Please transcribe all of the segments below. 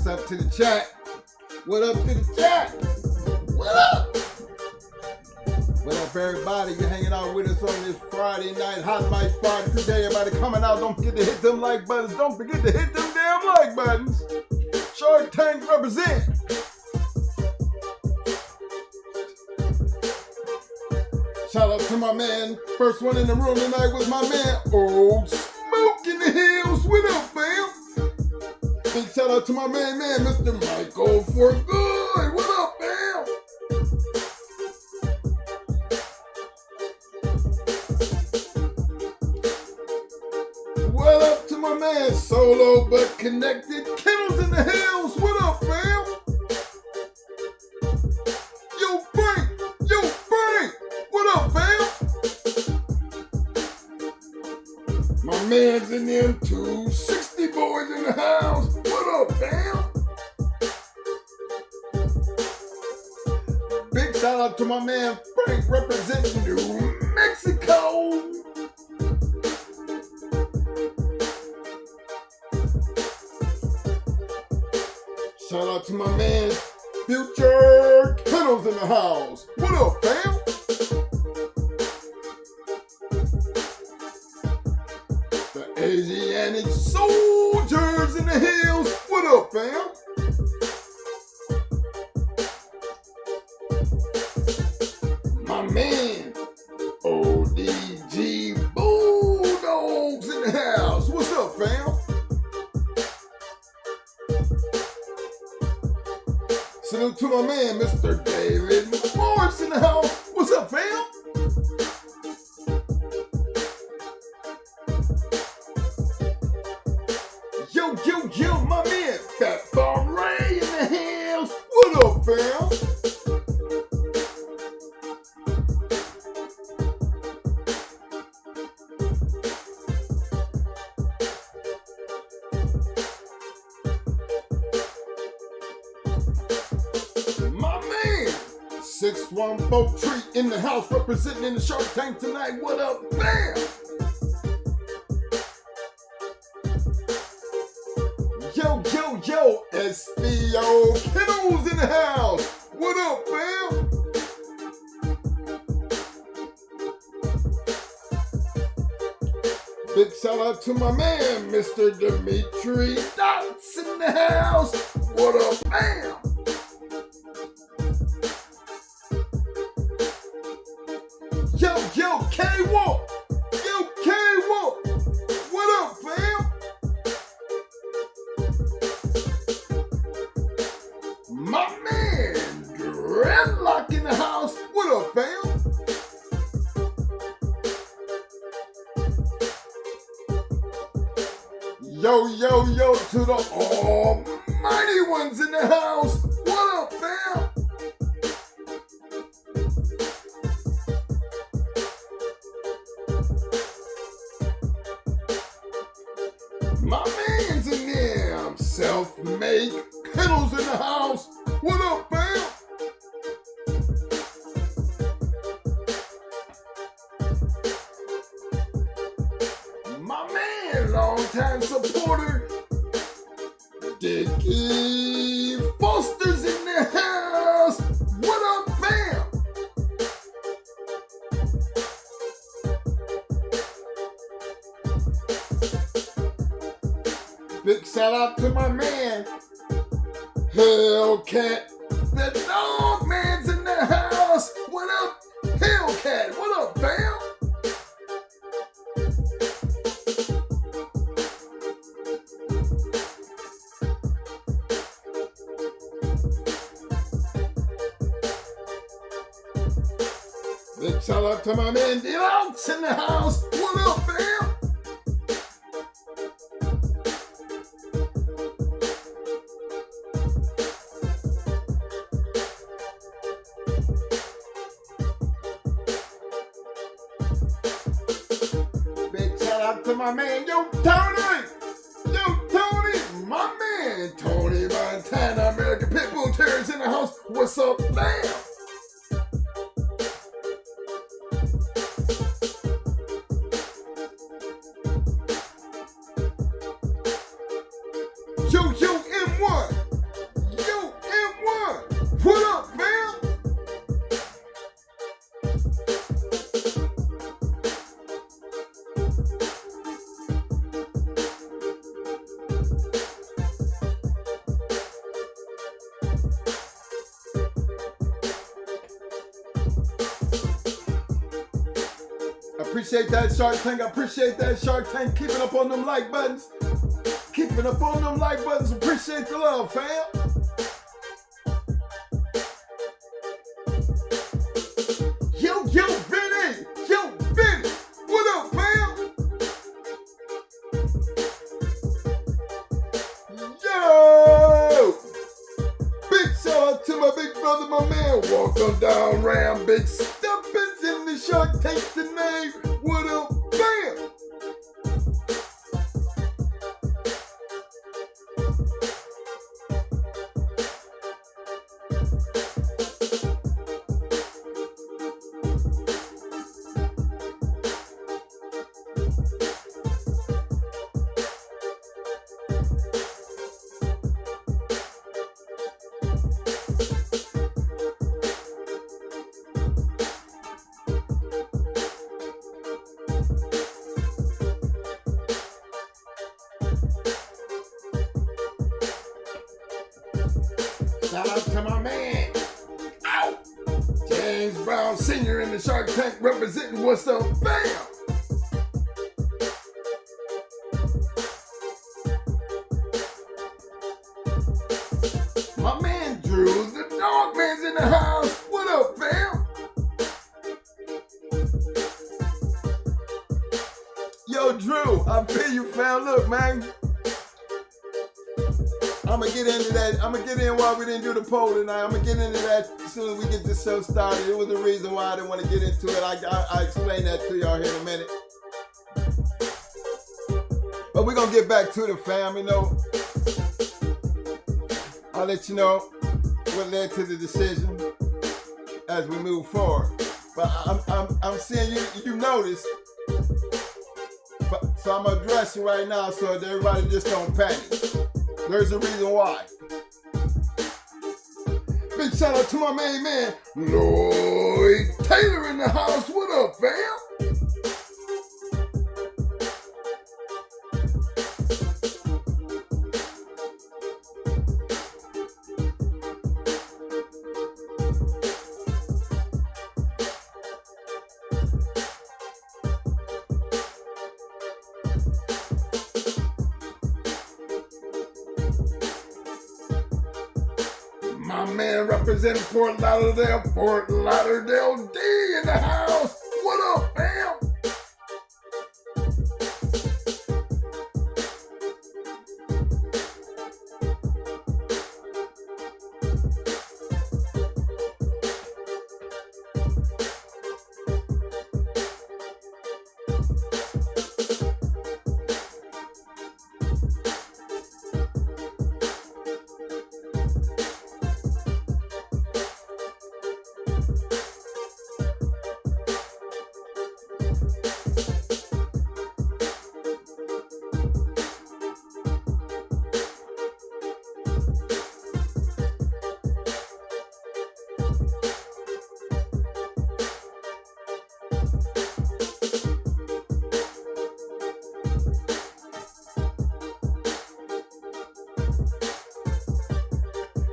What's up to the chat? What up to the chat? What up? What up, everybody? You're hanging out with us on this Friday night, Hot Mic Friday. Today, everybody coming out. Don't forget to hit them like buttons. Don't forget to hit them damn like buttons. Shark Tank represent. Shout out to my man. First one in the room tonight was my man, Old Smoke in the Hills. What up, fam? Big shout out to my main man, Mr. Michael For Good. What up, fam? What up to my man, Solo But Connected, Kennels in the Hills. What up, fam? Yo, Frank. What up, fam? My man's in them 260 boys in the house. What up, fam? Big shout out to my man Frank representing New Mexico. Shout out to my man Future Kennels in the house. What up, fam? The Asiatic soldiers in the hills. What up, fam? My man, ODG Bulldogs in the house. What's up, fam? Salute to my man, Mr. David Morris in the house. What's up, fam? Yo, my man, Fat Farm Ray in the house. What up, fam? My man, 614 Tree in the house, representing in the Shark Tank tonight. What up, fam? Yo, SBO Kennels in the house. What up, fam? Big shout out to my man, Mr. Dimitri Dots in the house. What up, fam? Yo, K-Walk. Yo, K-Walk. What up, fam? My man, Dreadlock in the house. What up, fam? Yo, to the almighty ones in the house. What up, fam? My man's in them. Self-made Kennels in the house. What up, fam? My man, long-time supporter, Dickie Foster's in the house. What up, fam? Big shout out to my man, Hellcat. The dog man's in the house. What up, Hellcat? What up, fam? Big shout out to my man, Deluxe in the house. What up, fam? To my man, yo, Tony, my man, Tony Montana, American Pitbull Terriers in the house. What's up, fam? Yo, M1, what up, fam? Appreciate that, Shark Tank. I appreciate that, Shark Tank. Keeping up on them like buttons. Keeping up on them like buttons. Appreciate the love, fam. Yo, Vinny. What up, fam? Yo! Big shout out to my big brother, my man. Welcome down, Ram. Big Stumpins in the Shark Tank tonight. What up, fam? Shout out to my man, James Brown Sr. in the Shark Tank representing What's Up, fam. in the house. What up, fam? Yo, Drew, I feel you, fam. Look, man. I'm gonna get into that. I'm gonna get in why we didn't do the poll tonight. I'm gonna get into that as soon as we get this show started. It was the reason why I didn't want to get into it. I explain that to y'all here in a minute. But we're gonna get back to the fam, you know. I'll let you know what led to the decision as we move forward. But I'm seeing you notice. But, so I'm gonna address you right now so that everybody just don't panic. There's a reason why. Big shout out to my main man, Lloyd Taylor in the house. What up, fam? My man representing Fort Lauderdale D in the house. What up, fam?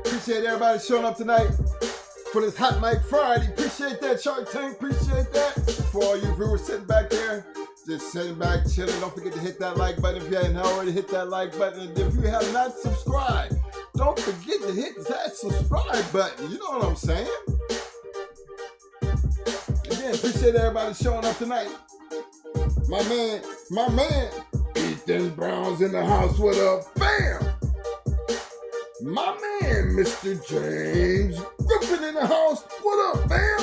Appreciate everybody showing up tonight for this Hot Mic Friday. Appreciate that, Shark Tank. Appreciate that. For all you viewers sitting back there, just sitting back, chilling. Don't forget to hit that like button if you haven't already hit that like button. And if you have not subscribed, don't forget to hit that subscribe button. You know what I'm saying? Again, appreciate everybody showing up tonight. My man, Ethan Brown's in the house. What up, fam? My man, Mr. James Griffin in the house. What up, fam?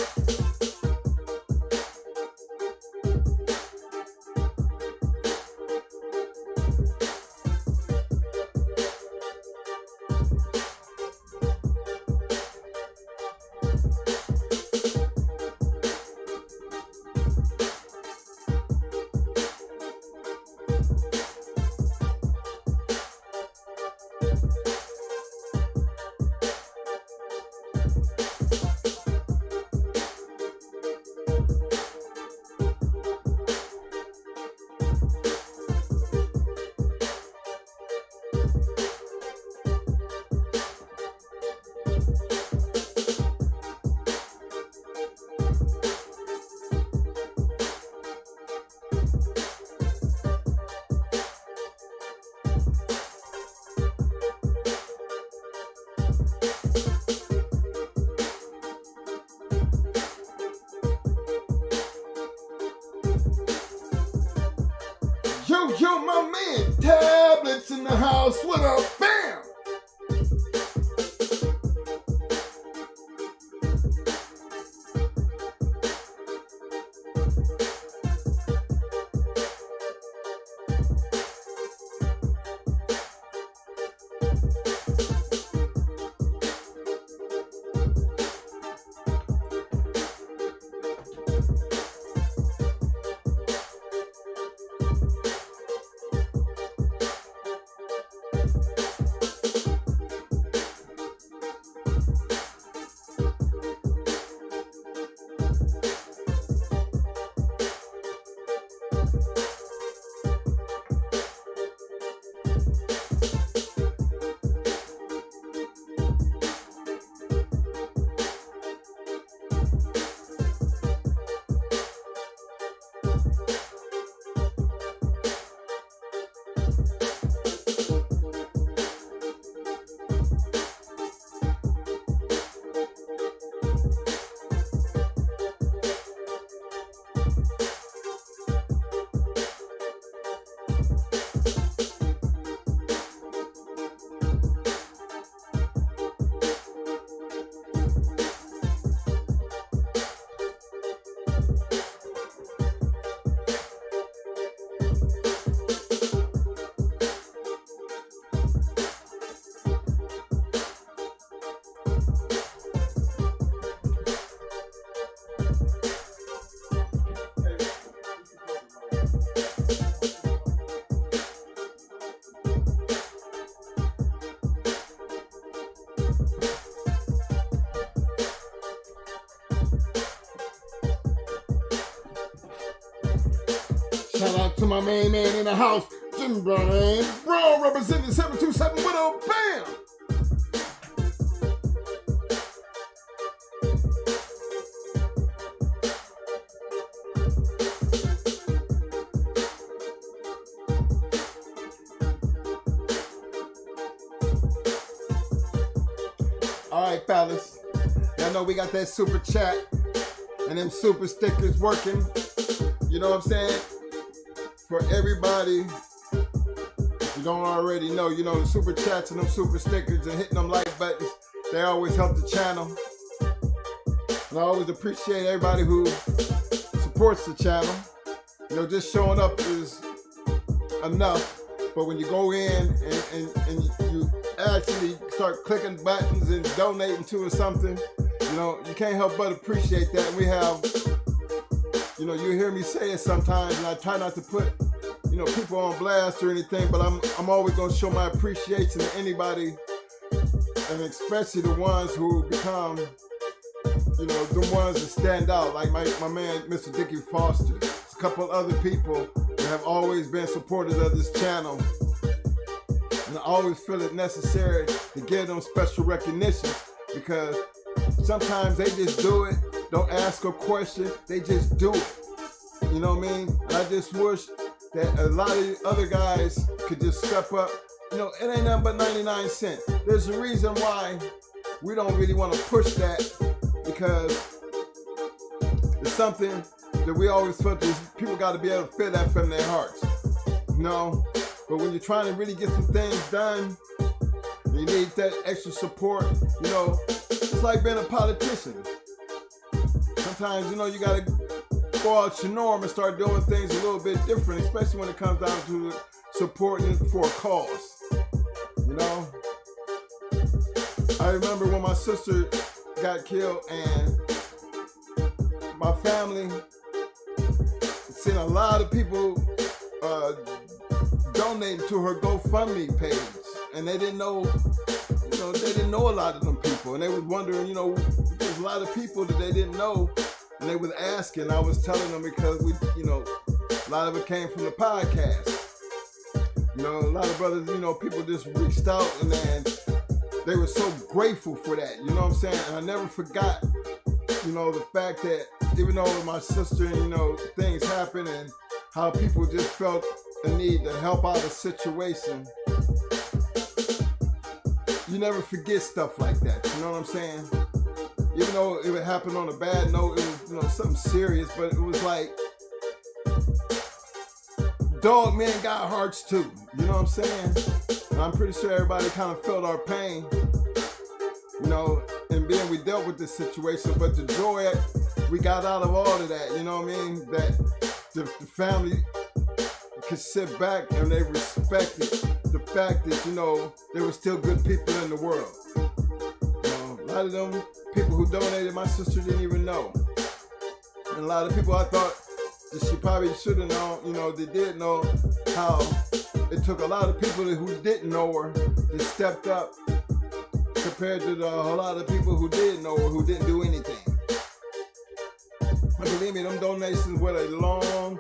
Yo, my man, Tablets in the house. What up, fam? to my main man in the house, Jim Brown. Brown representing 727 with a bam. All right, fellas. Y'all know we got that super chat and them super stickers working. You know what I'm saying? For everybody, if you don't already know, you know the super chats and them super stickers and hitting them like buttons, they always help the channel. And I always appreciate everybody who supports the channel. You know, just showing up is enough. But when you go in and you actually start clicking buttons and donating to or something, you know, you can't help but appreciate that. We have, you know, you hear me say it sometimes, and I try not to put, you know, people on blast or anything, but I'm always gonna show my appreciation to anybody, and especially the ones who become, you know, the ones that stand out, like my man, Mr. Dickie Foster. There's a couple other people that have always been supporters of this channel. And I always feel it necessary to give them special recognition, because sometimes they just do it, don't ask a question, they just do it. You know what I mean? And I just wish that a lot of the other guys could just step up. You know, it ain't nothing but 99 cents. There's a reason why we don't really want to push that, because it's something that we always felt that people got to be able to feel that from their hearts. You know? But when you're trying to really get some things done, you need that extra support. You know, it's like being a politician. Sometimes, you know, you got to go out your norm and start doing things a little bit different, especially when it comes down to supporting for a cause. You know? I remember when my sister got killed and my family seen a lot of people donating to her GoFundMe page, and they didn't know, you know, they didn't know a lot of them people, and they was wondering, you know, there's a lot of people that they didn't know, and they was asking. I was telling them because we, you know, a lot of it came from the podcast. You know, a lot of brothers, you know, people just reached out, and then they were so grateful for that. You know what I'm saying? And I never forgot, you know, the fact that even though my sister, you know, things happened and how people just felt a need to help out a situation, you never forget stuff like that. You know what I'm saying? Even though it would happen on a bad note, it was, you know, something serious, but it was like, dog men got hearts too. You know what I'm saying? And I'm pretty sure everybody kind of felt our pain, you know, and being we dealt with this situation, but the joy we got out of all of that, you know what I mean? That the family could sit back and they respected the fact that, you know, there were still good people in the world. You know, a lot of them people who donated, my sister didn't even know. And a lot of people I thought that she probably should have known, you know, they did know how it took a lot of people who didn't know her that stepped up compared to a lot of people who did know her who didn't do anything. But believe me, them donations went a long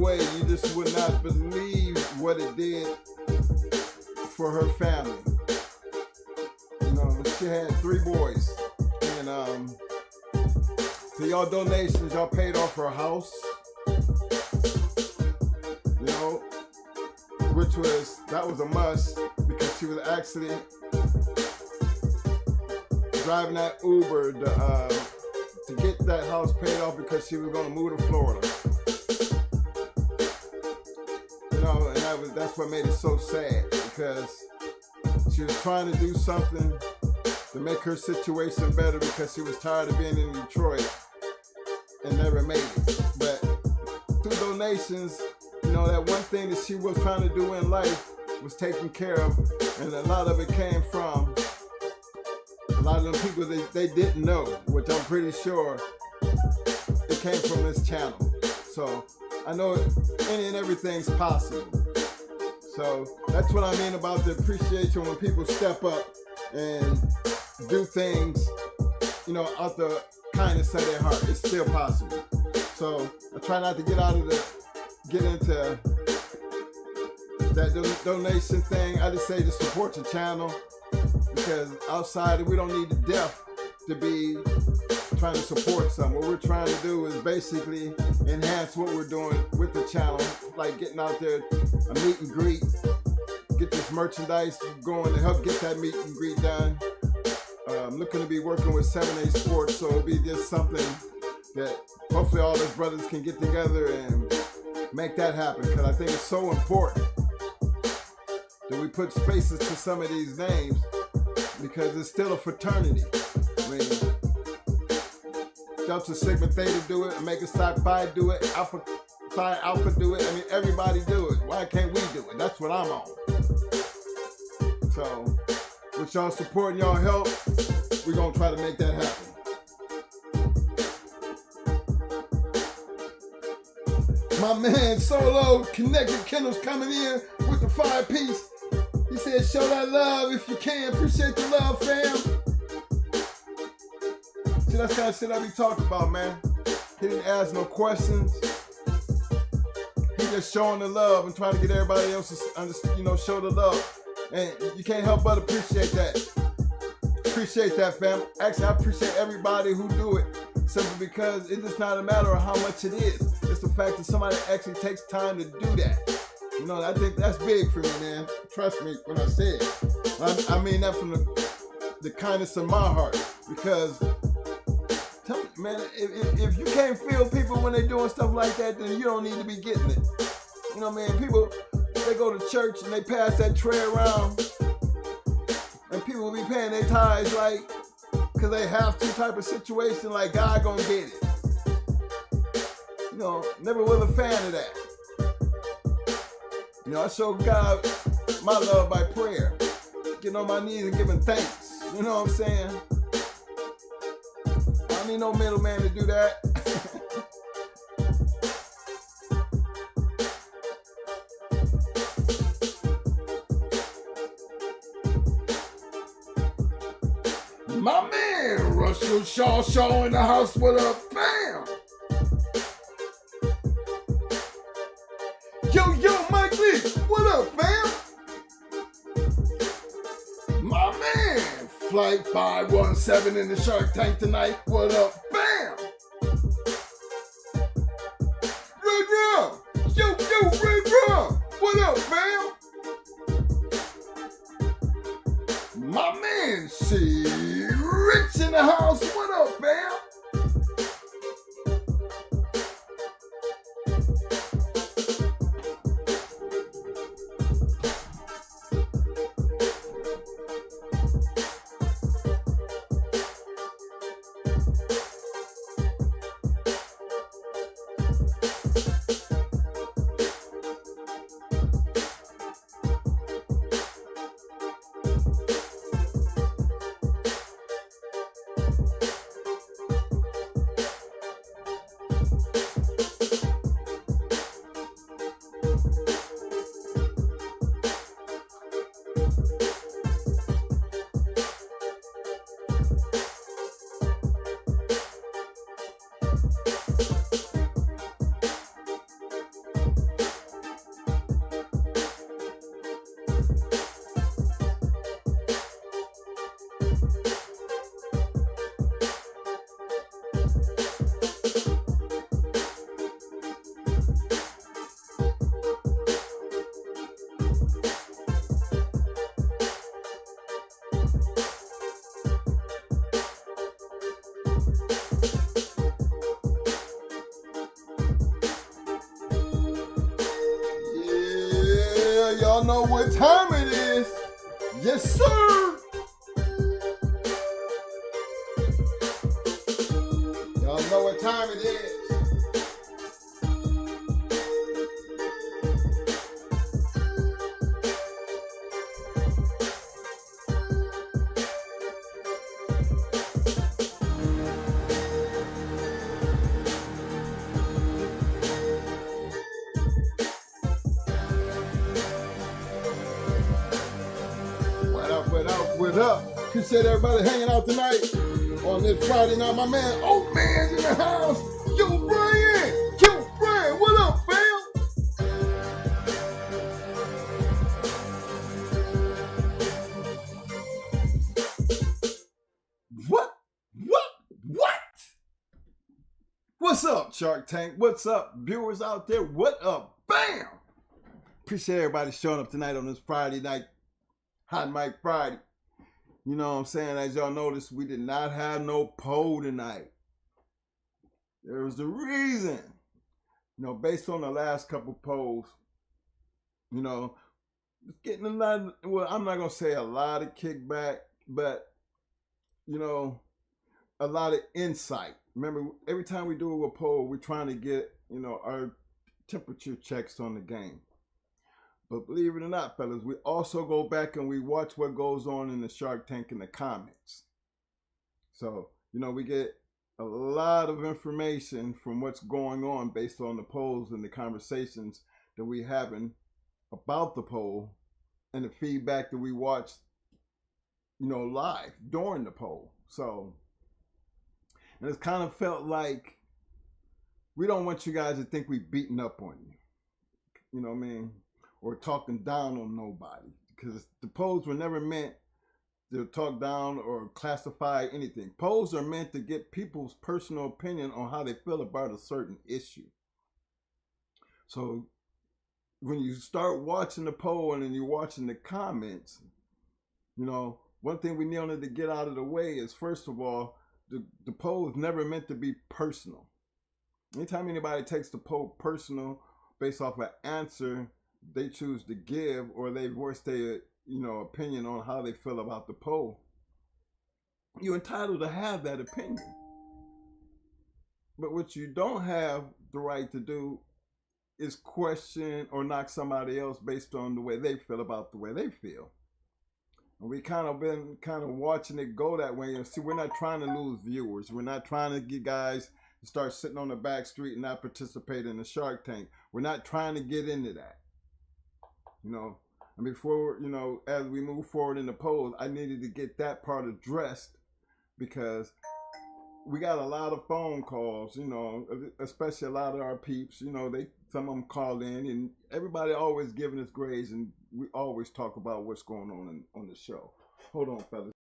way. You just would not believe what it did for her family. You know, she had 3 boys, and so y'all donations, y'all paid off her house, you know, that was a must, because she was actually driving that Uber to get that house paid off, because she was going to move to Florida. You know, and that's what made it so sad, because she was trying to do something to make her situation better, because she was tired of being in Detroit and never made it. But through donations, you know, that one thing that she was trying to do in life was taken care of, and a lot of it came from a lot of them people they didn't know, which I'm pretty sure it came from this channel. So I know any and everything's possible. So that's what I mean about the appreciation, when people step up and do things, you know, out the kindness of their heart. It's still possible. So I try not to get out of the get into that donation thing, I just say to support the channel, because outside we don't need the deaf to be trying to support something. What we're trying to do is basically enhance what we're doing with the channel, like getting out there, a meet and greet, get this merchandise going to help get that meet and greet done. I'm looking to be working with 7A Sports, so it'll be just something that hopefully all those brothers can get together and make that happen, because I think it's so important that we put faces to some of these names, because it's still a fraternity. I mean, Delta Sigma Theta do it, Omega Psi Phi do it, Alpha Psi Alpha do it. I mean, everybody do it. Why can't we do it? That's what I'm on. So, with y'all support and y'all help, we're gonna try to make that happen. My man Solo Connected Kennels coming in with the 5-piece. He said, show that love if you can. Appreciate the love, fam. See, that's kind of shit I be talking about, man. He didn't ask no questions. He just showing the love and trying to get everybody else to, show the love. And you can't help but appreciate that. Appreciate that, fam. Actually, I appreciate everybody who do it, simply because it's just not a matter of how much it is. It's the fact that somebody actually takes time to do that. I think that's big for me, man. Trust me when I say it. I mean that from the kindness of my heart. Because, tell me, man, if you can't feel people when they're doing stuff like that, then you don't need to be getting it. You know what I mean? People, they go to church and they pass that tray around, and people will be paying their tithes like, because they have to type of situation, like God gonna get it. Never was a fan of that. I show God my love by prayer, getting on my knees and giving thanks. You know what I'm saying? I don't need no middleman to do that. My man, Russell Shaw in the house. What up, fam? Yo, Mike Lee, what up, fam? My man, Flight 517 in the Shark Tank tonight. What up, fam? Red Rum, yo, Red Rum, what up, fam? My man, C. Rich in the house. What up, fam? Y'all know what time it is. Yes, sir. Y'all know what time it is. What up? Appreciate everybody hanging out tonight on this Friday night. My man, Old Man's in the house. Yo, Brian, what up, fam? What's up, Shark Tank? What's up, viewers out there? What up? Bam! Appreciate everybody showing up tonight on this Friday night, Hot Mic Friday. You know what I'm saying? As y'all noticed, we did not have no poll tonight. There was a reason. You know, based on the last couple polls, you know, it's getting a lot of, well, I'm not going to say a lot of kickback, but, you know, a lot of insight. Remember, every time we do a poll, we're trying to get, you know, our temperature checks on the game. But believe it or not, fellas, we also go back and we watch what goes on in the Shark Tank in the comments. So, you know, we get a lot of information from what's going on based on the polls and the conversations that we having about the poll and the feedback that we watch, you know, live during the poll. So, and it's kind of felt like we don't want you guys to think we beating up on you. You know what I mean? Or talking down on nobody. Because the polls were never meant to talk down or classify anything. Polls are meant to get people's personal opinion on how they feel about a certain issue. So when you start watching the poll and then you're watching the comments, you know, one thing we needed to get out of the way is, first of all, the poll is never meant to be personal. Anytime anybody takes the poll personal based off an answer they choose to give, or they voice their, you know, opinion on how they feel about the poll, you're entitled to have that opinion. But what you don't have the right to do is question or knock somebody else based on the way they feel about the way they feel. And we kind of been watching it go that way. And see, we're not trying to lose viewers. We're not trying to get guys to start sitting on the back street and not participate in the Shark Tank. We're not trying to get into that. You know, and before, you know, as we move forward in the polls, I needed to get that part addressed, because we got a lot of phone calls, you know, especially a lot of our peeps, you know, some of them call in, and everybody always giving us grades, and we always talk about what's going on the show. Hold on, fellas.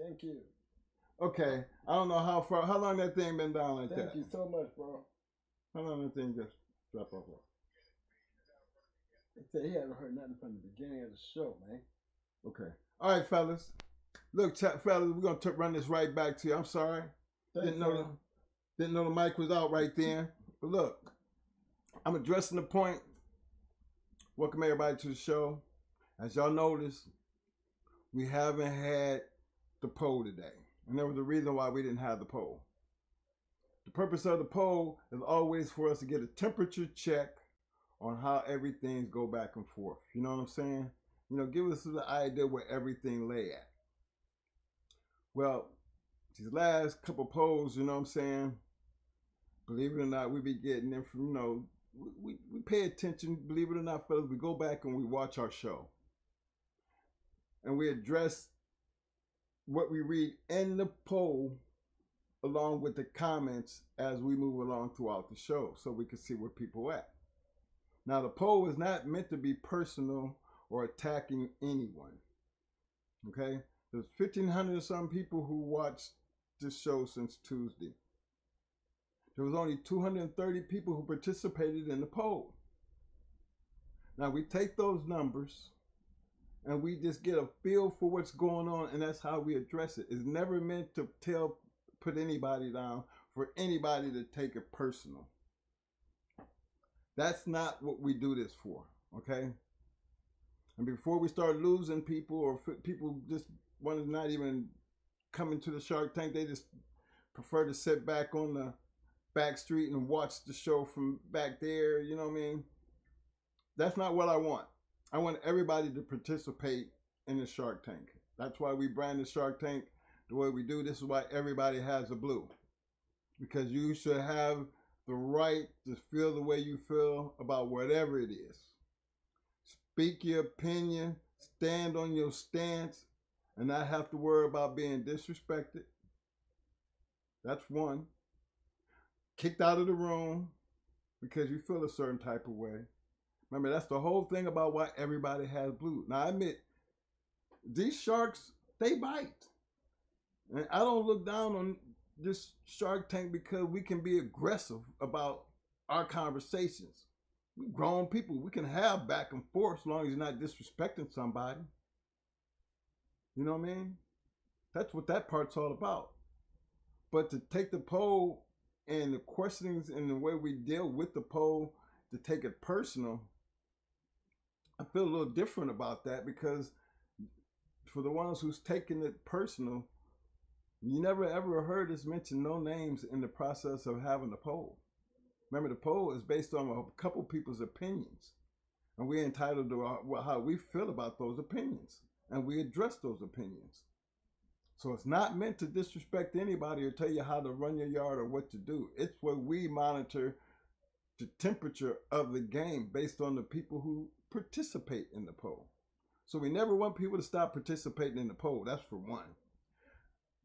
Thank you. Okay, I don't know how long that thing been down like that. Thank you so much, bro. How long that thing just drop off? They said he hadn't heard nothing from the beginning of the show, man. Okay. All right, fellas. Look, fellas, we're gonna run this right back to you. I'm sorry. Didn't know the mic was out right then. But look, I'm addressing the point. Welcome everybody to the show. As y'all notice, we haven't had the poll today. And there was a reason why we didn't have the poll. The purpose of the poll is always for us to get a temperature check on how everything's go back and forth. You know what I'm saying? You know, give us the idea where everything lay at. Well, these last couple polls, you know what I'm saying? Believe it or not, we be getting them from, you know, we pay attention, believe it or not, fellas, we go back and we watch our show. And we address what we read in the poll along with the comments as we move along throughout the show so we can see where people at. Now, the poll is not meant to be personal or attacking anyone. Okay? There's 1,500 and some people who watched this show since Tuesday. There was only 230 people who participated in the poll. Now, we take those numbers and we just get a feel for what's going on, and that's how we address it. It's never meant to put anybody down, for anybody to take it personal. That's not what we do this for, okay? And before we start losing people, or people just want to not even come into the Shark Tank, they just prefer to sit back on the back street and watch the show from back there, you know what I mean? That's not what I want. I want everybody to participate in the Shark Tank. That's why we brand the Shark Tank the way we do. This is why everybody has a blue. Because you should have the right to feel the way you feel about whatever it is. Speak your opinion, stand on your stance, and not have to worry about being disrespected. That's one. Kicked out of the room because you feel a certain type of way. Remember, that's the whole thing about why everybody has blue. Now, I admit, these sharks, they bite. And I don't look down on this Shark Tank because we can be aggressive about our conversations. We're grown people. We can have back and forth as long as you're not disrespecting somebody. You know what I mean? That's what that part's all about. But to take the poll and the questionings and the way we deal with the poll, to take it personal, I feel a little different about that, because for the ones who's taking it personal, you never ever heard us mention no names in the process of having the poll. Remember, the poll is based on a couple people's opinions, and we're entitled to how we feel about those opinions, and we address those opinions. So it's not meant to disrespect anybody or tell you how to run your yard or what to do. It's where we monitor the temperature of the game based on the people who participate in the poll. So we never want people to stop participating in the poll. That's for one.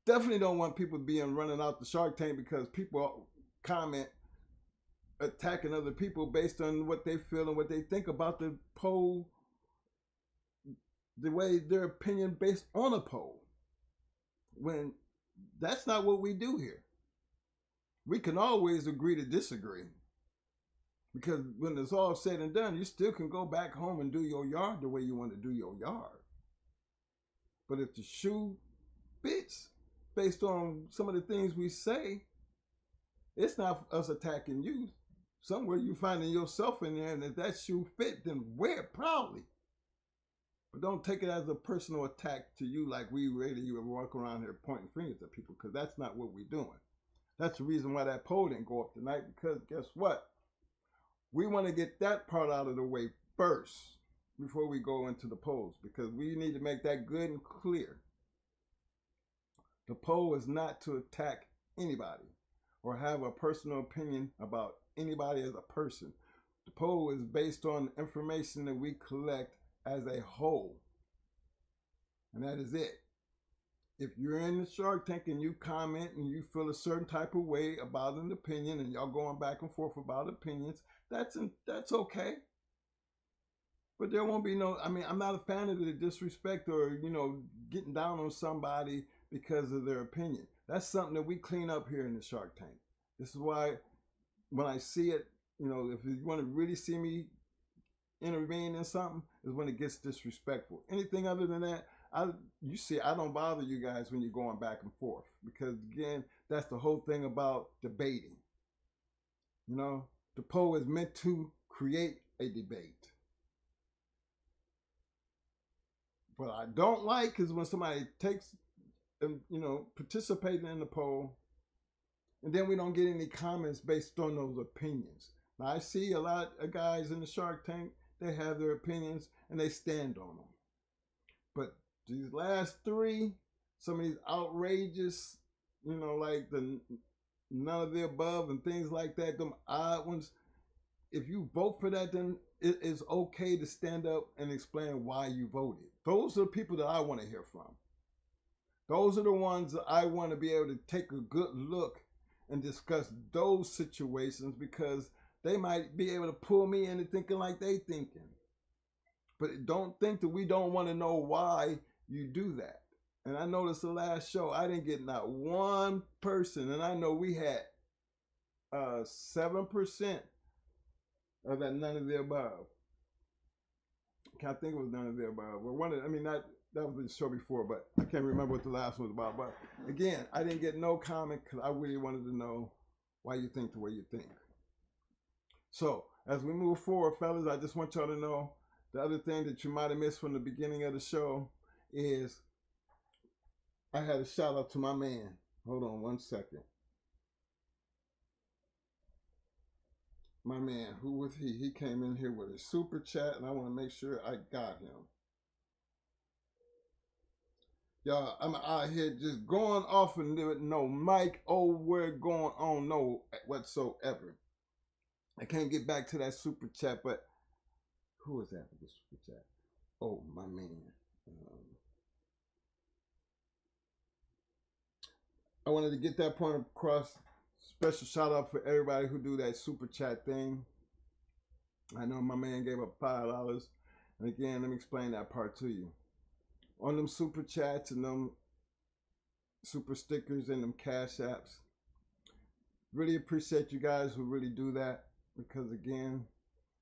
Definitely don't want people running out the Shark Tank because people comment attacking other people based on what they feel and what they think about the poll, the way their opinion based on a poll. When that's not what we do here. We can always agree to disagree. Because when it's all said and done, you still can go back home and do your yard the way you want to do your yard. But if the shoe fits based on some of the things we say, it's not us attacking you. Somewhere you finding yourself in there, and if that shoe fit, then wear it proudly. But don't take it as a personal attack to you, like we really walk around here pointing fingers at people, because that's not what we're doing. That's the reason why that poll didn't go up tonight, because guess what? We want to get that part out of the way first before we go into the polls, because we need to make that good and clear. The poll is not to attack anybody or have a personal opinion about anybody as a person. The poll is based on information that we collect as a whole. And that is it. If you're in the Shark Tank and you comment and you feel a certain type of way about an opinion and y'all going back and forth about opinions, that's okay. But there won't be no, I'm not a fan of the disrespect or, getting down on somebody because of their opinion. That's something that we clean up here in the Shark Tank. This is why when I see it, you know, if you want to really see me intervene in something, is when it gets disrespectful. Anything other than that, you see, I don't bother you guys when you're going back and forth, because again, that's the whole thing about debating. You know, the poll is meant to create a debate. What I don't like is when somebody takes, you know, participating in the poll, and then we don't get any comments based on those opinions. Now, I see a lot of guys in the Shark Tank, they have their opinions and they stand on them. But these last three, some of these outrageous, you know, like the none of the above and things like that, them odd ones, if you vote for that, then it is okay to stand up and explain why you voted. Those are the people that I want to hear from. Those are the ones that I want to be able to take a good look and discuss those situations, because they might be able to pull me into thinking like they thinking. But don't think that we don't want to know why you do that. And I noticed the last show, I didn't get not one person, and I know we had 7% of that none of the above. I can't think it was none of the above. Well, that was the show before, but I can't remember what the last one was about. But again, I didn't get no comment because I really wanted to know why you think the way you think. So as we move forward, fellas, I just want y'all to know the other thing that you might have missed from the beginning of the show is I had a shout out to my man. Hold on one second. My man, who was he? He came in here with a super chat, and I want to make sure I got him. Y'all, I'm out here just going off and with no mic or word going on, no whatsoever. I can't get back to that super chat, but who was that for the super chat? Oh, my man. I wanted to get that point across. Special shout out for everybody who do that super chat thing. I know my man gave up $5. And again, let me explain that part to you. On them super chats and them super stickers and them cash apps, really appreciate you guys who really do that, because again,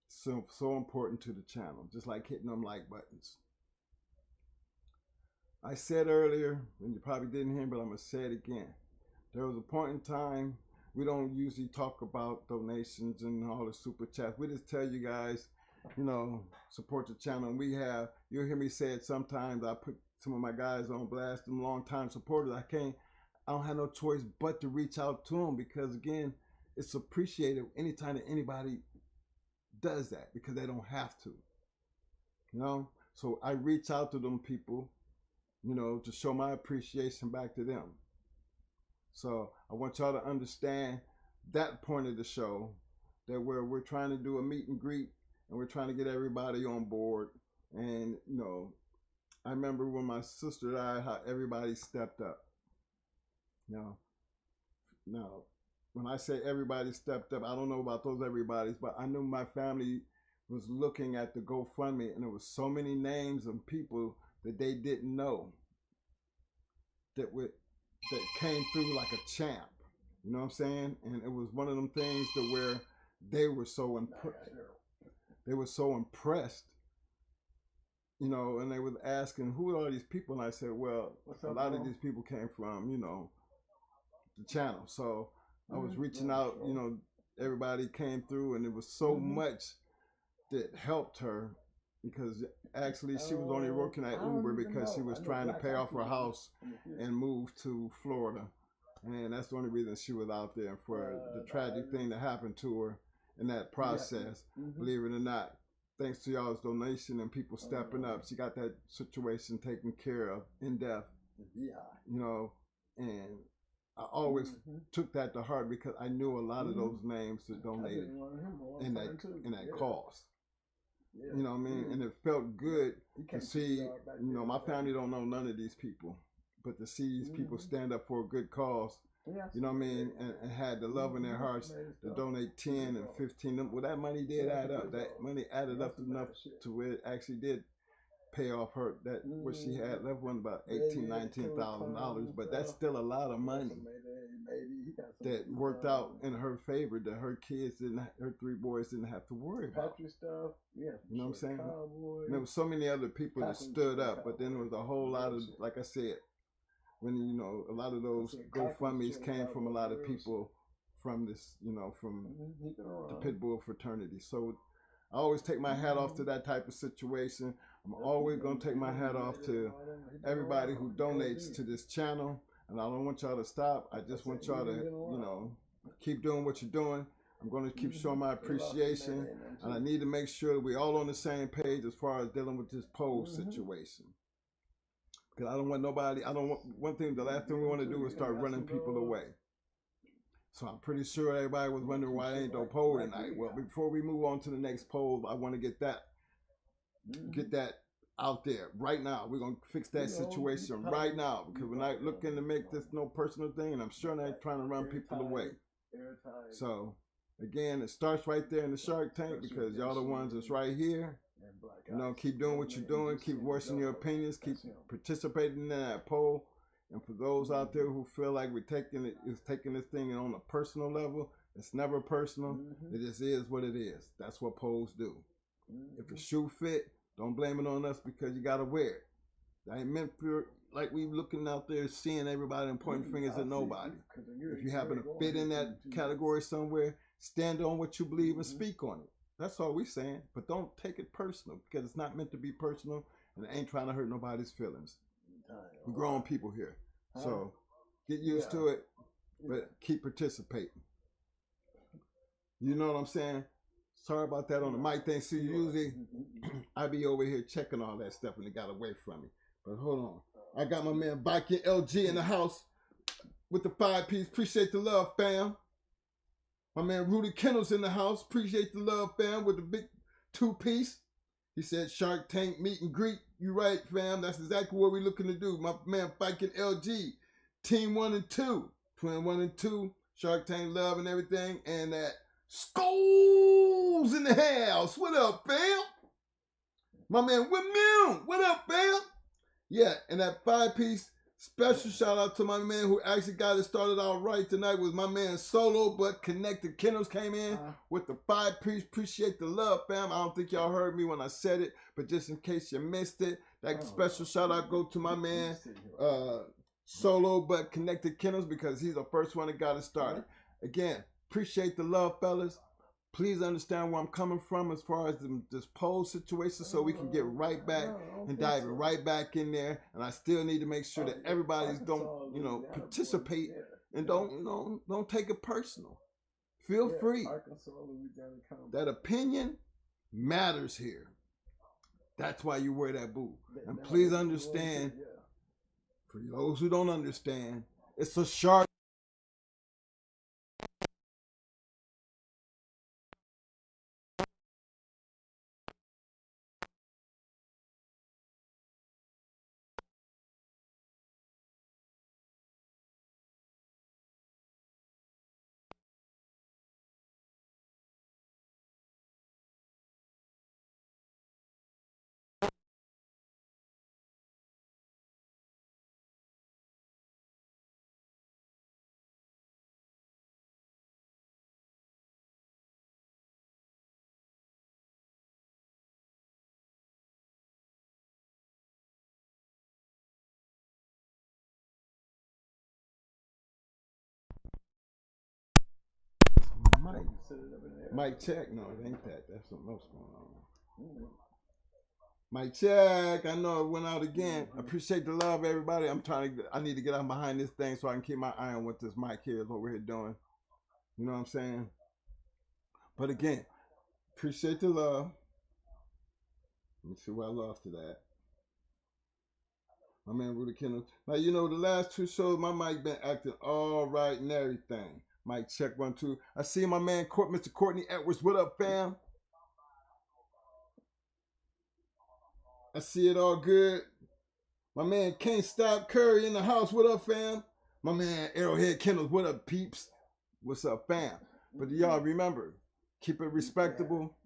so important to the channel, just like hitting them like buttons. I said earlier, and you probably didn't hear, but I'm gonna say it again. There was a point in time, we don't usually talk about donations and all the super chats. We just tell you guys, you know, support the channel. And you'll hear me say it sometimes. I put some of my guys on blast, them long time supporters. I don't have no choice but to reach out to them, because again, it's appreciated anytime that anybody does that, because they don't have to, you know. So I reach out to them people, you know, to show my appreciation back to them. So I want y'all to understand that point of the show, that we're trying to do a meet and greet, and we're trying to get everybody on board. And you know, I remember when my sister died, how everybody stepped up. You know, now when I say everybody stepped up, I don't know about those everybody's, but I knew my family was looking at the GoFundMe, and there was so many names of people that they didn't know that came through like a champ. You know what I'm saying? And it was one of them things to where they were so impressed, you know, and they were asking, who are these people? And I said, well, a lot of these people came from, you know, the channel. So I was reaching out, you know, everybody came through, and it was so much that helped her, because actually she was only working at Uber because she was trying to pay off her house and move to Florida. And that's the only reason she was out there, for the tragic thing that happened to her in that process. Believe it or not, thanks to y'all's donation and people stepping up, she got that situation taken care of in depth. You know, and I always took that to heart, because I knew a lot of those names that donated in that cause. You know what I mean? And it felt good to see, you know, my family don't know none of these people, but to see these people stand up for a good cause, you know what I mean, and had the love in their hearts to donate 10 and 15. Well, that money did add up. That money added up enough to where it actually did pay off her that what she had left one about $19,000, but that's still a lot of money that worked out in her favor, that her kids didn't, her 3 boys didn't have to worry about. Stuff. Yeah, you know what I'm saying? And there was so many other people that stood up, but then there was a whole lot of, like I said, when you know, a lot of those GoFundMe's came from a lot of people from this, you know, from the Pitbull fraternity. So I always take my hat off to that type of situation. I'm always going to take my hat off to everybody who donates to this channel. And I don't want y'all to stop. I just want y'all to, you know, keep doing what you're doing. I'm going to keep showing my appreciation. And I need to make sure we all on the same page as far as dealing with this poll situation. Because I don't want nobody, I don't want, one thing, the last thing we want to do is start running people away. So I'm pretty sure everybody was wondering why there ain't no poll tonight. Well, before we move on to the next poll, I want to get that out there right now. We're going to fix that situation right now, because we're not looking to make this no personal thing, and I'm sure they're trying to run people away. So again, it starts right there in the Shark Tank, because y'all the ones that's right here. You know, keep doing what you're doing, keep voicing your opinions, keep participating in that poll. And for those out there who feel like we're taking this thing on a personal level, it's never personal. It just is what it is. That's what polls do. If the shoe fit, don't blame it on us because you gotta wear it. That ain't meant for like we looking out there seeing everybody and pointing fingers at nobody. If you happen to fit in that category somewhere, stand on what you believe and speak on it. That's all we saying. But don't take it personal, because it's not meant to be personal, and it ain't trying to hurt nobody's feelings. We're grown people here. So get used to it, but keep participating. You know what I'm saying? Sorry about that on the mic thing. See, usually I be over here checking all that stuff and it got away from me. But hold on. I got my man Biking LG in the house with the 5-piece. Appreciate the love, fam. My man Rudy Kennels in the house. Appreciate the love, fam, with the big 2-piece. He said Shark Tank meet and greet. You right, fam. That's exactly what we're looking to do. My man Biking LG. Team 1 and 2. Twin 1 and 2. Shark Tank love and everything. And that School's in the house. What up, fam? My man Wimune. What up, fam? Yeah, and that 5-piece. Special shout out to my man who actually got it started out right tonight was my man Solo but Connected. Kennels came in with the 5-piece. Appreciate the love, fam. I don't think y'all heard me when I said it, but just in case you missed it, that special shout out go to my man Solo but Connected Kennels, because he's the first one that got it started. Again, appreciate the love, fellas. Please understand where I'm coming from as far as this poll situation, so we can get right back and dive right back in there. And I still need to make sure that everybody's don't, you know, participate and don't take it personal. Feel free. That opinion matters here. That's why you wear that boot. And please understand, for those who don't understand, it's a shark. Mic check. No, it ain't that. That's something else going on. Mic check. I know it went out again. Appreciate the love, everybody. I need to get out behind this thing so I can keep my eye on what this mic here is, what we're here doing. You know what I'm saying? But again, appreciate the love. Let me see where I lost it at. My man Rudy Kennels. Now, you know, the last 2 shows, my mic been acting all right and everything. Mic check 1, 2. I see my man Mr. Courtney Edwards. What up, fam? I see it all good. My man Can't Stop Curry in the house. What up, fam? My man Arrowhead Kennels. What up, peeps? What's up, fam? But y'all remember, keep it respectable.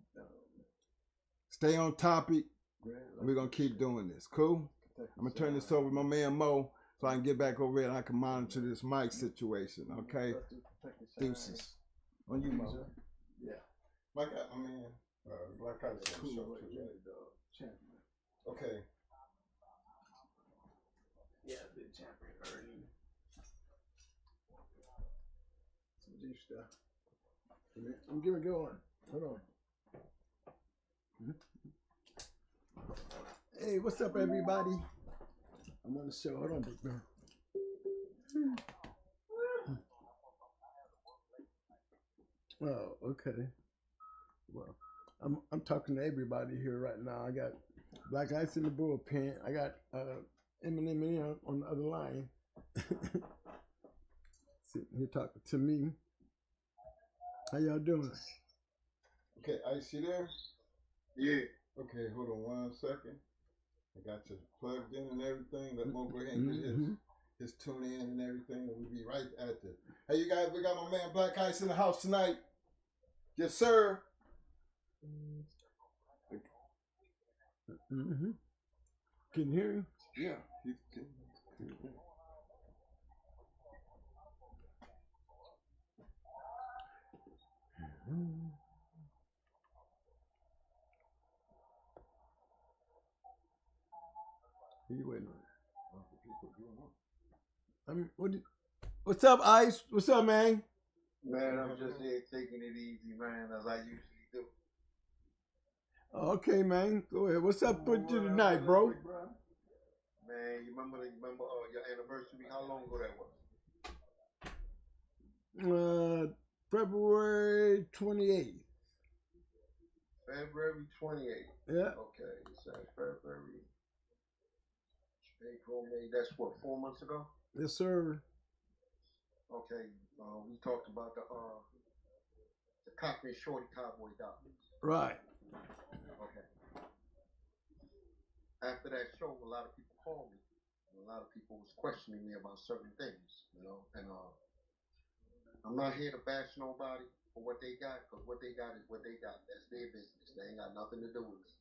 Stay on topic. And we're gonna keep doing this. Cool? I'm gonna turn this over to my man Mo so I can get back over here and I can monitor this mic situation. Okay? Deuces. On you, Mo. Yeah. My God, I mean, Black Ice on the show too. Champion. Okay. Yeah, big champion early. Some deep stuff. I'm gonna go on. Hold on. Hey, what's up, everybody? I'm on the show. Hold on, big man. Oh, okay. Well, I'm talking to everybody here right now. I got Black Ice in the bullpen. I got M&M on the other line. Sitting here talking to me. How y'all doing? Okay, Ice, you there? Yeah. Okay, hold on 1 second. I got you plugged in and everything. Let Mo go ahead and get his tune in and everything, and we'll be right at it. Hey, you guys, we got my man Black Ice in the house tonight. Yes, sir. Can you hear him? Yeah. Who you waiting on? What's up, Ice? What's up, man? Man, I'm just here taking it easy, man, as I usually do. Okay, man. Go ahead. What's up for you tonight, bro? Man, you remember your anniversary? How long ago that was? February 28th. February 28th. Yeah. Okay, so February, April, May. That's what, 4 months ago? Yes, sir. Okay, we talked about the Cockney Shorty Cowboy Doctors. Right. Okay. After that show, a lot of people called me. A lot of people was questioning me about certain things, you know. And I'm not here to bash nobody for what they got, because what they got is what they got. That's their business. They ain't got nothing to do with it.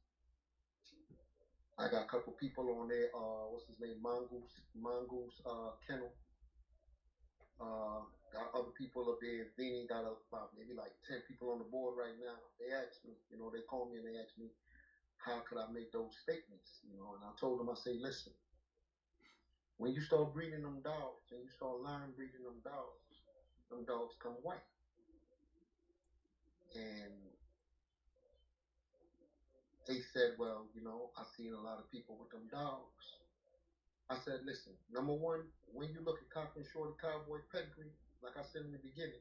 I got a couple people on there. What's his name? Mongoose Kennel. Got other people up there. Vinny got about maybe like 10 people on the board right now. They asked me, you know, they called me and they asked me, how could I make those statements? You know, and I told them, I say, listen, when you start breeding them dogs and you start line breeding them dogs come white. And they said, well, you know, I've seen a lot of people with them dogs. I said, listen, number one, when you look at Cockney Shorty Cowboy pedigree, like I said in the beginning,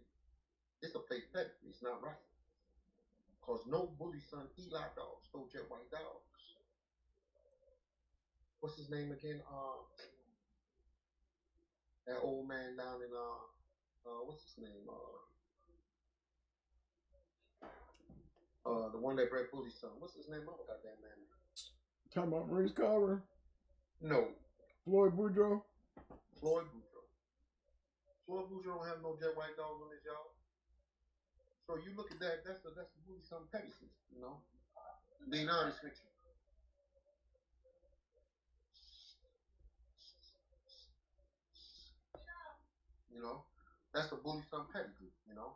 it's a fake pedigree. It's not right. Because no bully son Eli dogs, no jet white dogs. What's his name again? That old man down in what's his name? The one that bred bully son. What's his name? I forgot that man. Talking about Maurice Carver? No. Floyd Boudreaux? Floyd Boudreaux. Floyd Boudreaux don't have no jet white dogs on his yard. So you look at that, that's the bully son pedigree, you know. Being honest with you. You know, that's the bully son pedigree, you know.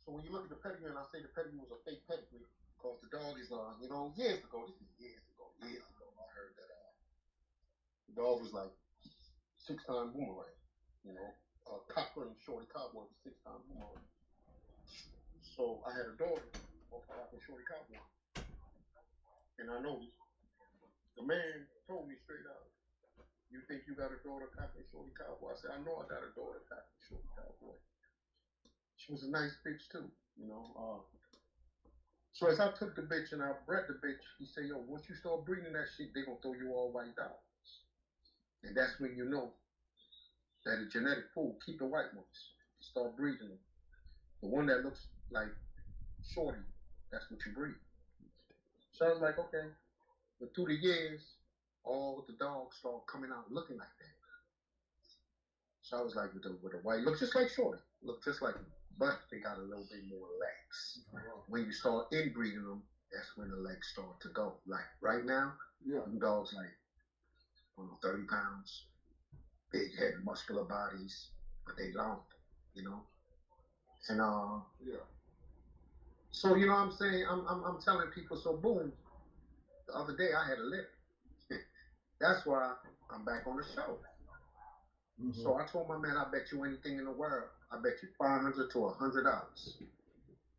So when you look at the pedigree, and I say the pedigree was a fake pedigree, because the dog is, you know, years ago, this is years ago, I heard that the dog was like 6-time boomerang, you know. Cochran Shorty Cowboy was 6-time boomerang. So I had a daughter of Cochran Shorty Cowboy, and I noticed the man told me straight out, you think you got a daughter Cochran Shorty Cowboy? I said, I know I got a daughter Cochran Shorty Cowboy. She was a nice bitch too, you know. So as I took the bitch and I bred the bitch, he said, yo, once you start breeding that shit, they gonna throw you all white dogs. And that's when you know that a genetic pool, keep the white ones, start breeding them. The one that looks like Shorty, that's what you breed. So I was like, okay. But through the years, all the dogs start coming out looking like that. So I was like, with the white, look just like Shorty, look just like him, but they got a little bit more lax. When you start inbreeding them, that's when the legs start to go. Like right now, them dogs like 30 pounds, big head, muscular bodies, but they long, you know. And so you know what I'm saying? I'm telling people, so boom, the other day I had a lift. That's why I'm back on the show. Mm-hmm. So I told my man, I bet you anything in the world. I bet you $500 to $100.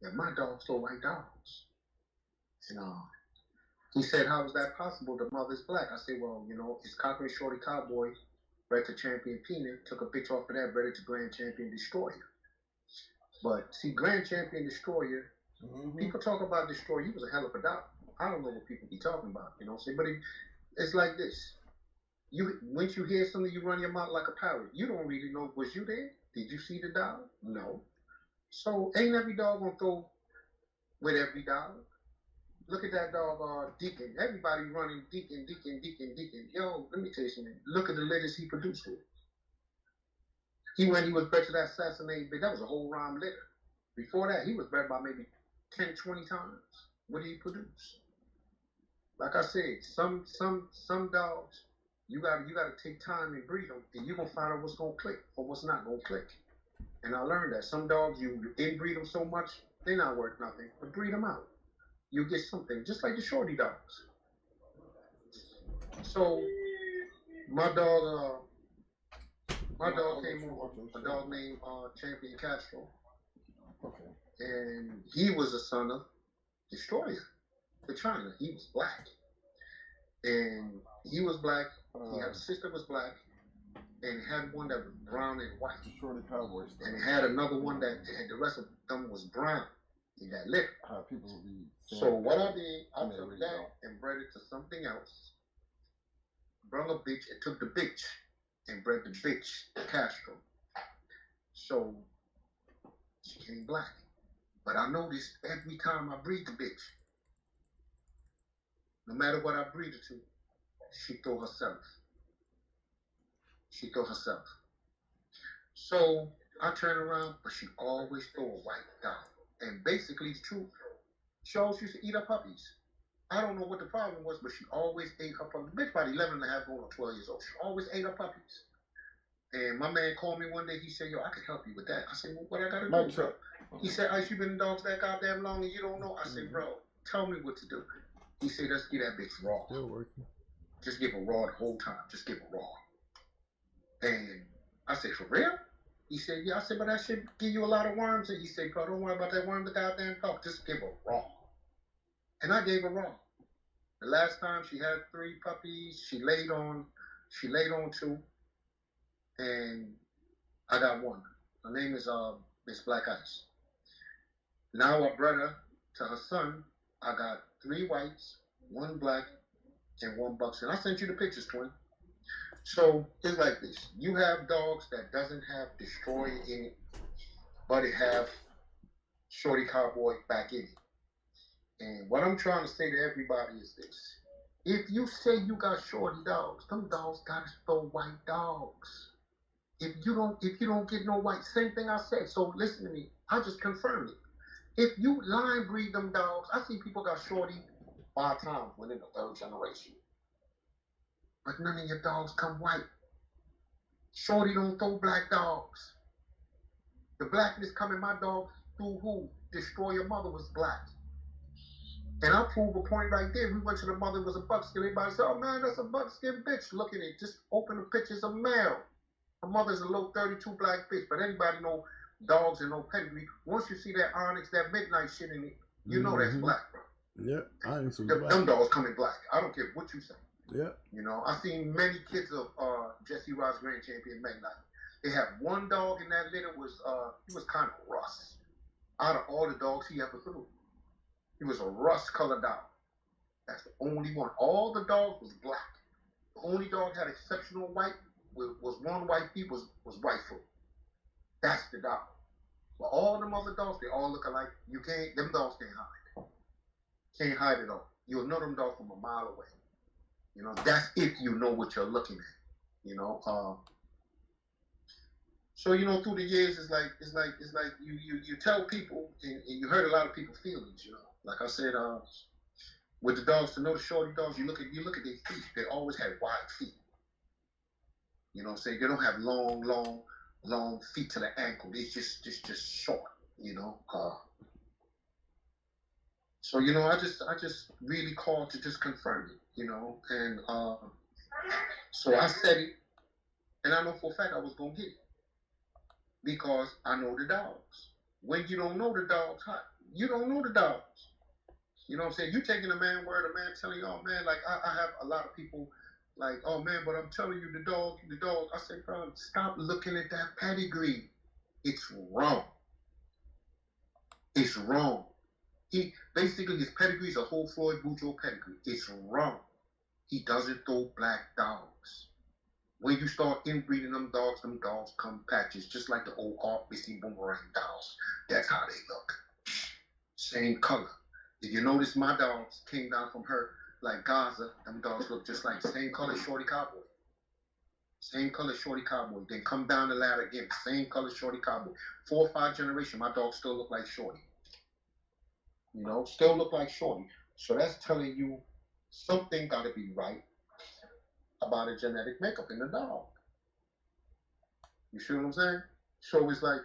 And my dogs are white dogs. And he said, how is that possible? The mother's black. I said, well, you know, it's Cocker and Shorty Cowboy, bred to Champion Peanut, took a picture off of that, bred it to Grand Champion Destroyer. But see, Grand Champion Destroyer, people talk about Destroyer, he was a hell of a dog. I don't know what people be talking about, you know what I'm saying? But it's like this. Once you hear something, you run your mouth like a parrot. You don't really know, was you there? Did you see the dog? No. So ain't every dog gonna throw with every dog. Look at that dog, Deacon. Everybody running Deacon. Yo, let me tell you something. Look at the litters he produced with. He was bred to that assassinated bit. That was a whole rhyme litter. Before that, he was bred by maybe 10, 20 times. What did he produce? Like I said, some dogs, you gotta take time and breed them, and you're gonna find out what's gonna click or what's not gonna click. And I learned that some dogs, you inbreed them so much, they're not worth nothing. But breed them out. You get something, just like the shorty dogs. So my dog came over, a dog named Champion Castro. Okay. And he was a son of Destroyer, the China. He was black. And he was black. He had a sister was black. And had one that was brown and white. Shorty Cowboy stuff. And had another one that had the rest of them was brown. He got lit. People will be so what I did, I took that and bred it to something else. Brought a bitch and took the bitch and bred the bitch Castro. So she came black. But I noticed every time I breed the bitch, no matter what I breed her to, she throw herself. So I turn around, but she always throw a white dog. And basically, it's true. She always used to eat her puppies. I don't know what the problem was, but she always ate her puppies. The bitch about 11 and a half, going on 12 years old. She always ate her puppies. And my man called me one day. He said, yo, I can help you with that. I said, well, what I got to do, bro? He said, Ice, you been in dogs that goddamn long and you don't know? I said, bro, tell me what to do. He said, let's get that bitch raw. Still working. Just give her raw the whole time. Just give her raw. And I said, for real? He said, yeah. I said, but that should give you a lot of worms. And he said, bro, don't worry about that worm, the goddamn dog. Just give her raw. And I gave her raw. The last time she had 3 puppies, she laid on 2. And I got 1. Her name is Miss Black Ice. Now I brought her to her son. I got 3 whites, 1 black, and 1 buckskin. I sent you the pictures, twin. So it's like this. You have dogs that doesn't have Destroyer in it, but it have Shorty Cowboy back in it. And what I'm trying to say to everybody is this. If you say you got shorty dogs, them dogs gotta throw white dogs. If you don't get no white, same thing I said. So listen to me. I just confirmed it. If you line breed them dogs, I see people got shorty 5 times within the 3rd generation. But none of your dogs come white. Shorty don't throw black dogs. The blackness come in my dog through who? Destroyer mother was black. And I proved a point right there. We went to the mother, it was a buckskin. Everybody said, oh man, that's a buckskin bitch. Look at it. Just open the pictures of male. Her mother's a low 32 black bitch. But anybody know dogs and no pedigree. Once you see that onyx, that midnight shit in it, you know that's black, bro. Yep, onyx is black. Them dogs come in black. I don't care what you say. Yep. You know, I've seen many kids of Jesse Ross Grand Champion Midnight. They have one dog in that litter he was kind of rust. Out of all the dogs he ever threw, he was a rust colored dog. That's the only one. All the dogs was black. The only dog had exceptional white was 1 white feet was white foot. That's the dog. But all them other dogs, they all look alike. Them dogs can't hide. Can't hide it all. You'll know them dogs from a mile away. You know, that's if you know what you're looking at. You know, so you know, through the years, it's like you tell people, and you hurt a lot of people's feelings. You know, like I said, with the dogs, to know the shorty dogs, you look at their feet. They always have wide feet. You know what I'm saying? They don't have long feet to the ankle. It's just short. You know. So you know, I just really called to just confirm it. You know, and so I said it, and I know for a fact I was gonna get it because I know the dogs. When you don't know the dogs, you don't know the dogs. You know what I'm saying? You taking a man word, a man telling you, oh man, like I have a lot of people like, oh man, but I'm telling you the dog. I say, bro, stop looking at that pedigree. It's wrong. It's wrong. He basically his pedigree is a whole Floyd Boudreaux pedigree. It's wrong. He doesn't throw black dogs. When you start inbreeding them dogs come patches, just like the old Art Missy Boomerang dogs. That's how they look. Same color. If you notice, my dogs came down from her like Gaza. Them dogs look just like same color Shorty Cowboy. Same color Shorty Cowboy. Then come down the ladder again. Same color Shorty Cowboy. 4 or 5 generations, my dogs still look like Shorty. You know, still look like Shorty. So that's telling you something got to be right about a genetic makeup in the dog. You see what I'm saying? So it's like,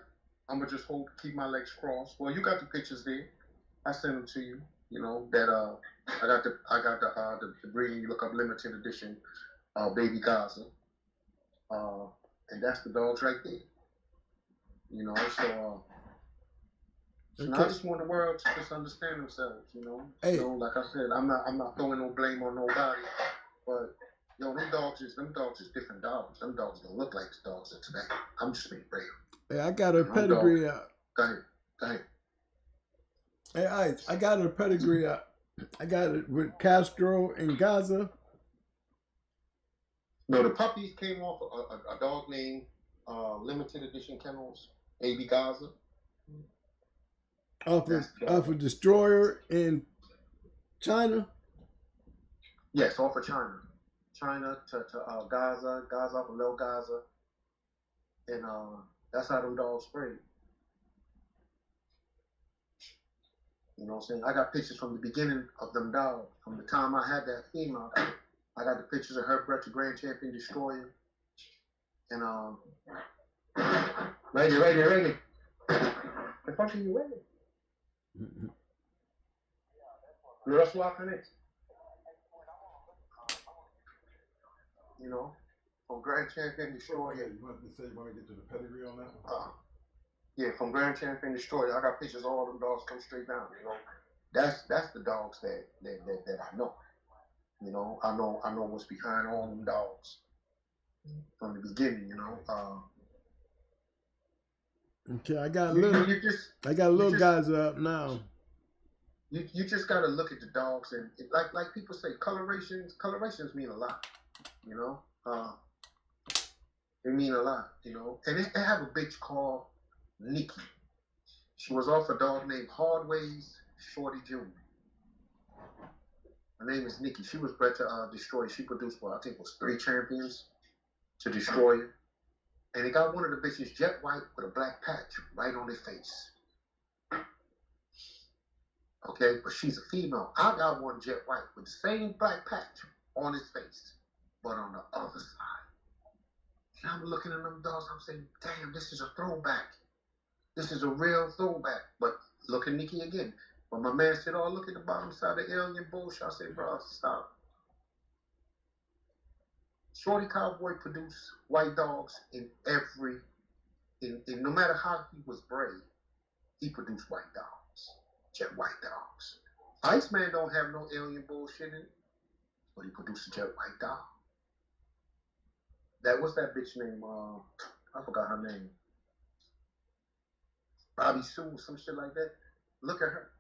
I'm going to just keep my legs crossed. Well, you got the pictures there. I sent them to you. You know, that I got the breed, you look up limited edition, Baby Gaza. And that's the dogs right there. You know, so okay. I just want the world to just understand themselves, you know. Hey. So like I said, I'm not throwing no blame on nobody, but yo, them dogs is different dogs. Them dogs don't look like the dogs of today. I'm just being real. Hey, I got a pedigree out. Go ahead. Hey, I got a pedigree out. I got it with Castro and Gaza. No, the puppies came off a dog named limited edition Kennels, Baby Gaza. Off a Destroyer in China? Yes, off of China. China to Gaza off of Little Gaza. And that's how them dogs sprayed. You know what I'm saying? I got pictures from the beginning of them dogs. From the time I had that female, I got the pictures of her bred to Grand Champion Destroyer. And ready. The fuck are you ready? You're just walking it. You know, from Grand Champion Destroyer. Yeah, you want to say you want to get to the pedigree on that one? Yeah, from Grand Champion Destroyer, I got pictures of all them dogs come straight down. You know, that's the dogs that I know. You know, I know what's behind all them dogs from the beginning. You know. Okay, I got little guys up now. You just gotta look at the dogs and like people say, colorations mean a lot. You know, they mean a lot. You know, and they have a bitch called Nikki. She was off a dog named Hardways Shorty Jr. Her name is Nikki. She was bred to Destroyer. She produced, I think it was 3 champions to Destroyer. And they got one of the bitches jet white with a black patch right on their face. Okay, but she's a female. I got one jet white with the same black patch on his face, but on the other side. And I'm looking at them dogs, I'm saying, damn, this is a throwback. This is a real throwback. But look at Nikki again. When my man said, oh, look at the bottom side of alien bullshit, I said, bro, stop. Shorty Cowboy produced white dogs in no matter how he was bred, he produced white dogs, jet white dogs. Iceman don't have no alien bullshit in it, but he produced a jet white dog. What's that bitch name? I forgot her name. Bobby Sue or some shit like that. Look at her.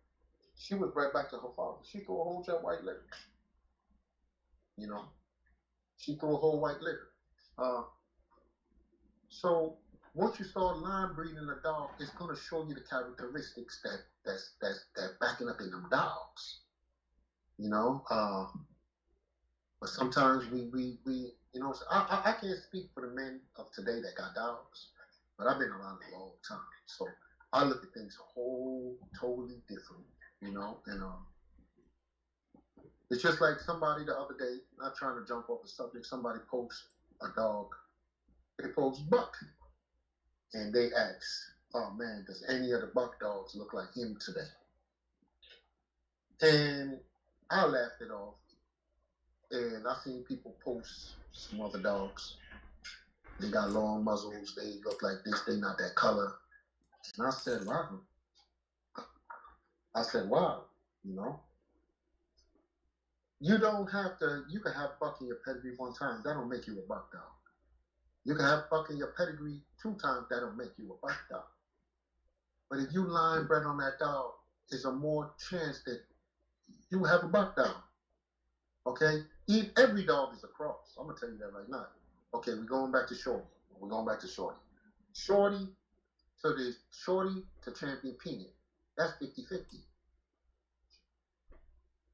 She was right back to her father. She threw a whole jet white litter. You know, she threw a whole white litter. So once you start line breeding a dog, it's gonna show you the characteristics that's backing up in them dogs. You know, but sometimes we you know, I can't speak for the men of today that got dogs, but I've been around a long time, so I look at things totally different. You know, and It's just like somebody the other day, not trying to jump off the subject, somebody posts a dog. They post Buck. And they ask, oh man, does any of the Buck dogs look like him today? And I laughed it off. And I seen people post some other dogs. They got long muzzles. They look like this. They not that color. And I said, wow. You know. You don't have to, you can have Buck in your pedigree one time. That don't make you a Buck dog. You can have Buck in your pedigree 2 times. That don't make you a Buck dog. But if you line bred on that dog, there's a more chance that you have a Buck dog. Okay? Every dog is a cross. I'm going to tell you that right now. Okay, we're going back to Shorty. Shorty to Champion Peanut. That's 50-50.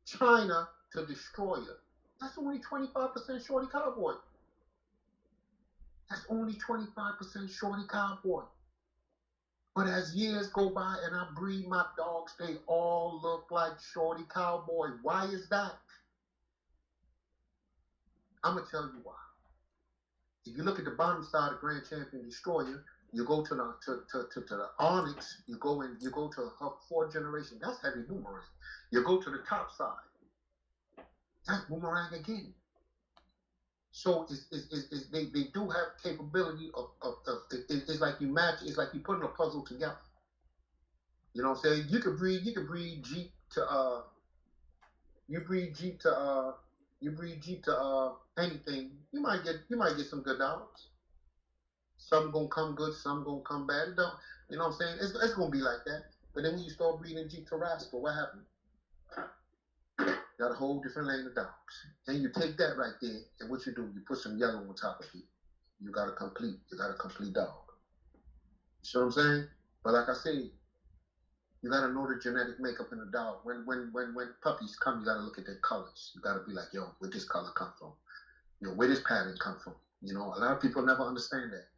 China to Destroyer. That's only 25% Shorty Cowboy. That's only 25% Shorty Cowboy. But as years go by and I breed my dogs, they all look like Shorty Cowboy. Why is that? I'm going to tell you why. If you look at the bottom side of Grand Champion Destroyer, you go to the Onyx, you go to her 4th generation. That's heavy boomerang. You go to the top side. That's boomerang again. So they do have capability of it's like you match. It's like you putting a puzzle together. You know what I'm saying? You could breed Jeep to anything. You might get some good dogs. Some gonna come good, some gonna come bad. It don't, you know what I'm saying? It's gonna be like that. But then when you start breeding Jeep to Rascal, what happened? Got a whole different lane of dogs. Then you take that right there, and what you do, you put some yellow on top of it. You got a complete dog. You see what I'm saying? But like I said, you gotta know the genetic makeup in the dog. When puppies come, you gotta look at their colors. You gotta be like, yo, where this color come from? You know, where this pattern come from? You know, a lot of people never understand that.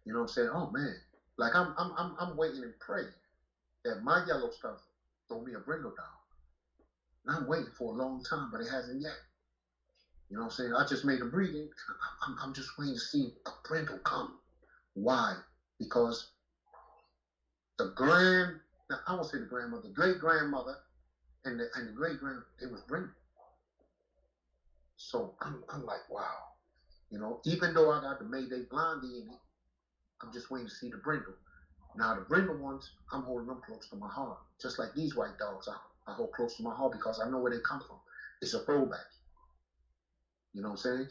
You know what I'm saying? Oh man, like I'm waiting and praying that my yellow stuff throw me a brindle dog. And I'm waiting for a long time, but it hasn't yet. You know what I'm saying? I just made a breeding. I'm just waiting to see a brindle come. Why? Because I won't say the grandmother, great-grandmother, and the great-grand, it was brindle. So I'm like, wow. You know, even though I got the Mayday Blondie in it, I'm just waiting to see the brindle. Now, the brindle ones, I'm holding them close to my heart. Just like these white dogs, I hold close to my heart because I know where they come from. It's a throwback. You know what I'm saying?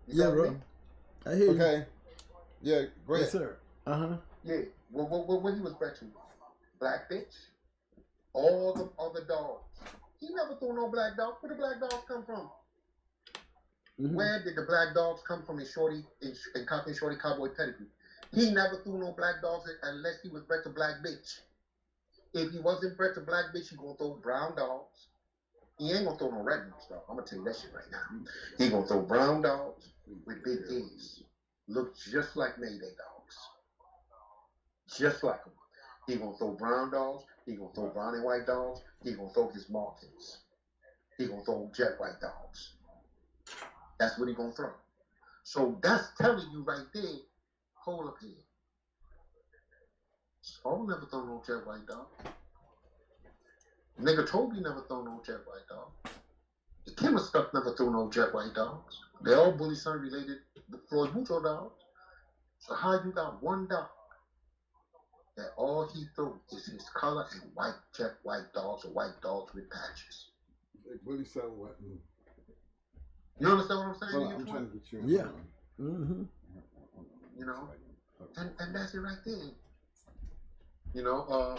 Yeah, bro. I hear you. Okay. Yeah, go ahead. Yes, sir. Yeah. When he was bred to Black Bitch, all the other dogs. He never threw no black dog. Where the black dogs come from? Mm-hmm. Where did the black dogs come from in Shorty Cowboy pedigree? He never threw no black dogs unless he was bred to Black Bitch. If he wasn't bred to Black Bitch, he gonna throw brown dogs. He ain't gonna throw no red nose dog. I'm gonna tell you that shit right now. He gonna throw brown dogs with big ears. Look just like Mayday dogs. Just like them. He gonna throw brown dogs. He gonna throw brown and white dogs. He gonna throw his Martins. He gonna throw jet white dogs. That's what he gonna throw. So that's telling you right there, hold up here. Saul never throw no jet white dog. Nigga Toby never throw no jet white dog. The Kimmer stuff never threw no jet white dogs. They all bully son related with Floyd Mucho dogs. So how you got one dog that all he threw is his color and white jet white dogs or white dogs with patches? Bully son what? You understand what I'm saying? Well, I'm trying to get you. Yeah. Mm-hmm. You know, and that's it right there. You know,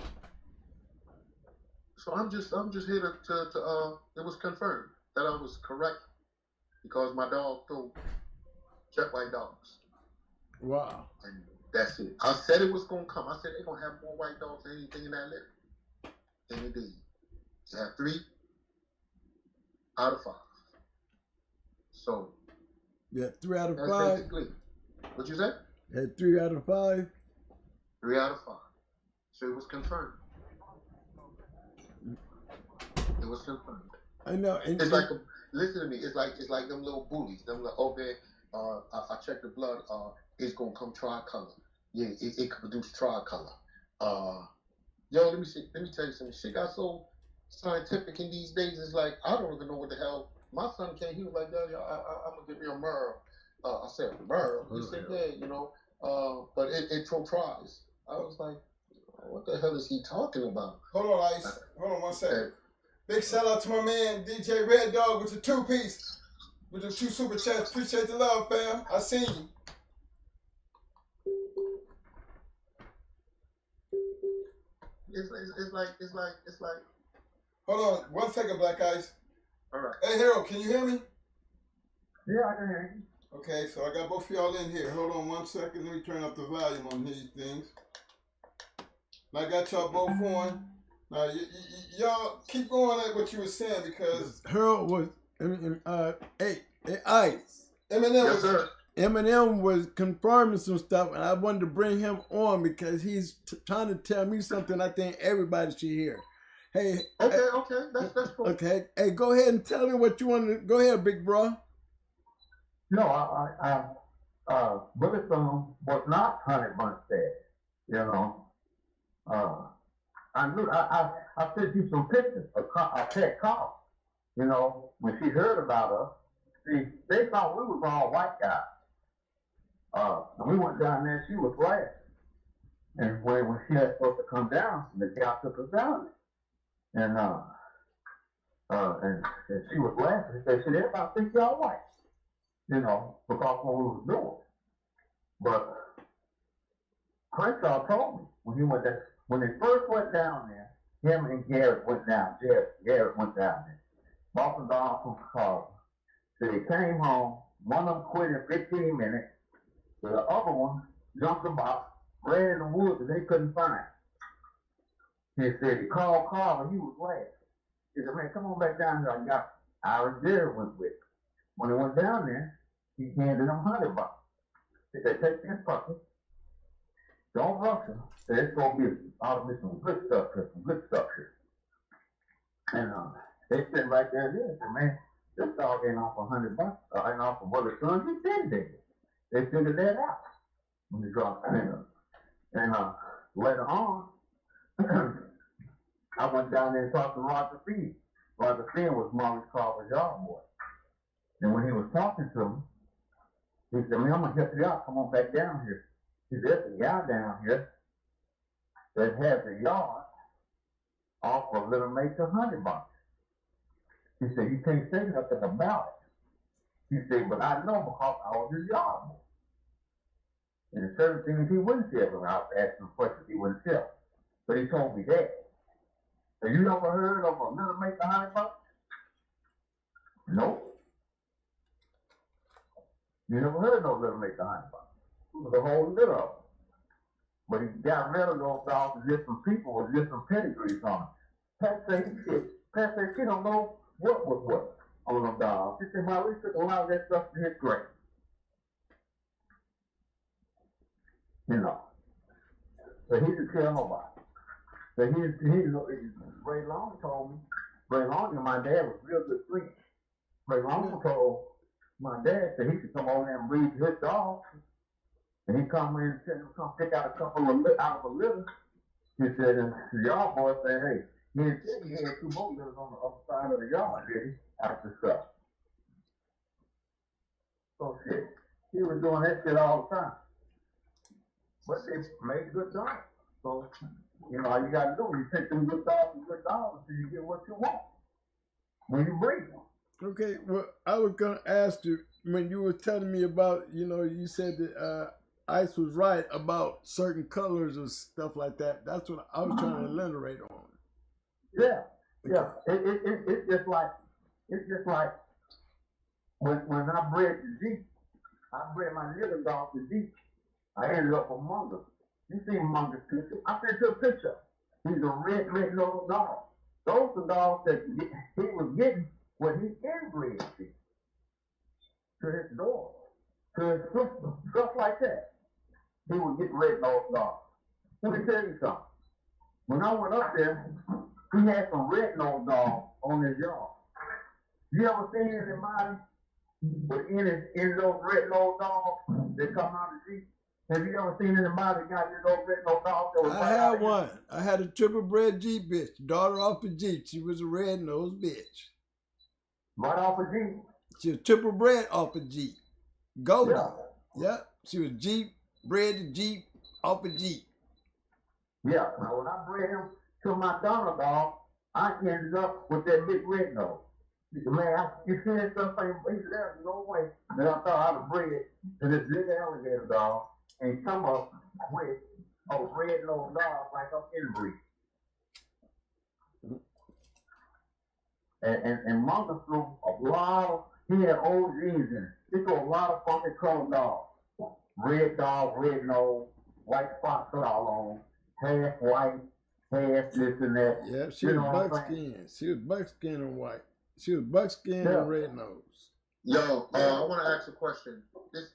so I'm just here to it was confirmed that I was correct because my dog threw jet white dogs. Wow. And that's it. I said it was gonna come. I said they're gonna have more white dogs than anything in that litter. And it did. They have 3 out of 5. So Yeah, 3 out of that's 5. basically what you said? Had 3 out of 5. 3 out of 5. So it was confirmed. It was confirmed. I know. And It's like listen to me. It's like them little bullies. Them like, oh man, I checked the blood. It's gonna come tricolor. Yeah, it can produce tricolor. Yo, let me tell you something. Shit got so scientific in these days. It's like I don't even know what the hell. My son came. He was like, "Daddy, I'm gonna give me a Merle." I said, "Merle." He said, "Yeah, you know." But it tries. I was like, "What the hell is he talking about?" Hold on, Ice. Hold on 1 second. Big shout out to my man DJ Red Dog with the 2-piece, with the 2 super chats. Appreciate the love, fam. I see you. It's like. Hold on 1 second, Black Ice. All right. Hey, Harold, can you hear me? Yeah, I can hear you. Okay, so I got both of y'all in here. Hold on 1 second. Let me turn up the volume on these things. I got y'all both on. Now, y'all keep going at what you were saying because Harold was, Ice. M&M was confirming some stuff, and I wanted to bring him on because he's trying to tell me something I think everybody should hear. Hey. Okay, that's cool. Okay. Hey, go ahead and tell me what you want to. Go ahead, big bro. No, Bulletstorm was not Honey Bunch Fed. You know, I sent you some pictures of pet cows. You know, when she heard about us, they thought we was all white guys. And we went down there, she was laughing. And when she had supposed to come down, the guy took us down there. And she was laughing. They said, everybody think y'all white. You know, because what we was doing. But Crenshaw told me when they first went down there, him and Garrett went down. Garrett went down there. Boston Don from Chicago. So they came home. One of them quit in 15 minutes. So the other one jumped the box, ran in the woods, and they couldn't find him. He said he called Carl and he was laughing. He said, man, come on back down here. I got Irish Jerry went with him. When he went down there, he handed him $100. He said, take this puppy. Don't rush him. There's going to be some good stuff here. And they sitting right there and they said, man, this dog ain't off $100. Ain't off of what his son he did there. They figured that out when he dropped the finger. And later on, I went down there and talked to Roger Fee. Roger Fee was Maurice Carver's yard boy. And when he was talking to him, he said, man, I'm going to help you out. Come on back down here. He said, there's a guy down here that has a yard off of Little Major $100. He said, you can't say nothing about it. He said, but I know because I was his yard boy. And there's certain things he wouldn't tell when I was asking questions he wouldn't tell. But he told me that. Have you ever heard of a Little Major $100? Nope. You never heard no Little Major $100. It was a whole litter of them. But he got rid of those dogs to different people with different pedigrees on them. Pat said she don't know what was what on them dogs. She said, well, we took a lot of that stuff to his grave. You know. So he didn't tell nobody. So Ray Long told me, Ray Long and my dad was real good friends. Ray Long told my dad said he could come over there and breed his dog. And he come in and come pick out a couple of out of a litter. He said, and the yard boy said, hey, he didn't say he had 2 more litters on the other side of the yard, did he? After stuff. So shit, he was doing that shit all the time. But they made good dogs. So, you know, all you gotta do is you take them good dogs until you get what you want. When you breed them. Okay, well, I was gonna ask you when you were telling me about, you know, you said that Ice was right about certain colors and stuff like that. That's what I was trying to elaborate on. Yeah, yeah. It's just like when I bred the Jeep, I bred my little dog the Jeep. I ended up with Mungus. You see Mungus picture? I sent you a picture. He's a red nose dog. Those are dogs that he was getting when he inbred to his door, to his sister, stuff like that. He would get red nose dogs. Let me tell you something. When I went up there, he had some red nose dogs on his yard. You ever seen anybody with any those red nose dogs that come out of the Jeep? Have you ever seen anybody that got those red nose dogs? That was I had one. I had a triple bred Jeep bitch. Daughter off the Jeep. She was a red nosed bitch. Right off a Jeep? She was triple bred off a Jeep. Golden. Yeah. Yep. She was Jeep, bred to Jeep, off a Jeep. Yeah. Now when I bred him to my Donald dog, I ended up with that big red nose. Man, you see that stuff, there's no way that I thought I'd bred to this big alligator dog and come up with a red nose dog like I'm inbreed. And Mungus threw a lot of, he had old genes in it. He threw a lot of funky colored dogs. Red dog, red nose, white spots all on, half white, half this and that. Yeah, she was buckskin. She was buckskin and white. She was buckskin and red nose. Yo, I want to ask a question. This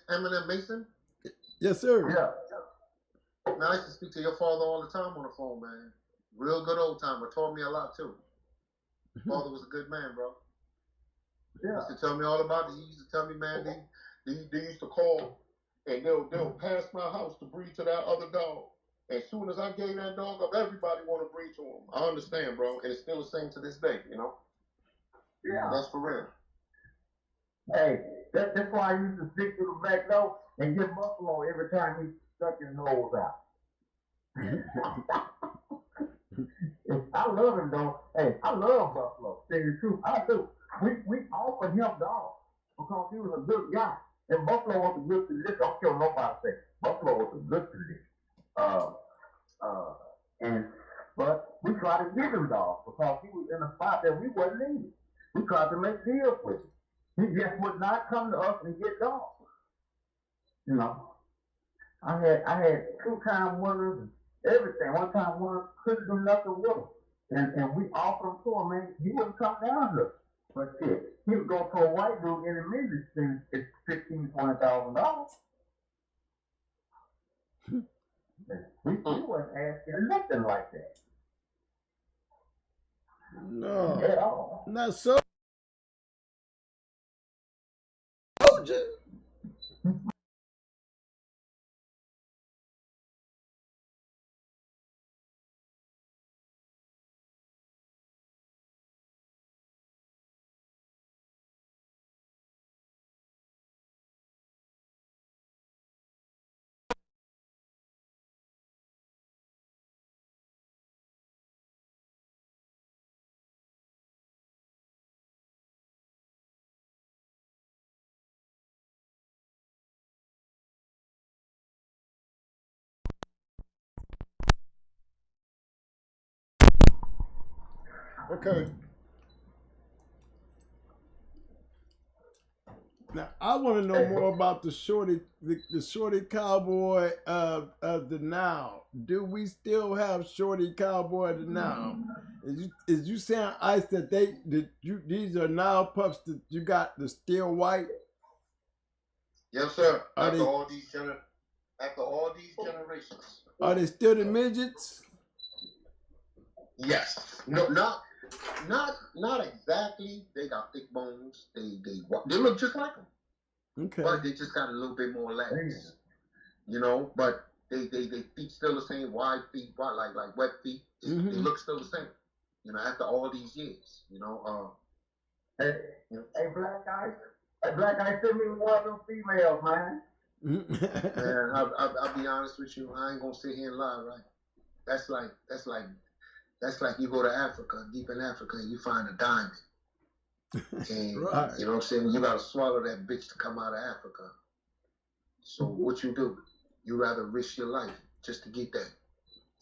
M&M Mason? Yes, sir. Yeah. Man, I used to speak to your father all the time on the phone, man. Real good old timer. Taught me a lot too. Father was a good man, bro. Yeah. He used to tell me all about it. He used to tell me, man, they used to call and they'll pass my house to breed to that other dog. As soon as I gave that dog up, everybody want to breed to him. I understand, bro, and it's still the same to this day, you know. Yeah. That's for real. Hey, that's why I used to stick to the back door and get Buffalo every time he stuck his nose out. I love him though. Hey, I love Buffalo. Tell you the truth, I do. We offered him dogs because he was a good guy. And Buffalo was a good position. I don't care what nobody say. Buffalo was a good position. But we tried to give him dogs because he was in a spot that we wasn't in. We tried to make deals with him. He just would not come to us and get dogs. You know, I had 2-time winners and everything. 1-time winners couldn't do nothing with him. And we offered him to him, man. He wouldn't come down to us. But shit, he would go to a white dude in the midget and it's $15,000-$20,000. We wasn't asking nothing like that. No. At all. Not so. Told you. Okay. Now I want to know more about the shorty cowboy of the now. Do we still have shorty cowboy of the now? Is you saying, Ice, that these are now pups that you got the still white? Yes, sir. Are After all these generations. Are they still the midgets? Yes. No, not Not exactly. They got thick bones. They look just like them, Okay. but they just got a little bit more legs. You know, but they feet still the same, wide feet, like wet feet. They look still the same. You know, after all these years. You know, Hey, hey, black guy, send me one of them females, man. man, I'll be honest with you. I ain't gonna sit here and lie, right? That's like you go to Africa, deep in Africa, and you find a diamond. And Right. you know what I'm saying? You gotta swallow that bitch to come out of Africa. So what you do? You rather risk your life just to get that.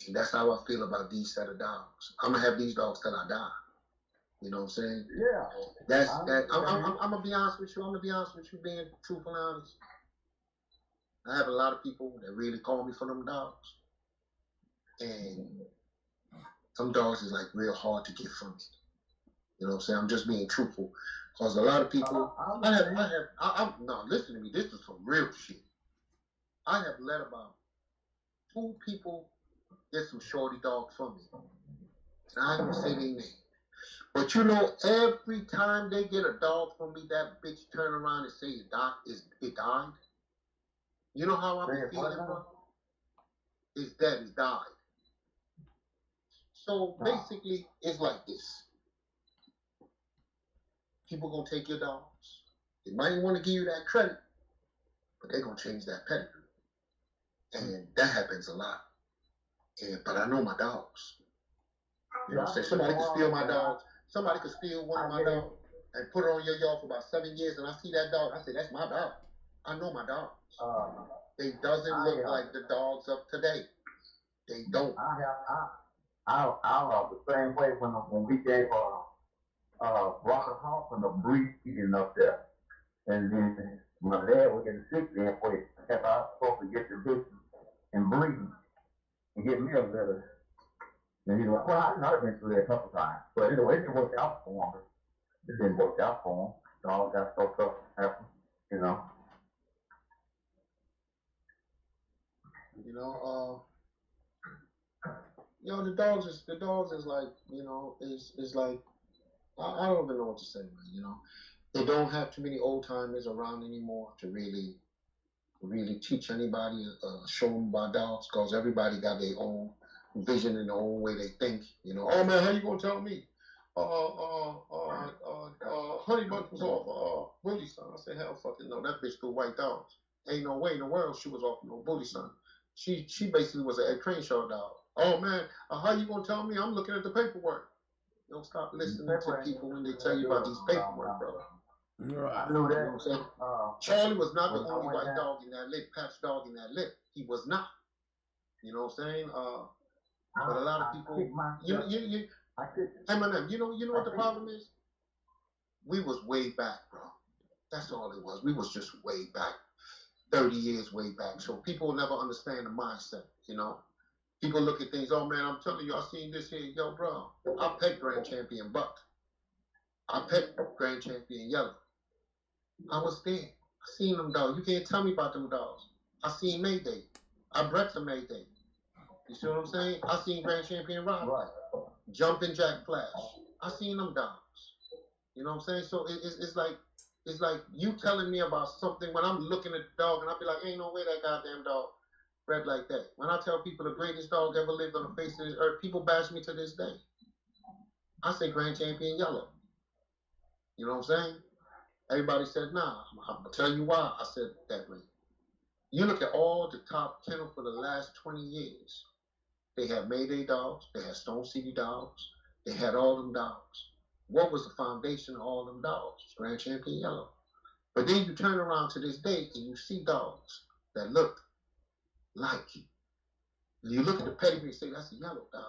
And that's how I feel about these set of dogs. I'm gonna have these dogs till I die. You know what I'm saying? Yeah. That's that. I'm gonna be honest with you. I'm gonna be honest with you, being truthful and honest. I have a lot of people that really call me for them dogs, and some dogs is like real hard to get from me. You know what I'm saying? I'm just being truthful, because a lot of people. No, listen to me. This is some real shit. I have let about 2 people get some shorty dogs from me, and I ain't gonna say their name. But you know, every time they get a dog from me, that bitch turn around and say it died. You know how I be feeling, bro? It's dead, it died. So basically, it's like this. People gonna take your dogs. They might want to give you that credit, but they're gonna change that pedigree. And that happens a lot. But I know my dogs. You know what I'm saying? Somebody could steal my dog. Somebody could steal one of my dogs and put it on your yard for about 7 years, and I see that dog. I say, that's my dog. I know my dogs. They doesn't look like the dogs of today. They don't. I the same way when we gave Rocker Hoffman a breeding up there, and then my dad was getting sick then for it. I was supposed to get the bitch and breed and get me a litter. And he's like, well, I know I've been through that a couple times, but anyway, it didn't work out for him. It didn't work out for him. The dog got so tough to happen, you know. The dogs is like, is like, I don't even know what to say, man. They don't have too many old timers around anymore to really teach anybody, show them about dogs, because everybody got their own vision and their own way they think. Oh man, how you gonna tell me? Honey Bunch was off Bully Son. I said, hell fucking no, that bitch threw white dogs. Ain't no way in the world she was off no Bully Son. She basically was an Ed Crenshaw dog. Oh man, how you gonna tell me? I'm looking at the paperwork. Don't stop listening to people when they tell you about these paperwork, bro. Right. I knew that. You know what I'm saying? Charlie was not the only white dog in that lip, patch dog in that lip. He was not. You know what I'm saying? But a lot of people, M&M, you know what the problem is? We was way back, bro. That's all it was. We was just way back, 30 years way back. So people will never understand the mindset, People look at things, oh man, I'm telling you, I seen this here. Yo, bro, I pet Grand Champion Buck. I pet Grand Champion Yellow. I was there. I seen them dogs. You can't tell me about them dogs. I seen Mayday. I bred to Mayday. You see what I'm saying? I seen Grand Champion Rob. Right. Jumping Jack Flash. I seen them dogs. You know what I'm saying? So it's like you telling me about something when I'm looking at the dog and I'll be like, ain't no way that goddamn dog bred like that. When I tell people the greatest dog ever lived on the face of this earth, people bash me to this day. I say Grand Champion Yellow. You know what I'm saying? Everybody said, nah. I'm going to tell you why I said it that way. You look at all the top kennel for the last 20 years. They had Mayday dogs. They had Stone City dogs. They had all them dogs. What was the foundation of all them dogs? Grand Champion Yellow. But then you turn around to this day and you see dogs that look like you. You look at the pedigree and say, that's a yellow dog.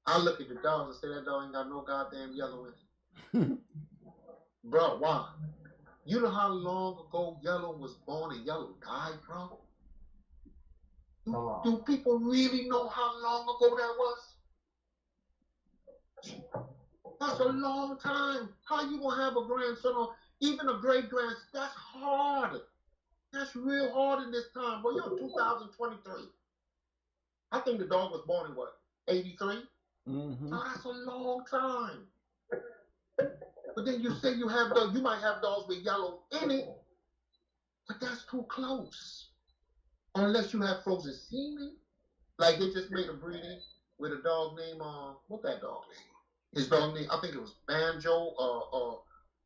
I look at the dogs and say, that dog ain't got no goddamn yellow in it. Bro, why? You know how long ago Yellow was born and Yellow died, bro? Do people really know how long ago that was? That's a long time. How you gonna have a grandson or even a great grandson? That's hard. That's real hard in this time, bro. You're in 2023. I think the dog was born in what? 83? Mm-hmm. Oh, that's a long time. But then you say you might have dogs with yellow in it, but that's too close. Unless you have frozen semen. Like they just made a breeding with a dog named what that dog name? His dog name, I think it was Banjo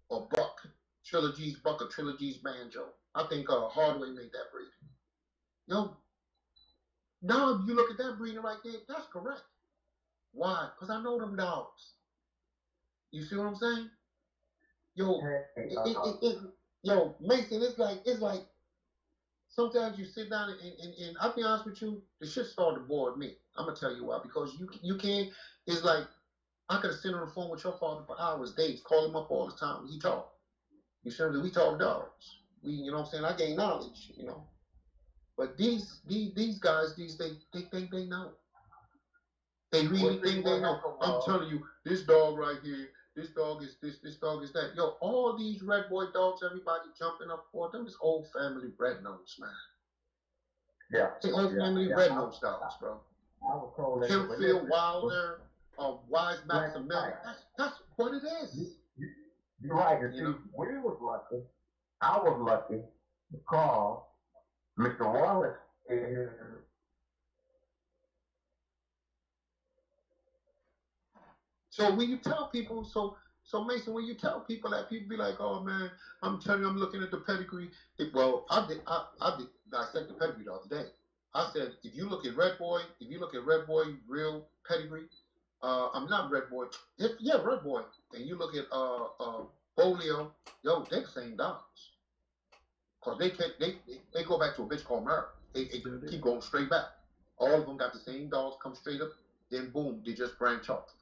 or Buck. Trilogy's Buck or Trilogy's Banjo. I think Hardway made that breeding. Yo, now you look at that breeding right there, that's correct. Why? Because I know them dogs. You see what I'm saying? Yo, yo, Mason, it's like sometimes you sit down and I'll be honest with you, the shit started to bore me. I'm gonna tell you why. Because you can't. It's like I could have sat on the phone with your father for hours, days, call him up all the time. He talk. You see what I'm saying? We talk dogs. You know what I'm saying? I gain knowledge. But these guys, they think they know. They really think they know. I'm telling you, this dog right here, this dog is this dog is that. Yo, all these red boy dogs, everybody jumping up for them is old family red nose, man. Yeah. They old family red nose dogs, bro. I was told that. Hempfield, Wilder, Wise Maximilian. That's what it is. You're right. You see, we was lucky. I was lucky because Mr. Wallace is. So when you tell people, so Mason, when you tell people that, people be like, "Oh man, I'm telling you, I'm looking at the pedigree." Well, I did dissect the pedigree the other day. I said, if you look at Red Boy, real pedigree, I'm not Red Boy. Yeah, Red Boy, and you look at Folio, yo, they the same dogs. Cause they go back to a bitch called Mary. They keep going straight back. All of them got the same dogs, come straight up, then boom, they just branch off.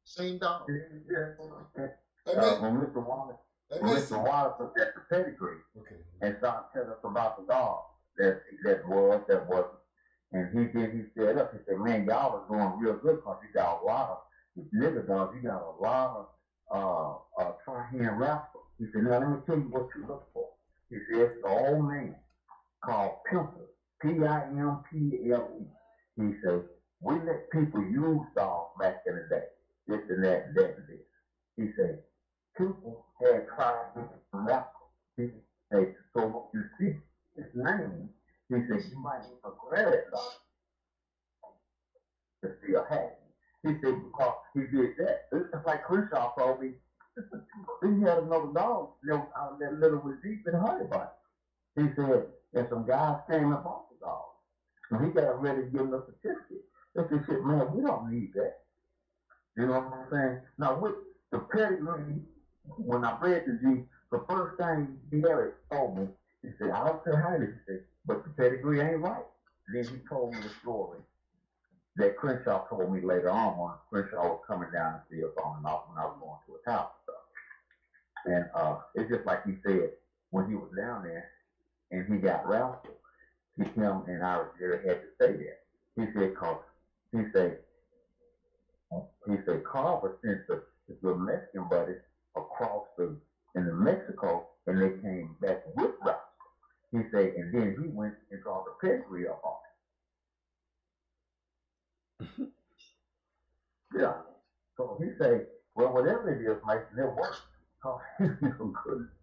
Same dog. When Mr. Wallace, Mr. Wallace looked at the pedigree and started telling us about the dog that wasn't. And he said up, he said, man, y'all are doing real good because you got a lot of liver dogs, you got a lot of tri-hand rascals. He said, now let me tell you what you look for. He said, it's the old man called Pimple, Pimple. He said, we let people use dogs back in the day, this and that and that and this. He said, people had tri-hand rascals. He said, so when you see his name, he said, you might even declare that dog to still happy. He said, because he did that. It's just like Crenshaw told me. Then he had another dog, that little was deep in honey bunch. He said, and some guys came and bought the dog. And he got ready to give him a certificate. They said, shit, man, we don't need that. You know what I'm saying? Now, with the pedigree, when I read the G, the first thing Eric told me, he said, I don't care how it is, he said, but the pedigree ain't right. Then he told me the story that Crenshaw told me later on when Crenshaw was coming down the field on and off when I was going to his house and stuff. And it's just like he said, when he was down there and he got Ralph, him and Irish Jerry had to stay there. He said, cause he said Carver sent his little Mexican buddies across in Mexico and they came back with Ralph. He said, and then he went and brought the pedigree up on him. Yeah. So he said, well, whatever it is, Mike, it works. Cause he's a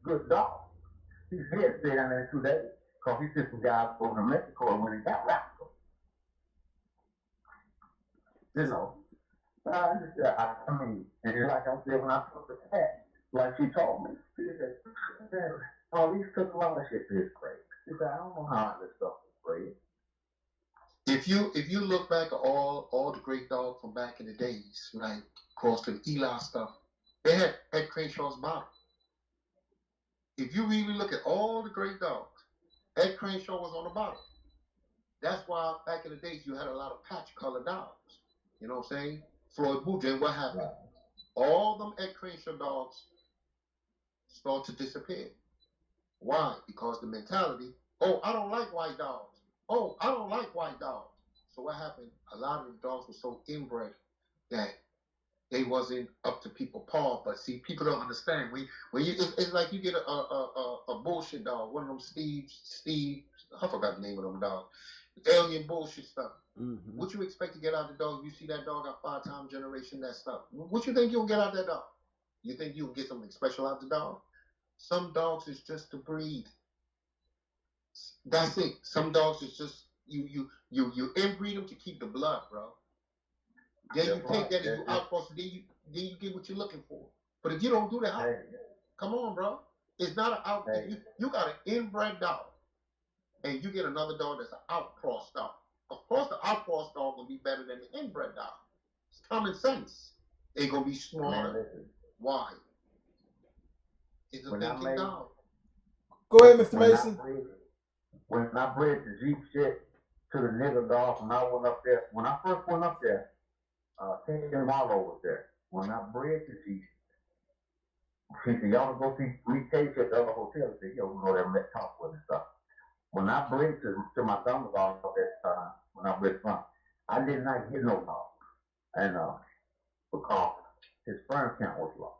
good dog. He said stay down there 2 days. Cause he sent some guys over to Mexico and went and got Ralph. You know. I mean, and like I said, when I took the cat, like she told me, she said, oh, these took a lot of shit to his grave. She said, I don't know how this stuff was bred. If you look back at all the great dogs from back in the days, like of course the Eli stuff, they had Ed Crenshaw's bottom. If you really look at all the great dogs, Ed Crenshaw was on the bottom. That's why back in the days you had a lot of patch colored dogs. You know what I'm saying? Floyd Boudin, what happened? All them Ed Crenshaw dogs start to disappear. Why? Because the mentality, oh, I don't like white dogs. Oh, I don't like white dogs. So what happened? A lot of the dogs were so inbred that they wasn't up to people par. But see, people don't understand. When you it's like you get a bullshit dog, one of them Steve, I forgot the name of them dog. alien bullshit stuff. Mm-hmm. What you expect to get out of the dog? You see that dog got 5-time generation, that stuff. What you think you'll get out of that dog? You think you'll get something special out of the dog? Some dogs is just to breed. That's it. Some dogs is just you inbreed them to keep the blood, bro. Then you take that and you outcross it, then you get what you're looking for. But if you don't do that, come on, bro. It's not an out. You got an inbred dog, and you get another dog that's an outcross dog. Of course, the outcross dog will be better than the inbred dog. It's common sense. They're gonna be smaller. Why? It's a thinking dog. Go ahead, Mr. Mason. When I bred the GR.CH to the nigger dog, when I went up there, when I first went up there, Ken Marlowe was there. When I bred the G, she said, y'all go see GR.CH at the other hotel. I said, yo, we go there and talk with and stuff. When I bred to my thumb dog at that time, when I bred from, I did not get no dog. And because his sperm count was low.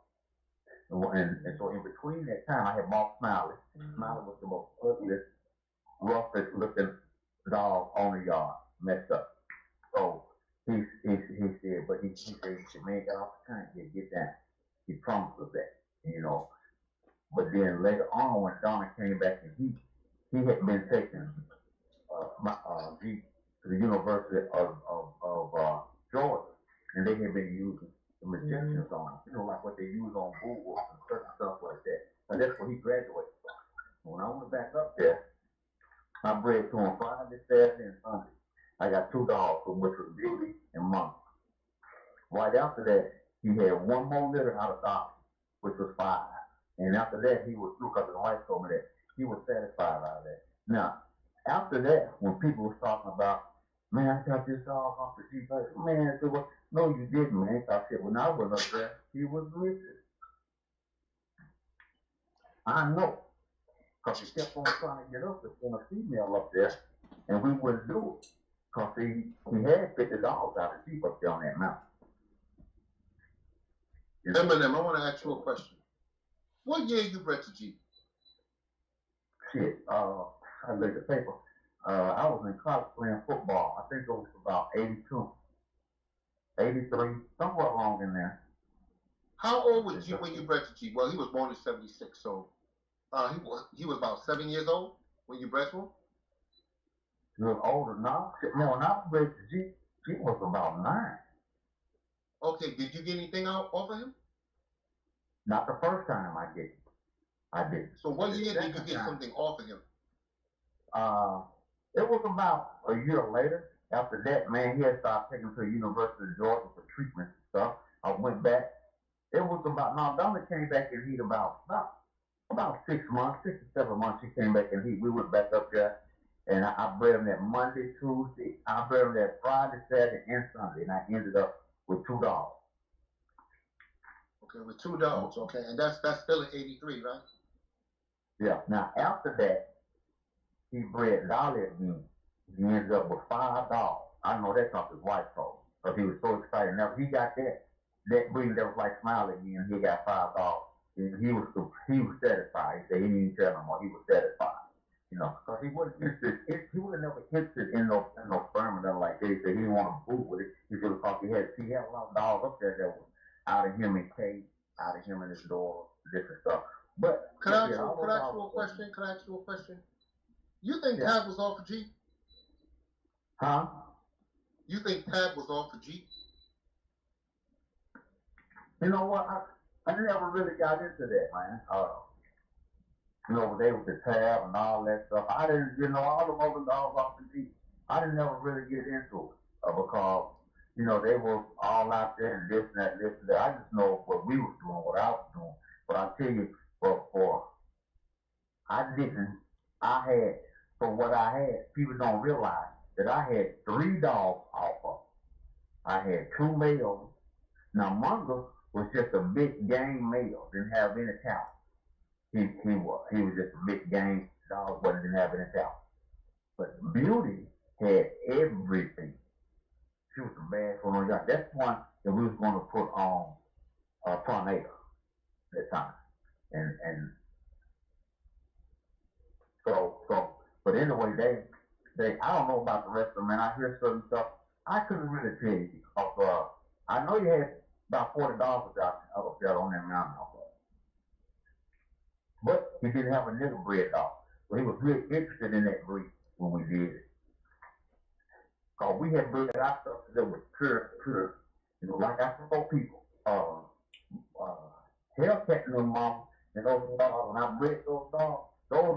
And so in between that time, I had Mark Smiley. Smiley was the most ugliest, roughest looking dog on the yard, messed up. So he said, but he said, man, get off the tank, get down. He promised us that, you know. But then later on, when Donna came back and he had been taking G to the University of Georgia, and they had been using some injections on him, you know, like what they use on bullwups and certain stuff like that. And that's where he graduated from. When I went back up there, I bred to him Friday, Saturday, and Sunday. I got 2 dogs, which was Beauty and Monk. Right after that, he had 1 more litter out of Dolly, which was 5. And after that, he was through, because his wife told me that he was satisfied out of that. Now, after that, when people was talking about, man, I got this dog off the G, man, I said, well, no, you didn't, man. I said, when I was up there, he was missing. I know. Because he kept on trying to get us to send a female up there, and we wouldn't do it. Because he had 50 dogs out of Jeep up there on that mountain. M&M, I want to ask you a question. What year you bred to Jeep? Shit, I looked at the paper. I was in college playing football. I think it was about 82, 83, somewhere along in there. How old was you when you bred to Jeep? Well, he was born in 76, so he was about 7 years old when you bred to him? He was older now. No, when I bred to Jeep, he was about 9. Okay, did you get anything out off of him? Not the first time I did. I did. So what year did you get something off of him? It was about a year later. After that, man, he had started taking to the University of Georgia for treatment and stuff. I went back. It was about, now Donna came back in heat about 6 months, 6 to 7 months. She came back in heat. We went back up there, and I bred him that Monday, Tuesday. I bred him that Friday, Saturday, and Sunday, and I ended up with 2 dogs. Okay, with 2 dogs. Okay, and that's still at 83, right? Yeah. Now after that, he bred Dolly again. He ended up with 5 dogs. I know that's not his wife told, because he was so excited. Now he got that breed that was like Smiley again. He got 5 dogs. And he was satisfied. He said he didn't even tell no more. He was satisfied. You know, because he wasn't interested. He would have never interested in no sperm or nothing like that. He said he didn't want to fool with it. He said because he had a lot of dogs up there that was out of him and Kate, out of him and his daughter, different stuff. But Could I ask you a question? You think Tab was off of Jeep? Huh? You think Tab was off of Jeep? You know what? I never really got into that, man. You know, they with the Tab and all that stuff. I didn't, you know, all the other dogs off the Jeep. I didn't never really get into it because, you know, they were all out there and this and that. I just know what we was doing, what I was doing. But I tell you, for what I had, people don't realize that I had 3 dogs off of. I had 2 males. Now, Munger was just a big game male, didn't have any talent. He was just a big game dog, but didn't have any talent. But Beauty had everything. She was a bad one. That's one that we was going to put on Tornado that time, and so but anyway, I don't know about the rest of them, man. I hear certain stuff. I couldn't really tell you because I know you had about $40 up there on that mountain. But he didn't have a nigger breed dog. So he was really interested in that breed when we did it. Because we had bred our stuff that was pure. You know, like I told people, Hellcat and them mama and those dogs, when I bred those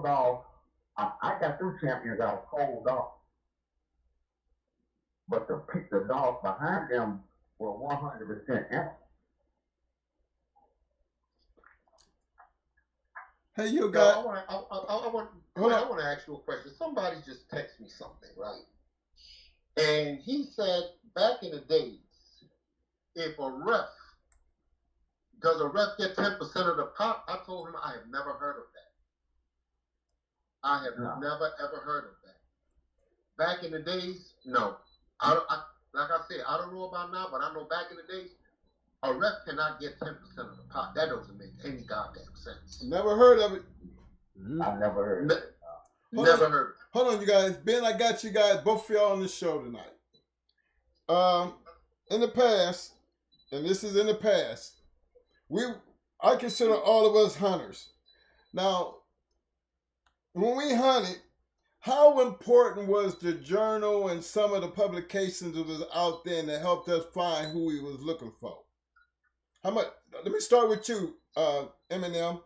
dogs, I got them champions out of cold dogs. But the dogs behind them were 100% animal. Hey, you Yo, got. I want to ask you a question. Somebody just texted me something, right? And he said back in the days, if a ref does a ref get 10% of the pop, I told him I have never heard of that. I have never ever heard of that. Back in the days, no. Like I said, I don't know about now, but I know back in the days, a ref cannot get 10% of the pop. That doesn't make any goddamn sense. Never heard of it. I never heard of it. Never heard of it. Hold on, you guys. Ben, I got you guys, both of y'all on the show tonight. In the past, and this is in the past, I consider all of us hunters. Now, when we hunted, how important was the journal and some of the publications that was out there that helped us find who we was looking for? How much? Let me start with you, M&M.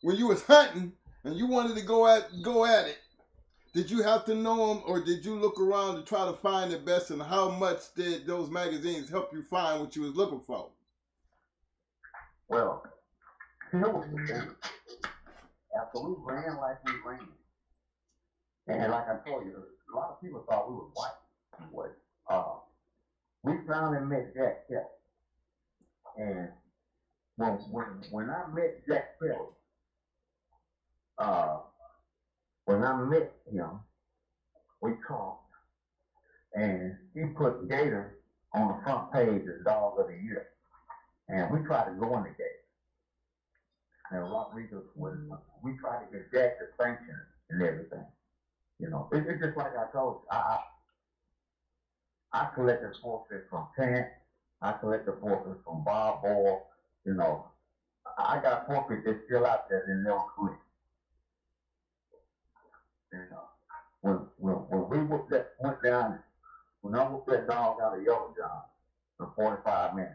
When you was hunting and you wanted to go at it, did you have to know them, or did you look around to try to find the best? And how much did those magazines help you find what you was looking for? Well, here was the thing. After we ran like we ran, and like I told you, a lot of people thought we were white. We finally met Jack Kelly. And when I met Jack Kelly, when I met him, we talked, and he put Gator on the front page as Dog of the Year. And we tried to go in the Gator. And Rodriguez we tried to get Jack to sanction it and everything. You know, it's just like I told you. I collected forfeits from Tant. I collected forfeits from Bob Boyle. You know, I got forfeits that's still out there that never quit. You know, when we went down, when I whooped that dog out of Yellow John for 45 minutes,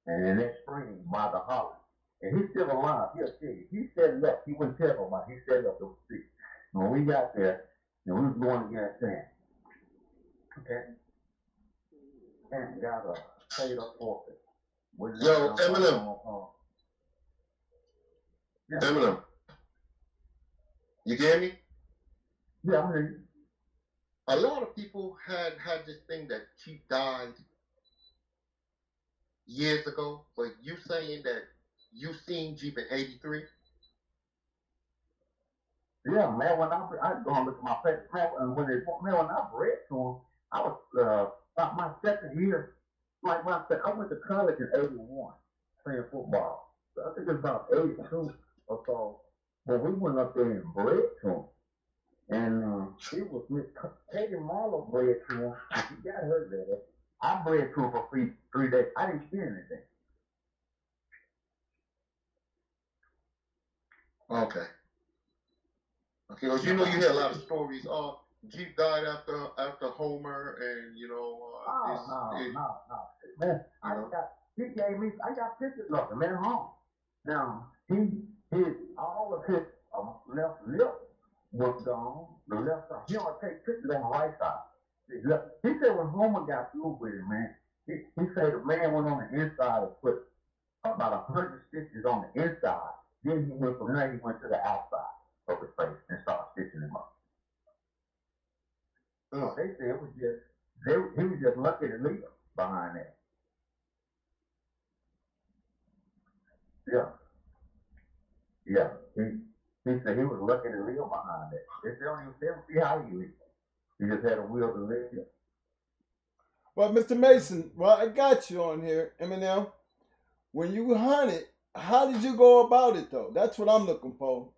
and in that spring by the holler, and he's still alive. He'll tell you. He set it up. He wouldn't tell nobody. He set it up to see. When we got there, and we was going against Sam. Okay. And got a paid up forfeit. Yo, M&M. Yeah. M&M. You get me? Yeah, I mean, a lot of people had this thing that Chief died years ago, but you saying that you seen Jeep in '83? Yeah, man. When I go and look at my face, man, when I bred to him, I was about my second year. Like I went to college in '81 playing football. So I think it's about '82 or so. But we went up there and bred to him. And he was Katie Marlowe bred to him. You got her there. I bred to him for 3 days. I didn't see anything. Okay. Okay, because you know you hear a lot of stories. Jeep died after Homer, and you know. No. Man, he gave me. I got pictures of him at home. Now all of his left lip was gone. The left side. He only take pictures on the right side. He said when Homer got through with him, man, he said the man went on the inside and put about 100 stitches on the inside. Then he went from there. He went to the outside of his face and started stitching him up. So they said it was just he was just lucky to leave behind that. Yeah. He said he was lucky to live behind that. They don't see how he lived. He just had a will to live. Well, Mr. Mason, I got you on here, M&M. When you hunted, how did you go about it, though? That's what I'm looking for.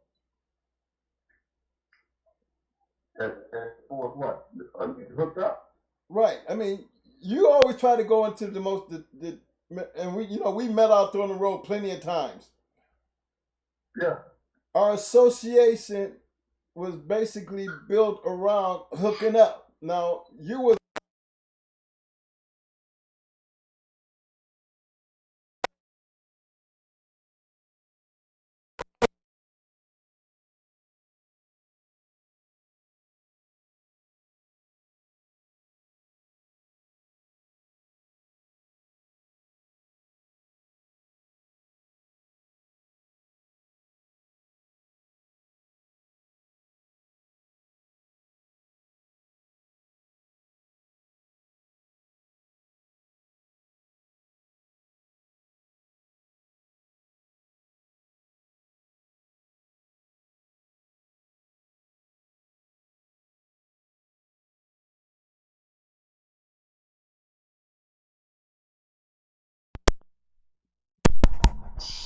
That's for what? Hooked up. Right. I mean, you always try to go into the most and we met out there on the road plenty of times. Yeah. Our association was basically built around hooking up. Now you was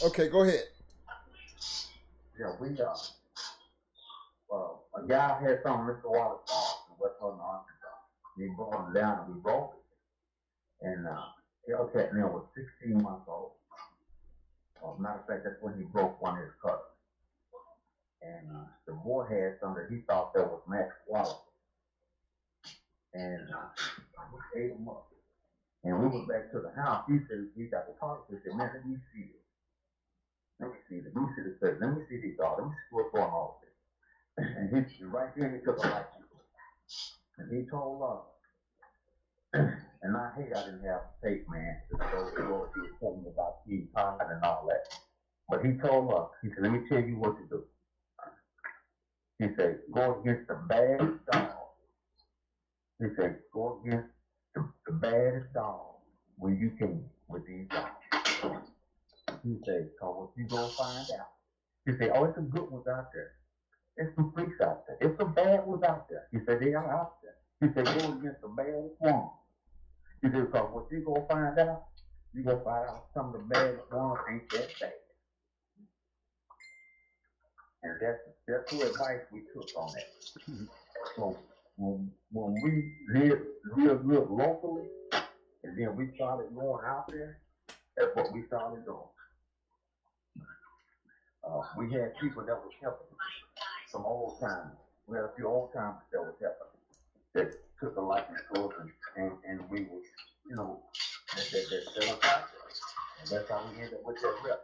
okay. Go ahead. Yeah, we a guy had some Mr. Wallace off in West Northern Arkansas. He brought him down and we broke it. And Hellcat Mill was 16 months old. Matter of fact, that's when he broke one of his cutters. And the boy had something that he thought that was Max Wallace. And we ate him up. And we went back to the house. He said, he got the car. He said, man, let me see it. Let me see it. Let me see the face. Let me see these dogs. Let me see what's going on with it. And he right there, he took a light. And he told us, and I hate I didn't have tape, man. So he was telling me about King Todd and all that. But he told us, he said, let me tell you what to do. He said, go against the baddest dog. He said, go against the baddest dog when you can with these dogs. He said, cause what you gonna find out. He said, oh, it's some good ones out there. There's some freaks out there. There's some bad ones out there. He said, they are out there. He said, go against the baddest one. He said, because what you gonna find out, you gonna find out some of the baddest ones ain't that bad. And that's the advice we took on that. So when we lived real good locally, and then we started going out there, that's what we started doing. We had people that was helping us, some old timers. We had a few old timers that was helping us, that took a liking to us, and we was, that was out there. And that's how we ended up with that rep.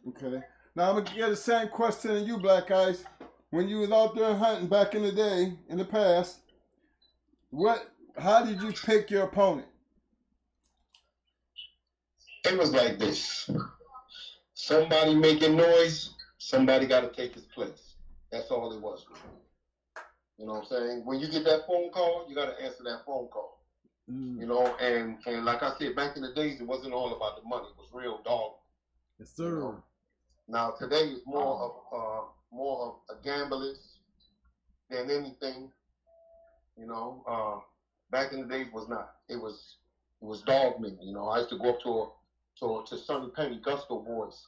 Okay. Now I'm gonna get the same question to you, Black Ice. When you was out there hunting back in the day, in the past, how did you pick your opponent? It was like this. Somebody making noise, somebody got to take his place. That's all it was. You know what I'm saying? When you get that phone call, you got to answer that phone call. You know, and like I said, back in the days, it wasn't all about the money. It was real dog. Yes, sir. You know? Now today is more of a gamblers than anything. You know, back in the days was not. It was dog men. You know, I used to go up to Sonny Penny Gusto boys,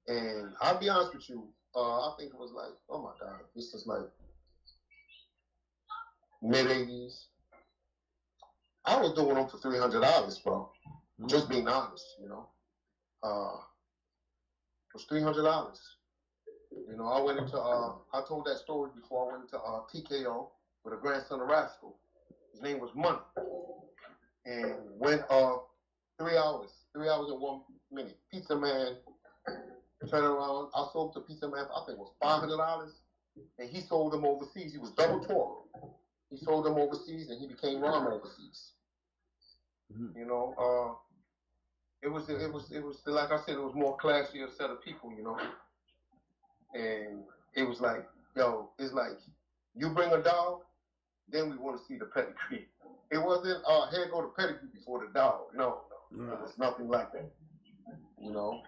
and I'll be honest with you, I think it was like, oh my God, this is like mid-80s. I was doing them for $300, bro. Just being honest, you know. It was $300. You know, I went into, I told that story before. I went into TKO with a grandson of Rascal. His name was Money. And went 3 hours and 1 minute. Pizza Man turned around. I sold to Pizza Man, I think it was $500. And he sold them overseas. He was double Toro. He sold them overseas and he became Ron overseas. You know, it was like I said, it was more classier set of people, you know. And it was like, yo, it's like you bring a dog, then we want to see the pedigree. It wasn't here go the pedigree before the dog. No. It was nothing like that. You know,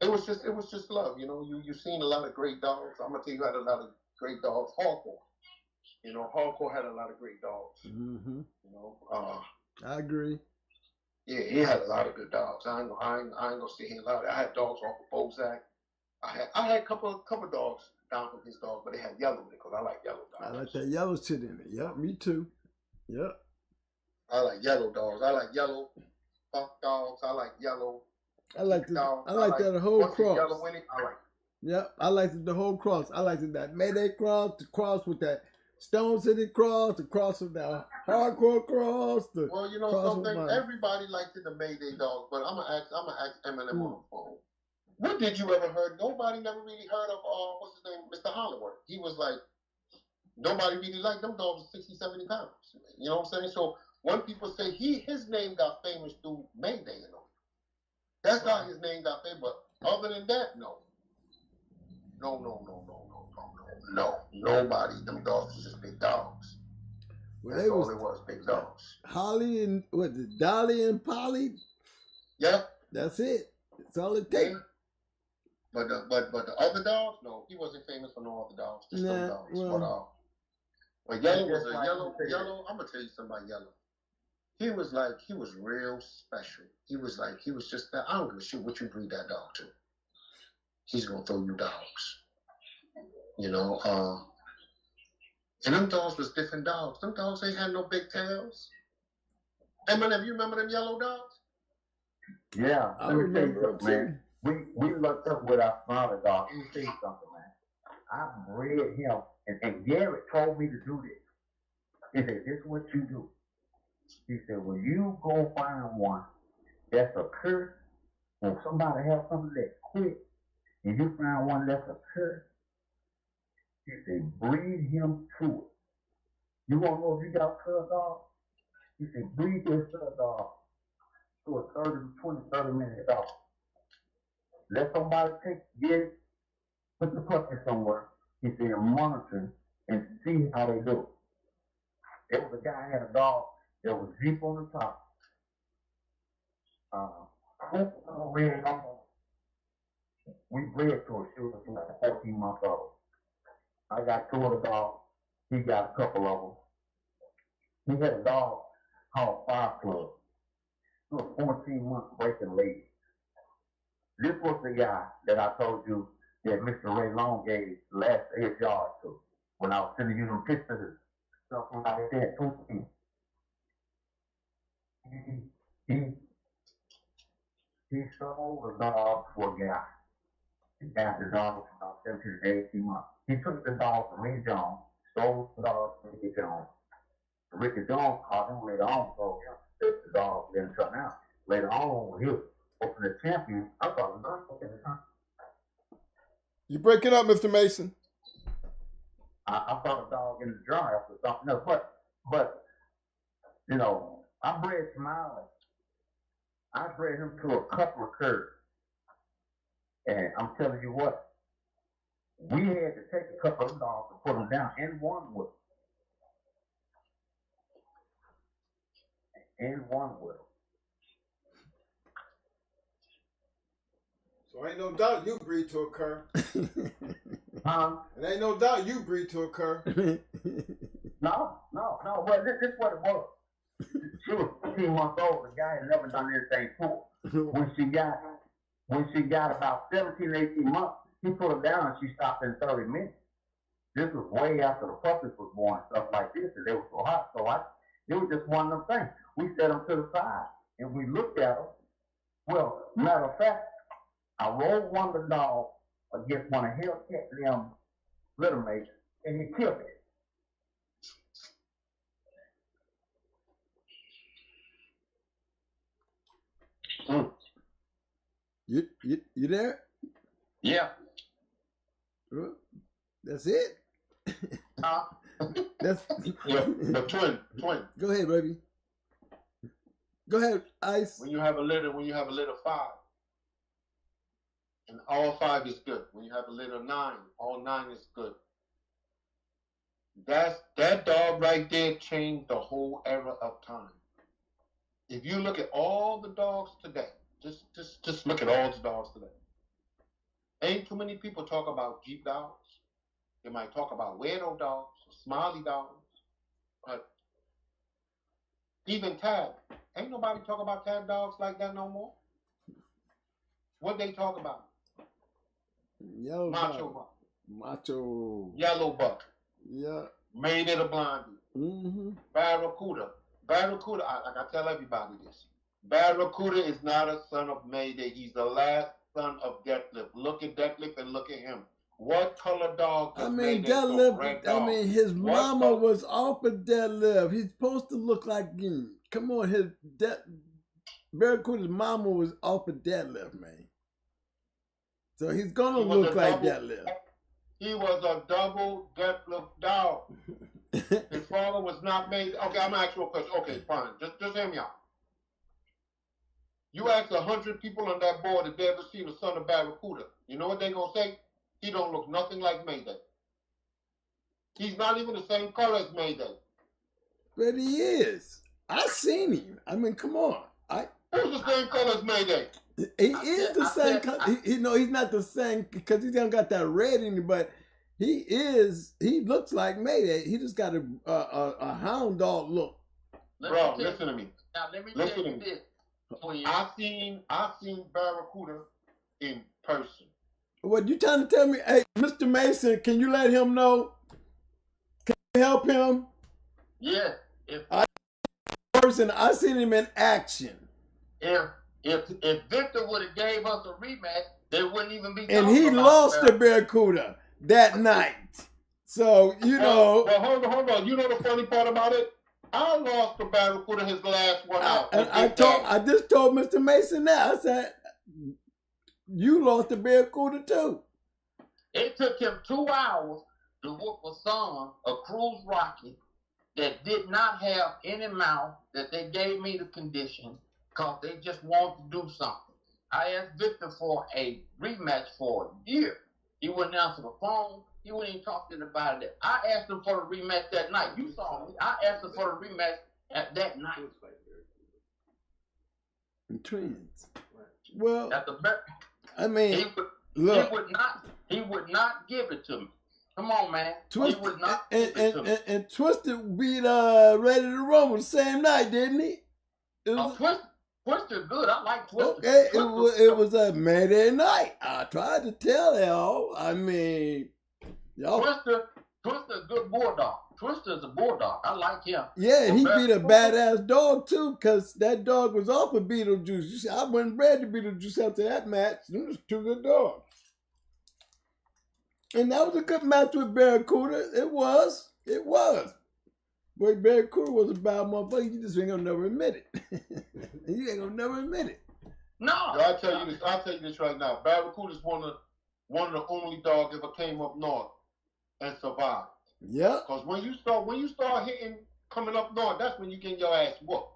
it was just love. You know, you've seen a lot of great dogs. I'm gonna tell you, had a lot of great dogs. Hardcore. You know, Hardcore had a lot of great dogs. You know, I agree. Yeah, he had a lot of good dogs. I ain't gonna sit here and lie. I had dogs off of Bozak. I had a couple dogs down from his dog, but it had yellow in it because I like yellow dogs. I like that yellow shit in it. Yep, me too. Yep. I like yellow dogs. I like yellow buck dogs. I like yellow. I like the dogs. I like that whole once it's cross. yellow in it, I like it. Yep, I like the whole cross. I like that Mayday cross, the cross with that Stone City cross, the cross with that hardcore cross. Well, you know something. Everybody likes the Mayday dog, but I'm gonna ask M&M on the phone. What did you ever heard? Nobody never really heard of what's his name, Mr. Holloway. He was like, nobody really liked them dogs was 60, 70 pounds. You know what I'm saying? So when people say his name got famous through Mayday, you know, that's how his name got famous. But other than that, no. Nobody. Them dogs was just big dogs. Well, that's all it was, big dogs. Holly and what? Dolly and Polly. Yeah. That's it. That's all it takes. Yeah. But the other dogs, no, he wasn't famous for no other dogs. Just those dogs. Well, but Yellow was a yellow. I'm gonna tell you something about Yellow. He was real special. He was just that. I don't give a shit what you breed that dog to. He's gonna throw you dogs. You know, and them dogs was different dogs. Them dogs ain't had no big tails. M&M, you remember them yellow dogs? Yeah, I remember them, man. We looked up with our smaller dog. Let me tell you something, man. I bred him, and Garrett told me to do this. He said, "This is what you do." He said, "When you go find one that's a curse, or somebody has something that's quick, and you find one that's a curse, he said, breed him to it. You want to know if you got a cub dog? He said, breed this cub dog to a 30 minute dog. Let somebody get it, put the puppy somewhere." He said, "Monitor and see how they do." There was a guy who had a dog that was deep on the top. We bred to her. She was like 14 months old. I got 2 of the dogs. He got a couple of them. He had a dog called Fire Club. He was 14 months breaking legs. This was the guy that I told you that Mr. Ray Long gave last his yard to when I was sending you them pictures and stuff like that. He sold the dog for a guy. He got the dog for about 17 to 18 months. He took the dog from Ricky Jones, sold the dog to Ricky Jones. Ricky Jones caught him later on, so the dog didn't turn out. Later on, when he was open the champion, I thought the dog was in the country. You break it up, Mr. Mason. I saw the dog in the dry or something else, but you know, I bred Smiley. I bred him to a couple of curves, and I'm telling you what, we had to take a couple of dogs and put them down, and one with them. So ain't no doubt you breed to a cur. Huh? And ain't no doubt you breed to a cur. No. Well, this is what it was. She was 15 months old. The guy had never done anything to her. When she got about 17, 18 months, he put her down and she stopped in 30 minutes. This was way after the puppies was born and stuff like this, and they were so hot. So it was just one of them things. We set them to the side and we looked at them. Well, matter of fact, I rolled one of the dogs against one of Hellcat them litter mates, and he killed it. You there? Yeah. That's it. That's the twin. Go ahead, baby. Go ahead, Ice. When you have a litter of 5, and all 5 is good. When you have a litter of 9, all 9 is good. That dog right there changed the whole era of time. If you look at all the dogs today, just look at all the dogs today. Ain't too many people talk about Jeep dogs. They might talk about weirdo dogs, smiley dogs, but even Tab. Ain't nobody talk about Tab dogs like that no more. What they talk about? Yellow Macho Macho. Yellow buck. Yeah. Made it a blondie. Mm-hmm. Barracuda. Barracuda, I tell everybody this. Barracuda is not a son of Mayday. He's the last son of Deathlift. Look at Deathlift and look at him. What color dog does Mayday show? Red dog. I mean, his What mama color? was off of Deadlift. He's supposed to look like him. Come on, Barracuda's mama was off of Deadlift, man. So he's gonna look like Deadlift. He was a double Deathlift dog. His father was not made. Okay, I'm gonna ask you a question. Okay, fine. Just hear me out. You ask 100 people on that board if they ever seen a son of Barracuda. You know what they gonna say? He don't look nothing like Mayday. He's not even the same color as Mayday. But he is. I seen him. I mean, come on. Who's the same color as Mayday? He is the same color. He's not the same because he don't got that red in him, but he looks like Mayday. He just got a hound dog look. Bro, listen to me. Now let me tell you this. I seen Barracuda in person. What you trying to tell me? Hey, Mr. Mason, can you let him know? Can you help him? Yeah. Person, I seen him in action. If Victor would have gave us a rematch, they wouldn't even be. And he lost to Barracuda that night. So you know. Well, hold on. You know the funny part about it? I lost to Barracuda his last one out. I just told Mr. Mason that. I said, you lost to Barracuda too. It took him 2 hours to whoop a son, a Cruise Rocky, that did not have any mouth, that they gave me the condition because they just wanted to do something. I asked Victor for a rematch for a year. He wouldn't answer the phone. He wouldn't even talk to anybody. I asked him for the rematch that night. You saw me. I asked him for the rematch at that night. Twins. Well, at the I mean, he would not give it to me. Come on, man. Twisted, he would not give it to me. And Twisted beat Ready to Rumble the same night, didn't he? Twisted good. I like Twisted. Okay, it was a Mayday night. I tried to tell y'all. I mean, y'all. Twister is a good bulldog. Twister is a bulldog. I like him. Yeah, he beat a badass dog too, because that dog was off of Beetlejuice. You see, I wasn't bred to Beetlejuice after that match. Them was two good dogs. And that was a good match with Barracuda. It was. Boy, Barracuda was a bad motherfucker. You just ain't gonna never admit it. You ain't gonna never admit it. No. I'll tell you this right now. Barracuda is one of the only dogs ever came up north and survived. Yeah. Because when you start hitting coming up north, that's when you get your ass whooped.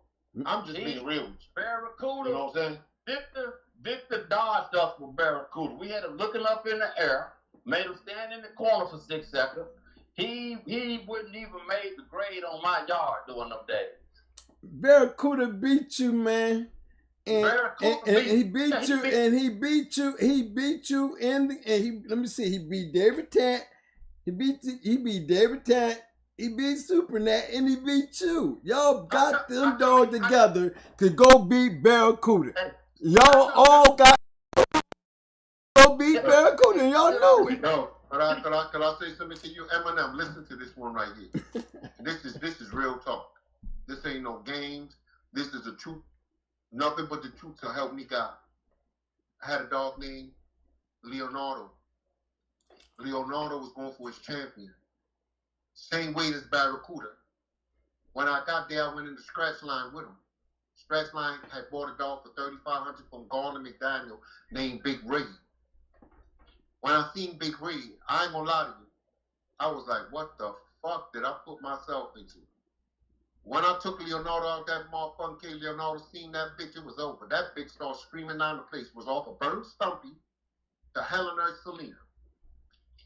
I'm just being real. Barracuda. You know what I'm saying? Victor dodged us with Barracuda. We had him looking up in the air, made him stand in the corner for 6 seconds. He wouldn't even made the grade on my yard during them days. Barracuda beat you, man. And he beat you. Let me see. He beat David Tant. He beat David Tant. He beat Supernat, and he beat you. Y'all got them dogs together to go beat Barracuda. Y'all all got to go beat Barracuda, and y'all know it. No, could I say something to you, M&M? Listen to this one right here. This is real talk. This ain't no games. This is the truth. Nothing but the truth to help me God. I had a dog named Leonardo. Leonardo was going for his champion. Same weight as Barracuda. When I got there, I went in the scratch line with him. Scratch line had bought a dog for $3,500 from Garland McDaniel named Big Ray. When I seen Big Ray, I ain't gonna lie to you, I was like, what the fuck did I put myself into? When I took Leonardo out that motherfucking Leonardo seen that bitch, it was over. That bitch started screaming down the place. It was off of Burn Stumpy to Helena Selena.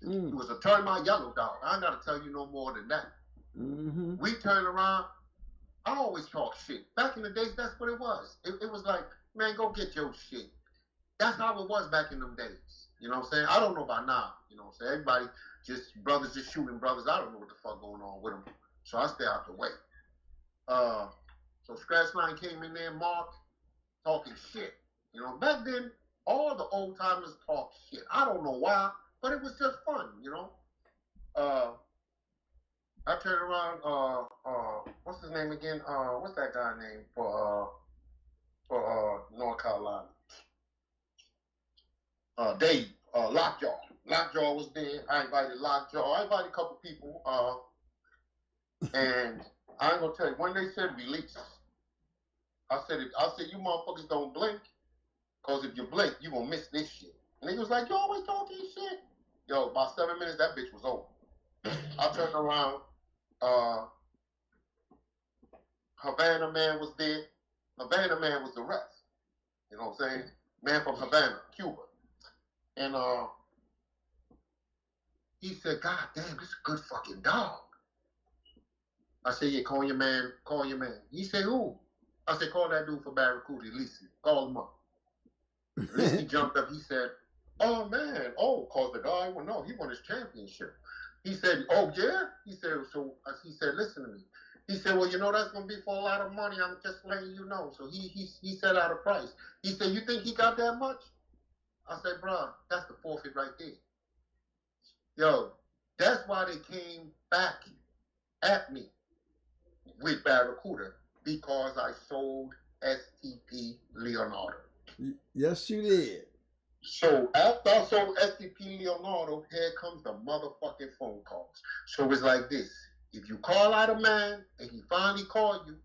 It was a turn my yellow dog. I ain't gotta tell you no more than that. Mm-hmm. We turned around. I always talk shit. Back in the days, that's what it was. It was like, man, go get your shit. That's how it was back in them days. You know what I'm saying? I don't know about now. You know what I'm saying? Everybody brothers just shooting brothers. I don't know what the fuck going on with them. So I stay out the way. So Scratch Line came in there, Mark, talking shit. You know, back then, all the old timers talk shit. I don't know why. but it was just fun, you know. I turned around. What's his name again? What's that guy name for North Carolina? Dave. Lockjaw. Lockjaw was there. I invited Lockjaw. I invited a couple people. And I ain't gonna tell you when they said release. I said you motherfuckers don't blink, cause if you blink, you gonna miss this shit. And he was like, you always talking shit. Yo, about 7 minutes, that bitch was over. I turned around. Havana Man was there. Havana Man was the rest. You know what I'm saying? Man from Havana, Cuba. And he said, God damn, this is a good fucking dog. I said, yeah, call your man. He said, who? I said, call that dude for Barracuda, Lisi. Call him up. Lisi jumped up. He said, oh, man. Oh, cause the guy, well, no, he won his championship. He said, oh, yeah? He said, he said, listen to me. He said, well, you know, that's going to be for a lot of money. I'm just letting you know. So he set out a price. He said, you think he got that much? I said, bro, that's the forfeit right there. Yo, that's why they came back at me with Barracuda, because I sold STP Leonardo. Yes, you did. So after I sold STP Leonardo, here comes the motherfucking phone calls. So it's like this. If you call out a man and he finally called you,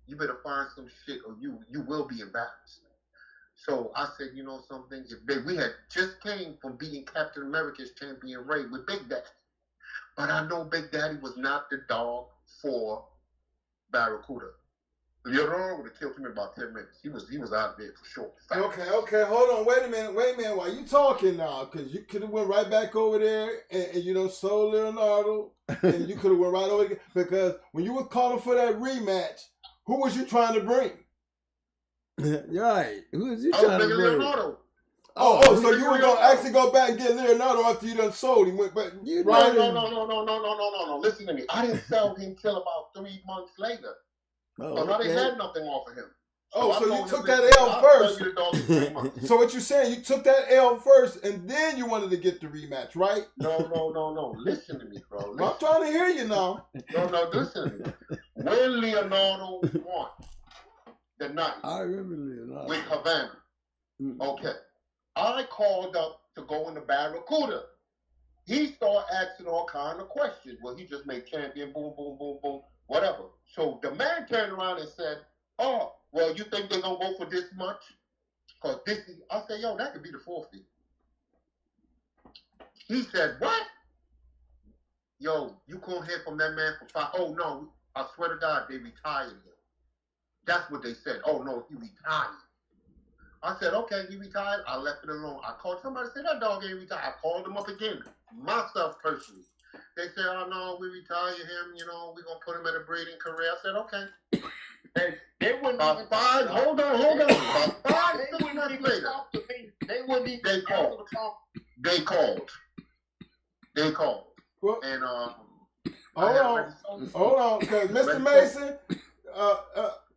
you better find some shit or you will be embarrassed. So I said, you know something? We had just came from beating Captain America's champion Ray with Big Daddy. But I know Big Daddy was not the dog for Barracuda. Leonardo would have killed him in about 10 minutes. He was out there for sure. Okay, hold on. Wait a minute. While you talking now, because you could have went right back over there and you know, sold Leonardo, and you could have went right over there, because when you were calling for that rematch, who was you trying to bring? Right. Who was you trying to bring? Leonardo. So you were gonna actually go back and get Leonardo after you done sold him, but you right? No. Listen to me. I didn't sell him till about 3 months later. I didn't have nothing off of him. So you took that L first. So what you saying? You took that L first, and then you wanted to get the rematch, right? No. Listen to me, bro. I'm trying to hear you now. No. Listen to me. When Leonardo won the night, I remember Leonardo with Havana. Okay. I called up to go in the Barracuda. He started asking all kind of questions. Well, he just made champion, boom, whatever. So the man turned around and said, oh, well, you think they're going to go for this much? Because this is, I said, yo, that could be the forfeit. He said, what? Yo, you couldn't hear from that man for 5. Oh, no, I swear to God, they retired him. That's what they said. Oh, no, he retired. I said, okay, he retired. I left it alone. I called somebody, said that dog ain't retired. I called him up again, myself personally. They said, oh, no, we retire him. You know, we're going to put him in a breeding career. I said, okay. They wouldn't even five. Hold on. About 5, 6 months later. They wouldn't even called. They called. Well, and hold on, because Mr. Mason,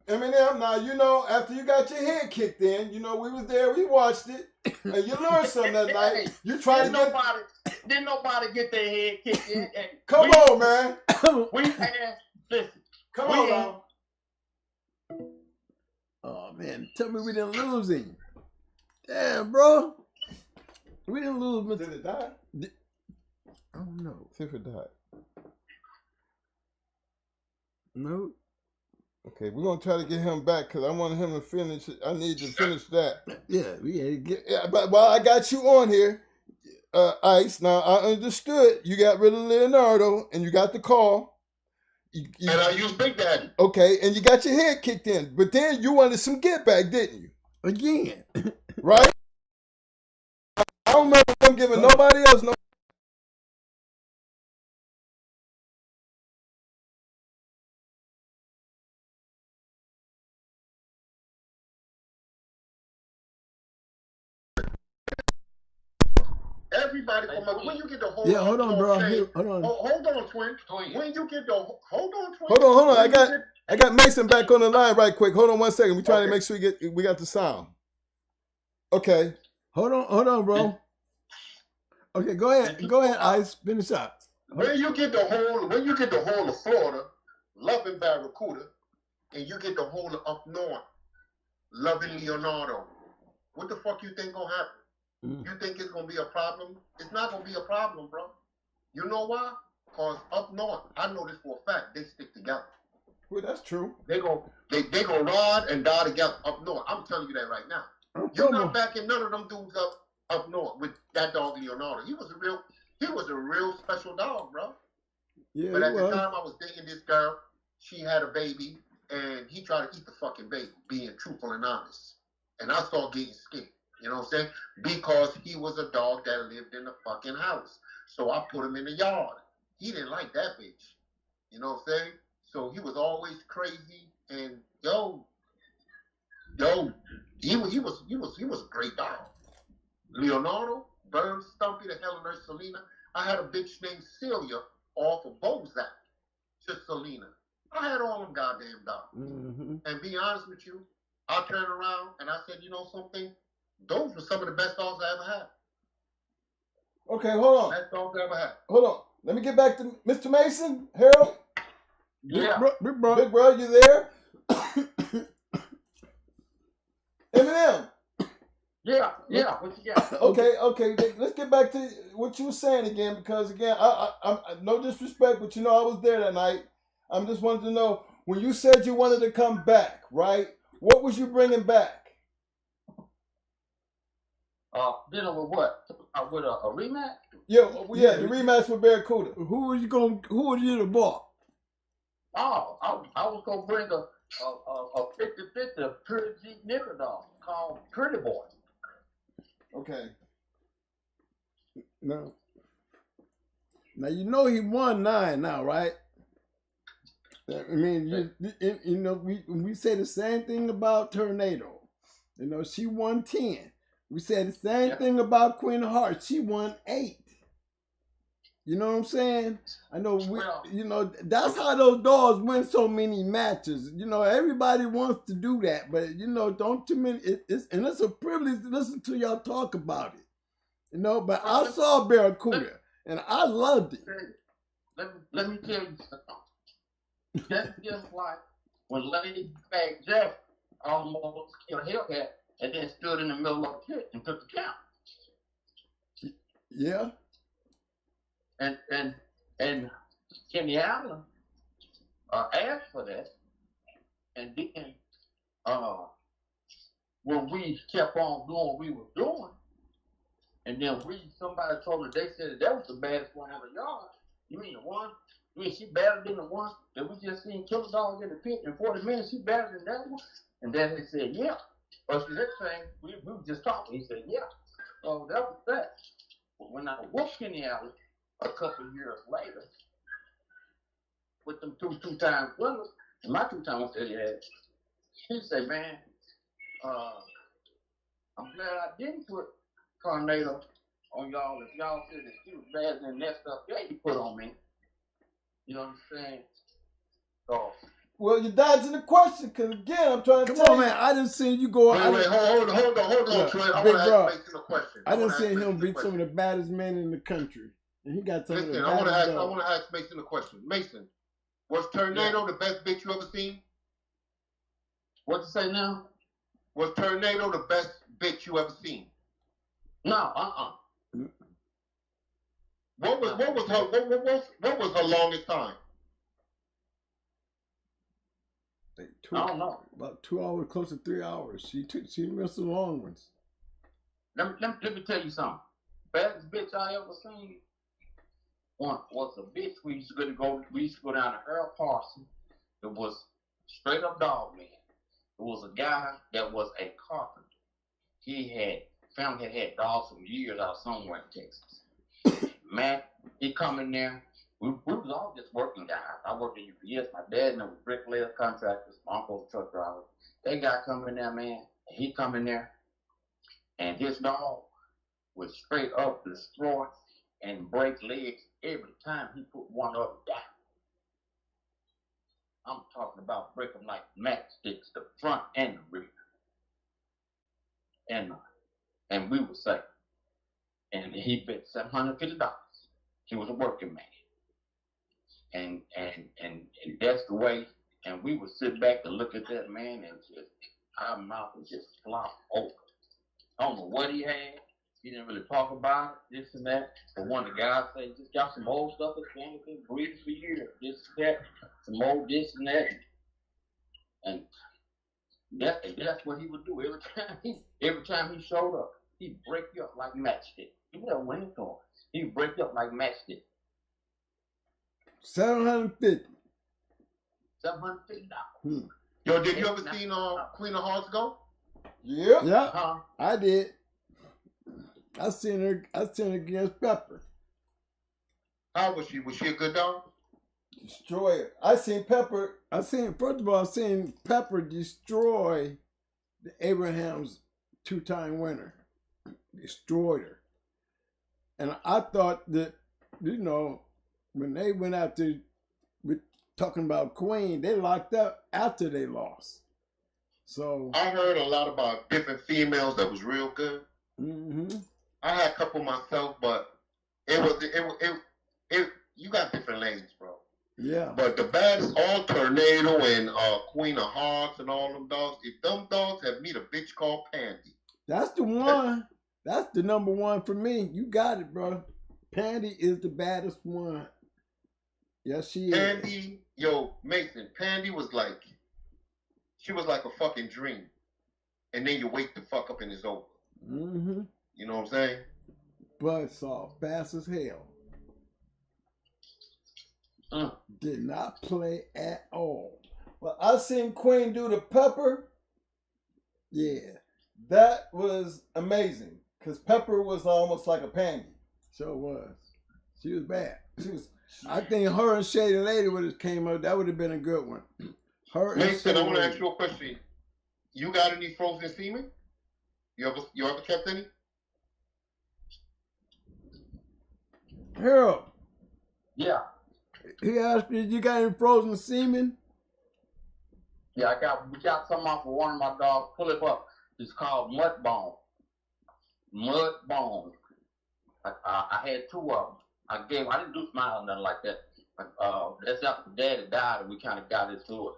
M&M, now, you know, after you got your head kicked in, you know, we was there, we watched it, and you learned something that night. You tried to get... Didn't nobody get their head kicked in. Come on, man. Listen. Come on, now. Oh, man, tell me we didn't lose him. Damn, bro. We didn't lose. Did it die? I don't know. See if it died. No. Okay, we're gonna try to get him back because I want him to finish it. I need to finish that. Yeah, we had to get. Yeah, but while I got you on here, Ice. Now I understood you got rid of Leonardo and you got the call. And I used Big Daddy. Okay, and you got your head kicked in, but then you wanted some get back, didn't you? Again, right? I don't remember them giving nobody else no. Everybody from when you get the whole hold on, bro. Hold on. Hold on, twin. When you get the hold on, twin. Hold on. I got Mason back on the line right quick. Hold on 1 second. We're trying to make sure we got the sound. Okay. Hold on, bro. Okay, go ahead. Go ahead, Ice. Finish up. When you get the whole of Florida, loving Barracuda, and you get the whole of up north, loving Leonardo, what the fuck you think gonna happen? You think it's gonna be a problem? It's not gonna be a problem, bro. You know why? Cause up north, I know this for a fact, they stick together. Well, that's true. They gonna ride and die together up north. I'm telling you that right now. You're not backing none of them dudes up north with that dog Leonardo. He was a real special dog, bro. Yeah, but at the time I was dating this girl, she had a baby, and he tried to eat the fucking baby, being truthful and honest. And I started getting scared. You know what I'm saying? Because he was a dog that lived in the fucking house. So I put him in the yard. He didn't like that bitch. You know what I'm saying? So he was always crazy, and he was a great dog. Leonardo, Burns, Stumpy, the hell and Selena. I had a bitch named Celia off of Bozak to Selena. I had all them goddamn dogs. Mm-hmm. And be honest with you, I turned around and I said, you know something? Those were some of the best dogs I ever had. Okay, hold on. Best dogs I ever had. Hold on. Let me get back to Mr. Mason. Harold? Yeah. Big bro, you there? M&M. Yeah. What you got? Okay. Let's get back to what you were saying again, because again, I'm no disrespect, but you know I was there that night. I just wanted to know, when you said you wanted to come back, right? What was you bringing back? Dealing with what? With a rematch? Yeah, the rematch with Barracuda. Who was you to bought? Oh, I was gonna bring a 50-50 Pretty Jeep nigger dog called Pretty Boy. Okay. Now you know he won 9 now, right? I mean, you know, we say the same thing about Tornado. You know, she won 10. We said the same thing about Queen of Hearts. She won 8. You know what I'm saying? I know, you know, that's how those dogs win so many matches. You know, everybody wants to do that, but, you know, don't too many. It's a privilege to listen to y'all talk about it. You know, but I saw Barracuda, and I loved it. Let me tell you something. That's just like when Lady Bag Jeff almost killed Hellcat and then stood in the middle of the pit and took the count. Yeah. And Kenny Allen asked for that, and then when we kept on doing what we were doing, and then somebody told me, they said that was the baddest one on the yard. You mean the one? You mean she better than the one that we just seen kill a dog in the pit in 40 minutes? She better than that one? And then they said, yeah. But she said, saying, we were just talking. He said, yeah. So that was that. But when I whooped Kenny Allen a couple of years later, with them two-time winners, and my 2 times that he had, he said, man, I'm glad I didn't put Tornado on y'all. If y'all said that she was better than that stuff that you put on me. You know what I'm saying? So, well, you're dodging the question, because again, I'm trying to tell you. Man, I didn't see you go. Wait, hold on, Trent. I want to ask Mason a question. I didn't see him beat some of the baddest men in the country. And he got some of the baddest I want to ask Mason a question. Mason, was Tornado the best bitch you ever seen? What you say now? Was Tornado the best bitch you ever seen? No, What was her longest time? I don't know. About 2 hours, close to 3 hours. She missed the long ones. Let me tell you something. Baddest bitch I ever seen was a bitch we used to go down to Earl Parson. It was straight up dog man. It was a guy that was a carpenter. Family had dogs from years out somewhere in Texas. Man, he come in there. We was all just working guys. I worked at UPS. My dad was bricklayer contractors. My uncle was a truck driver. That guy come in there, man. And he come in there, and his dog would straight up destroy and break legs every time he put one of them down. I'm talking about break them like matchsticks, the front and the rear. And we would say, and he bet $750. He was a working man, and that's the way. And we would sit back and look at that man, and just our mouth would just flop open. I don't know what he had. He didn't really talk about it, this and that. But one of the guys said, just got some old stuff that's been breeding for years, this and that, some old this and that, and that's what he would do every time he showed up. He'd break you up like matchstick. You know when it's going. He'd break you up like matchstick. $750. $750. Yo, did you ever seen Queen of Hearts go? Yeah. Yeah, I did. I seen her against Pepper. How was she? Was she a good dog? Destroyer. I seen Pepper. First of all, I seen Pepper destroy the Abraham's 2-time winner. Destroyed her. And I thought that, when they went out to talking about Queen, they locked up after they lost. So I heard a lot about different females that was real good. Mm-hmm. I had a couple myself, but it you got different lanes, bro. Yeah. But the baddest, all Tornado and Queen of Hearts and all them dogs, if them dogs have meet a bitch called Pandy. That's the one. That's the number one for me. You got it, bro. Pandy is the baddest one. Yes, she is. Pandy, yo, Mason, Pandy was like, she was like a fucking dream. And then you wake the fuck up and it's over. Mm-hmm. You know what I'm saying? Buzzsaw, fast as hell. Did not play at all. Well, I seen Queen do the Pepper. Yeah. That was amazing. Because Pepper was almost like a Pandy. Sure was. She was bad. She was. I think her and Shady Lady would have came up. That would have been a good one. Her Mason, I want to ask you a question. You got any frozen semen? You ever kept any? Harold. Yeah. He asked me, you got any frozen semen? Yeah, we got some off of one of my dogs. Pull it up. It's called Mud Bone. Mud Bone. I had 2 of them. I didn't do Smile or nothing like that. But, that's after Daddy died, and we kind of got into it.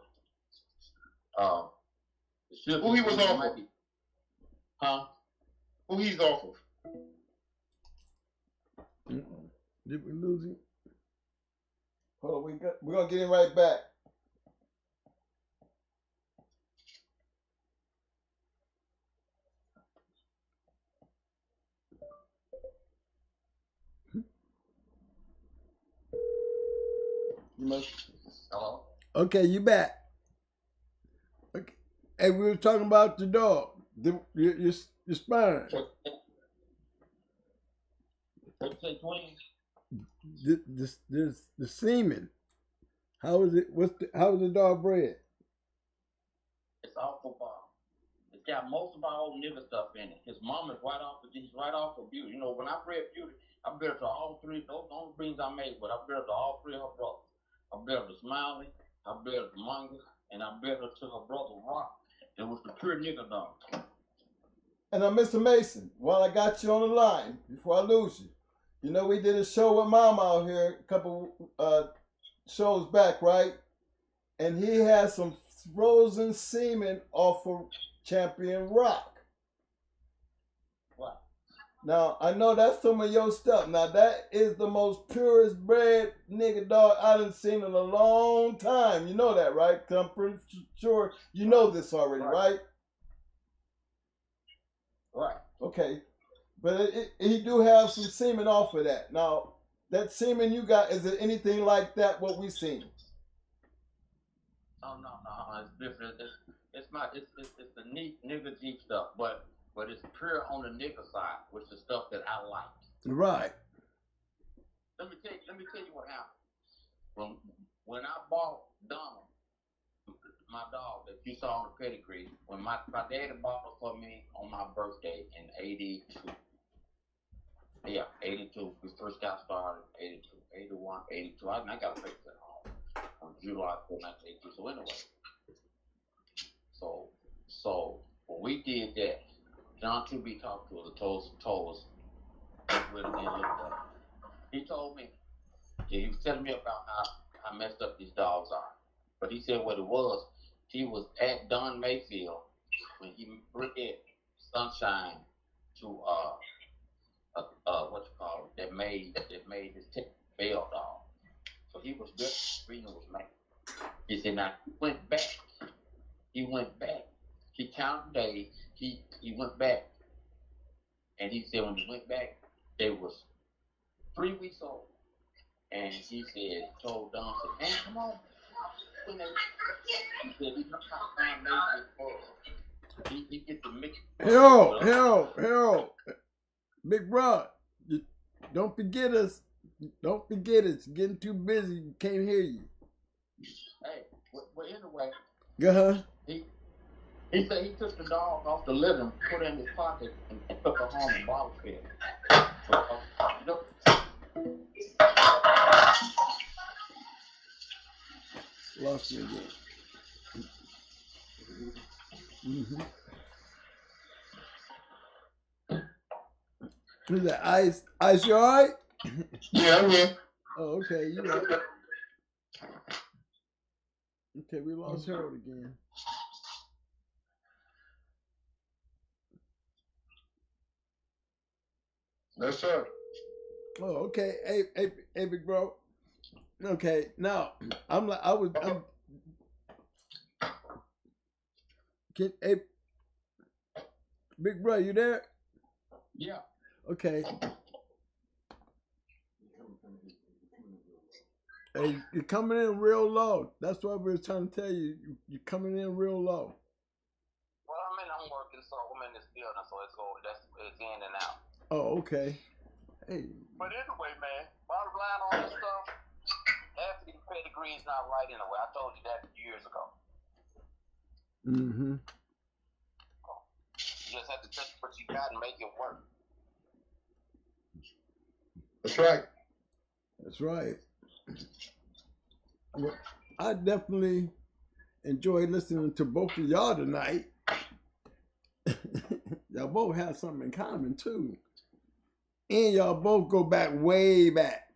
Who he was off of? Huh? Who he's off of? Did we lose him? Hold on, we're going to get him right back. You must. Hello? Okay, you back. Okay. Hey, we were talking about the dog. Your spine. What'd you say, twins? The semen. How was it? How was the dog bred? It's awful bomb. It's got most of our old nigga stuff in it. His mom is he's right off of Beauty. You know, when I bred Beauty, I bred her to all 3. Those are the only breeds I made, but I bred her to all 3 of her brothers. I bred her to Smiley, I bred her to Mongus, and I bred her to her brother Rock. It was the pure nigga dog. And Mr. Mason, while I got you on the line, before I lose you, you know we did a show with Mama out here a couple shows back, right? And he had some frozen semen off of Champion Rock. What? Now, I know that's some of your stuff. Now, that is the most purest bred nigga dog I done seen in a long time. You know that, right? 'Cause I'm pretty sure you know this already, right? Right. Okay. But he do have some semen off of that. Now, that semen you got, is it anything like that, what we seen? Oh, no. It's different. It's the neat nigga Jeep stuff, but it's pure on the nigga side, which is stuff that I like. Right. Let me tell you what happened. When I bought Donald, my dog that you saw on the pedigree, when my daddy bought her for me on my birthday in 82. Yeah, 82. We first got started, 82, 81, 82. I got a picture at home on July 4, 1982. So anyway, so when we did that, John 2B talked to us and told us with it and looked at it. He told me, he was telling me about how messed up these dogs are. But he said what it was, he was at Don Mayfield when he bred Sunshine to what you call it, that made his bell dog. So he was good. Breeding was made. He said now he went back. He counted days. He went back, and he said when he went back, they was 3 weeks old. And he said, told Don, said, man, come on. He said, he knows how Don made it for. He get the mix. Harold, big bro, don't forget us. Don't forget us. Getting too busy, can't hear you. Hey, well anyway. Uh-huh. He said he took the dog off the litter, put it in his pocket, and took her home and bottle fed. You know, lost me again. Mm-hmm. Who's that? Ice, you all right? Yeah, I'm here. Oh, okay, you all right. Okay, we lost Harold again. Yes, sir. Oh, okay. Hey, big bro. Okay, now I'm hey, big bro, you there? yeah. Okay. Hey, you're coming in real low. That's what we were trying to tell you. You're coming in real low. Well, I'm working, so I'm in this building, so it's in and out. Oh, okay. Hey. But anyway, man, bottom line on this stuff, half of the pedigree is not right anyway. I told you that years ago. Mm-hmm. You just have to take what you got and make it work. That's right. That's right. Well, I definitely enjoyed listening to both of y'all tonight. Y'all both have something in common too. And y'all both go back way back.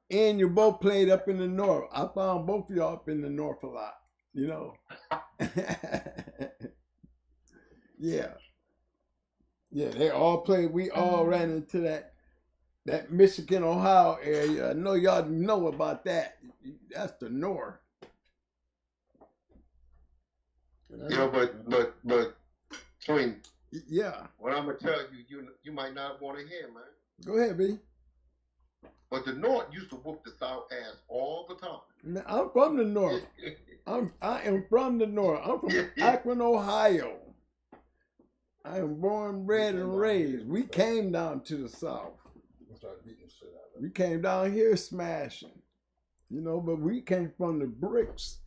And you both played up in the north. I found both of y'all up in the north a lot, you know. Yeah. Yeah, they all played. We all ran into that Michigan, Ohio area. I know y'all know about that. That's the north. Yeah, but Twin. Yeah. What I'm gonna tell you, you might not want to hear, man. Go ahead, B. But the North used to whoop the South ass all the time. Man, I'm from the north. I am from the north. I'm from Akron, Ohio. I am born, bred, and raised. We came down to the south. We came down here smashing, you know, but we came from the bricks.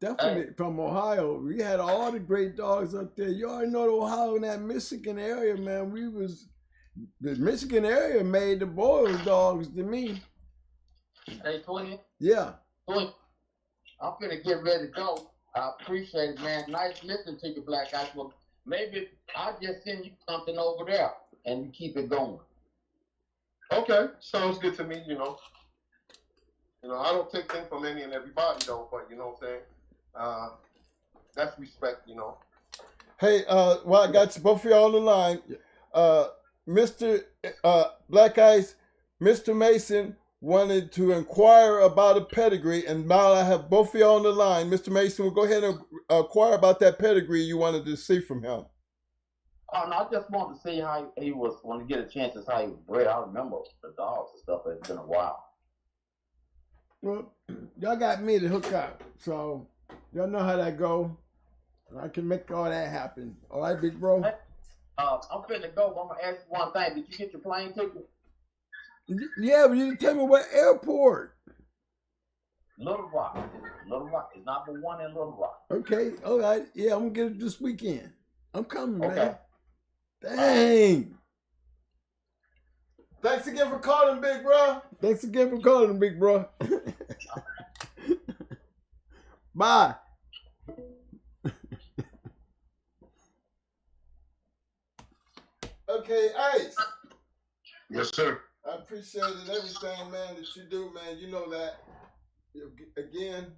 Definitely from Ohio. We had all the great dogs up there. You already know Ohio and that Michigan area, man. The Michigan area made the boys dogs to me. Hey, Twin. Yeah. Twin, I'm finna get ready to go. I appreciate it, man. Nice listening to you, Black Ice. Well, maybe I'll just send you something over there and you keep it going. Okay, sounds good to me, you know. I don't take things from any and everybody though, but you know what I'm saying? That's respect, you know. Hey, well, I got you both of y'all on the line. Mr. Black Ice, Mr. Mason wanted to inquire about a pedigree, and now I have both of y'all on the line. Mr. Mason, will go ahead and inquire about that pedigree you wanted to see from him. Oh, no, I just wanted to see how he was, when he get a chance to see how he was bred. I remember the dogs and stuff, it's been a while. Well, y'all got me to hook up, so y'all know how that go. I can make all that happen. All right, big bro? Hey, I'm finna go, but I'm gonna ask you one thing. Did you get your plane ticket? Yeah, but you didn't tell me what airport. Little Rock. Little Rock. It's not the one in Little Rock. Okay, all right. Yeah, I'm gonna get it this weekend. I'm coming, Okay. man. Dang. Thanks again for calling, big bro. Thanks again for calling, big bro. Bye. Okay, Ice. Yes, sir. I appreciated everything, man, that you do, man. You know that. Again,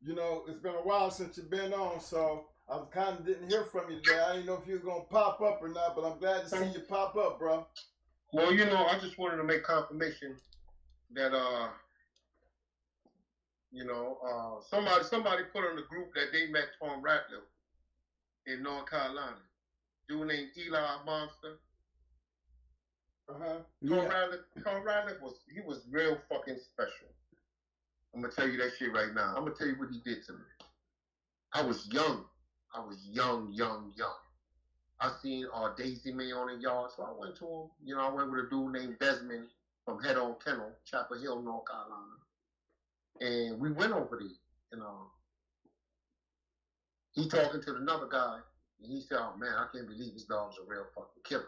you know, it's been a while since you've been on, so I kind of didn't hear from you today. I didn't know if you were going to pop up or not, but I'm glad to see you pop up, bro. Well, you know, I just wanted to make confirmation that, somebody put on the group that they met Tom Ratliff in North Carolina. Dude named Eli Monster. Yeah. Tom Ratliff was real fucking special. I'm gonna tell you that shit right now. I'm gonna tell you what he did to me. I was young. Young. I seen Daisy May on the yard, so I went to him. You know, I went with a dude named Desmond from Head On Kennel, Chapel Hill, North Carolina. And we went over there, you know. He talking to another guy, and he said, "Oh man, I can't believe this dog's a real fucking killer."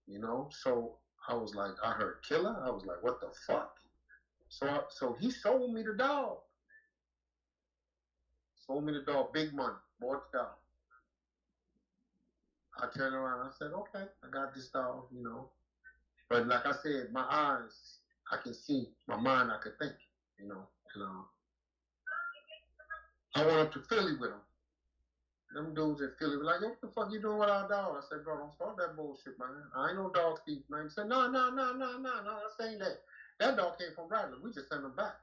You know? So I was like, I heard killer? I was like, what the fuck? So he sold me the dog. Sold me the dog, big money, bought the dog. I turned around, I said, okay, I got this dog, you know. But like I said, my eyes, I can see, my mind, I can think, you know. And I went up to Philly with him. Them dudes in Philly were like, what the fuck you doing with our dog? I said, bro, don't start that bullshit, man. I ain't no dog thief, man. He said, no, I ain't that. That dog came from Rattler. We just sent him back.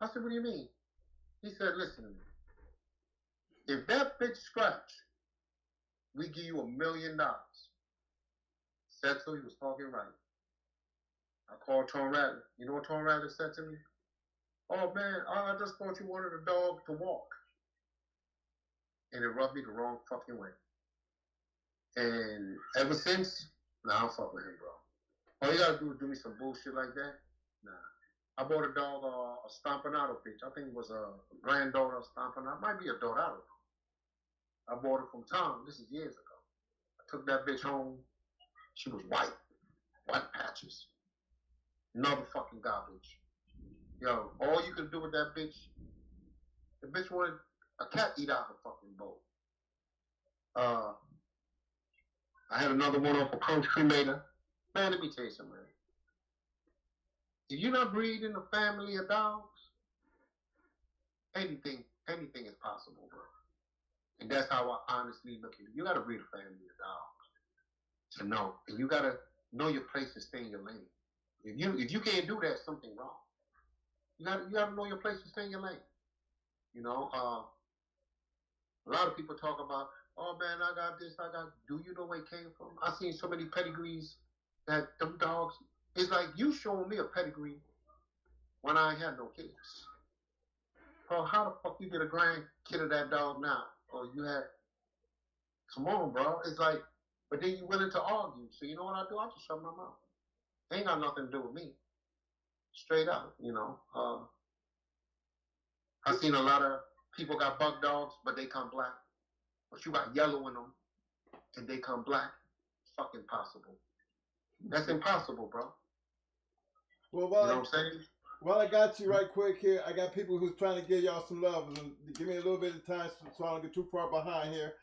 I said, what do you mean? He said, listen to me. If that bitch scratch, we give you $1 million. Said so, he was talking right. I called Tom Rattler. You know what Tom Rattler said to me? Oh man, I just thought you wanted a dog to walk. And it rubbed me the wrong fucking way. And ever since, I don't fuck with him, bro. All you gotta do is do me some bullshit like that. Nah. I bought a dog, a Stompanato bitch. I think it was a granddaughter of Stompanato. Might be a Dorado. I bought it from Tom. This is years ago. I took that bitch home. She was white patches. Another fucking garbage. Yo, all you could do with that bitch, the bitch wanted a cat eat out her fucking bowl. I had another one off of Coach Cremator. Man, let me tell you something, man. If you're not breeding a family of dogs, anything is possible, bro. And that's how I honestly look at it. You gotta breed a family of dogs to know. And you gotta know your place and stay in your lane. If you can't do that, something wrong. You gotta know your place and stay in your lane. You know, a lot of people talk about, oh man, I got this, do you know where it came from? I've seen so many pedigrees that them dogs, it's like you showing me a pedigree when I ain't had no kids. Bro, how the fuck you get a grandkid of that dog now? Or you had, come on, bro. It's like, but then you willing to argue. So you know what I do? I just shut my mouth. It ain't got nothing to do with me. Straight up, you know. I've seen a lot of people got buck dogs, but they come black. But you got yellow in them, and they come black. It's fucking possible. That's impossible, bro. Well, You know what I'm saying? Well, I got you right quick here. I got people who's trying to give y'all some love. Give me a little bit of time so I don't get too far behind here.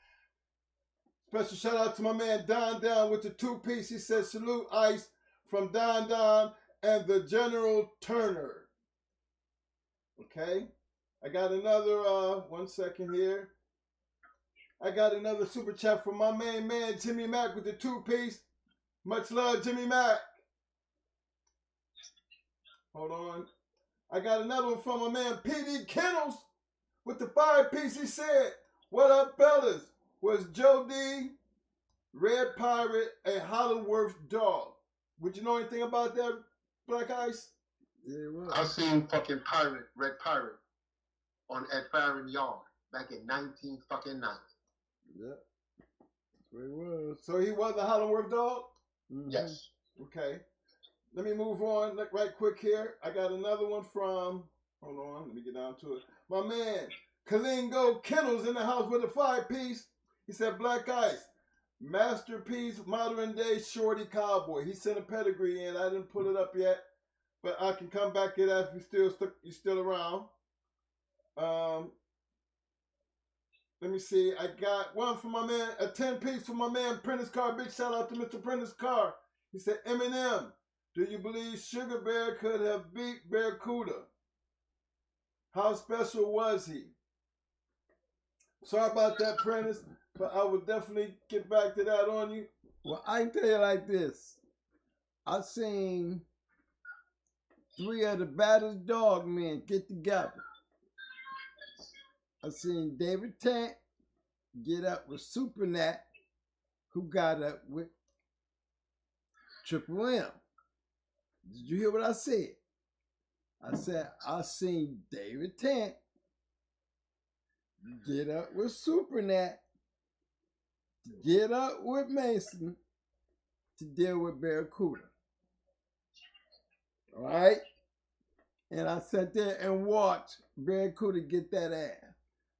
Special shout out to my man Don Down with the 2-piece. He says, salute Ice from Don Don and the General Turner. Okay. I got another, 1 second here. I got another super chat from my main man, Jimmy Mack with the 2-piece. Much love, Jimmy Mack. Hold on. I got another one from my man, PD Kennels with the 5-piece. He said, what up, fellas? Was Joe D, Red Pirate, a Holloworth dog? Would you know anything about that, Black Ice? Yeah, well. I seen fucking Red Pirate at Farron Yard back in 1990. Yeah. That's where he was. So he was a Holloworth dog? Mm-hmm. Yes. Okay. Let me move on right quick here. I got another one from, hold on, let me get down to it. My man, Kalingo Kennels in the house with a 5-piece. He said, Black Ice, masterpiece, modern day shorty cowboy. He sent a pedigree in. I didn't put it up yet, but I can come back to that if you're still around. Let me see. I got one for my man, a 10-piece for my man Prentice Carr. Big shout out to Mr. Prentice Carr. He said, M&M, do you believe Sugar Bear could have beat Barracuda? How special was he? Sorry about that, Prentice, but I will definitely get back to that on you. Well, I can tell you like this. I seen 3 of the baddest dog men get together. I seen David Tant get up with Super Nat, who got up with Triple M. Did you hear what I said? I said I seen David Tant get up with Super Nat, get up with Mason to deal with Barracuda. All right? And I sat there and watched Barracuda get that ass.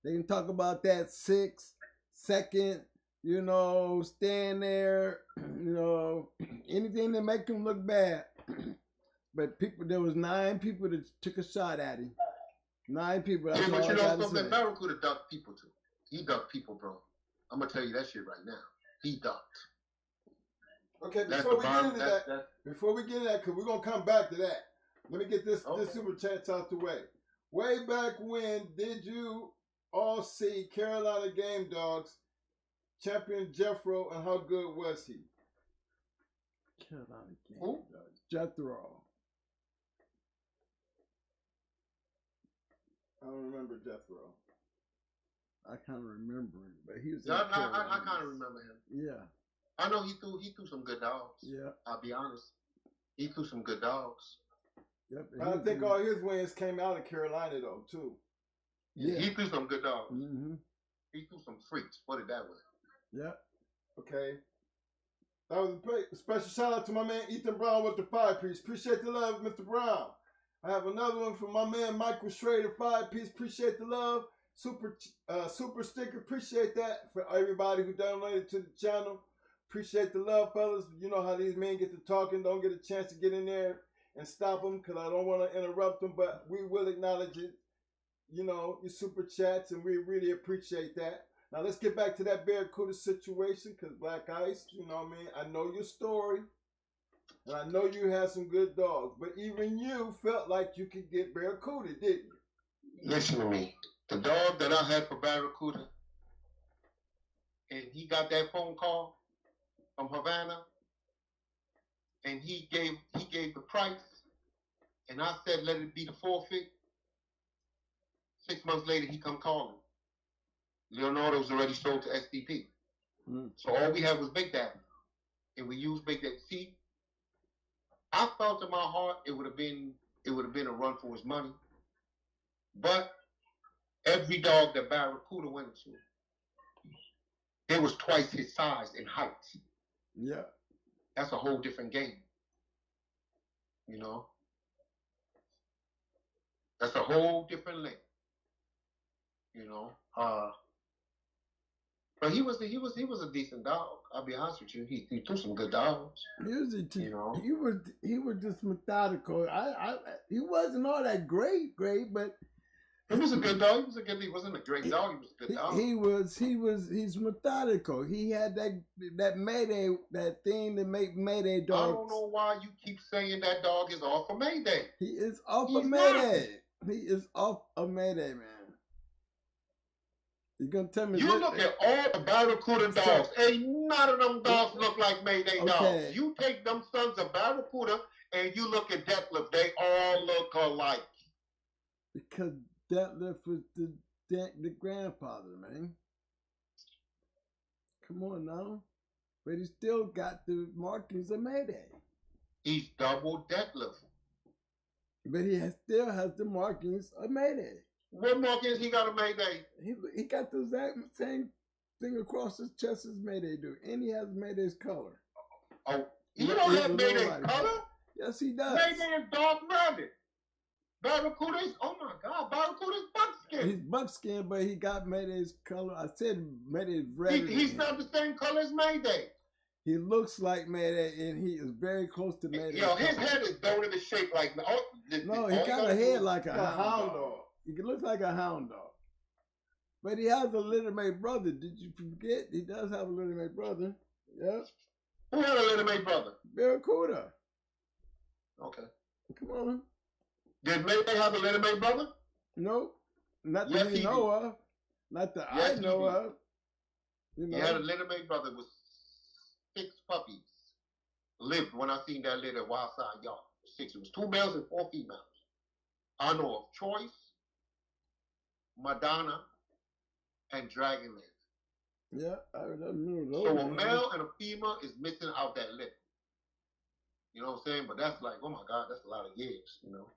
They can talk about that 6-second, stand there, anything to make him look bad. But there was 9 people that took a shot at him. 9 people. Yeah, but something, Barracuda ducked people too. He ducked people, bro. I'm gonna tell you that shit right now. He ducked. Okay, before we get into that, because we're gonna come back to that. Let me get this super chat out the way. Way back when did you all see Carolina Game Dogs champion Jethro, and how good was he? Carolina Game Dogs. Jethro. I don't remember Jethro. I kind of remember him, but he was. I kind of remember him. Yeah. I know he threw some good dogs. Yeah. I'll be honest. He threw some good dogs. Yep. I think all his wins came out of Carolina though too. Yeah. He threw some good dogs. Mm-hmm. He threw some freaks. Put it that way. Yeah. Okay. That was a special shout out to my man Ethan Brown with the 5-piece. Appreciate the love, Mr. Brown. I have another one from my man Michael Schrader, 5-piece. Appreciate the love. Super sticker. Appreciate that for everybody who donated to the channel. Appreciate the love, fellas. You know how these men get to talking. Don't get a chance to get in there and stop them because I don't want to interrupt them, but we will acknowledge it. Your super chats, and we really appreciate that. Now let's get back to that Barracuda situation because Black Ice, I know your story. And I know you had some good dogs, but even you felt like you could get Barracuda, didn't you? Listen to me. The dog that I had for Barracuda, and he got that phone call from Havana, and he gave the price, and I said let it be the forfeit. 6 months later, he come calling. Leonardo was already sold to SDP. So all we had was Big Daddy, and we used Big Daddy. See, I felt in my heart it would have been a run for his money, but every dog that Barracuda went to, there was twice his size in height. Yeah, that's a whole different game. That's a whole different lane. But he was a decent dog. I'll be honest with you. He took some good dogs. He was just methodical. He wasn't all that great, but he was a good dog. He wasn't a great dog. He was a good dog. He's methodical. He had that Mayday, that thing to make Mayday dogs. I don't know why you keep saying that dog is off of Mayday. He is off of Mayday. He is off of Mayday, man. You gonna tell me? You look at all the Barracuda dogs. Ain't none of them dogs look like Mayday dogs. You take them sons of Barracuda and you look at Detlef. They all look alike. Because Detlef was the grandfather, man. Come on now, but he still got the markings of Mayday. He's double Detlef. But he still has the markings of Mayday. What markings he got a Mayday? He got the same thing across his chest as Mayday do, and he has Mayday's color. Oh, you don't have Mayday's color? Yes, he does. Mayday is dark rabbit. Barracuda's, oh my God, Barracuda's buckskin. He's buckskin, but he got Mayday's color. I said Mayday's red. He's not the same color as Mayday. He looks like Mayday, and he is very close to Mayday. His head is donut shaped like. No, he got a head like a hound dog. He looks like a hound dog. But he has a Little Mate brother. Did you forget? He does have a Little Mate brother. Yep. Who had a Little Mate brother? Barracuda. Okay. Come on. Did Mayday have a Little Mate brother? Nope. Not Yes, that we he know of. Not that Yes, I he know did. of. You know. He had a Little Mate brother with 6 puppies. Lived when I seen that litter Wild Side Yard. 6. It was 2 males and 4 females. I know of Choice, Madonna, and Dragonland. Yeah, I remember those. So a male and a female is missing out that litter. You know what I'm saying? But that's like, oh my God, that's a lot of years, you know?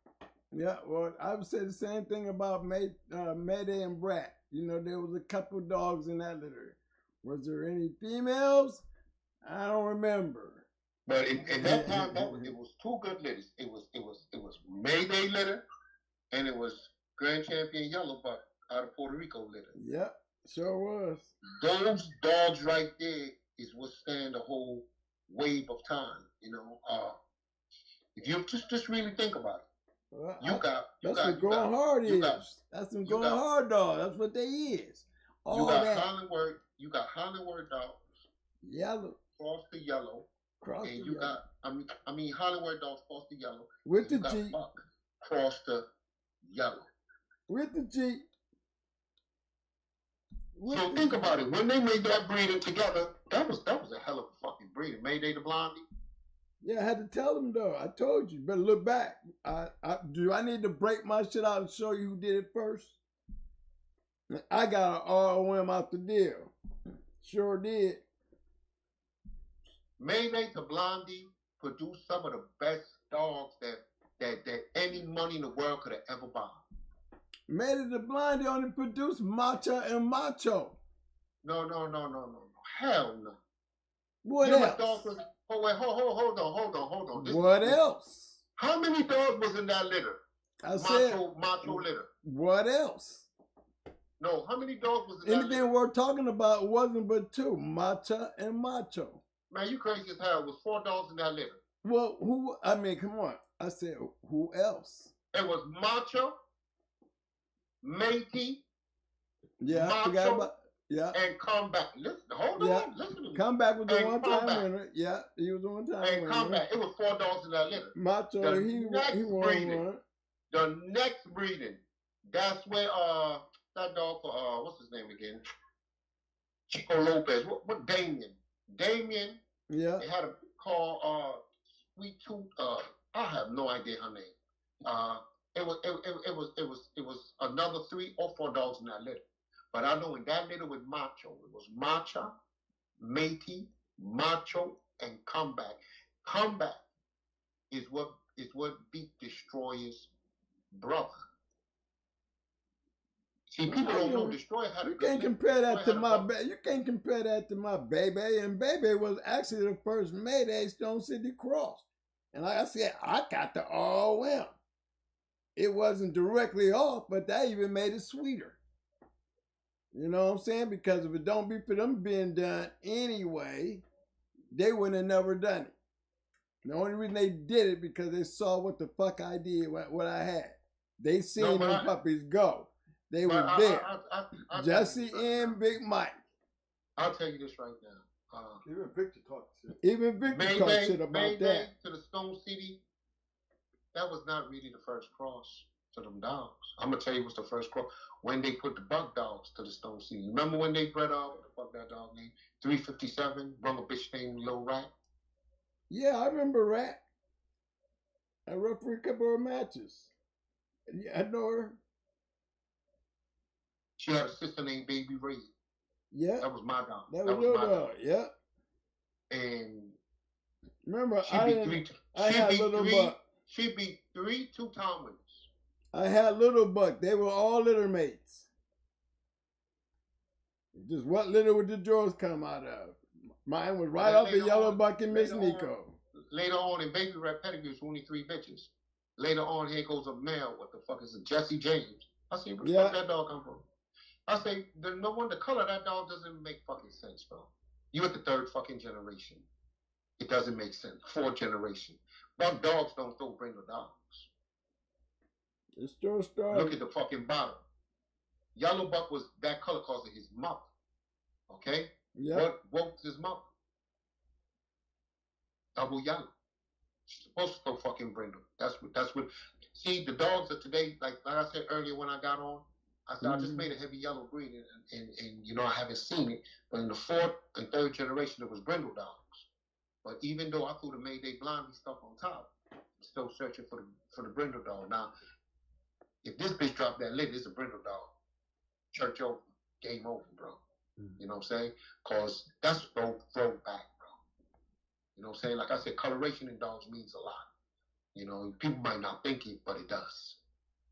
Yeah, well, I would say the same thing about Mayday and Brat. You know, there was a couple dogs in that litter. Was there any females? I don't remember. But in that time, it was 2 good litters. It was Mayday litter, and it was Grand Champion Yellow Buck out of Puerto Rico litter. Yep, sure was. Those dogs right there is what stand the whole wave of time. You know, if you just really think about it, Well, that's what going hard is. That's them going hard dogs. That's what they is. All you got that. Hollywood. You got Hollywood dogs. Yellow. Cross the yellow. Cross and the you yellow. got I mean Hollywood dogs cross the yellow. With the you got G. Buck cross the yellow. With the G. So think about it. When they made that breeding together, that was a hell of a fucking breeding. Mayday the Blondie. Yeah, I had to tell them though. I told you, better look back. Do I need to break my shit out and show you who did it first? I got an ROM out the deal. Sure did. Mayday the Blondie produced some of the best dogs that any money in the world could have ever bought. Mayday the Blondie only produced Matcha and Macho. No. Hell no. What else? Oh wait, hold on. What else? How many dogs was in that litter? Macho litter. What else? No, how many dogs was in that litter? Anything we're talking about wasn't but 2, Matcha and Macho. Man, you crazy as hell. It was 4 dogs in that litter. Well, who? I mean, come on. I said, who else? It was Macho, Matey, yeah, Macho, I forgot about, yeah, and Comeback. Listen, hold on, listen to me. Comeback was the one-time winner. Yeah, he was the one-time winner. And Comeback, it was 4 dogs in that litter. Macho, he won one. The next breeding, that's where that dog for what's his name again? Chico Lopez. What Damien. Yeah. They had a call Sweet Tooth. I have no idea her name. It was another 3 or 4 dogs in that litter. But I know in that litter with Macho, it was Matcha, Matey, Macho, and Comeback. Comeback is what beat Destroyer's brother. See, people don't know Destroyer had a You can't compare that to my baby. You can't compare that to my baby. And baby was actually the first Mayday Stone City Cross. And like I said, I got the ROM. It wasn't directly off, but that even made it sweeter. You know what I'm saying? Because if it don't be for them being done anyway, they wouldn't have never done it. The only reason they did it because they saw what the fuck I did, what I had. They seen them puppies go. They was there. Jesse and Big Mike. I'll tell you this right now. Even Victor talked shit. Even Victor talked shit about that. To the Stone City, that was not really the first cross to them dogs. I'm gonna tell you what's the first cross. When they put the Buck dogs to the Stone City. Remember when they bred what the fuck that dog named? 357, brung a bitch named Lil Rat. Yeah, I remember Rat. I refereed a couple of matches. Yeah, I know her. She had a sister named Baby Ray. Yeah. That was my dog. That was your dog. Yeah. And remember, I had Little Buck. She beat 3 2-time winners. I had Little Buck. They were all litter mates. Just what litter would the drawers come out of? Mine was right off the Yellow Buck and Miss Nico. Later on in Baby Rat Pedigrees, only 3 bitches. Later on, here goes a male. What the fuck is it? Jesse James. I said, where the fuck that dog come from? I say, no wonder the color of that dog doesn't make fucking sense, bro. You at the 3rd fucking generation. It doesn't make sense. 4th generation. Buck dogs don't bring the dogs. It's still starting. Look at the fucking bottom. Yellow Buck was that color because of his mother. Okay? Yeah. What was his mother? Double yellow. She's supposed to go fucking brindle. That's what see the dogs of today, like I said earlier when I got on, I said I just made a heavy yellow breed and you know I haven't seen it. But in the fourth and third generation it was brindle dogs. But even though I threw the Mayday Blondie stuff on top, I'm still searching for the brindle dog. Now, if this bitch dropped that lid, it's a brindle dog. Church over. Game over, bro. You know what I'm saying? Cause that's throwback, bro. You know what I'm saying? Like I said, coloration in dogs means a lot. You know, people might not think it, but it does.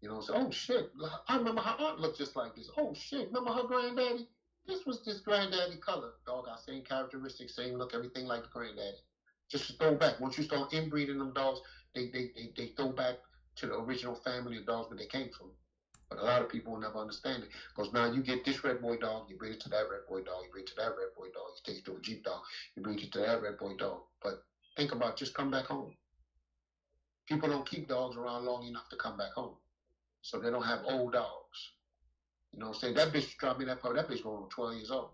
You know, so, oh shit, I remember her aunt looked just like this. Oh shit, remember her granddaddy? This was this granddaddy color. Dog got same characteristics, same look, everything like the granddaddy. Just to throw back. Once you start inbreeding them dogs, they throw back to the original family of dogs that they came from. But a lot of people will never understand it. Because now you get this red boy dog, you breed it to that red boy dog, you breed it to that red boy dog, you take it to a Jeep dog, you breed it to that red boy dog. But think about just come back home. People don't keep dogs around long enough to come back home. So they don't have old dogs. You know what I'm saying? That bitch dropped me that puppy. That bitch going on 12 years old.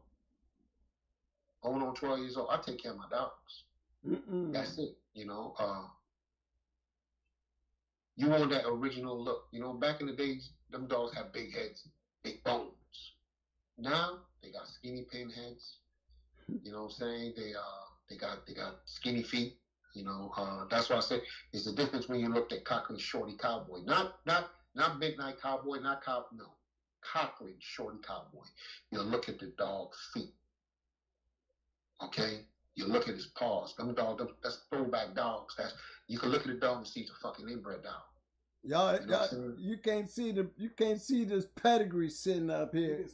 Going on 12 years old. I take care of my dogs. That's it. You know, you want that original look. You know, back in the days, them dogs had big heads, big bones. Now they got skinny pin heads. You know what I'm saying? They got skinny feet. You know, that's why I said it's the difference when you look at Cochran Shorty Cowboy. Not Midnight Cowboy, not no. Cochran Shorty Cowboy. You look at the dog's feet. Okay? You look at his paws. Them dogs, that's throwback dogs. That's you can look at the dog and see it's a fucking inbred dog. Y'all, you can't see this pedigree sitting up here.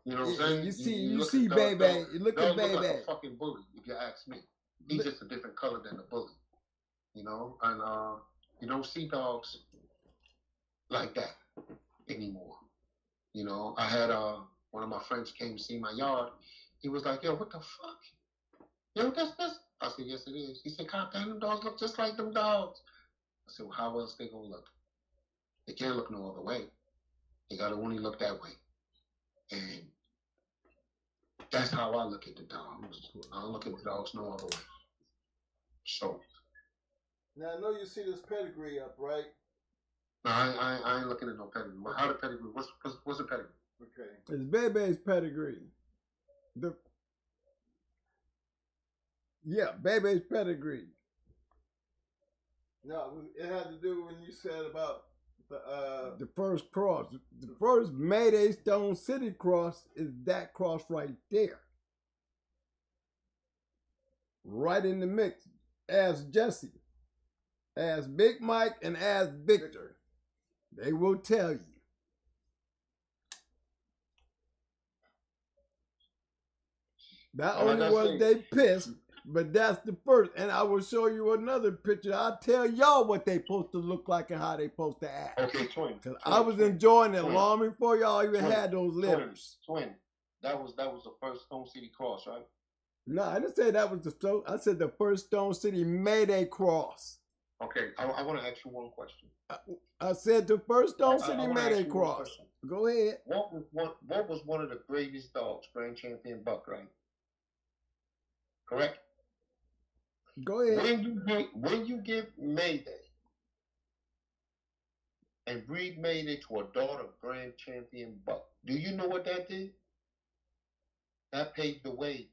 You know what I'm saying? You see, baby. Look at baby. Look like a fucking bully, if you ask me. He's just a different color than the bully. You know, and you don't see dogs like that anymore. You know, I had one of my friends came to see my yard. He was like, "Yo, what the fuck? Yo, this." I said, "Yes, it is." He said, "God damn, them dogs look just like them dogs." I said, "Well, how else they gonna look? They can't look no other way. They gotta only look that way." And that's how I look at the dogs. I don't look at the dogs no other way. So. Now I know you see this pedigree up, right? No, I ain't looking at no pedigree. How the pedigree? What's the pedigree? Okay. It's Bebe's pedigree. Bebe's pedigree. No, it had to do when you said about the first cross. The first Mayday Stone City cross is that cross right there. Right in the mix. Ask Jesse. Ask Big Mike and ask Victor. They will tell you. Not only was they pissed, but that's the first. And I will show you another picture. I'll tell y'all what they supposed to look like and how they supposed to act. Okay, twin. Because I was enjoying it long before y'all even had those litters. Twin. That was the first Stone City cross, right? No, I didn't say that was the Stone. I said the first Stone City Mayday cross. Okay, I want to ask you one question. I said the first Stone City Mayday cross. Go ahead. What was one of the greatest dogs? Grand Champion Buck, right? Correct? Go ahead. When you give Mayday and breed Mayday to a daughter of Grand Champion Buck, do you know what that did? That paved the way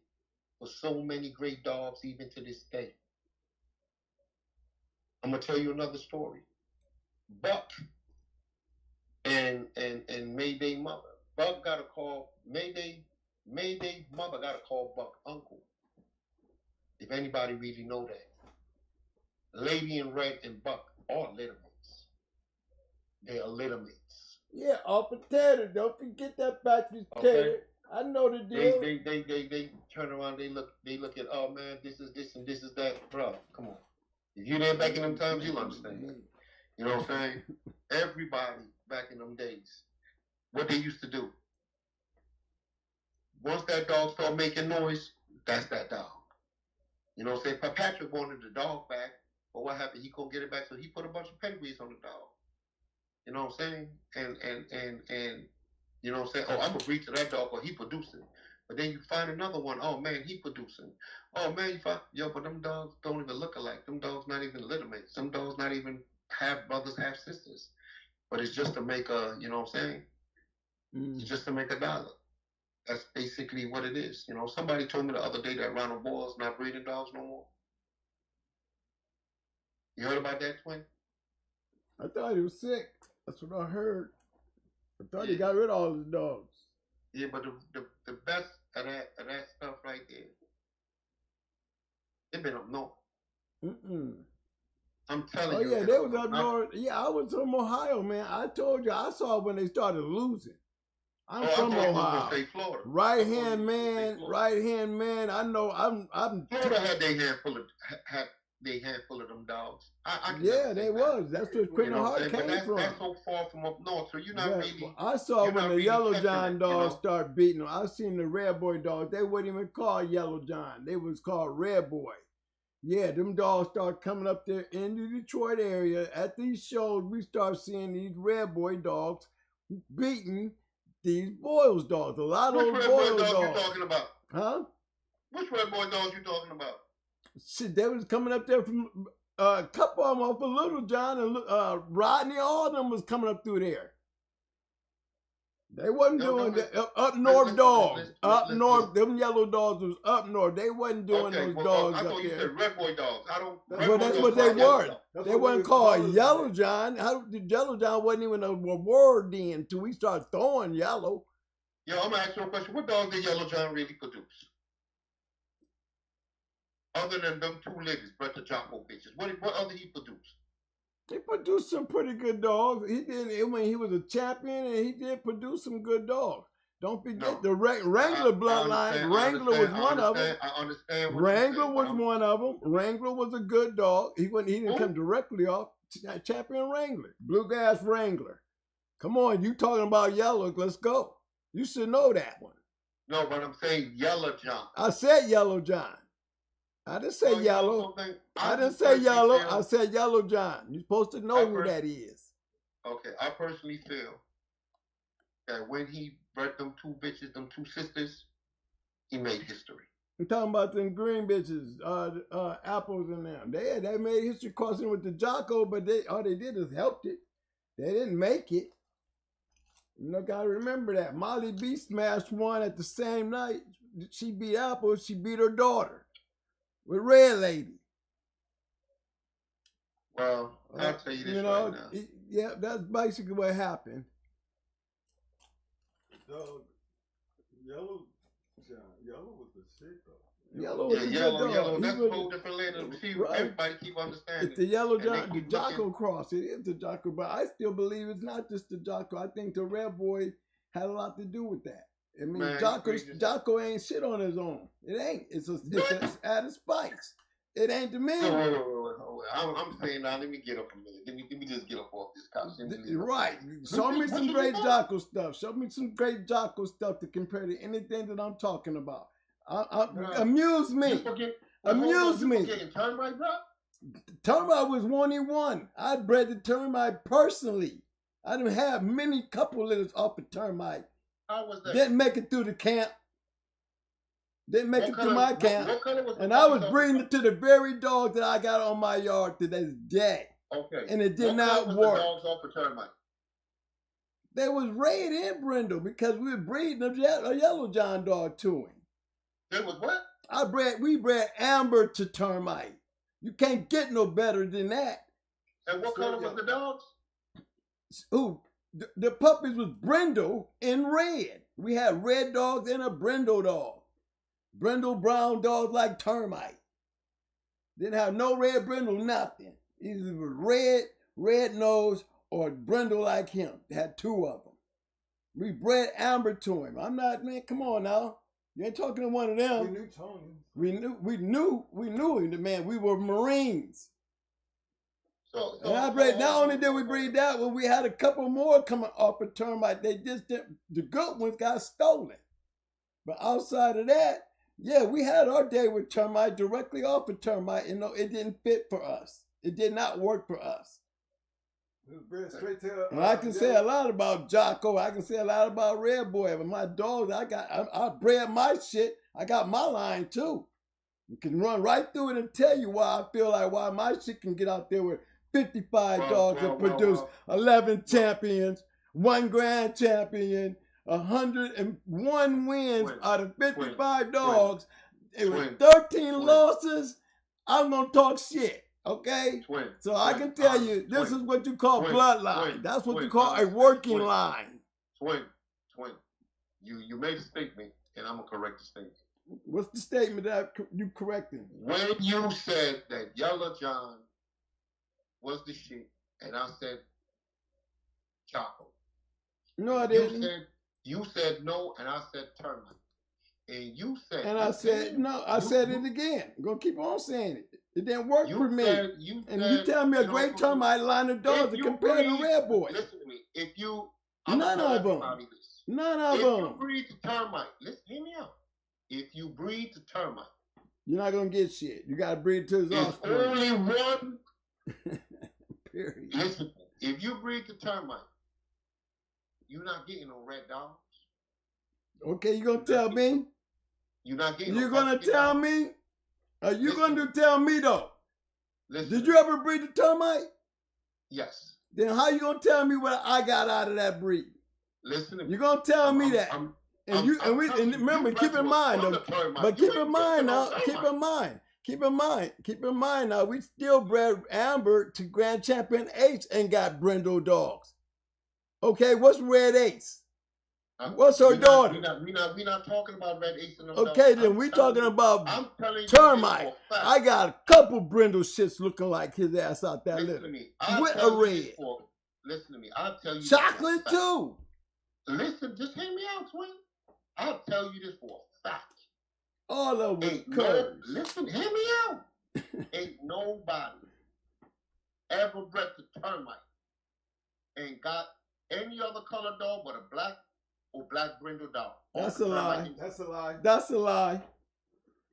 for so many great dogs even to this day. I'm gonna tell you another story. Buck and Mayday mother. Buck got a call. Mayday mother got a call Buck uncle. If anybody really know that. Lady in Red and Buck are littermates. They are littermates. Yeah, all potato. Don't forget that factory potato. Okay. I know the deal. They turn around. They look at. Oh man, this is this and this is that, bro. Come on. If you there back in them times, you'll understand. You know what I'm saying? Everybody back in them days, what they used to do. Once that dog started making noise, that's that dog. You know what I'm saying? But Patrick wanted the dog back, but what happened? He couldn't get it back, so he put a bunch of pedigrees on the dog. You know what I'm saying? And You know what I'm saying? Oh, I'm gonna breed to that dog, or he producing. But then you find another one. Oh man, he producing. Oh man, you find but them dogs don't even look alike. Them dogs not even littermates. Some dogs not even have brothers, have sisters. But it's just to make a, you know what I'm saying? It's just to make a dollar. That's basically what it is. You know, somebody told me the other day that Ronald Boyle's not breeding dogs no more. You heard about that, Twin? I thought he was sick. That's what I heard. I thought he got rid of all his dogs. Yeah, but the best of that stuff right there, they been up north. I'm telling you. Oh yeah, they was up north. Yeah, I was from Ohio, man. I told you I saw when they started losing. I'm from Ohio. Right hand man. I know. I'm. Florida had their handful of them dogs. Yeah, they was. That's where Quentin Hart came from. That's so far from up north, so you're not really. Well, I saw when the Yellow John dogs start beating them. I seen the Red Boy dogs. They wasn't even called Yellow John. They was called Red Boy. Yeah, them dogs start coming up there in the Detroit area. At these shows, we start seeing these Red Boy dogs beating these Boyles dogs. A lot of those Boyles dogs. You talking about? Huh? Which Red Boy dogs you talking about? Shit, they was coming up there from a couple of them off of Little John and Rodney. All of them was coming up through there. They wasn't doing that. Up north dogs. Up north, them yellow dogs was up north. They wasn't doing those dogs I up thought you there. said Red Boy dogs. That's what they were. They wasn't called Yellow John. The Yellow John wasn't even a word then until we started throwing yellow. Yo, I'm gonna ask you a question. What dogs did Yellow John really produce? Other than them two ladies, Brett the Jocko bitches. What other he produced? He produced some pretty good dogs. He did. I mean, he was a champion, and he did produce some good dogs. Don't forget the Wrangler bloodline. Wrangler was one of them. I understand. Wrangler was one of them. Wrangler was a good dog. He didn't come directly off champion Wrangler, Bluegrass Wrangler. Come on, you talking about yellow? Let's go. You should know that one. No, but I'm saying Yellow John. I said Yellow John. I didn't say yellow. I didn't say yellow. I said Yellow John. You're supposed to know who that is. Okay, I personally feel that when he bred them two bitches, them two sisters, he made history. I'm talking about them green bitches, apples and them. They made history crossing with the Jocko, but all they did is helped it. They didn't make it. You know, gotta remember that. Molly B smashed one at the same night. She beat Apple, she beat her daughter. With Red Lady. Well, I'll tell you this right now. Yeah, that's basically what happened. Yellow was the shit though. Yellow was Yellow. That's a whole different layer. See, everybody keep understanding. It's the Yellow John, the Jocko cross. It is the Jocko, but I still believe it's not just the Jocko. I think the Red Boy had a lot to do with that. I mean, Jocko ain't shit on his own. It ain't. It's added spice. It ain't the man. I'm saying now, let me get up a minute. Let me just get up off this couch. Right. Show me some great Jocko stuff. Show me some great Jocko stuff to compare to anything that I'm talking about. Amuse me. Amuse me. Termite was one he won. I bred the termite personally. I didn't have many couple litters off of termite. How was that? Didn't make it through the camp. Didn't make it through my camp. And I was breeding it to the very dog that I got on my yard to this day. Okay. And it did not work. The dogs off of termite? They was Red and Brindle because we were breeding a Yellow John dog to him. It was what? We bred Amber to termite. You can't get no better than that. And what color was the dogs? Ooh. The puppies was Brindle and Red. We had red dogs and a Brindle dog. Brindle brown dogs like termite. Didn't have no red Brindle, nothing. Either it was red nose, or Brindle like him. They had two of them. We bred Amber to him. I'm not, man, come on now. You ain't talking to one of them. We knew Tony. We knew him, man. We were Marines. And I bred, not only did we breed that one, we had a couple more coming off of termite. They just didn't, the good ones got stolen. But outside of that, yeah, we had our day with termite directly off of termite. You know, it didn't fit for us. It did not work for us. It was bred straight to. And I can say a lot about Jocko. I can say a lot about Red Boy. But my dogs, I bred my shit. I got my line too. You can run right through it and tell you why I feel like why my shit can get out there with 55 dogs and produce 11 champions, 1 grand champion, 101 wins out of 55 dogs. It was 13 losses. I'm gonna talk shit. Okay? So I can tell you, this is what you call bloodline. That's what you call a working line. Twin. You made a statement, and I'm gonna correct the statement. What's the statement that you correcting? When you said that Yellow John was the shit, and I said Jocko. No, I didn't. You said no, and I said termite. And you said. And I said no. I said it again. I'm gonna keep on saying it. It didn't work for me. You tell me a great termite line of dogs to compare to Red Boy. Listen to me. If you none of them. If you breed to termite, listen, hear me out. If you breed to termite, you're not gonna get shit. You gotta breed to his offspring. Only one. Period. Listen, if you breed to termite, you're not getting no red dogs. Okay, you gonna tell me? You're not getting. You're gonna tell me? Are you gonna tell me though? Listen. Did you ever breed the termite? Yes. Then how you gonna tell me what I got out of that breed? Listen to me. You're gonna tell me that. And remember, keep in mind though. But keep in mind now. Keep in mind now. We still bred Amber to Grand Champion H and got brindle dogs. Okay, what's Red Ace? What's her daughter? We're not talking about Red Ace and okay, then we talking about termite. I got a couple brindle shits looking like his ass out that litter. With a red. Listen to me. I'll tell you. Chocolate too. Listen, just hear me out, twin. I'll tell you this for a fact. All of us curves. Listen, hear me out. Ain't nobody ever bred the termite and got any other color dog but a black or black brindle dog. That's a lie. That's a lie. That's a lie.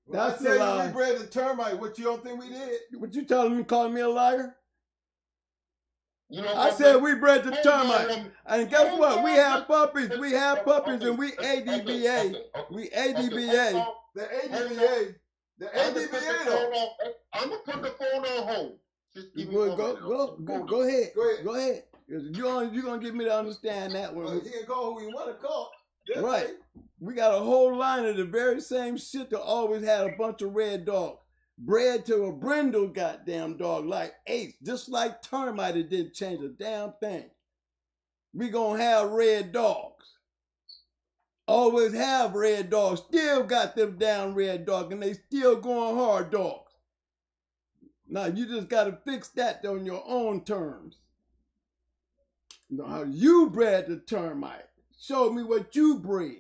That's a lie. We bred the termite. What you don't think we did? What you telling me? Calling me a liar? You know, I said we bred the termite. And guess what? We have puppies. We have puppies and we ADBA. We ADBA. The ADBA. The ADBA though. I'm going to put the phone on hold. Just give me go ahead. Go ahead. You're going to get me to understand that one. He can call who he want to call. That's right. We got a whole line of the very same shit that always had a bunch of red dogs. Bred to a brindle goddamn dog like Ace. Just like termite, it didn't change a damn thing. We gonna have red dogs. Always have red dogs. Still got them down red dogs and they still going hard dogs. Now you just gotta fix that on your own terms. You know how you bred the termite. Show me what you bred.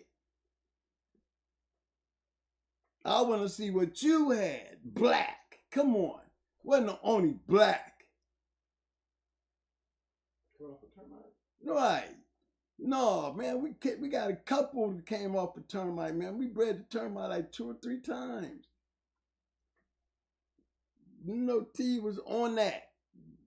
I want to see what you had. Black. Come on. Wasn't the only black. Right. No, man, we got a couple that came off the termite, man. We bred the termite like 2 or 3 times. T was on that.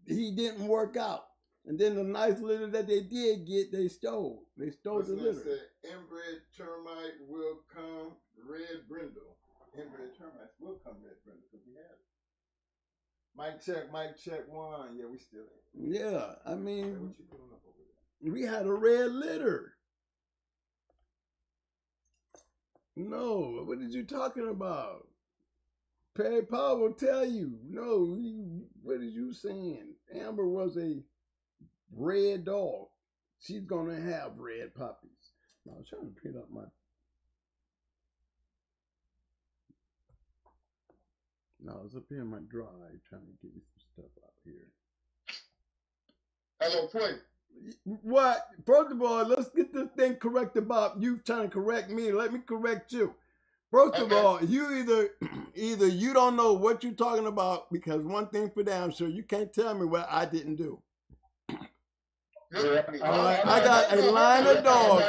He didn't work out. And then the nice litter that they did get, they stole. They stole the litter. Said, inbred termite will come red brindle. Inbred termites will come red brindle because we have it. Mic check 1. Yeah, we still in. Yeah, I mean, what you doing up over there? We had a red litter. No, what are you talking about? Perry Paul will tell you. No, what are you saying? Amber was a red dog. She's gonna have red puppies. I was trying to print up my. No, I was up here in my drive trying to get you some stuff out here. Hello, twin. What? First of all, let's get this thing correct about you trying to correct me. Let me correct you. First of all, you either you don't know what you're talking about, because one thing for damn sure, you can't tell me what I didn't do. All right, I got a line of dogs.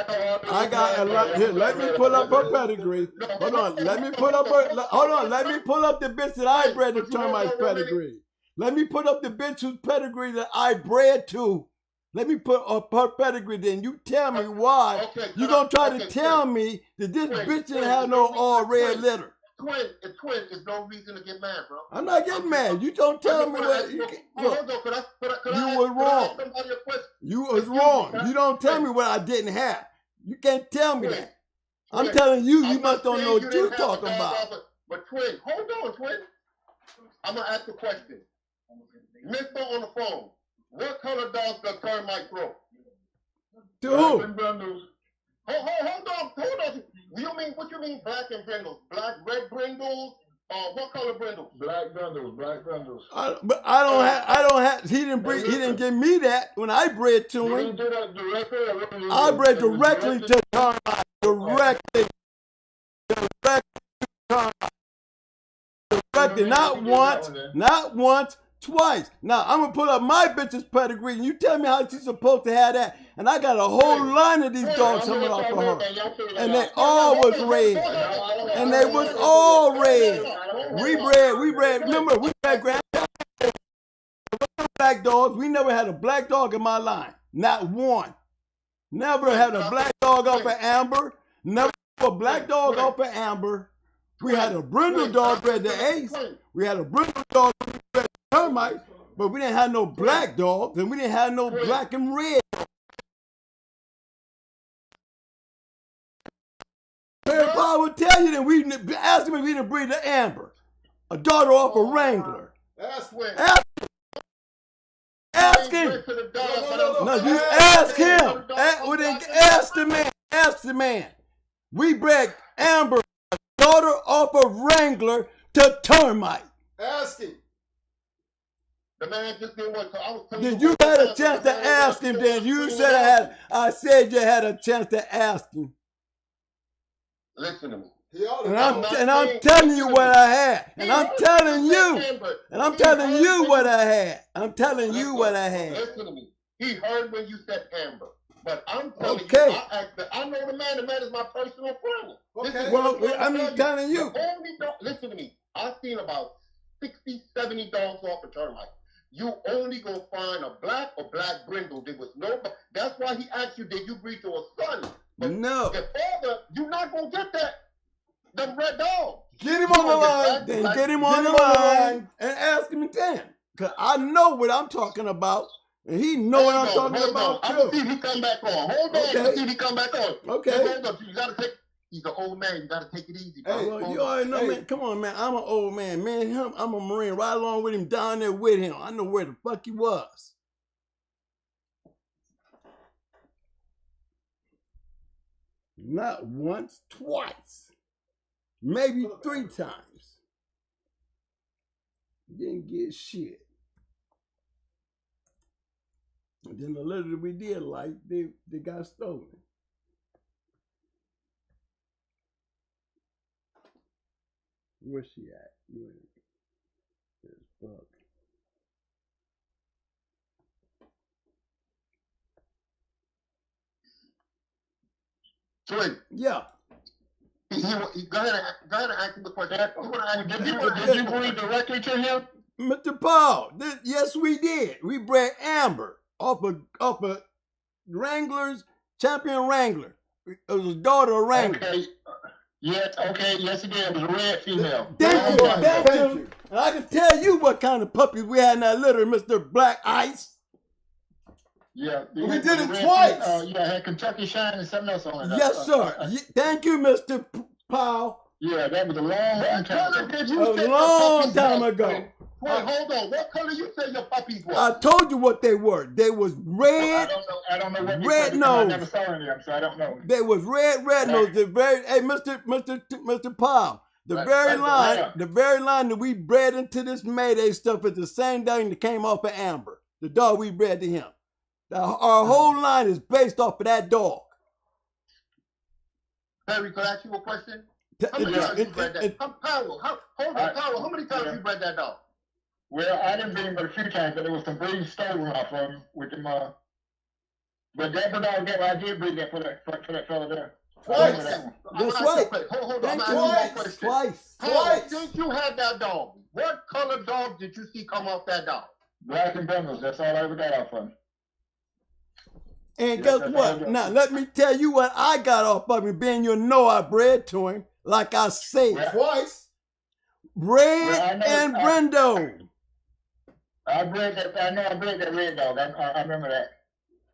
I got a line. Here, let me pull up her pedigree. Hold on, let me pull up her. Hold on, let me pull up the bits that I bred the termite pedigree. Let me put up the bitch whose pedigree that I bred to. Let me put up her pedigree, then you tell me why. Okay, You gonna try to tell me that this bitch didn't have no all red litter. Twin is no reason to get mad, bro. I'm not getting mad. You don't tell me what. You was wrong. You was wrong. You don't tell me what I didn't have. You can't tell me that. I'm telling you, you must don't know what you're talking about. But Twin, hold on, Twin. I'm gonna ask a question. Mister on the phone. What color dogs does termite grow? To who? Hold on. What you mean black and brindles? Black, red brindles? What color brindles? Black brindles. But I don't have. He didn't give me that when I bred to him. You do that directly, or what do you I do? bred directly to termite. Directly, not once, twice. Now I'm gonna put up my bitch's pedigree, and you tell me how she's supposed to have that. And I got a whole line of these dogs coming off of her, and they all was red, and they was all red. We bred. Remember, we bred black dogs. We never had a black dog in my line, not one. Never had a black dog off of Amber. Never had a black dog off of Amber. We had a brindle dog bred to Ace. We had a brindle dog bred to Termite, but we didn't have no black dogs, and we didn't have no black and red. I would tell you that we asked him if we didn't breed the Amber, a daughter off a Wrangler. Ask him. No, you ask him. Ask the man. We bred Amber, a daughter off a Wrangler, to Termite. Ask him. The man just didn't want to. I was Did you had a chance to ask him? Then you said I said you had a chance to ask him. Listen to me. And I'm telling you what I had. And I'm telling you. And I'm telling you what I had. I'm telling you what I had. Listen to me. He heard when you said Amber. But I'm telling you, I know the man. The man is my personal friend. Okay. Well, I'm telling you. Listen to me. I've seen about 60, 70 dogs off a termite. You only gonna find a black or black brindle. There was no. That's why he asked you, did you breed to a son? But no. Your father, you're not gonna get that. Them red dog. Get him on the line. Then get him on the line and ask him again. Cause I know what I'm talking about, and he know what I'm talking about too. I'm gonna see if he come back on. Hold on, see if he come back on. Okay. Hold up. You gotta take. He's an old man. You gotta take it easy, bro. Hey, well, you already know, man. Come on, man. I'm an old man. Man, I'm a Marine. Right along with him, down there with him. I know where the fuck he was. Not once, twice. Maybe 3 times. Didn't get shit. And then the litter that we did like, they got stolen. Where's she at? There's fuck. Twin. Yeah. Go ahead and ask him the question. Did you breed directly to him? Mr. Paul, yes we did. We bred Amber off a Wrangler's, Champion Wrangler. It was a daughter of Wrangler. Okay. Yes, it did. It was a red female. Thank you. And I can tell you what kind of puppies we had in that litter, Mr. Black Ice. Yeah. We did it twice. It had Kentucky Shine and something else on it. Yes, sir. Thank you, Mr. Powell. Yeah, that was a long time ago. A long time ago. Wait, hold on. What color you say your puppies were? I told you what they were. They was red. I don't know what red nose. I never saw any of them, so I don't know. They was red nose. The very Mr. Powell. The very line that we bred into this Mayday stuff is the same thing that came off of Amber. The dog we bred to him. Our whole line is based off of that dog. Perry, could I ask you a question? How many times you bred that? Powell, how many times you bred that dog? Well, I didn't breed him but a few times, but there was some breeding stolen off of him with them. But that dog, I did breed that for that fella there. Twice. That's right. Hold on. Twice. How long since you had that dog? What color color dogs did you see come off that dog? Black and Bengals. That's all I ever got off of. And guess what? Now, let me tell you what I got off of him, being you know I bred to him, like I said. Twice. Red and Brendo. I bred that. I know I bred that red dog. I remember that.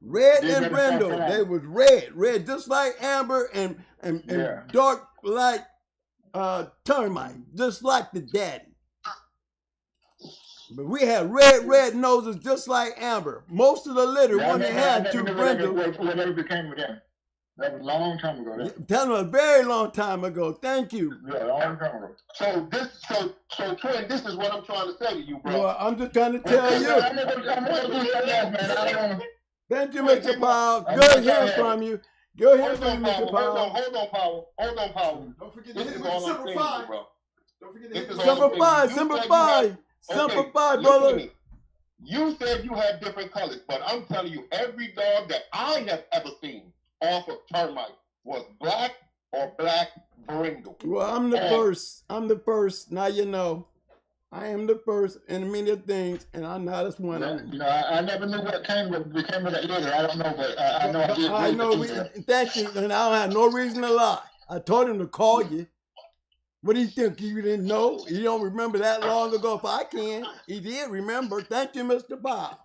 Red and Brendo. They was red, just like amber and dark like termite, just like the daddy. But we had red noses just like amber. Most of the litter when they had two Brendos. Whatever became of them. That was a long time ago. Tell them a very long time ago. Thank you. Yeah, a long time ago. So twin, this is what I'm trying to say to you, bro. Well, I'm just trying to tell you. I'm gonna do something else, man. I don't want to. Thank you, Mr. Powell. Good hearing from you. Good hearing from you, Mr. Powell. Hold on, Powell. Don't forget to hit it with Simple 5. Don't forget to hit it with Simple 5. Simplify, brother. You said you had different colors, but I'm telling you, every dog that I have ever seen off of termite was black or black brindle. Well, I'm the first. I'm the first. Now you know. I am the first in many things, and I know that's one of them. You know, I never knew what became of that litter. I don't know, but I know I did. I know. Thank you, and I don't have no reason to lie. I told him to call you. What do you think? You didn't know? You don't remember that long ago? If I can, he did remember. Thank you, Mr. Bob.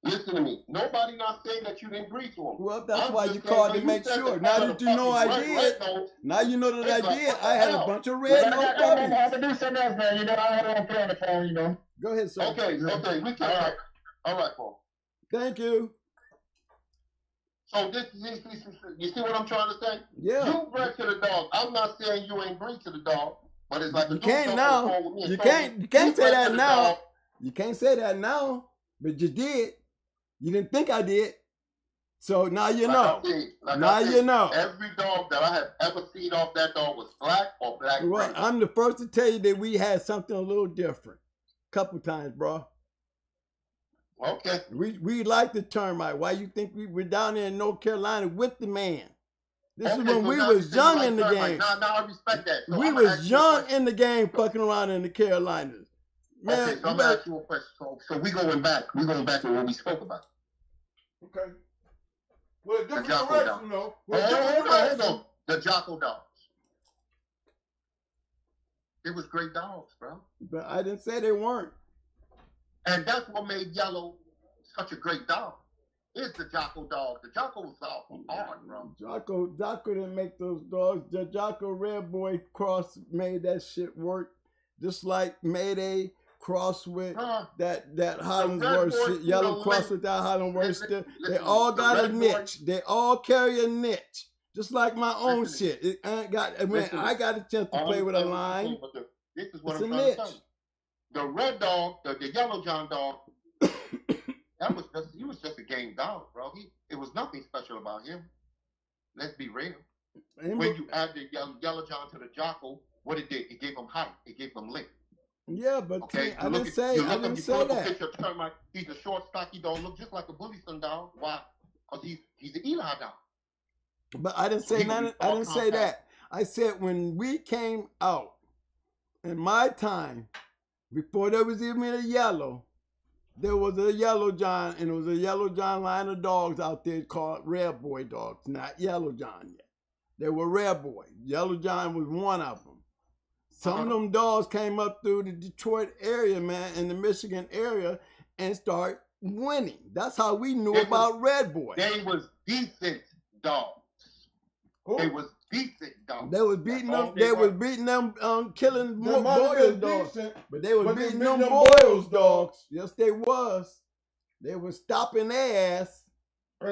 Listen to me. Nobody not saying that you didn't agree to him. Well, that's why you called to make sure. Now that you know I did. Now you know that I did. I had a bunch of red nose puppies. I have to do something else, man. You know, I don't want to play on the phone, you know. Go ahead, sir. Okay. We can. All right, Paul. Thank you. So you see what I'm trying to say? Yeah. You bred to the dog. I'm not saying you ain't bring to the dog, but it's like you can't now. You can't say that now. You can't say that now, but you did. You didn't think I did. So now you know. Now you know. Every dog that I have ever seen off that dog was black or black. Well, I'm the first to tell you that we had something a little different. Couple times, bro. Okay. We like the termite. Why you think we were down there in North Carolina with the man? This is when we was young in the game. Now I respect that. So we was young in the game, fucking around in the Carolinas. Man, okay, so I'm gonna ask you a question. So we going back to what we spoke about. Okay. Well, a different direction, though. Hold on. The Jocko dogs. It was great dogs, bro. But I didn't say they weren't. And that's what made Yellow such a great dog. It's the Jocko dog. The Jocko was hard, bro. Jocko didn't make those dogs. The Jocko Red Boy cross made that shit work. Just like Mayday cross with that Hollandsworth shit. Yellow cross with that Hollandsworth shit. They all got a niche. They all carry a niche. Just like my own shit. I got a chance to play with a line. This is what I'm trying to tell you. The red dog, the Yellow John dog, he was just a game dog, bro. It was nothing special about him. Let's be real. When you add the Yellow John to the Jocko, what it did, it gave him height, it gave him length. Yeah, but okay, I didn't say that. Termite, he's a short, stocky dog, look just like a Bully Son dog. Why? Because he's an Eli dog. But I didn't say nothing. I didn't say that. I said when we came out in my time. Before there was even a yellow, there was a Yellow John, and it was a Yellow John line of dogs out there called Red Boy dogs, not Yellow John yet. They were Red Boy. Yellow John was one of them. Some of them dogs came up through the Detroit area, man, in the Michigan area, and start winning. That's how we knew about Red Boy. They was decent dogs. They was decent dogs. They was beating them. They was beating them, killing Boyle's dogs. But they was beating them Boyle's dogs. Yes, they was. They was stopping their ass. Why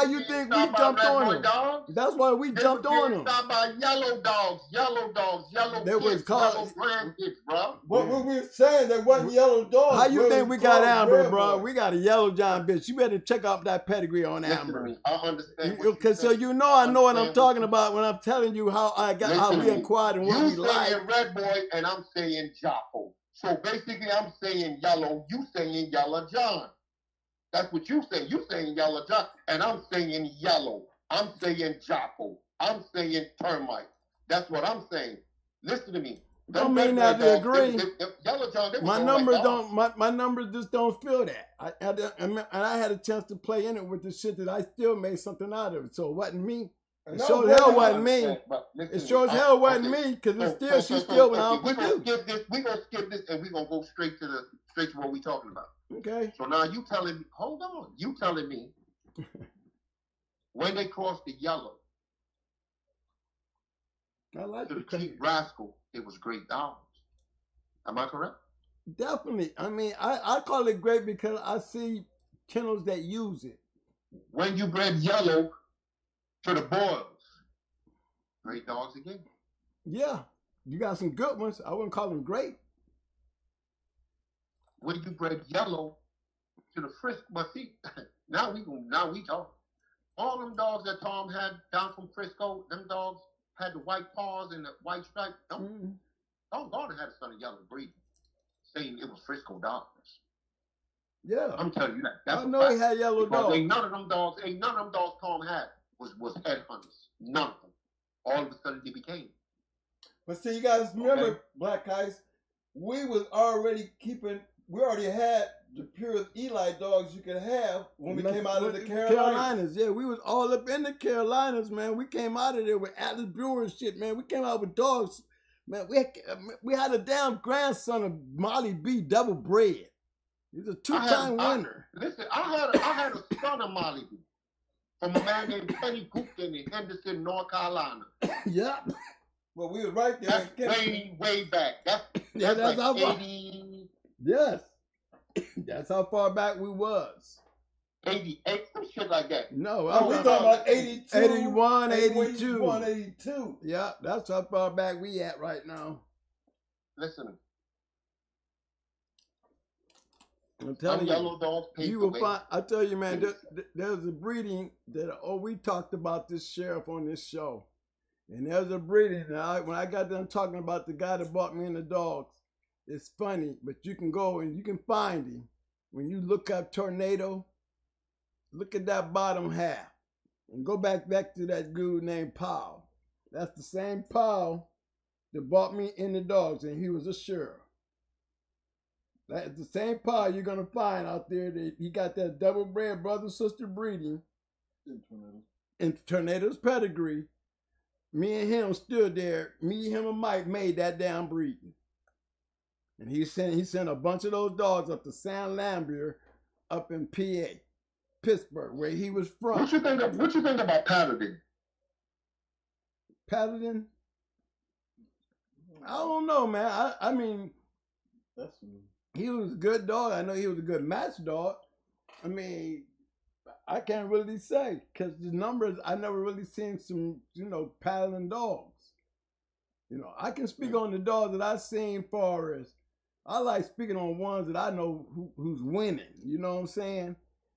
you think we jumped on them? That's why we jumped on them. Stopped by yellow dogs, yellow kids, yellow grandkids, bro. What we were saying, there wasn't yellow dogs. How you think we got Amber, bro? We got a Yellow John bitch. You better check out that pedigree on Amber. I understand. Because so you know I know what I'm talking about when I'm telling you how how we inquired and what we like. You saying Red Boy and I'm saying Jocko. So basically I'm saying yellow, you saying Yellow John. That's what you say. You saying Yellow John, and I'm saying yellow. I'm saying Jocko. I'm saying termite. That's what I'm saying. Listen to me. Don't mean that to agree. Yellow John, they was My all numbers right dogs. don't. My numbers just don't feel that. And I had a chance to play in it with the shit that I still made something out of it. So it wasn't me. It No, sure as hell but- wasn't me. But listen, It sure as hell wasn't okay. me because So- it's still she still went out we with gonna you. skip this. We gonna skip this, and we gonna go straight to what we talking about. Okay. So now you telling me, hold on, you telling me when they crossed the yellow I like to the the crazy. cheap rascal, it was great dogs. Am I correct? Definitely. I mean, I call it great because I see kennels that use it. When you bred yellow to the boils, great dogs again. Yeah, you got some good ones. I wouldn't call them great. When you bred yellow to the frisk, but see, now we talk. All them dogs that Tom had down from Frisco, them dogs had the white paws and the white stripe. Don't Gardner had a son of yellow breeding, saying it was Frisco dogs. Yeah, I'm telling you that. That's I a know fact. he had yellow Because dogs. ain't none of them dogs Tom had was head hunters. None of them. All of a sudden they became. But see, you guys remember, Okay. Black Ice, we already had the purest Eli dogs you could have when we came out of the Carolinas. Yeah, we was all up in the Carolinas, man. We came out of there with Atlas Brewer and shit, man. We came out with dogs. Man, we had a damn grandson of Molly B, double bred. He's a two-time winner. Listen, I had a son of Molly B from a man named Kenny Gupton in Henderson, North Carolina. Yep. Well, we was right there. That's way back. That's that's how like far. 80, Yes. That's how far back we was. 88, some shit like that. No, Oh, we talking about 82, 81, 82. 81, 82. Yeah, that's how far back we at right now. Listen, I'm some telling you. yellow dogs paved You the will way. find. I tell you, man. There's a breeding that. Oh, we talked about this sheriff on this show, and there's a breeding. When I got done talking about the guy that bought me in the dogs, it's funny, but you can go and you can find him when you look up Tornado. Look at that bottom half, and go back to that dude named Powell. That's the same Powell that bought me in the dogs, and he was a sheriff. That's the same Powell you're gonna find out there. That he got that double bred brother sister breeding in Tornado's pedigree. Me and him stood there. Me, him, and Mike made that damn breeding, and he sent a bunch of those dogs up to San Lambert, up in PA, Pittsburgh, where he was from. What you think about Patterson? Patterson? I don't know, man. I mean, he was a good dog. I know he was a good match dog. I mean, I can't really say because the numbers, I never really seen some, paddling dogs. I can speak on the dogs that I've seen far as, I like speaking on ones that I know who's winning. You know what I'm saying?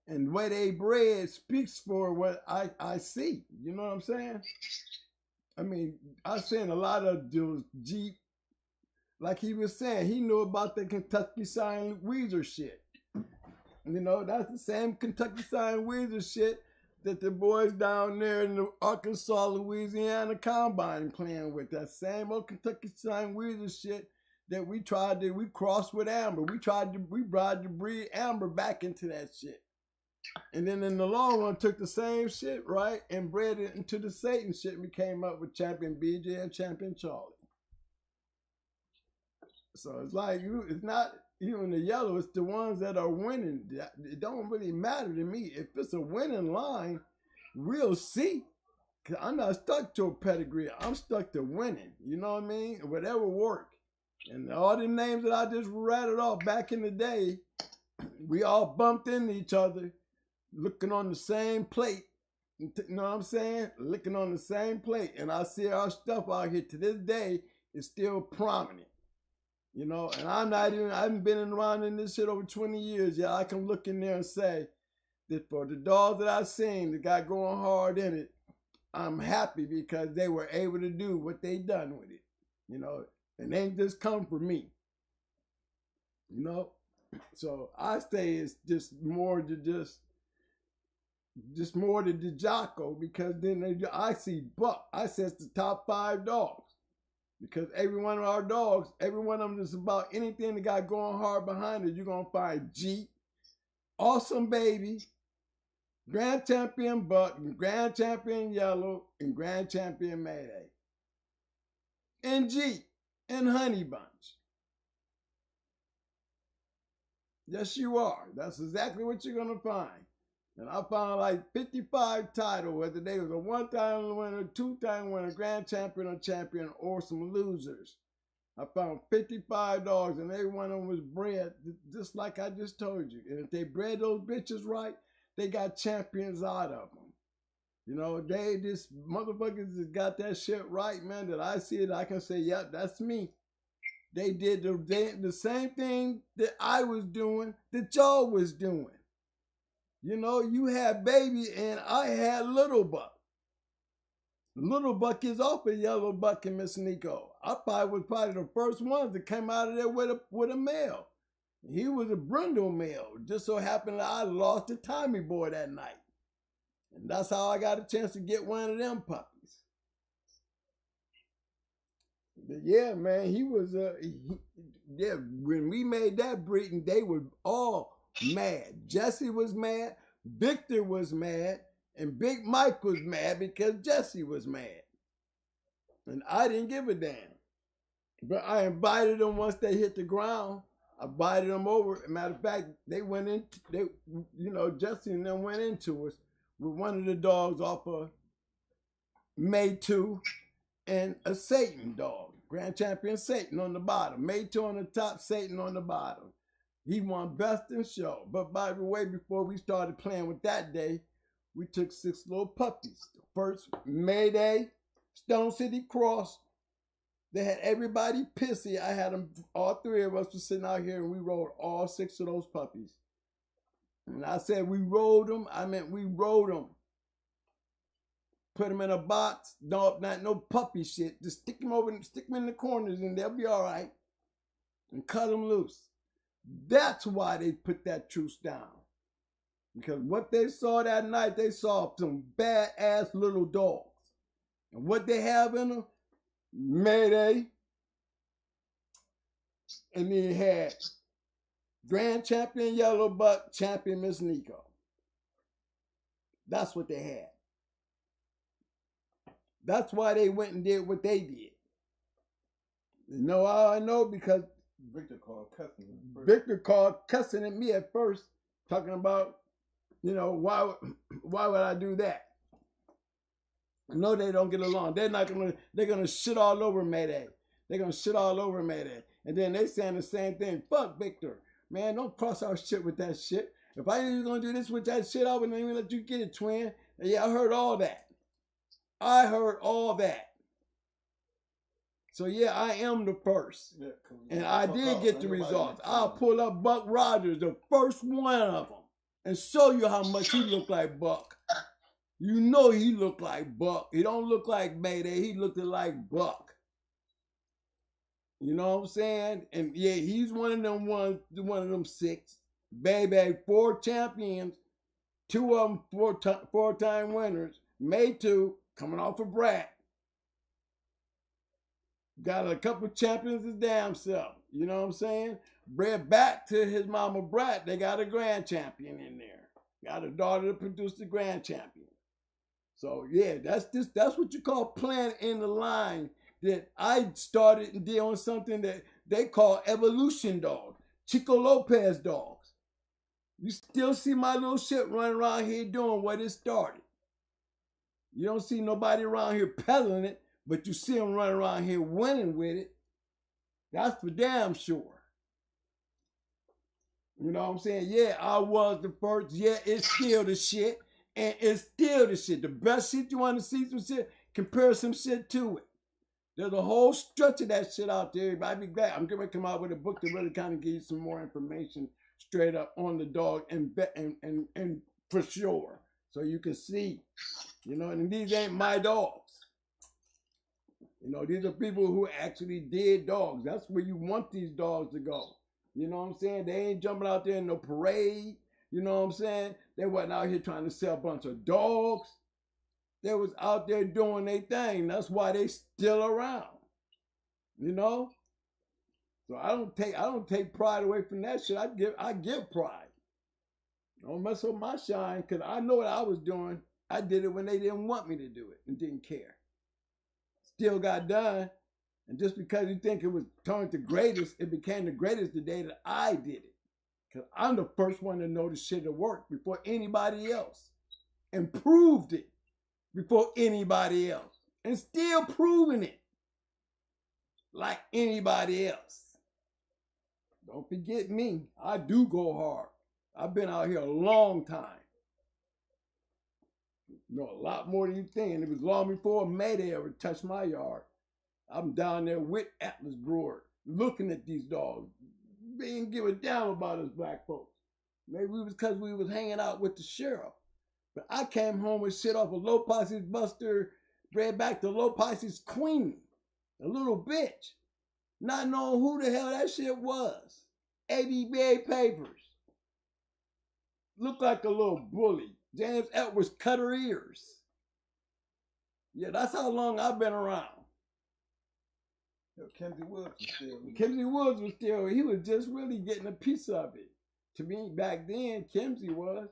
And the way they bred speaks for what I see. You know what I'm saying? I mean, I've seen a lot of those Jeep, like he was saying, he knew about the Kentucky Sign Weezer shit. That's the same Kentucky Sign Weezer shit that the boys down there in the Arkansas, Louisiana combine playing with. That same old Kentucky Sign Weezer shit that we crossed with Amber. We tried to breed Amber back into that shit. And then in the long run, took the same shit, right, and bred it into the Satan shit, and we came up with Champion BJ and Champion Charlie. So it's like, it's not even the yellow, it's the ones that are winning. It don't really matter to me. If it's a winning line, we'll see. Because I'm not stuck to a pedigree. I'm stuck to winning. You know what I mean? Whatever work. And all the names that I just rattled off back in the day, we all bumped into each other, looking on the same plate. You know what I'm saying? Looking on the same plate. And I see our stuff out here to this day is still prominent. And I haven't been around in this shit over 20 years. Yeah, I can look in there and say that for the dogs that I've seen that got going hard in it, I'm happy because they were able to do what they done with it. And they ain't just come for me. So I say it's just more to more to the Jocko, because then I see Buck. I said it's the top 5 dogs. Because every one of our dogs, every one of them is about anything that got going hard behind it. You're going to find Jeep, Awesome Baby, Grand Champion Buck, Grand Champion Yellow, and Grand Champion Mayday. And Jeep, and Honey Bunch. Yes, you are. That's exactly what you're going to find. And I found like 55 titles, whether they was a one-time winner, two-time winner, grand champion, or some losers. I found 55 dogs, and every one of them was bred just like I just told you. And if they bred those bitches right, they got champions out of them. You know, they just motherfuckers just got that shit right, man, that I see it, I can say, yep, that's me. They did the same thing that I was doing, that y'all was doing. You know, you had Baby and I had Little Buck. Little Buck is off of Yellow Buck and Miss Nico. I was probably the first ones that came out of there with a male. He was a brindle male. Just so happened that I lost a Tommy boy that night. And that's how I got a chance to get one of them puppies. But yeah, man, he was, when we made that breeding, they were all mad. Jesse was mad, Victor was mad, and Big Mike was mad because Jesse was mad. And I didn't give a damn. But I invited them once they hit the ground. I invited them over. Matter of fact, they went in, Jesse and them went into us with one of the dogs off of May 2 and a Satan dog. Grand Champion Satan on the bottom. May 2 on the top, Satan on the bottom. He won best in show. But by the way, before we started playing with that day, we took 6 little puppies. The first, Mayday, Stone City Cross. They had everybody pissy. I had them, all 3 of us were sitting out here and we rode all 6 of those puppies. And I said we rode them, I meant we rode them. Put them in a box, not no puppy shit. Just stick them in the corners and they'll be all right. And cut them loose. That's why they put that truce down. Because what they saw that night, they saw some badass little dogs. And what they have in them, Mayday. And then had Grand Champion Yellow Buck, Champion Miss Nico. That's what they had. That's why they went and did what they did. You know how I know? Because Victor called cussing. Victor called cussing at me at first, talking about, why would I do that? No, they don't get along. They're gonna shit all over Mayday. They're gonna shit all over Mayday. And then they saying the same thing. Fuck Victor. Man, don't cross our shit with that shit. If I knew you were gonna do this with that shit, I wouldn't even let you get it, twin. And yeah, I heard all that. So yeah, I am the first. Yeah, and I did get the results. I'll pull up Buck Rogers, the first one of them, and show you how much he looked like Buck. You know he looked like Buck. He don't look like Mayday. He looked like Buck. You know what I'm saying? And yeah, he's one of them 6. Baby, 4 champions, 2 of them four-time winners. May 2, coming off of Brat. Got a couple champions his damn self. You know what I'm saying? Bred back to his mama Brat. They got a grand champion in there. Got a daughter that produced the grand champion. So yeah, that's what you call playing in the line. That I started and did on something that they call evolution dogs, Chico Lopez dogs. You still see my little shit running around here doing what it started. You don't see nobody around here peddling it, but you see them running around here winning with it. That's for damn sure. You know what I'm saying? Yeah, I was the first. Yeah, it's still the shit. And it's still the shit. The best shit you want to see some shit, compare some shit to it. There's a whole stretch of that shit out there. I'd be glad. I'm going to come out with a book to really kind of give you some more information straight up on the dog and for sure. So you can see, and these ain't my dogs. These are people who actually did dogs. That's where you want these dogs to go. You know what I'm saying? They ain't jumping out there in no parade. You know what I'm saying? They wasn't out here trying to sell a bunch of dogs. They was out there doing their thing. That's why they still around. You know? So I don't take pride away from that shit. I give pride. Don't mess up my shine, because I know what I was doing. I did it when they didn't want me to do it and didn't care. Still got done. And just because you think it was turned to greatest, it became the greatest the day that I did it. Because I'm the first one to know the shit that worked before anybody else. And proved it before anybody else. And still proving it like anybody else. Don't forget me. I do go hard. I've been out here a long time. You know, a lot more than you think. And it was long before Mayday ever touched my yard. I'm down there with Atlas Brewer, looking at these dogs. They didn't give a damn about us black folks. Maybe it was because we was hanging out with the sheriff. But I came home with shit off of Low Posse's Buster, bred back to Low Posse's Queen. A little bitch. Not knowing who the hell that shit was. ABBA papers. Looked like a little bully. James Edwards cut her ears. Yeah, that's how long I've been around. Yo, Kenzie Woods was still. Kenzie Woods was still, he was just really getting a piece of it. To me, back then, Kenzie was.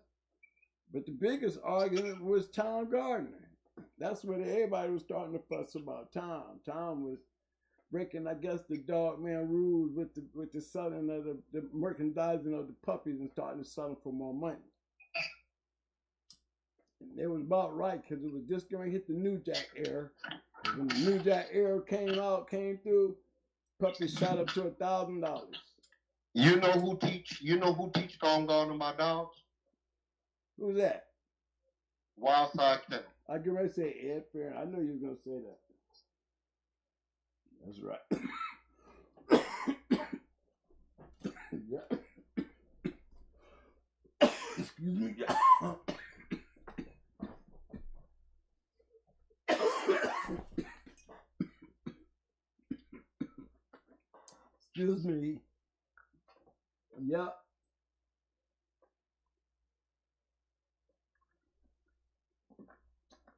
But the biggest argument was Tom Gardner. That's when everybody was starting to fuss about Tom. Tom was breaking, I guess, the dog man rules with the selling of the merchandising of the puppies and starting to sell them for more money. And it was about right, because it was just going to hit the New Jack era. When the New Jack era came through, puppies shot up to $1,000. You know who teach Tom Gardner about dogs? Who's that? Wildside Kennels. I get ready to say Ed Farron. I know you were going to say that. That's right. Excuse me. Excuse me. Yep.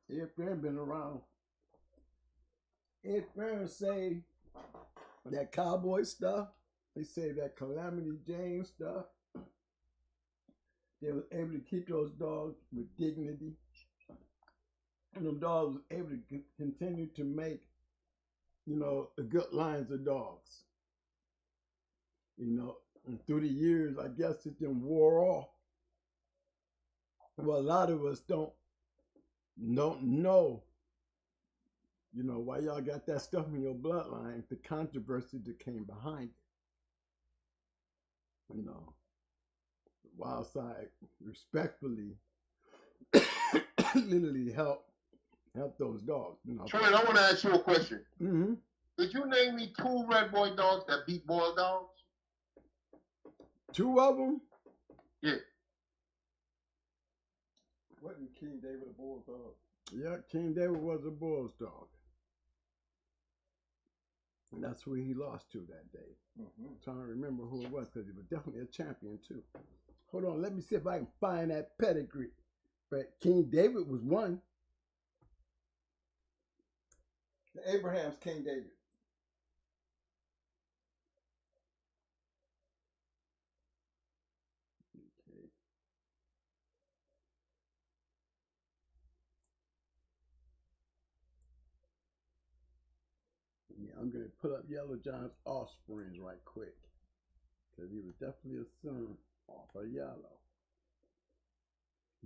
Ed Farron been around. Ed Farron say that cowboy stuff. They say that Calamity Jane stuff. They was able to keep those dogs with dignity. And them dogs was able to continue to make, you know, the good lines of dogs. You know, and through the years, I guess it then wore off. Well, a lot of us don't know, you know, why y'all got that stuff in your bloodline, the controversy that came behind it. You know, Wildside respectfully literally help those dogs. You know, Trent, I want to ask you a question. Mm-hmm. Could you name me 2 red boy dogs that beat boy dogs? 2 of them? Yeah. Wasn't King David a bull dog? Yeah, King David was a Bulls dog. And that's who he lost to that day. Mm-hmm. I'm trying to remember who it was, because he was definitely a champion too. Hold on, let me see if I can find that pedigree. But King David was one. Abraham's King David. Okay. Yeah, I'm going to put up Yellow John's offsprings right quick, because he was definitely a son off of Yellow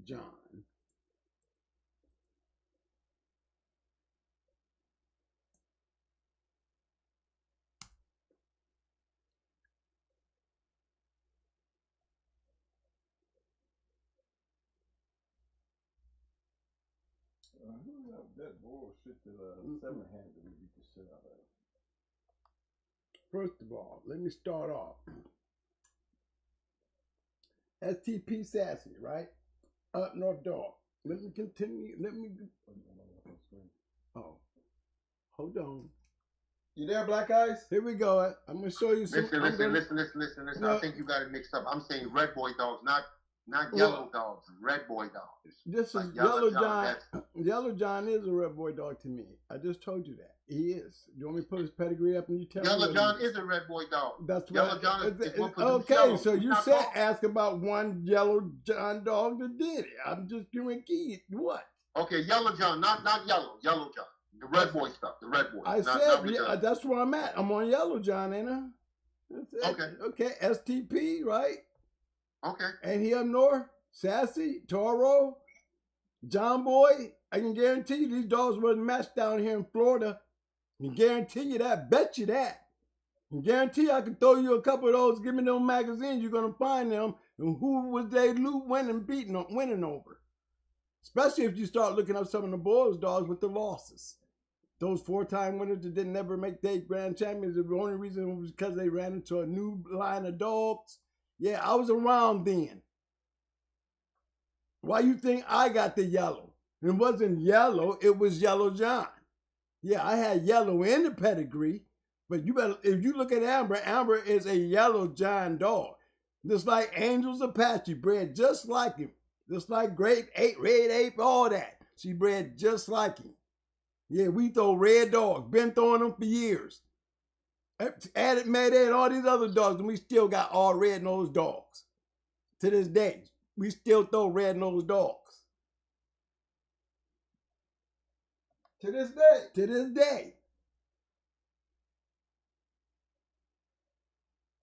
John. Who that bullshit that Seven had to beat the shit out of? First of all, let me start off. STP Sassy, right? Up North Dog. Let me continue. Oh, hold on. You there, Black Eyes? Here we go. I'm gonna show you some. Listen. I think you got it mixed up. I'm saying red boy dogs, not Not yellow dogs, red boy dogs. This is Like Yellow John. that's- Yellow John is a red boy dog to me. I just told you that. He is. You want me to put his pedigree up and you tell me? Yellow what John he is a red boy dog. That's Yellow what. John is one for Okay, them so you Not said talking- ask about one Yellow John dog that did it. I'm just doing key. What? Okay, Yellow John, not yellow. Yellow John. The red boy stuff. The red boy. I said yeah, that's where I'm at. I'm on Yellow John, ain't I? That's it. Okay. Okay. STP, right? Okay. And he up north, Sassy, Toro, John Boy. I can guarantee you these dogs wasn't matched down here in Florida. I can guarantee you that. Bet you that. I can guarantee you I can throw you a couple of those. Give me those magazines. You're gonna find them. And who was they winning over? Especially if you start looking up some of the boys' dogs with the losses. Those 4-time winners that didn't never make their grand champions. The only reason was because they ran into a new line of dogs. Yeah, I was around then. Why you think I got the yellow? It wasn't yellow, it was Yellow John. Yeah, I had yellow in the pedigree, but you better, if you look at Amber, Amber is a Yellow John dog. Just like Angel's Apache, bred just like him. Just like Great Ape, Red Ape, all that. She bred just like him. Yeah, we throw red dogs. Been throwing them for years. Added Mayday and all these other dogs, and we still got all red-nosed dogs. To this day, we still throw red-nosed dogs. To this day. To this day.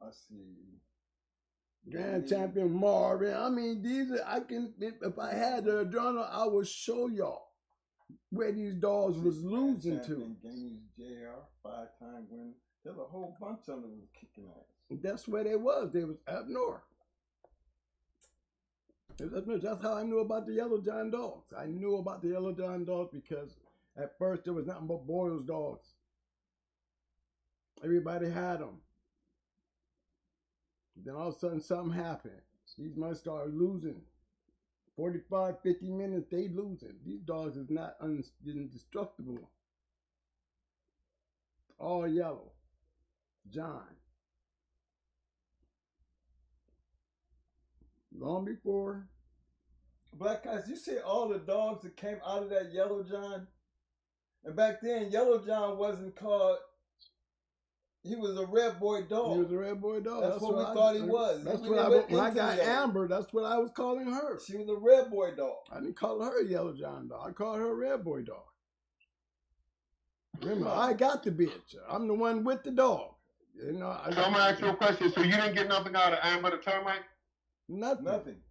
I see. Grand Champion Marvin. I mean, these are, I can, if I had the adrenaline, I would show y'all where these dogs was losing to. Games GR, 5-time winner. There's a whole bunch of them was kicking ass. That's where they was. They was up north. That's how I knew about the Yellow John dogs. I knew about the Yellow John dogs because at first there was nothing but Boyle's dogs. Everybody had them. Then all of a sudden something happened. These must start losing. 45, 50 minutes, they losing. These dogs is not indestructible. All yellow. John. Long before. Black guys, you see all the dogs that came out of that Yellow John? And back then, Yellow John wasn't called, he was a red boy dog. He was a red boy dog. That's what we thought he was. That's We what I, went when I into got Yellow. Amber, that's what I was calling her. She was a red boy dog. I didn't call her a Yellow John dog. I called her a red boy dog. Remember, I got the bitch. I'm the one with the dog. You know, So I'm gonna ask you a question. So you didn't get nothing out of Amber the termite? Nothing. Nothing.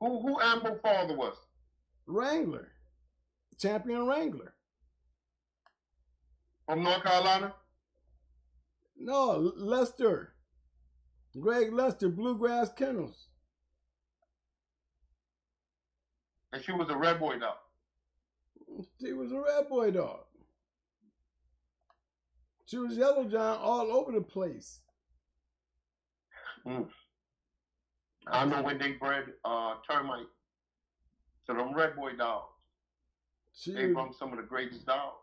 Who Amber's father was? Wrangler. Champion Wrangler. From North Carolina? No, Lester. Greg Lester, Bluegrass Kennels. And she was a red boy dog. She was a red boy dog. She was Yellow John all over the place. I know when they bred termite. So them red boy dogs. They brought some of the greatest dogs.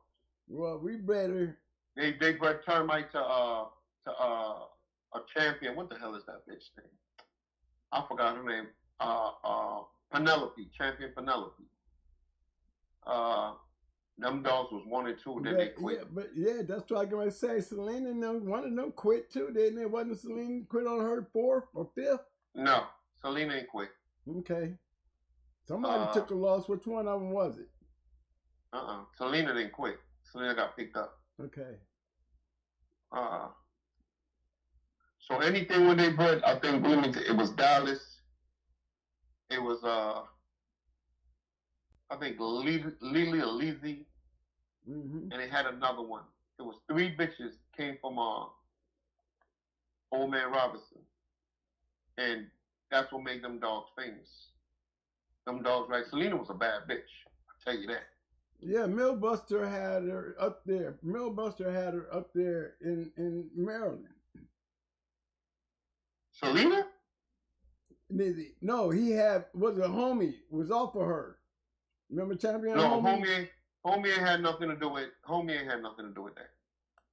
Well, we bred her. They bred termite to a champion. What the hell is that bitch name? I forgot her name. Penelope, champion Penelope. Them dogs was 1 and 2, then they quit. That's what I can to say. Selena and them, one of them quit too. Didn't it? Wasn't Selena quit on her 4th or 5th? No, Selena ain't quit. Okay. Somebody took a loss. Which one of them was it? Selena didn't quit. Selena got picked up. Okay. So anything when they bred, I think Bloomington, it was Dallas. It was I think Lily or Lizzie. And they had another one. It was 3 bitches came from Old Man Robinson. And that's what made them dogs famous. Them dogs, right? Selena was a bad bitch. I'll tell you that. Yeah, Millbuster had her up there. Millbuster had her up there in Maryland. Selena? No, he was a homie. Was off of her. Remember Champion? No, homie ain't had nothing to do with that.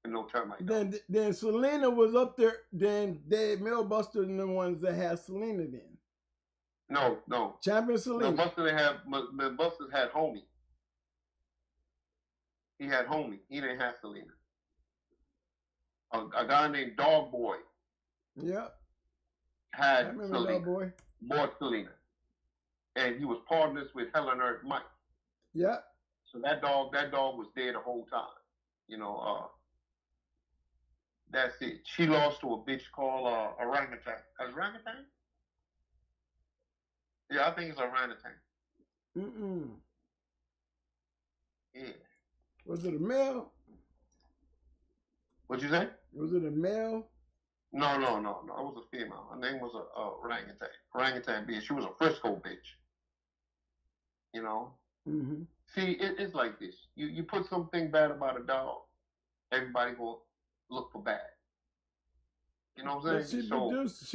And no termite. Then Selena was up there. Then Dave Millbuster and the ones that had Selena then. No. Champion No, Selena. Buster had Homie. He had Homie. He didn't have Selena. A guy named Dog Boy Yep. I had remember Selena. Dog Boy. Bought Selena. And he was partners with Helen Earth Mike. Yep. So that dog was there the whole time. That's it. She lost to a bitch called Orangutan. Orangutan? Yeah, I think it's Orangutan. Mm-mm. Yeah. Was it a male? What'd you say? Was it a male? No. It was a female. Her name was a Orangutan. Orangutan bitch. She was a Frisco bitch. Mm-hmm. See, it's like this. You put something bad about a dog, everybody will look for bad. You know what I'm saying? She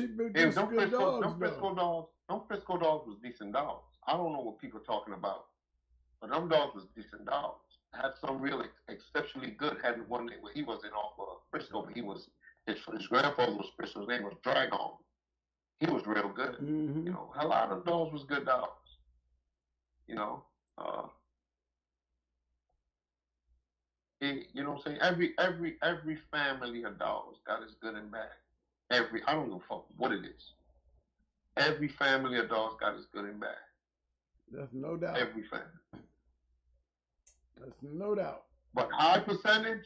produced good dogs, them Frisco dogs was decent dogs. I don't know what people are talking about, but them dogs was decent dogs. Had some real exceptionally good. Had one that he wasn't off of Frisco, but his grandfather was Frisco. His name was Dragon. He was real good. Mm-hmm. A lot of dogs was good dogs. You know what I'm saying? Every family of dogs got its good and bad. I don't give a fuck what it is. Every family of dogs got its good and bad. That's no doubt. Every family. That's no doubt. But high percentage,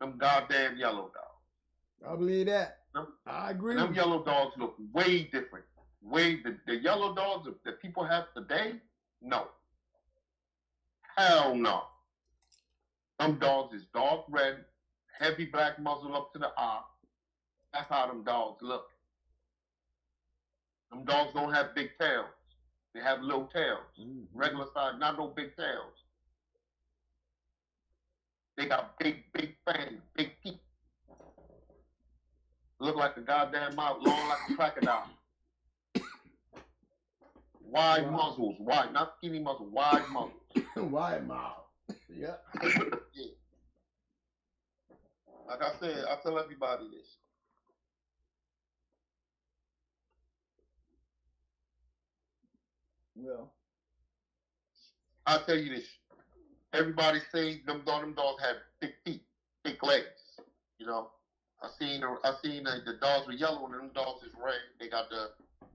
them goddamn yellow dogs. I believe that. I agree. And them yellow dogs look way different. The yellow dogs that people have today, no. Hell no. Them dogs is dark red, heavy black muzzle up to the eye. That's how them dogs look. Them dogs don't have big tails. They have little tails. Mm-hmm. Regular size, not no big tails. They got big fangs, big teeth. Look like a goddamn mouth, long like a crocodile. Wide muzzles, not skinny muzzles, wide muzzles. Wide mouth. Yeah. Like I said, I tell everybody this. Well, I'll tell you this. Everybody say them dogs have thick feet, thick legs. I seen the dogs were yellow and them dogs is red. They got the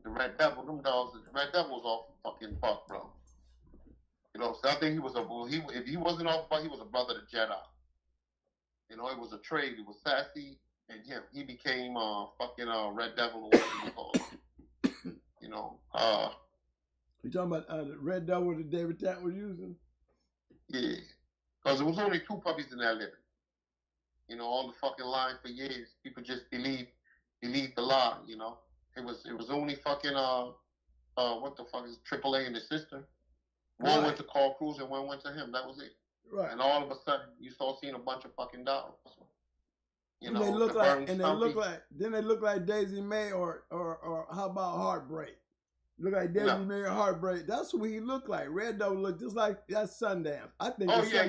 red devil. Them dogs, red devil's off fucking buck, bro. So I think if he wasn't off buck, he was a brother to Jedi. It was a trade. It was Sassy and him. He became fucking Red Devil or whatever you call it. You talking about the Red Devil that David Tat was using? Yeah, because there was only 2 puppies in that litter. All the fucking line for years, people just believe the lie. It was only fucking what the fuck is AAA and his sister. One went to Carl Cruz and one went to him. That was it. Right. And all of a sudden, you start seeing a bunch of fucking dogs. They look like Daisy May or how about Heartbreak? Look like Daisy May or Heartbreak. That's what he looked like. Red Devil looked just like that's Sundance. I think. Oh yeah.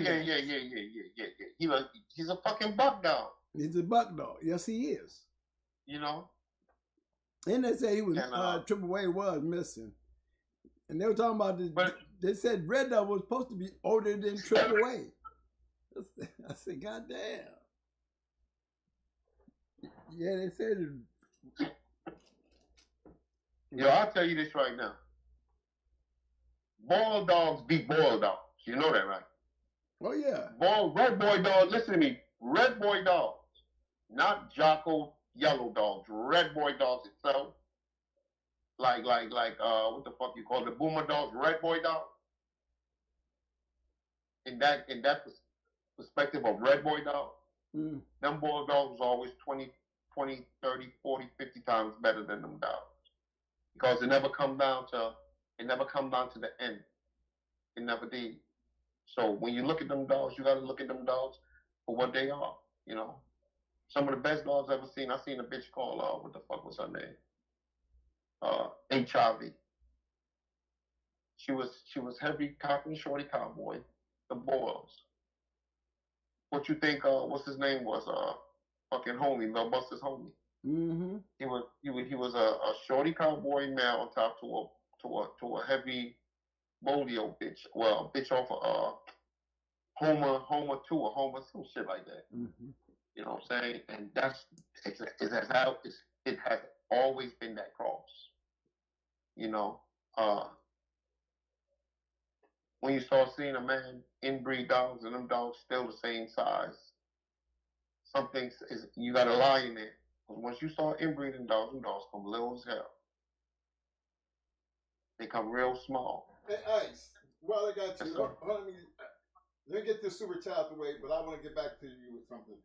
He's a fucking buck dog. He's a buck dog. Yes, he is. And they say he was Triple A was missing, and they were talking about this. But they said Red Devil was supposed to be older than Triple A. I said, God damn. Yeah, they said it. I'll tell you this right now. Boiled dogs beat boiled dogs. You know that, right? Oh, yeah. Red boy dogs, listen to me. Red boy dogs, not Jocko yellow dogs. Red boy dogs itself. Like, what the fuck you call the boomer dogs? Red boy dogs. In that perspective of red boy dogs, them boiled dogs was always 20, 30, 40, 50 times better than them dogs. Because it never come down to the end. It never did. So when you look at them dogs, you gotta look at them dogs for what they are, Some of the best dogs I've ever seen. I seen a bitch called what the fuck was her name? HIV. She was heavy cocky, shorty cowboy, the boils. What you think what's his name was? Fucking homie, Lil Buster's homie. Mm-hmm. He was a shorty cowboy male on top to to a heavy bolio bitch. Well, a bitch off of Homer 2 or Homer, some shit like that. Mm-hmm. You know what I'm saying? And it has always been that cross. You know, when you start seeing a man inbreed dogs and them dogs still the same size, something is you got a lie in there. Because once you start inbreeding dogs, them dogs come little as hell. They come real small. Hey, Ice, while I got you, Yes, let me get this super chat out the way, but I want to get back to you with something.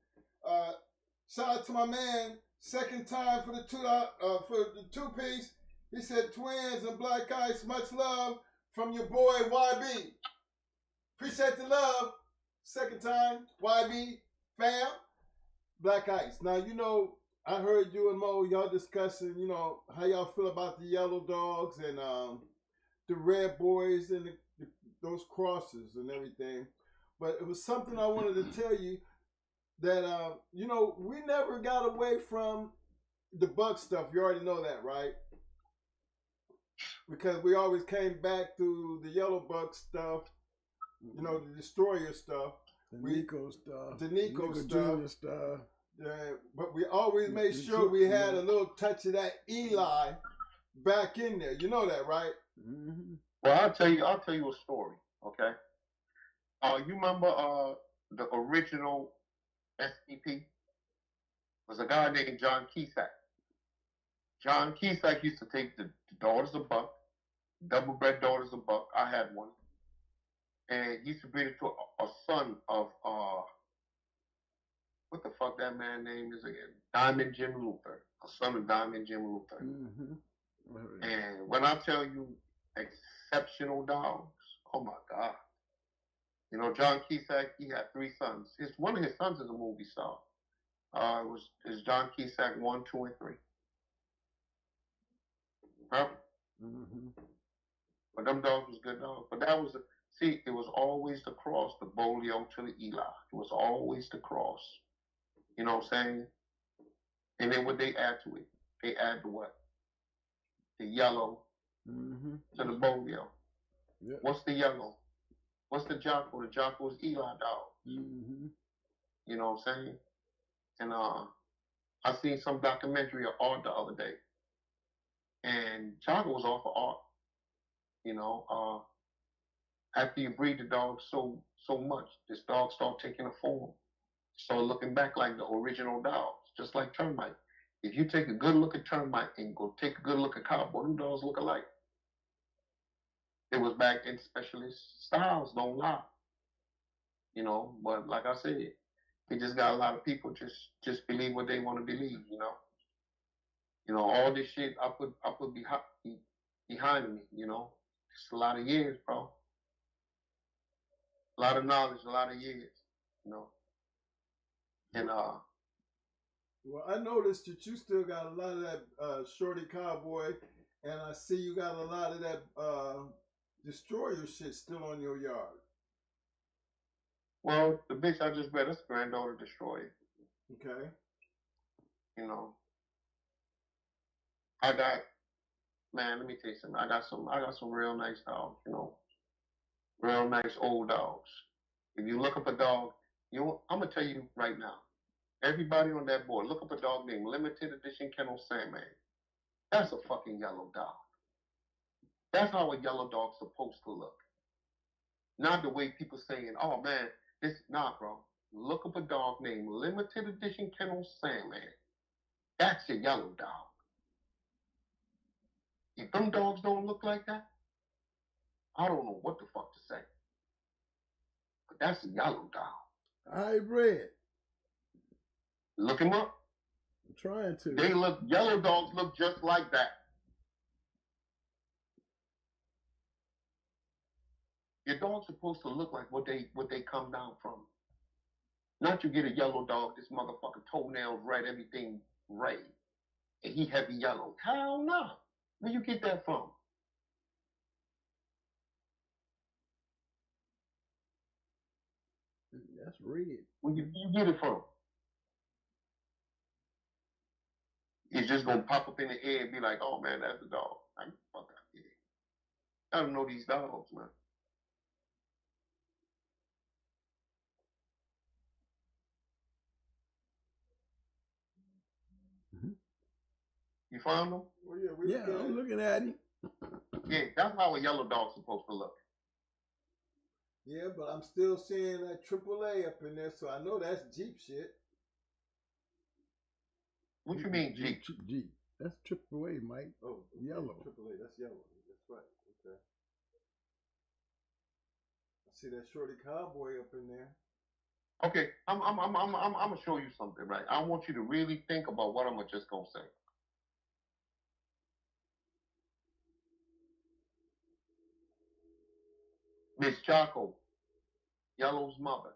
Shout out to my man, second time for the two piece. He said twins and black ice, much love from your boy YB. Appreciate the love. Second time, YB, fam, black ice. Now you know I heard you and Mo y'all discussing, you know, how y'all feel about the yellow dogs and the red boys and those crosses and everything. But it was something I wanted to tell you that you know, we never got away from the buck stuff. You already know that, right? Because we always came back to the yellow buck stuff, you know, the destroyer stuff, the Nico stuff, stuff. Yeah, but we always made sure we had a little touch of that Eli back in there. You know that, right? Mm-hmm. Well, I'll tell you a story. Okay. You remember the original SCP? Was a guy named John Cusack. John Cusack used to take the daughters of buck, double bred daughters of buck. I had one, and he used to breed it to a son of what the fuck that man name is again? Diamond Jim Luther, a son of Diamond Jim Luther. Mm-hmm. And when I tell you exceptional dogs, oh my God. You know, John Cusack, he had 3 sons. One of his sons is a movie star. Is John Cusack 1, 2, and 3. Huh? Mm-hmm. But them dogs was good dogs. But it was always the cross, the Bolio to the Eli. It was always the cross. You know what I'm saying? And then what they add to it? They add the what? The yellow mm-hmm. to the Bolio. Yep. What's the yellow? What's the Jocko? The Jocko is Eli dog. Mm-hmm. You know what I'm saying? And I seen some documentary of Art the other day. And Jocko was off of Art. You know, after you breed the dog so much, this dog start taking a form. Start looking back like the original dogs, just like termite. If you take a good look at termite and go take a good look at cowboy, them dogs look alike. It was back then, specialist styles don't lie. You know, but like I said, we just got a lot of people just believe what they want to believe, you know. You know, all this shit I put behind me, you know. It's a lot of years, bro. A lot of knowledge, a lot of years, you know. And well, I noticed that you still got a lot of that shorty cowboy, and I see you got a lot of that destroyer shit still on your yard. well, the bitch I just bred, that's granddaughter destroyer. Okay. You know. Man, let me tell you something. I got some real nice dogs, you know. Real nice old dogs. If you look up a dog, I'm gonna tell you right now. Everybody on that board, look up a dog named Limited Edition Kennel Sandman. That's a fucking yellow dog. That's how a yellow dog's supposed to look. Not the way people saying, oh man, bro. Look up a dog named Limited Edition Kennel Sandman. That's a yellow dog. If them dogs don't look like that, I don't know what the fuck to say. But that's a yellow dog. Hybrid. Look him up. I'm trying to. Yellow dogs look just like that. Your dog's supposed to look like what they come down from. Not you get a yellow dog, this motherfucker toenails red, everything red, and he heavy yellow. Hell no. Where you get that from? That's red. Where you get it from? It's just gonna pop up in the air and be like, oh man, that's a dog. Like, fuck out here. Gotta know these dogs, man. You found them? Well, yeah, I'm looking at him. Yeah, that's how a yellow dog's supposed to look. Yeah, but I'm still seeing that AAA up in there, so I know that's Jeep shit. What you mean, Jeep? Jeep. That's AAA, Mike. Oh, yellow. AAA, that's yellow. That's right. Okay. I see that shorty cowboy up in there. Okay, I'm gonna show you something, right? I want you to really think about what I'm just gonna say. Miss Chaco, Yellow's mother,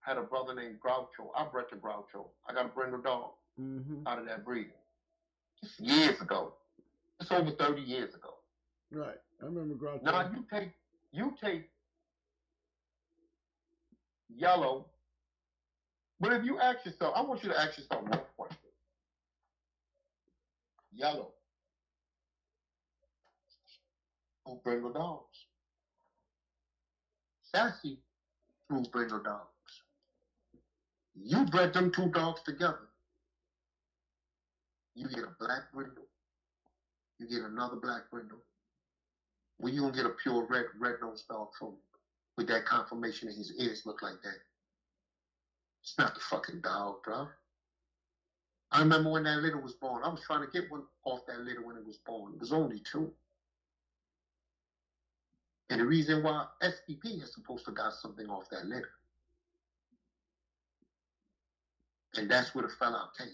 had a brother named Groucho. I bred the Groucho. I got a brindle dog out of that breed. Just years ago. It's over 30 years ago. Right. I remember Groucho. Now you take Yellow, but if you ask yourself, I want you to ask yourself one question. Yellow, two brindle dogs. Sassy, two brindle dogs. You bred them two dogs together. You get a black brindle. You get another black brindle. Well, you gonna get a pure red-nosed dog from him with that conformation and his ears look like that. It's not the fucking dog, bro. I remember when that litter was born. I was trying to get one off that litter when it was born. It was only two. And the reason why SPP is supposed to got something off that litter. And that's where the fallout came.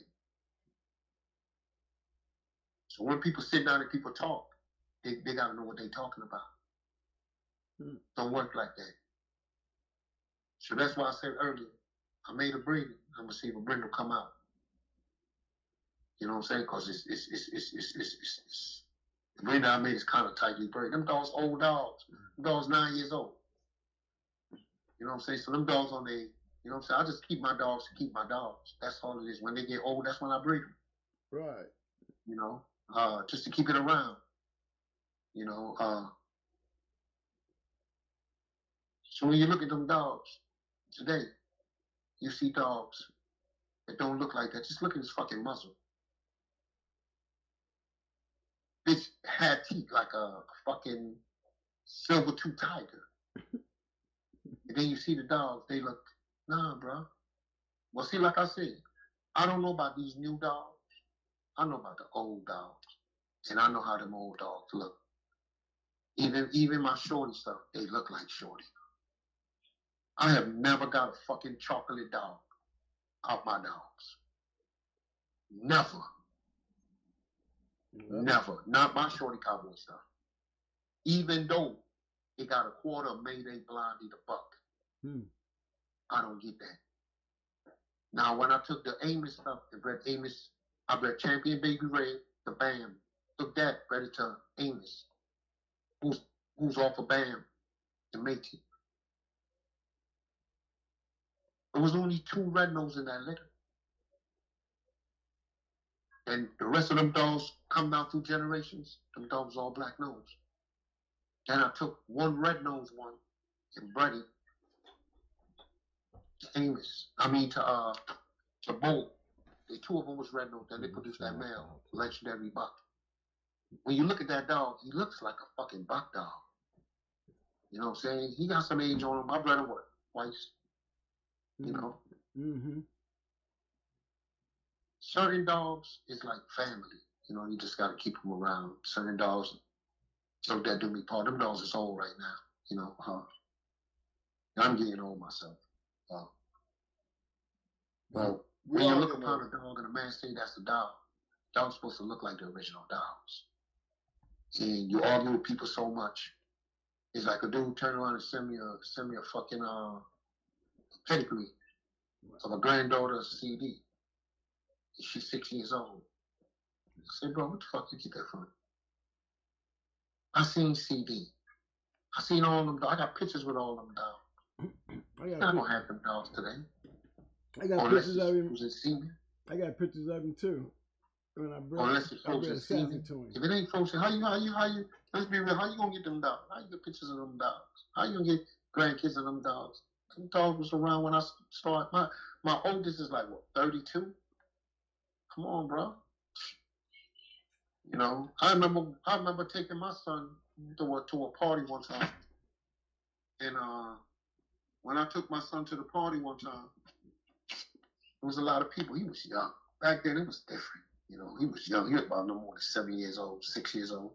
So when people sit down and people talk, they got to know what they're talking about. Don't work like that. So that's why I said earlier, I made a breeding. I'm going to see if a breed will come out. You know what I'm saying? Because the breed that I made is kind of tightly bred. Them dogs old dogs. Them dogs 9 years old. You know what I'm saying? So them dogs on they, you know what I'm saying? I just keep my dogs to keep my dogs. That's all it is. When they get old, that's when I breed them. Right. You know, just to keep it around. You know, so when you look at them dogs today, you see dogs that don't look like that. Just look at his fucking muzzle. Bitch had teeth like a fucking silver-tooth tiger. And then you see the dogs, they look, nah, bro. Well, see, like I said, I don't know about these new dogs. I know about the old dogs. And I know how them old dogs look. Even my shorty stuff, they look like shorty. I have never got a fucking chocolate dog out my dogs. Never. Never. Not my shorty cowboy stuff. Even though it got a quarter of Mayday Blondie the buck. I don't get that. Now, when I took the Amos stuff, and bred Amos, I bred Champion Baby Red, the Bam. Took that, bred it to Amos, who's off of Bam, to make it. There was only 2 red nose in that litter. And the rest of them dogs come down through generations. Them dogs all black nose. Then I took 1 red nose one and bred it to Amos. I mean to Bull. The 2 of them was red nose. Then they produced that male, legendary buck. When you look at that dog, he looks like a fucking buck dog. You know what I'm saying? He got some age on him. I bred him what? Twice. You know? Certain dogs is like family. You know, you just got to keep them around. Certain dogs, so that do me part. Them dogs is old right now. You know, I'm getting old myself. But when you look upon a dog and a man say that's a dog, dog's supposed to look like the original dogs. And you argue with people so much. It's like a dude turn around and send me a fucking pedigree of a granddaughter's CD. She's 6 years old. I said, bro, what the fuck did you get that from? I seen CD. I seen all them dogs. I got pictures with all them dogs. I don't have them dogs today. I got pictures of him. I got pictures of him too. when I Unless it's I read frozen a sample semen. to him. If it ain't frozen, how you? Let's be real. How you gonna get them dogs? How you get pictures of them dogs? How you gonna get grandkids of them dogs? Them dogs was around when I started. My oldest is like what, 32? Come on, bro. You know, I remember taking my son to a party one time, and when I took my son to the party one time, there was a lot of people. He was young. Back then, it was different. You know, he was young. He was about no more than 7 years old, 6 years old.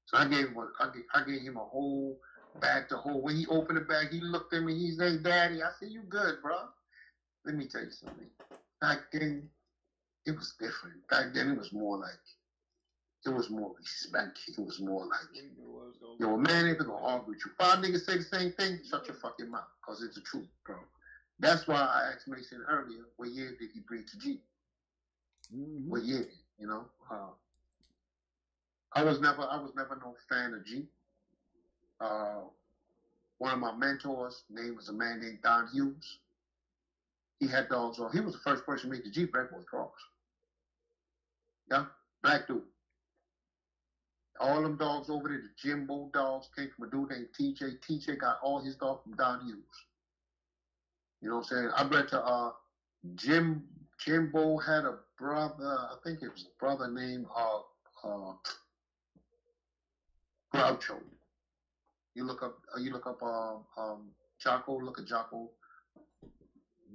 So I gave him a whole bag to hold. When he opened the bag, he looked at me. He said, "Daddy," I said, "You good, bro?" Let me tell you something. Back then, it was different. Back then, it was more respect. It was more like, yo, a man ain't gonna argue with you. 5 niggas say the same thing, shut your fucking mouth, because it's the truth, bro. That's why I asked Mason earlier, what year did he breed to G? Mm-hmm. What year, you know? I was never no fan of G. One of my mentors' name was a man named Don Hughes. He had dogs on. He was the first person to make the G Black Boy Cross. Yeah, black dude. All them dogs over there, the Jimbo dogs, came from a dude named TJ. TJ got all his dogs from Don Hughes. You know what I'm saying? I bred to Jimbo had a brother, I think it was a brother named Groucho. You look up Jocko, look at Jocko.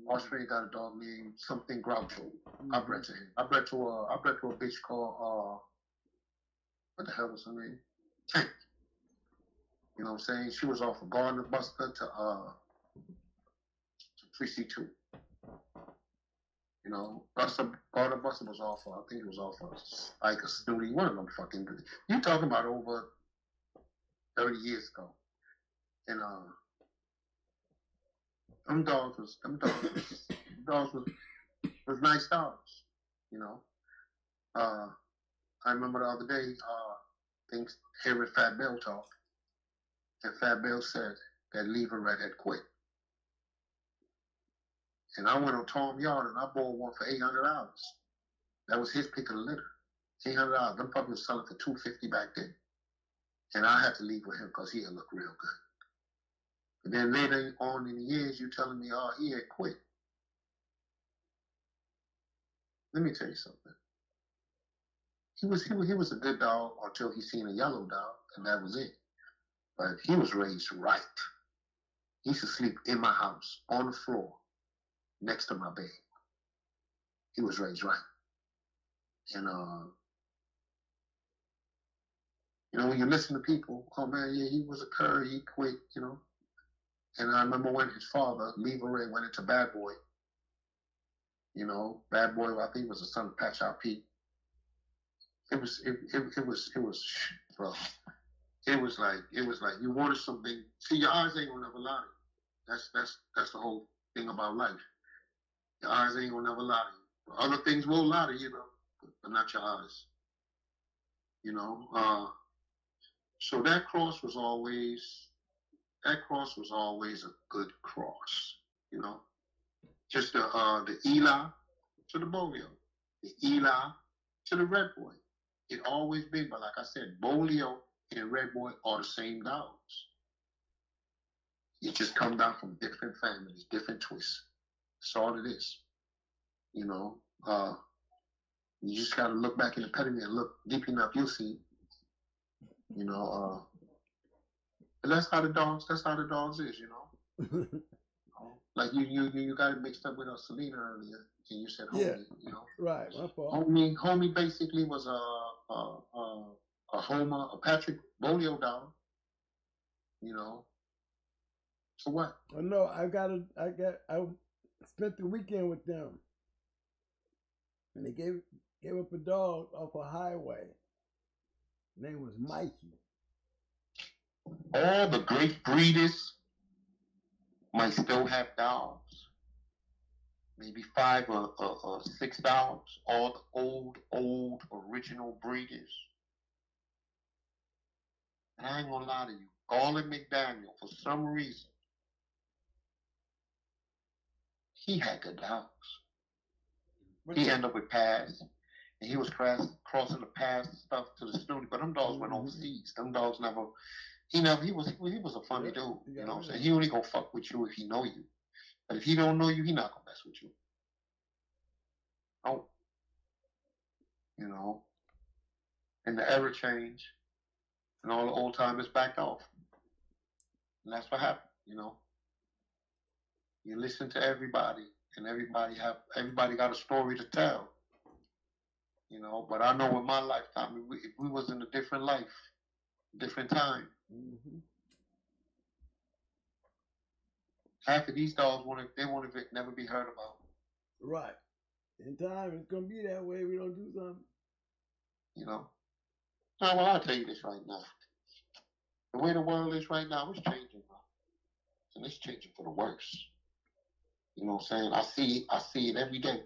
Australia got a dog named something Groucho. Mm-hmm. I bred to him. I bred to a bitch called what the hell was her name? Tank. You know what I'm saying? She was off of Gardner Buster to 3C2. You know, Gardner Buster was off I think it was off like a studio. One of them fucking. You talking about over 30 years ago. And them dogs was nice dogs, you know. I remember the other day, hearing Fat Bill talk, and Fat Bill said that Leverett had quit. And I went on Tom Yard and I bought one for $800. That was his pick of the litter. $800. Them puppies was selling for $250 back then. And I had to leave with him because he had looked real good. But then later on in the years, you telling me, oh, he had quit. Let me tell you something. He was a good dog until he seen a yellow dog, and that was it. But he was raised right. He used to sleep in my house, on the floor, next to my bed. He was raised right. And, you know, when you listen to people, oh man, yeah, he was a cur, he quit, you know. And I remember when his father, Leverett, went into Bad Boy. You know, Bad Boy, I think was the son of Patch Out Pete. It was, bro. It was like you wanted something. See, your eyes ain't gonna never lie to you. That's the whole thing about life. Your eyes ain't gonna never lie to you. Other things will lie to you, though, but not your eyes. You know. So that cross was always a good cross. You know, just the Eli to the Bolio, the Eli to the Red Boy. It always been, but like I said, Bolio and Red Boy are the same dogs. It just come down from different families, different twists. That's all it is. You know, you just gotta look back in the pedigree and look deep enough, you'll see. You know, but that's how the dogs is, you know. Like you got it mixed up with Selena earlier, and you said homie, yeah. You know. Right, my fault. Homie basically was a Homer, a Patrick Bolio dog. You know. So what? Oh no, I spent the weekend with them, and they gave up a dog off a highway. His name was Mikey. All the great breeders might still have dogs. Maybe 5 or 6 dogs. All the old original breeders. And I ain't gonna lie to you. Garland McDaniel, for some reason, he had good dogs. He ended up with Paz. and he was crossing the paths and stuff to the snooty. But them dogs went overseas. Them dogs never. He was a funny dude. You know what I'm saying? He only gonna fuck with you if he know you. But if he don't know you, he not gonna mess with you. Oh, you know. And the era changed, and all the old timers backed off, and that's what happened. You know. You listen to everybody, and everybody got a story to tell. You know, but I know in my lifetime, if we was in a different life, different time, half of these dogs want to never be heard about. Right. In time, it's gonna be that way. We don't do something. You know. Now, well, I'll tell you this right now. The way the world is right now, it's changing, bro. And it's changing for the worse. You know what I'm saying? I see it every day.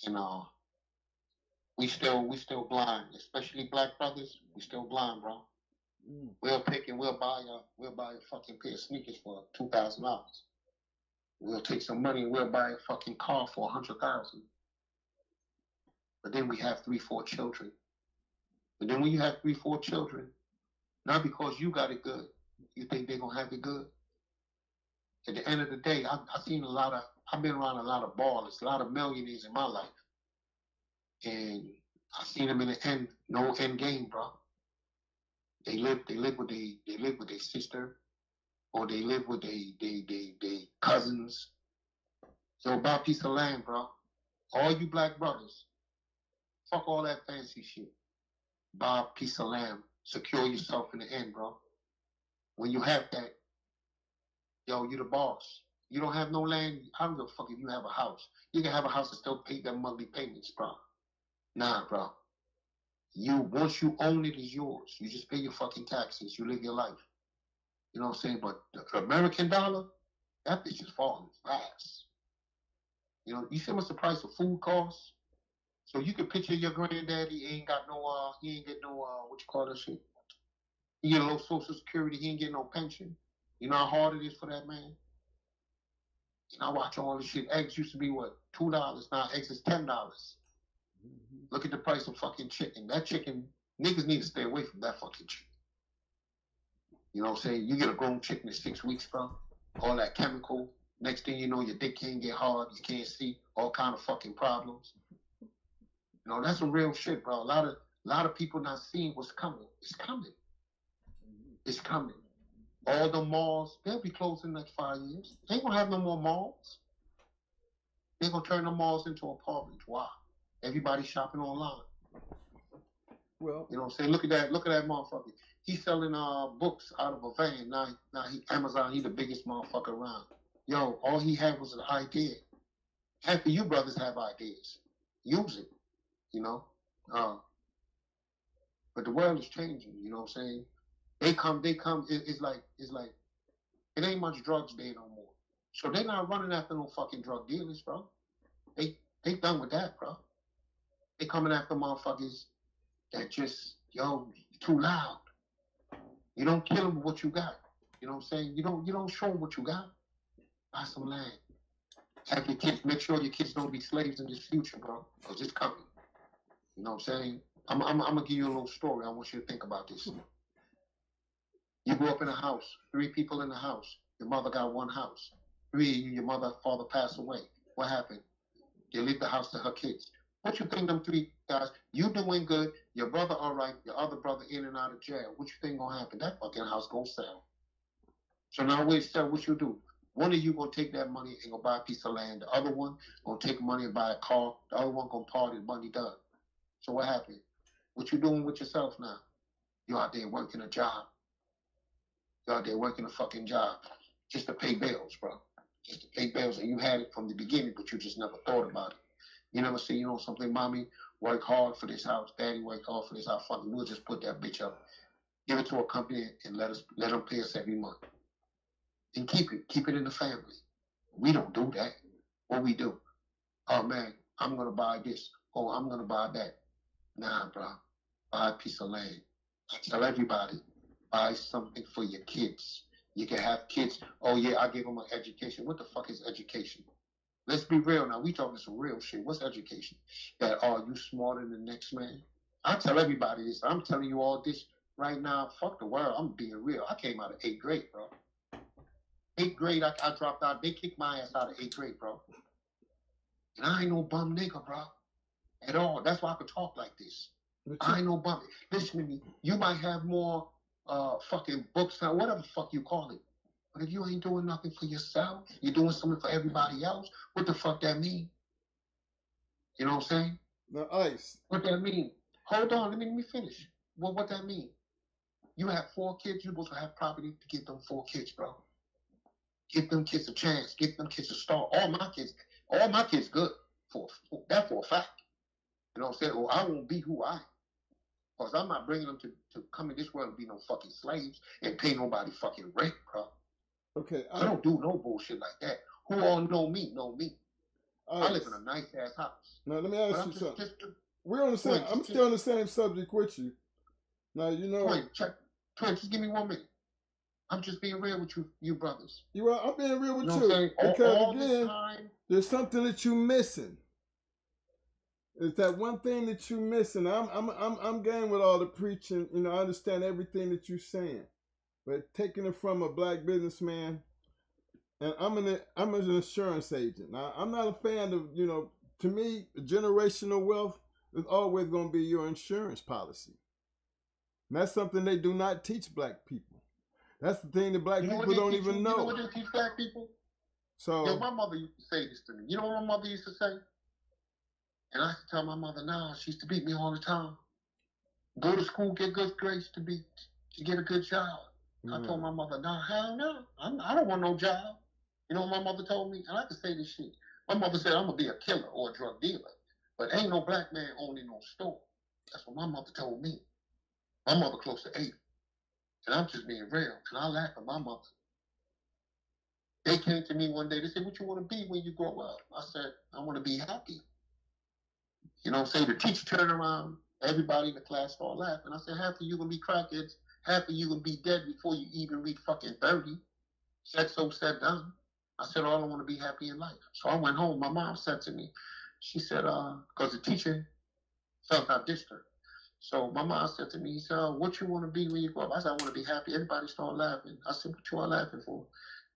You know, we still blind, especially black brothers. We still blind, bro. We'll pick and we'll buy a fucking pair of sneakers for $2,000. We'll take some money and we'll buy a fucking car for $100,000. But then we have 3, 4 children. But then when you have 3, 4 children, not because you got it good, you think they're gonna have it good. At the end of the day, I've been around a lot of ballers, a lot of millionaires in my life. And I've seen them in the end, no end game, bro. They live with their sister, or they live with their cousins. So buy a piece of land, bro. All you black brothers, fuck all that fancy shit. Buy a piece of land. Secure yourself in the end, bro. When you have that, yo, you the boss. You don't have no land, I don't give a fuck if you have a house. You can have a house and still pay them monthly payments, bro. Nah, bro. Once you own it, it's yours. You just pay your fucking taxes. You live your life. You know what I'm saying? But the American dollar, that bitch is falling fast. You know, you see how much the price of food costs? So you can picture your granddaddy, he ain't get no, what you call that shit? He get a little Social Security, he ain't get no pension. You know how hard it is for that man? And I watch all this shit. Eggs used to be what? $2. Now eggs is $10. Look at the price of fucking chicken. That chicken, niggas need to stay away from that fucking chicken. You know what I'm saying? You get a grown chicken in 6 weeks, bro. All that chemical. Next thing you know, your dick can't get hard. You can't see. All kind of fucking problems. You know, that's some real shit, bro. A lot of people not seeing what's coming. It's coming. It's coming. All the malls, they'll be closed in the next 5 years. They ain't gonna have no more malls. They're gonna turn the malls into apartments. Why? Everybody shopping online. Well, you know what I'm saying? Look at that motherfucker. He's selling books out of a van. Now Amazon, he the biggest motherfucker around. Yo, all he had was an idea. Half of you brothers have ideas. Use it. You know? But the world is changing, you know what I'm saying? They come, it's like it ain't much drugs there no more. So they not running after no fucking drug dealers, bro. They done with that, bro. They coming after motherfuckers that just, yo, too loud. You don't kill them with what you got. You know what I'm saying? You don't show them what you got. Buy some land. Have your kids, make sure your kids don't be slaves in this future, bro. Because it's coming. You know what I'm saying? I'm gonna give you a little story. I want you to think about this. You grew up in a house, 3 people in the house. Your mother got 1 house. 3 of you, your mother, father passed away. What happened? You leave the house to her kids. What you think them 3 guys, you doing good, your brother all right, your other brother in and out of jail. What you think gonna happen? That fucking house gonna sell. So now what you do? One of you gonna take that money and go buy a piece of land. The other one gonna take money and buy a car. The other one gonna party, the money done. So what happened? What you doing with yourself now? You out there working a job. You out there working a fucking job just to pay bills, bro. Just to pay bills. And you had it from the beginning, but you just never thought about it. You never say, you know something, mommy, work hard for this house. Daddy, work hard for this house. Fucking, we'll just put that bitch up. Give it to a company and let them pay us every month. And keep it in the family. We don't do that. What we do? Oh man, I'm gonna buy this. Oh, I'm gonna buy that. Nah, bro. Buy a piece of land. I tell everybody, buy something for your kids. You can have kids. Oh yeah, I gave them an education. What the fuck is education? Let's be real now. We talking some real shit. What's education? That are you smarter than the next man? I tell everybody this. I'm telling you all this right now. Fuck the world. I'm being real. I came out of 8th grade, bro. 8th grade, I dropped out. They kicked my ass out of 8th grade, bro. And I ain't no bum nigga, bro. At all. That's why I could talk like this. I ain't no bum. Listen to me. You might have more fucking books now, whatever the fuck you call it. But if you ain't doing nothing for yourself, you're doing something for everybody else, what the fuck that mean? You know what I'm saying? Now, Ice. What that mean? Hold on, let me finish. Well, what that mean? You have 4 kids, you're supposed to have property to give them 4 kids, bro. Give them kids a chance. Give them kids a start. All my kids good. For a fact. You know what I'm saying? Or I won't be who I am. Because I'm not bringing them to come in this world and be no fucking slaves and pay nobody fucking rent, bro. Okay. I don't do no bullshit like that. Who all know me, know me. Ice. I live in a nice ass house. Now, let me ask you something. We're on the same. I'm still on the same subject with you. Now, you know. Twin, just give me 1 minute. I'm just being real with you brothers. I'm being real with you. Because again, there's something that you're missing. It's that one thing that you're missing. I'm game with all the preaching. You know, I understand everything that you're saying, but taking it from a black businessman, and I'm an insurance agent. Now, I'm not a fan of, you know, to me, generational wealth is always going to be your insurance policy. And that's something they do not teach black people. That's the thing that black people don't even know. You know what they teach black people? So, yo, my mother used to say this to me. You know what my mother used to say? And I used to tell my mother, nah, she used to beat me all the time. Go to school, get good grades to get a good job. I told my mother, nah, hell no. I don't want no job. You know what my mother told me? And I could say this shit. My mother said, I'm going to be a killer or a drug dealer. But ain't no black man owning no store. That's what my mother told me. My mother close to 80. And I'm just being real. And I laugh at my mother. They came to me one day. They said, what you want to be when you grow up? I said, I want to be happy. You know what I'm saying? The teacher turned around. Everybody in the class started laughing. I said, half of you going to be crackheads. Half of you going to be dead before you even reach fucking 30. Said so, said done. I said, all I want to be happy in life. So I went home. My mom said to me, she said, because the teacher felt I dissed her. So my mom said to me, he said, what you want to be when you grow up? I said, I want to be happy. Everybody started laughing. I said, what you are laughing for?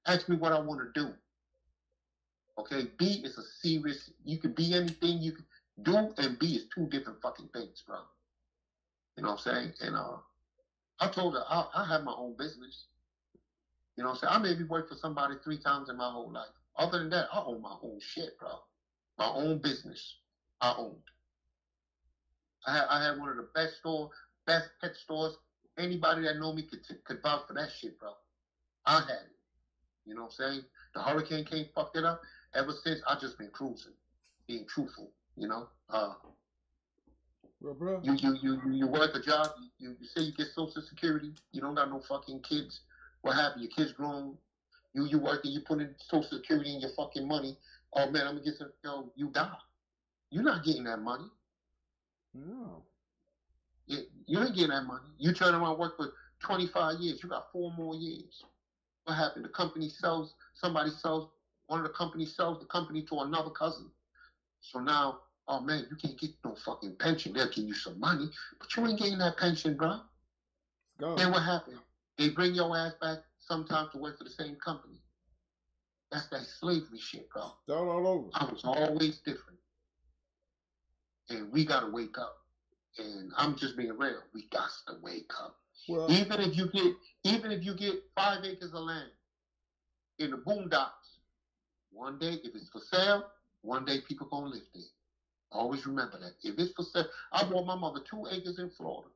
Ask me what I want to do. Okay, be is a serious, you can be anything you can do, and be is 2 different fucking things, bro. You know what I'm saying? And I told her, I have my own business. You know what I'm saying? I maybe worked for somebody 3 times in my whole life. Other than that, I own my own shit, bro. My own business. I owned. I had one of the best pet stores. Anybody that know me could vouch for that shit, bro. I had it. You know what I'm saying? The hurricane came, fucked it up. Ever since, I just been cruising, being truthful. You know, well, bro. You work a job. You say you get Social Security. You don't got no fucking kids. What happened? Your kids grown. You working. You put in Social Security in your fucking money. Oh man, I'm gonna get some. You die. You're not getting that money. No. You ain't getting that money. You turn around and work for 25 years. You got 4 more years. What happened? The company sells. Somebody sells. One of the companies sells the company to another cousin. So now, oh man, you can't get no fucking pension. They'll give you some money, but you ain't getting that pension, bro. Then what happened? They bring your ass back sometimes to work for the same company. That's that slavery shit, bro. Start all over. I was always different. And we gotta wake up. And I'm just being real. We got to wake up. Well, even if you get 5 acres of land in the boondocks, one day if it's for sale, one day people gonna live there. Always remember that. If it's for sale, I bought my mother 2 acres in Florida.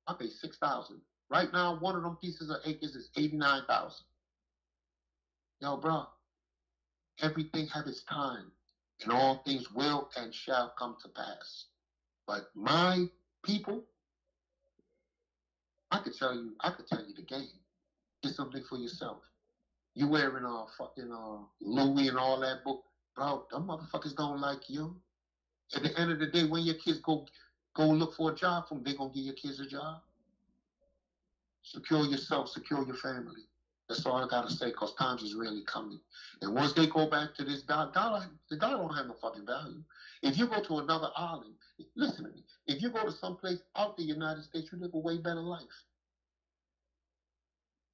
I paid $6,000. Right now, one of them pieces of acres is $89,000. Yo, bro, everything have its time, and all things will and shall come to pass. But my people, I could tell you the game. Get something for yourself. You wearing fucking Louis and all that book, bro. Them motherfuckers don't like you. At the end of the day, when your kids go look for a job from, they gonna give your kids a job. Secure yourself, secure your family. That's all I gotta say, because times is really coming. And once they go back to this God don't have no fucking value. If you go to another island, listen to me. If you go to someplace out the United States, you live a way better life.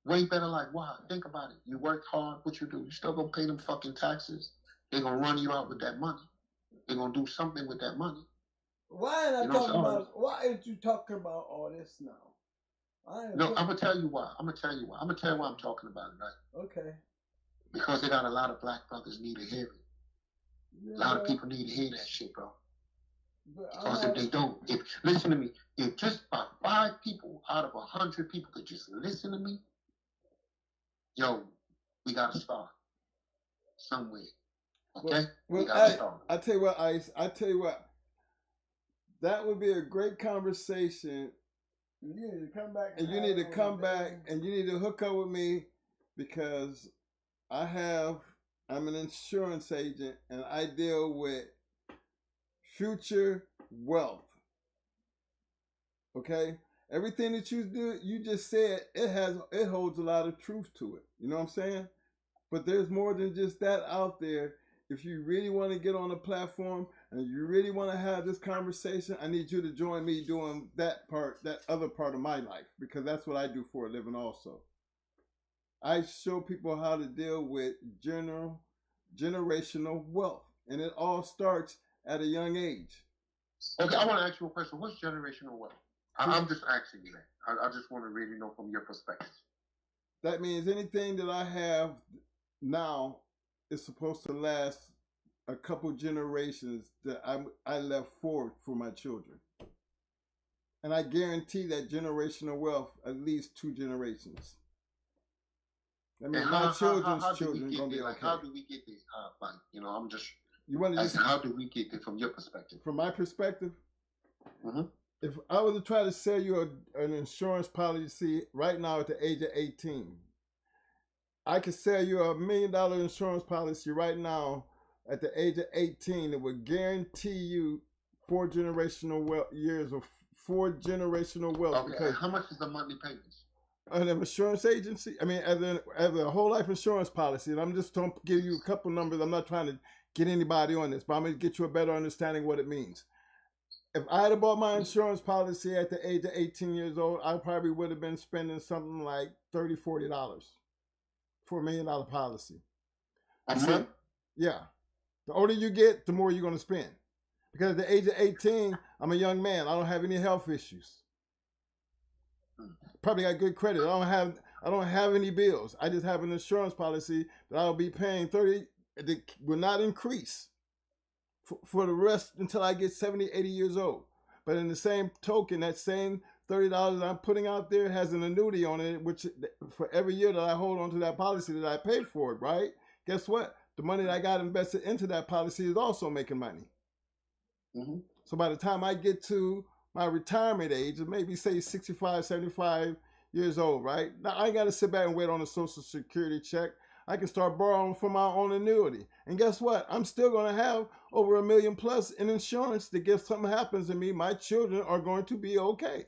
Way better life. Why? Think about it. You work hard, what you do? You still gonna pay them fucking taxes. They're gonna run you out with that money. They're gonna do something with that money. Why ain't I talking about? Why ain't you talking about all this now? No, I'm gonna tell you why. I'm gonna tell you why I'm talking about it, right? Okay. Because they got a lot of black brothers need to hear it. Yeah. A lot of people need to hear that shit, bro. Because if they don't, listen to me, if just about 5 people out of 100 people could just listen to me, yo, we gotta start somewhere. Okay? We gotta start. I tell you what, Ice. I tell you what. That would be a great conversation. You need to come back. And you need to come back and you need to hook up with me because I'm an insurance agent and I deal with future wealth. Okay? Everything that you do, you just said, it holds a lot of truth to it. You know what I'm saying? But there's more than just that out there. If you really want to get on a platform and you really want to have this conversation, I need you to join me doing that other part of my life, because that's what I do for a living also. I show people how to deal with generational wealth, and it all starts at a young age. Okay, I want to ask you a question. What's generational wealth? I'm just asking you that. I just want to really know from your perspective. That means anything that I have now is supposed to last a couple generations that I left forward for my children. And I guarantee that generational wealth at least 2 generations. I mean, my children's children are going to be okay. How do we get this? I'm just... how do we get it from your perspective? From my perspective? Mm-hmm. If I was to try to sell you an insurance policy right now at the age of 18, I could sell you $1 million insurance policy right now at the age of 18 that would guarantee you 4 generational years of 4 generational wealth. Okay, because how much is the monthly payments? An insurance agency, I mean, as a whole life insurance policy, and I'm just going to give you a couple numbers. I'm not trying to get anybody on this, but I'm going to get you a better understanding of what it means. If I had bought my insurance policy at the age of 18 years old, I probably would have been spending something like $30, $40 for $1 million policy. See, yeah. The older you get, the more you're going to spend. Because at the age of 18, I'm a young man. I don't have any health issues. Probably got good credit. I don't have any bills. I just have an insurance policy that I'll be paying $30. It will not increase for the rest until I get 70, 80 years old. But in the same token, that same $30 I'm putting out there has an annuity on it, which for every year that I hold on to that policy that I paid for it, right? Guess what? The money that I got invested into that policy is also making money. Mm-hmm. So by the time I get to my retirement age, maybe say 65, 75 years old, right? Now I ain't got to sit back and wait on a Social Security check. I can start borrowing from my own annuity. And guess what? I'm still going to have over $1 million plus in insurance that if something happens to me, my children are going to be okay.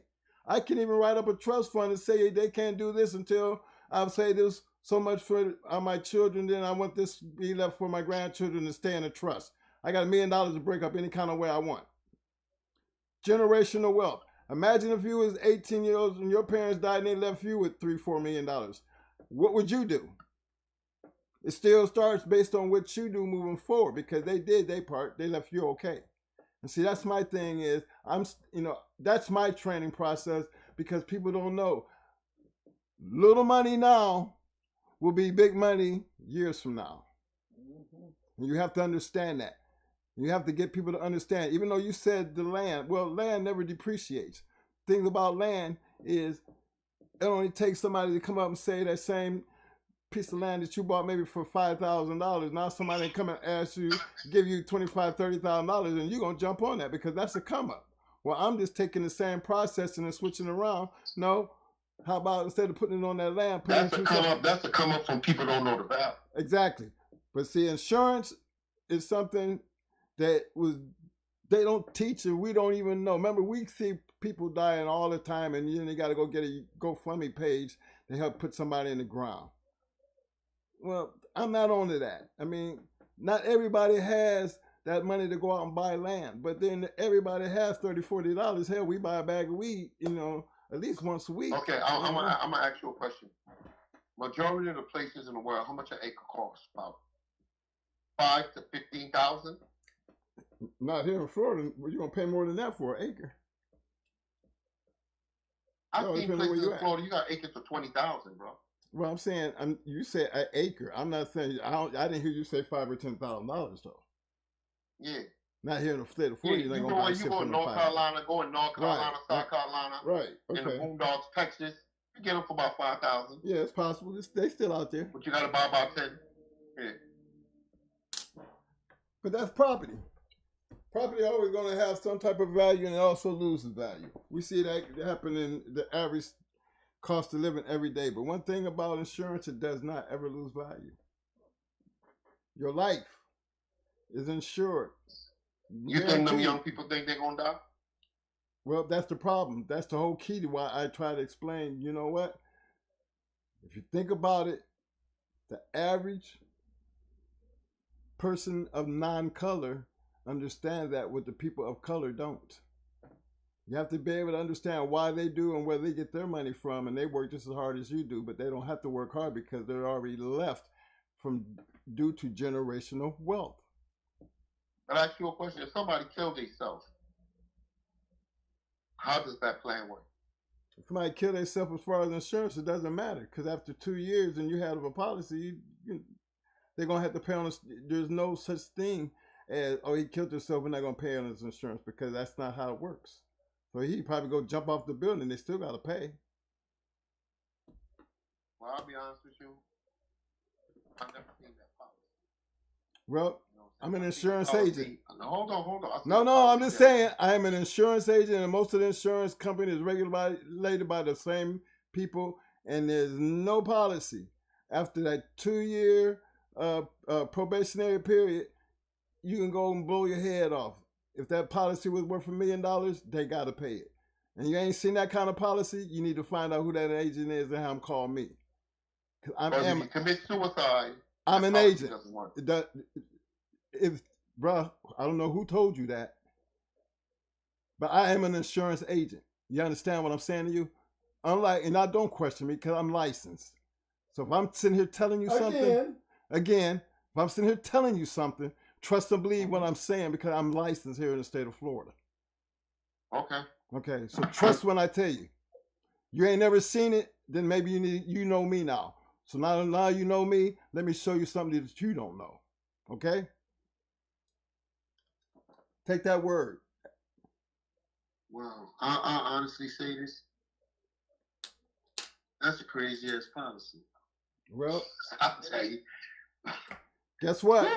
I can even write up a trust fund and say they can't do this until I've saved this so much for my children, then I want this to be left for my grandchildren to stay in a trust. I got $1 million to break up any kind of way I want. Generational wealth. Imagine if you was 18 years old and your parents died and they left you with $3, $4 million. What would you do? It still starts based on what you do moving forward, because they did their part. They left you okay. And see, that's my thing is, that's my training process, because people don't know. Little money now will be big money years from now. Mm-hmm. And you have to understand that. You have to get people to understand, even though you said the land, well, land never depreciates. Thing about land is it only takes somebody to come up and say that same piece of land that you bought maybe for $5,000. Now somebody come and ask you, give you $25,000, $30,000, and you're going to jump on that because that's a come up. Well, I'm just taking the same process and switching around. No, how about instead of putting it on that land, that's a come up from people don't know the value. Exactly. But see, insurance is something that they don't teach and we don't even know. Remember, we see people dying all the time, and you got to go get a GoFundMe page to help put somebody in the ground. Well, I'm not onto that. I mean, not everybody has that money to go out and buy land, but then everybody has $30, $40. Hell, we buy a bag of weed, at least once a week. Okay, I'm gonna ask you a question. Majority of the places in the world, how much an acre costs? About 5 to 15,000. Not here in Florida. You're gonna pay more than that for an acre. I've seen places in Florida you got acres for 20,000, bro. Well, I'm saying, you say an acre. I'm not saying I didn't hear you say $5,000 or $10,000 though. Yeah. Not here in the state of Florida. Yeah, you go in North Carolina, South Carolina, right? Okay. In the Boondocks, Texas, you get them for about 5,000. Yeah, it's possible. They still out there. But you got to buy about 10. Yeah. But that's property. Property always going to have some type of value, and it also loses value. We see that happen in the average cost of living every day. But one thing about insurance, it does not ever lose value. Your life is insured. You think them young people think they're going to die? Well, that's the problem. That's the whole key to why I try to explain, you know what? If you think about it, the average person of non-color understands that what the people of color don't. You have to be able to understand why they do and where they get their money from, and they work just as hard as you do, but they don't have to work hard because they're already left due to generational wealth. I'll ask you a question. If somebody killed themselves, how does that plan work? If somebody killed themselves as far as insurance, it doesn't matter. Because after 2 years and you have a policy, they're going to have to pay on it. There's no such thing as, he killed himself, we're not going to pay on his insurance, because that's not how it works. So he'd probably go jump off the building. They still got to pay. Well, I'll be honest with you. I've never seen that policy. Well, I'm an insurance agent. Hold on. No, I'm just saying I am an insurance agent, and most of the insurance company is regulated by the same people, and there's no policy. After that 2-year probationary period, you can go and blow your head off. If that policy was worth $1 million, they got to pay it. And you ain't seen that kind of policy, you need to find out who that agent is and have them call me. If you commit suicide, I'm an agent. Bruh, I don't know who told you that, but I am an insurance agent. You understand what I'm saying to you? And I don't question me because I'm licensed. So if I'm sitting here telling you something, if I'm sitting here telling you something, trust and believe what I'm saying because I'm licensed here in the state of Florida. Okay. Okay, so trust when I tell you. You ain't never seen it, then maybe you know me now. So now you know me, let me show you something that you don't know. Okay? Take that word. Well, I honestly say this. That's a crazy ass policy. Well, I'll tell you. Guess what?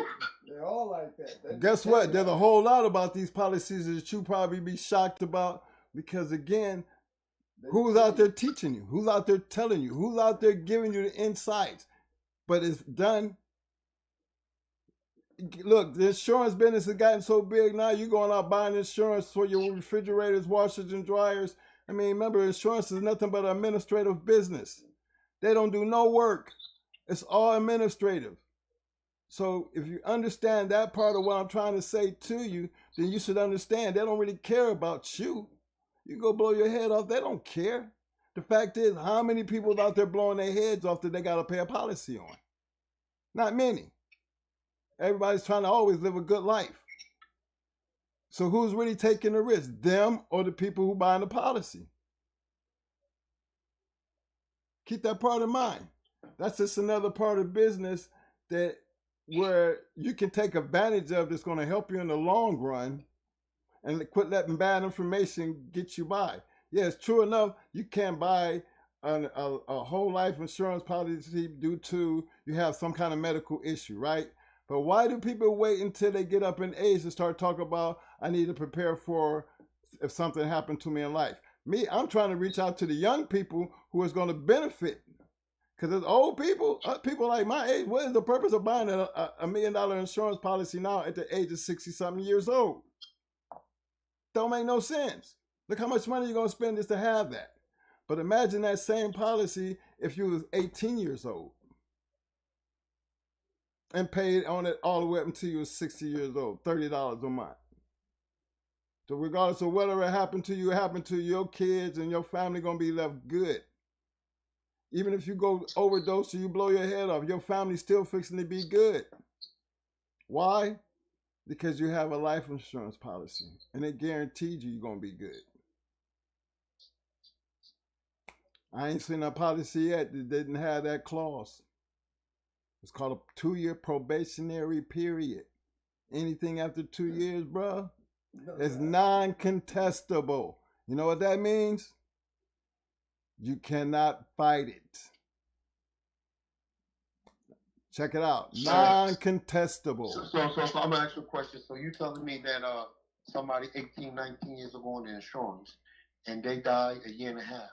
They're all like that. Guess what? There's a whole lot about these policies that you probably be shocked about because, again, who's out there teaching you? Who's out there telling you? Who's out there giving you the insights? But it's done. Look, the insurance business has gotten so big now, you're going out buying insurance for your refrigerators, washers, and dryers. I mean, remember, insurance is nothing but an administrative business. They don't do no work. It's all administrative. So if you understand that part of what I'm trying to say to you, then you should understand they don't really care about you. You go blow your head off, they don't care. The fact is, how many people out there blowing their heads off that they got to pay a policy on? Not many. Everybody's trying to always live a good life. So who's really taking the risk? Them or the people who buying the policy? Keep that part in mind. That's just another part of business that where you can take advantage of that's going to help you in the long run and quit letting bad information get you by. Yeah, it's true enough. You can't buy a whole life insurance policy due to you have some kind of medical issue, right? But why do people wait until they get up in age to start talking about, I need to prepare for if something happened to me in life? Me, I'm trying to reach out to the young people who is going to benefit. Because as old people, people like my age, what is the purpose of buying a $1 million insurance policy now at the age of 60-something years old? Don't make no sense. Look how much money you're going to spend just to have that. But imagine that same policy if you was 18 years old. and paid on it all the way up until you were 60 years old, $30 a month. So regardless of whatever happened to you, happened to your kids and your family gonna be left good. Even if you go overdose or you blow your head off, your family's still fixing to be good. Why? Because you have a life insurance policy and it guaranteed you're gonna be good. I ain't seen a policy yet that didn't have that clause. It's called a 2-year probationary period. Anything after 2 years, bro, is non-contestable. You know what that means? You cannot fight it. Check it out. Non-contestable. So I'm gonna ask you a question. So you telling me that somebody 18, 19 years ago on the insurance and they died a year and a half.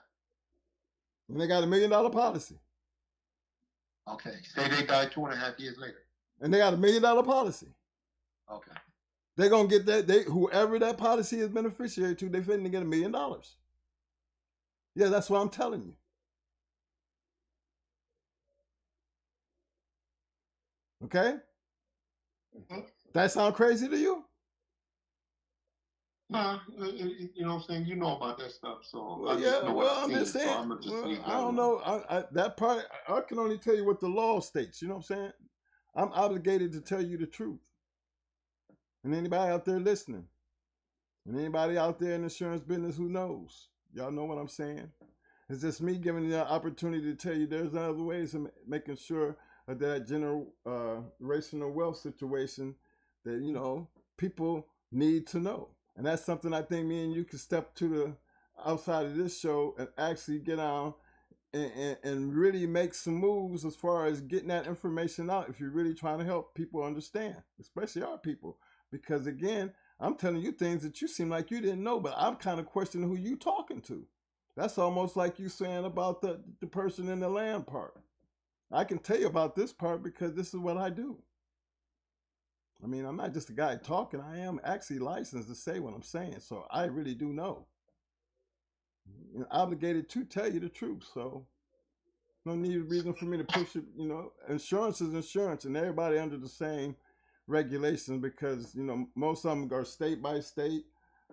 And they got $1 million policy. Okay. Say they died 2.5 years later. And they got $1 million policy. Okay. They're gonna get that. Whoever that policy is beneficiary to, they're finna get $1 million. Yeah, that's what I'm telling you. Okay? That sound crazy to you? Nah, you know what I'm saying? You know about that stuff, so Well, I'm just saying. I don't know. That part, I can only tell you what the law states. You know what I'm saying? I'm obligated to tell you the truth. And anybody out there listening, and anybody out there in the insurance business who knows, y'all know what I'm saying? It's just me giving you the opportunity to tell you there's other ways of making sure that generational wealth situation that, you know, people need to know. And that's something I think me and you can step to the outside of this show and actually get on and really make some moves as far as getting that information out if you're really trying to help people understand, especially our people. Because again, I'm telling you things that you seem like you didn't know, but I'm kind of questioning who you talking to. That's almost like you saying about the person in the land part. I can tell you about this part because this is what I do. I mean, I'm not just a guy talking. I am actually licensed to say what I'm saying. So I really do know. I'm obligated to tell you the truth. So no need reason for me to push it. You know, insurance is insurance and everybody under the same regulations because, you know, most of them are state by state,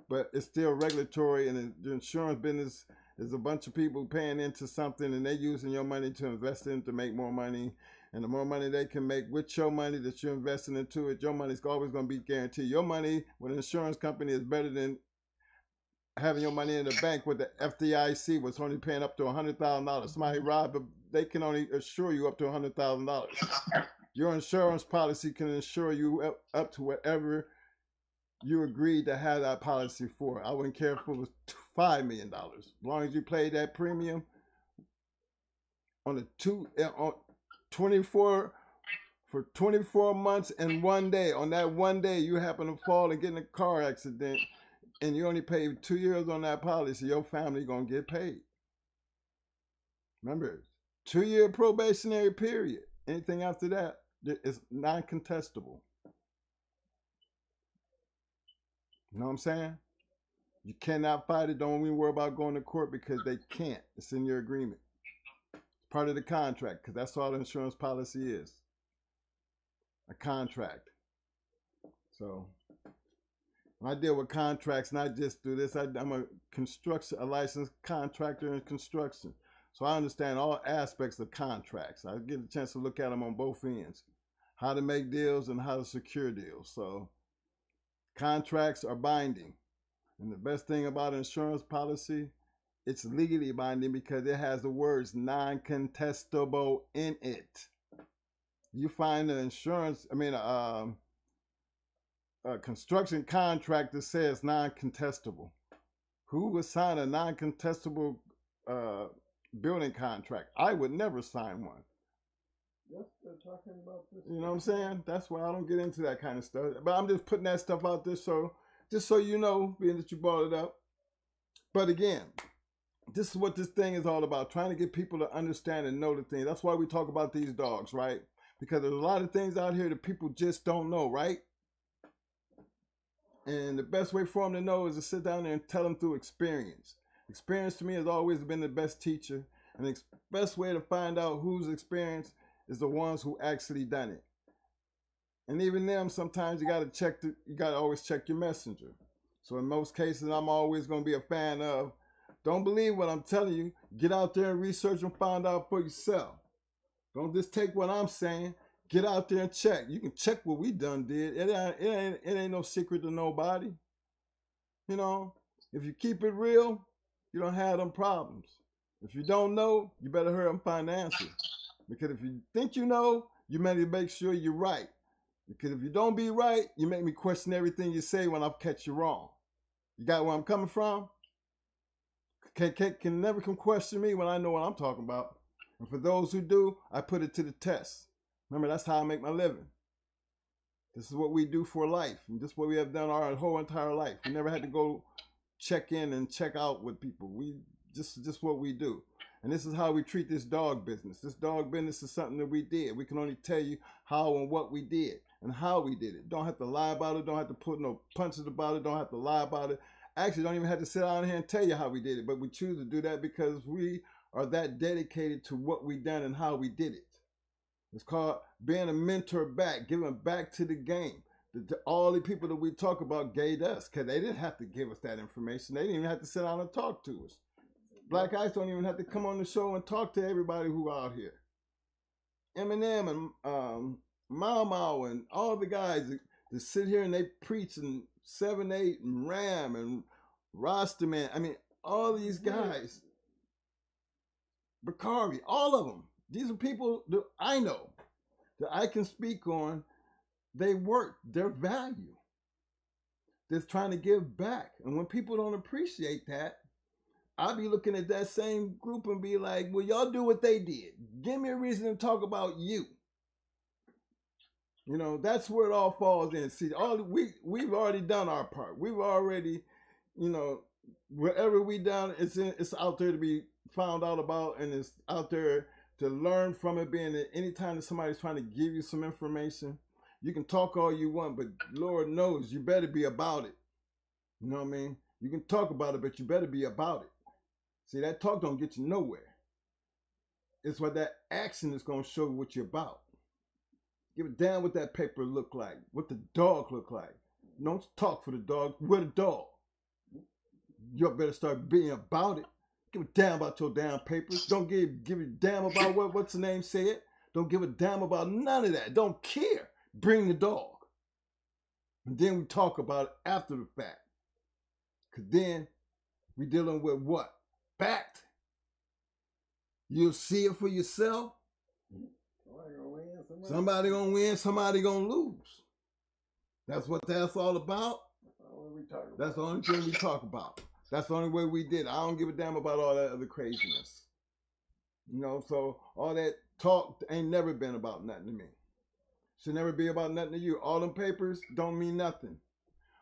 but it's still regulatory, and the insurance business is a bunch of people paying into something and they're using your money to invest in to make more money. And the more money they can make with your money that you're investing into it, your money's always going to be guaranteed. Your money with an insurance company is better than having your money in the bank with the FDIC, was only paying up to $100,000. Somebody robbed, but they can only assure you up to $100,000. Your insurance policy can insure you up to whatever you agreed to have that policy for. I wouldn't care if it was $5 million. As long as you paid that premium on 24 months and 1 day. On that 1 day, you happen to fall and get in a car accident, and you only paid 2 years on that policy, your family gonna get paid. Remember, 2-year probationary period. Anything after that is non-contestable. You know what I'm saying? You cannot fight it. Don't even worry about going to court because they can't. It's in your agreement. It's part of the contract because that's all the insurance policy is. A contract. So when I deal with contracts, not just do this, I'm a licensed contractor in construction. So I understand all aspects of contracts. I get a chance to look at them on both ends. How to make deals and how to secure deals. So contracts are binding. And the best thing about an insurance policy, it's legally binding because it has the words non-contestable in it. You find an a construction contract that says non-contestable. Who would sign a non-contestable building contract? I would never sign one. Yes, they're talking about this. You know what I'm saying? That's why I don't get into that kind of stuff. But I'm just putting that stuff out there just so you know, being that you brought it up. But again, this is what this thing is all about, trying to get people to understand and know the thing. That's why we talk about these dogs, right? Because there's a lot of things out here that people just don't know, right? And the best way for them to know is to sit down there and tell them through experience. Experience to me has always been the best teacher. And the best way to find out who's experienced is the ones who actually done it. And even them, sometimes you gotta always check your messenger. So in most cases, I'm always gonna be a fan of, don't believe what I'm telling you. Get out there and research and find out for yourself. Don't just take what I'm saying. Get out there and check. You can check what we done did. It ain't no secret to nobody. You know, if you keep it real, you don't have them problems. If you don't know, you better hurry up and find the answer. Because if you think you know, you better make sure you're right. Because if you don't be right, you make me question everything you say when I catch you wrong. You got where I'm coming from? Can never come question me when I know what I'm talking about. And for those who do, I put it to the test. Remember, that's how I make my living. This is what we do for life. And this is what we have done our whole entire life. We never had to go check in and check out with people. We just what we do. And this is how we treat this dog business. This dog business is something that we did. We can only tell you how and what we did and how we did it. Don't have to lie about it. Don't have to put no punches about it. Don't have to lie about it. Actually, don't even have to sit down here and tell you how we did it. But we choose to do that because we are that dedicated to what we done and how we did it. It's called being a mentor back, giving back to the game. All the people that we talk about gave us, because they didn't have to give us that information. They didn't even have to sit down and talk to us. Black Ice don't even have to come on the show and talk to everybody who out here. M&M and Mau and all the guys that sit here and they preach and 7-8 and Ram and Rastaman. I mean, all these guys, Bakari, all of them. These are people that I know that I can speak on. They work, their value. They're trying to give back. And when people don't appreciate that, I'll be looking at that same group and be like, well, y'all do what they did. Give me a reason to talk about you. You know, that's where it all falls in. See, we've already done our part. We've already, you know, wherever we done, it's out there to be found out about, and it's out there to learn from it. Being that anytime that somebody's trying to give you some information, you can talk all you want, but Lord knows you better be about it. You know what I mean? You can talk about it, but you better be about it. See, that talk don't get you nowhere. It's what that action is going to show what you're about. Give a damn what that paper look like, what the dog look like. Don't talk for the dog, we're the dog. You better start being about it. Give a damn about your damn papers. Don't give a damn about what's the name said. Don't give a damn about none of that. Don't care. Bring the dog. And then we talk about it after the fact. Because then we dealing with what? Fact. You'll see it for yourself. Somebody gonna win, somebody gonna lose. That's what that's all about. That's the only thing we talk about. That's the only way we did. I don't give a damn about all that other craziness. You know, so all that talk ain't never been about nothing to me. Should never be about nothing to you. All them papers don't mean nothing.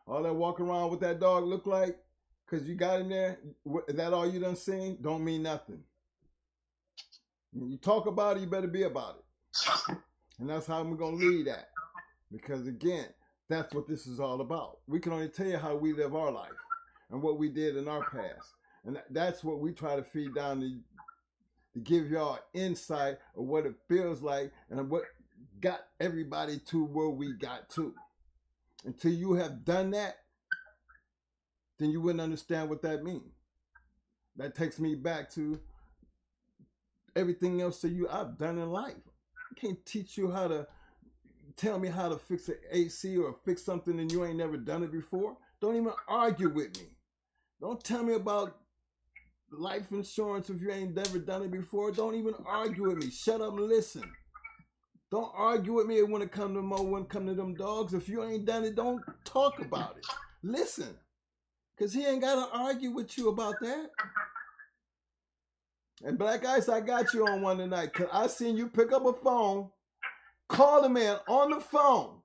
All that walk around with that dog look like, because you got him there, is that all you done seen? Don't mean nothing. When you talk about it, you better be about it. And that's how we're going to lead that. Because again, that's what this is all about. We can only tell you how we live our life and what we did in our past. And that's what we try to feed down to give y'all insight of what it feels like and what got everybody to where we got to. Until you have done that, then you wouldn't understand what that means. That takes me back to everything else that I've done in life. I can't teach you how to tell me how to fix an AC or fix something and you ain't never done it before. Don't even argue with me. Don't tell me about life insurance if you ain't never done it before. Don't even argue with me. Shut up and listen. Don't argue with me when it comes to them dogs. If you ain't done it, don't talk about it. Listen. Because he ain't got to argue with you about that. And Black Ice, I got you on one tonight because I seen you pick up a phone, call the man on the phone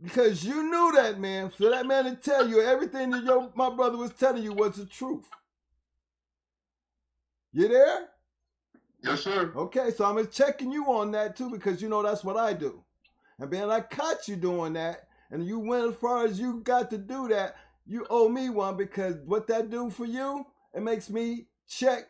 because you knew that man. For that man to tell you everything that my brother was telling you was the truth. You there? Yes, sir. Okay, so I'm checking you on that too because you know that's what I do. And being I caught you doing that and you went as far as you got to do that, you owe me one because what that do for you, it makes me check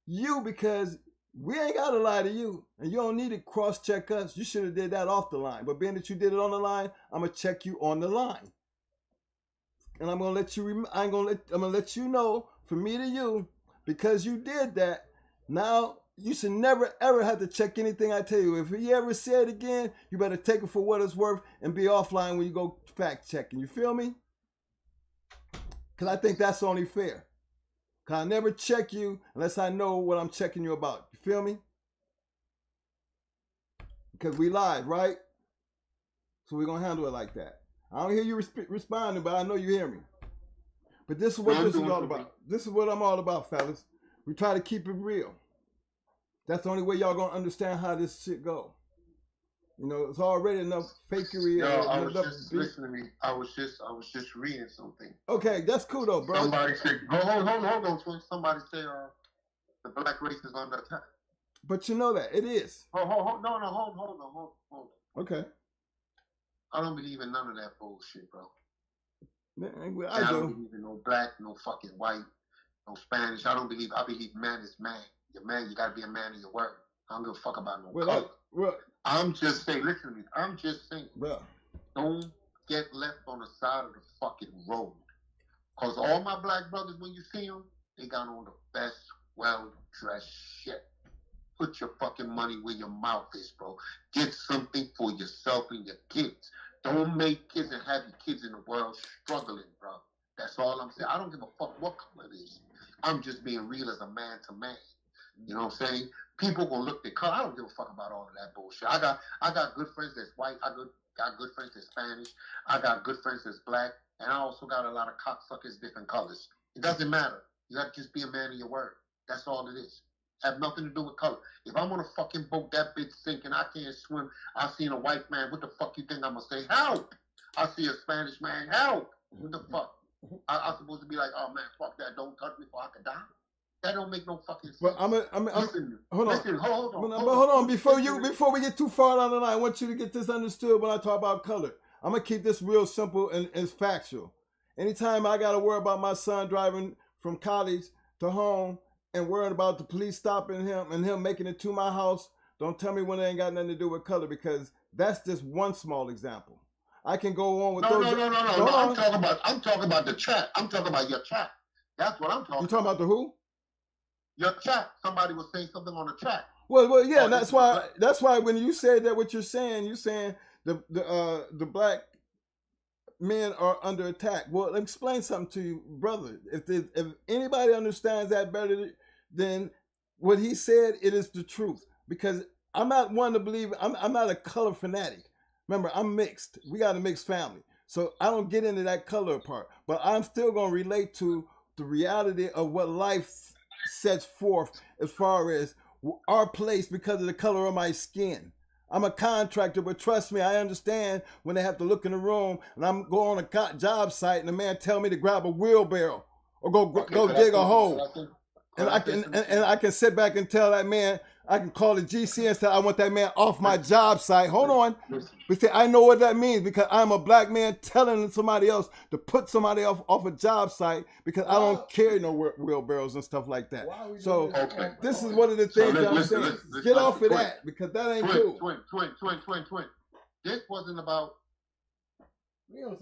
you because we ain't gotta lie to you, and you don't need to cross-check us. You should have did that off the line. But being that you did it on the line, I'm gonna check you on the line, and I'm gonna let you. I'm gonna let you know from me to you, because you did that. Now you should never ever have to check anything I tell you. If you ever say it again, you better take it for what it's worth and be offline when you go fact checking. You feel me? Because I think that's only fair. Because I never check you unless I know what I'm checking you about. You feel me? Because we live, right? So we're going to handle it like that. I don't hear you responding, but I know you hear me. But this is what this is all about. This is what I'm all about, fellas. We try to keep it real. That's the only way y'all going to understand how this shit go. You know, it's already enough fakery. Yo, I was just listening to me. I was just reading something. Okay, that's cool though, bro. Somebody said, hold on, twin. Somebody said the black race is under attack. But you know that it is. Hold on. Okay. I don't believe in none of that bullshit, bro. Man, I don't believe in no black, no fucking white, no Spanish. I believe man is man. You're man. You gotta be a man of your word. I don't give a fuck about no color. I'm just saying, listen to me. I'm just saying, don't get left on the side of the fucking road. Because all my black brothers, when you see them, they got on the best, well-dressed shit. Put your fucking money where your mouth is, bro. Get something for yourself and your kids. Don't make kids and have your kids in the world struggling, bro. That's all I'm saying. I don't give a fuck what color it is. I'm just being real as a man to man. You know what I'm saying? People gonna look at color. I don't give a fuck about all of that bullshit. I got good friends that's white. I got good friends that's Spanish. I got good friends that's black. And I also got a lot of cocksuckers different colors. It doesn't matter. You gotta just be a man of your word. That's all it is. Have nothing to do with color. If I'm on a fucking boat, that bitch sinking, I can't swim. I seen a white man. What the fuck you think I'm gonna say? Help! I see a Spanish man. Help! What the fuck? I'm supposed to be like, oh man, fuck that. Don't touch me, or I could die. That don't make no fucking sense. But hold on. Before we get too far down the line, I want you to get this understood when I talk about color. I'm gonna keep this real simple and factual. Anytime I gotta worry about my son driving from college to home and worrying about the police stopping him and him making it to my house, don't tell me when it ain't got nothing to do with color, because that's just one small example. I can go on with No. I'm talking about the chat. I'm talking about your chat. That's what I'm talking about. You talking about the who? Your chat. Somebody was saying something on the chat. Well, yeah. That's why when you say that, what you're saying the black men are under attack. Well, let me explain something to you, brother. If anybody understands that better than what he said, it is the truth. Because I'm not one to believe. I'm not a color fanatic. Remember, I'm mixed. We got a mixed family, so I don't get into that color part. But I'm still gonna relate to the reality of what life sets forth as far as our place because of the color of my skin. I'm a contractor, but trust me, I understand when they have to look in the room and I'm going on a job site and the man tell me to grab a wheelbarrow or go dig a hole. And I can sit back and tell that man, I can call the GC and say, I want that man off my job site. Hold on. But see, I know what that means because I'm a black man telling somebody else to put somebody off a job site because I don't carry no wheelbarrows and stuff like that. So this is one of the things that I'm saying. Get off of that because that ain't cool. Twin. This wasn't about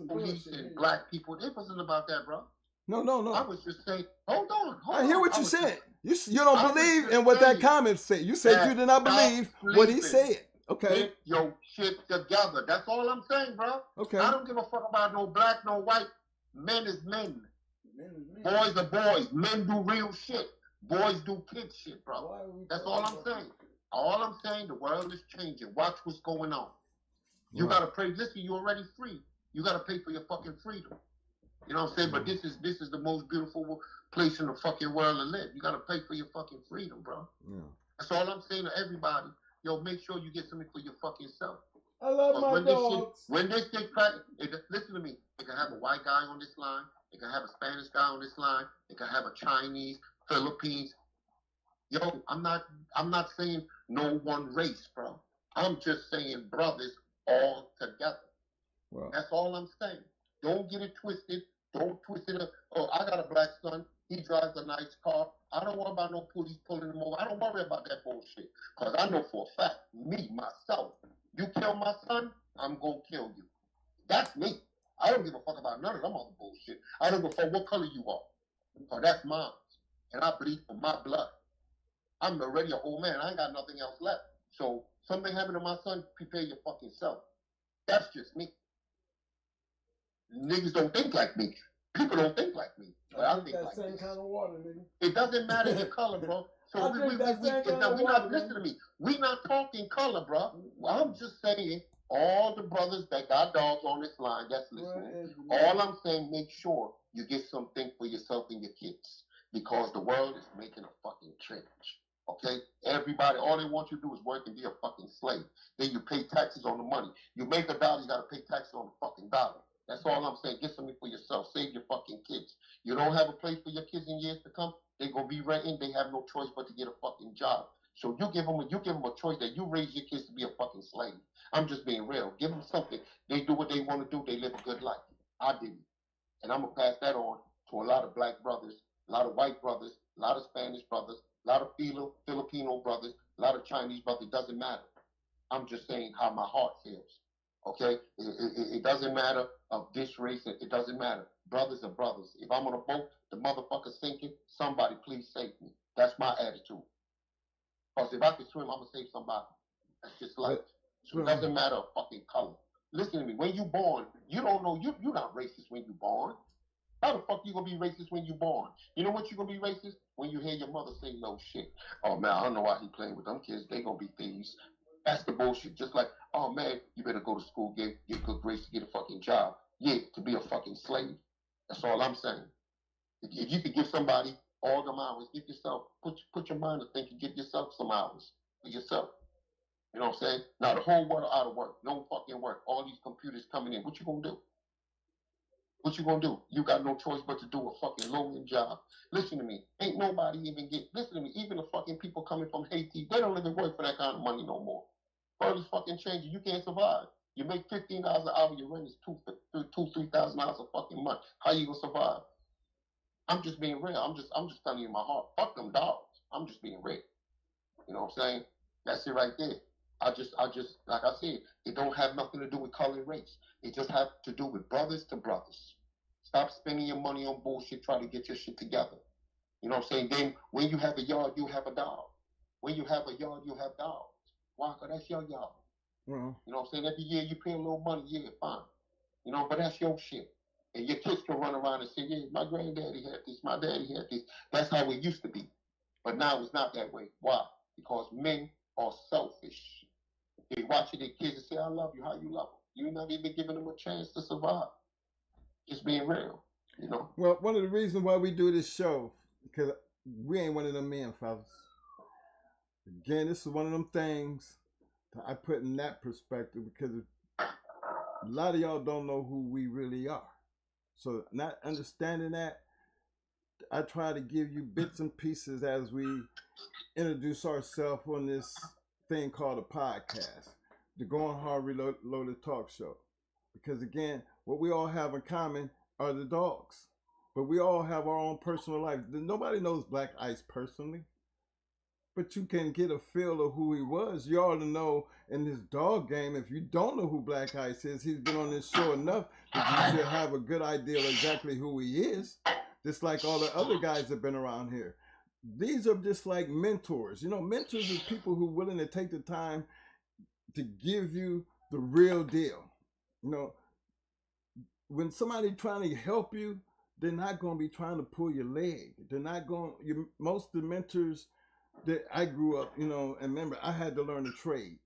police and black people. It wasn't about that, bro. No. I was just saying, hold on. I hear what you said. You don't believe in what that comment said. You said you did not believe what he said. Okay. Get your shit together. That's all I'm saying, bro. Okay. I don't give a fuck about no black, no white. Men is men. Boys are boys. Men do real shit. Boys do kid shit, bro. That's all I'm saying. All I'm saying, the world is changing. Watch what's going on. You gotta pray. Listen, you're already free. You gotta pay for your fucking freedom. You know what I'm saying? But this is the most beautiful place in the fucking world to live. You gotta pay for your fucking freedom, bro. Yeah. That's all I'm saying to everybody. Yo, make sure you get something for your fucking self. I love my dogs. When this shit crack, listen to me. It can have a white guy on this line. It can have a Spanish guy on this line. It can have a Chinese, Philippines. Yo, I'm not saying no one race, bro. I'm just saying brothers all together. Wow. That's all I'm saying. Don't get it twisted. Don't twist it up. Oh, I got a black son. He drives a nice car. I don't worry about no police pulling them over. I don't worry about that bullshit. Because I know for a fact, me, myself, you kill my son, I'm going to kill you. That's me. I don't give a fuck about none of them other bullshit. I don't give a fuck what color you are. Because that's mine. And I bleed for my blood. I'm already an old man. I ain't got nothing else left. So something happened to my son, prepare your fucking self. That's just me. Niggas don't think like me. People don't think like me. But I think that like same this. kind of water, nigga. It doesn't matter your color, bro. So listen to me. We not talking color, bro. I'm just saying, all the brothers that got dogs on this line that's listening, all I'm saying, make sure you get something for yourself and your kids. Because the world is making a fucking change. Okay? Everybody, all they want you to do is work and be a fucking slave. Then you pay taxes on the money. You make $1, you gotta pay taxes on the fucking dollar. That's all I'm saying. Get something for yourself. Save your fucking kids. You don't have a place for your kids in years to come, they're gonna be renting. They have no choice but to get a fucking job. So you give them a choice that you raise your kids to be a fucking slave. I'm just being real. Give them something. They do what they want to do. They live a good life. I didn't, and I'm gonna pass that on to a lot of black brothers, a lot of white brothers, a lot of Spanish brothers, a lot of Filipino brothers, a lot of Chinese brothers. It doesn't matter. I'm just saying how my heart feels. Okay, it doesn't matter of this race. It doesn't matter. Brothers are brothers. If I'm on a boat, the motherfucker sinking, somebody please save me. That's my attitude. Because if I can swim, I'm gonna save somebody. That's just life. So it doesn't matter of fucking color. Listen to me. When you born, you don't know you're not racist when you born. How the fuck you gonna be racist when you born? You know what you gonna be racist? When you hear your mother say no shit. Oh man, I don't know why he playing with them kids. They gonna be thieves. That's the bullshit. Just like, oh man, you better go to school, get good grades to get a fucking job. Yeah, to be a fucking slave. That's all I'm saying. If you could give somebody all them hours, give yourself, put your mind to thinking, give yourself some hours for yourself. You know what I'm saying? Now the whole world out of work, no fucking work. All these computers coming in. What you gonna do? What you gonna do? You got no choice but to do a fucking low-end job. Listen to me. Ain't nobody even listen to me. Even the fucking people coming from Haiti, they don't even work for that kind of money no more. World is fucking changing. You can't survive. You make $15 an hour, your rent is $3,000 a fucking month. How you gonna survive? I'm just being real. I'm just telling you my heart. Fuck them dogs. I'm just being real. You know what I'm saying? That's it right there. I just, like I said, it don't have nothing to do with color and race. It just have to do with brothers to brothers. Stop spending your money on bullshit. Try to get your shit together. You know what I'm saying? Then when you have a yard, you have a dog. When you have a yard, you have dogs. Why? Because that's your yard. Well, you know what I'm saying? Every year you pay a little money, yeah, fine. You know, but that's your shit. And your kids can run around and say, yeah, my granddaddy had this, my daddy had this. That's how it used to be. But now it's not that way. Why? Because men are selfish. They watching their kids and say, I love you. How you love them? You're not even giving them a chance to survive. Just being real, you know? well, one of the reasons why we do this show, because we ain't one of them men, fellas. Again, this is one of them things that I put in that perspective because a lot of y'all don't know who we really are. So not understanding that, I try to give you bits and pieces as we introduce ourselves on this thing called a podcast, the Going Hard Reloaded Talk Show. Because again, what we all have in common are the dogs. But we all have our own personal life. Nobody knows Black Ice personally. But you can get a feel of who he was. You ought to know in this dog game, if you don't know who Black Ice is, he's been on this show enough that you should have a good idea of exactly who he is. Just like all the other guys that have been around here. These are just like mentors. You know, mentors are people who are willing to take the time to give you the real deal. You know, when somebody trying to help you, they're not going to be trying to pull your leg. They're not going, most of the mentors that I grew up, you know, and remember, I had to learn a trade.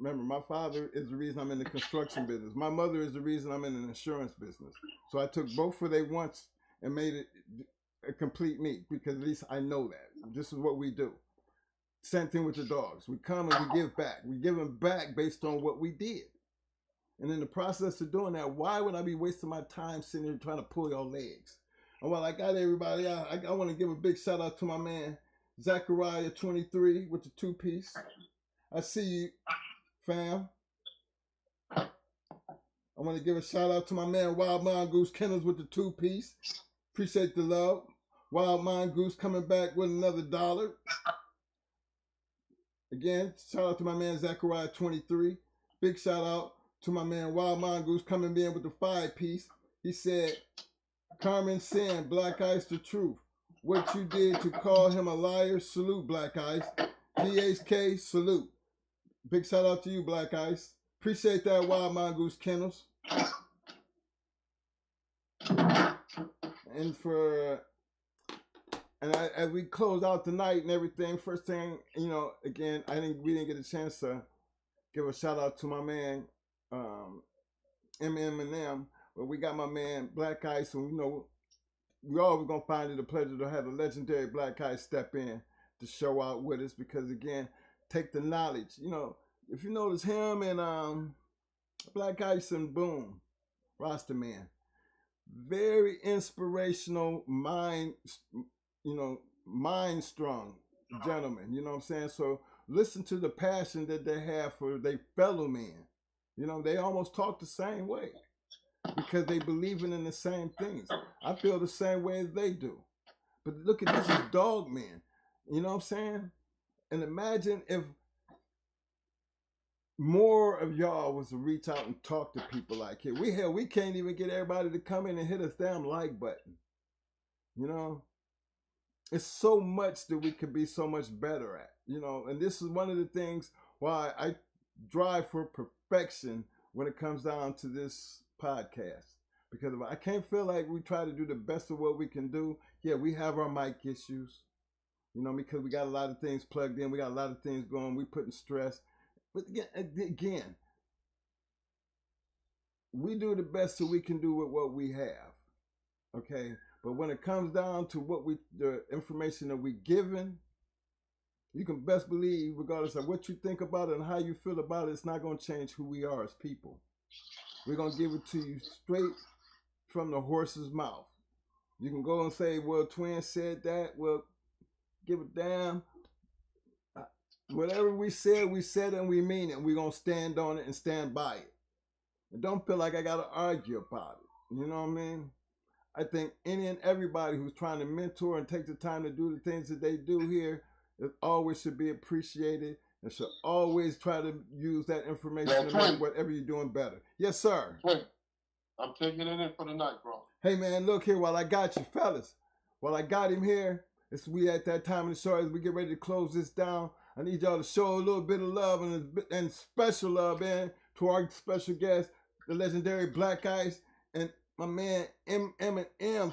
Remember, my father is the reason I'm in the construction business. My mother is the reason I'm in an insurance business. So I took both for they once and made it a complete me, because at least I know that. This is what we do. Same thing with the dogs. We come and we give back. We give them back based on what we did. And in the process of doing that, why would I be wasting my time sitting here trying to pull your legs? And while I got everybody out, I want to give a big shout out to my man, Zachariah 23 with the 2-piece. I see you, fam. I want to give a shout out to my man, Wild Mongoose Kennels with the 2-piece. Appreciate the love. Wild Mongoose coming back with another $1. Again, shout out to my man Zachariah23. Big shout out to my man Wild Mongoose coming in with the 5-piece. He said, Carmen Sin, Black Ice the truth. What you did to call him a liar, salute Black Ice. GH.CH, salute. Big shout out to you, Black Ice. Appreciate that, Wild Mongoose Kennels. And as we close out tonight and everything, first thing, you know, again, we didn't get a chance to give a shout out to my man MM&M, but we got my man Black Ice, and we always gonna find it a pleasure to have the legendary Black Ice step in to show out with us, because again, take the knowledge. You know, if you notice him and Black Ice and Boom, Roster Man, very inspirational, mind strong gentlemen, you know what I'm saying? So listen to the passion that they have for their fellow men. You know, they almost talk the same way because they believe in the same things. I feel the same way as they do. But look at this is dog men, you know what I'm saying? And imagine if more of y'all was to reach out and talk to people like it. We can't even get everybody to come in and hit us damn like button. You know? It's so much that we could be so much better at, you know, and this is one of the things why I drive for perfection when it comes down to this podcast. Because if I can't feel like we try to do the best of what we can do, yeah, we have our mic issues, you know, because we got a lot of things plugged in, we got a lot of things going, we putting stress. But again, we do the best that we can do with what we have, okay? But when it comes down to the information that we given, you can best believe, regardless of what you think about it and how you feel about it, it's not going to change who we are as people. We're going to give it to you straight from the horse's mouth. You can go and say, well, Twin said that. Well, give it down. Whatever we said and we mean it. We're going to stand on it and stand by it. And don't feel like I got to argue about it. You know what I mean? I think any and everybody who's trying to mentor and take the time to do the things that they do here, it always should be appreciated and should always try to use that information to make whatever you're doing better. Yes, sir. Wait, I'm taking it in for the night, bro. Hey, man, look here while I got you, fellas. While I got him here, we at that time in the show as we get ready to close this down. I need y'all to show a little bit of love and special love, man, to our special guest, the legendary Black Ice, and my man MM&M,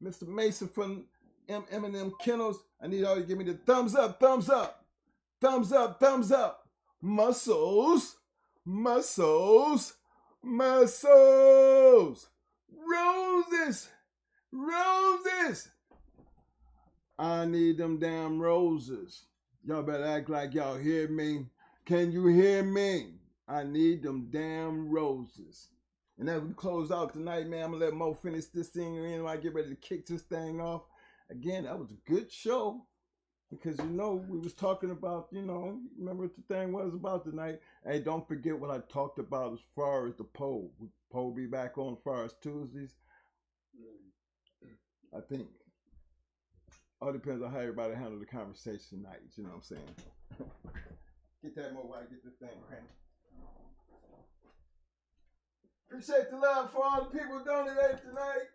Mr. Mason from MM&M Kennels. I need y'all to give me the thumbs up, thumbs up, thumbs up, thumbs up. Muscles, muscles, muscles. Roses, roses. I need them damn roses. Y'all better act like y'all hear me. Can you hear me? I need them damn roses. And as we close out tonight, man, I'm going to let Mo finish this thing in while I get ready to kick this thing off. Again, that was a good show. Because, you know, we was talking about, you know, remember what the thing was about tonight? Hey, don't forget what I talked about as far as the poll. Will poll be back on as far as Tuesdays? I think. All depends on how everybody handle the conversation night. You know what I'm saying? Get that more while I get this thing cranked. Appreciate the love for all the people who donated tonight.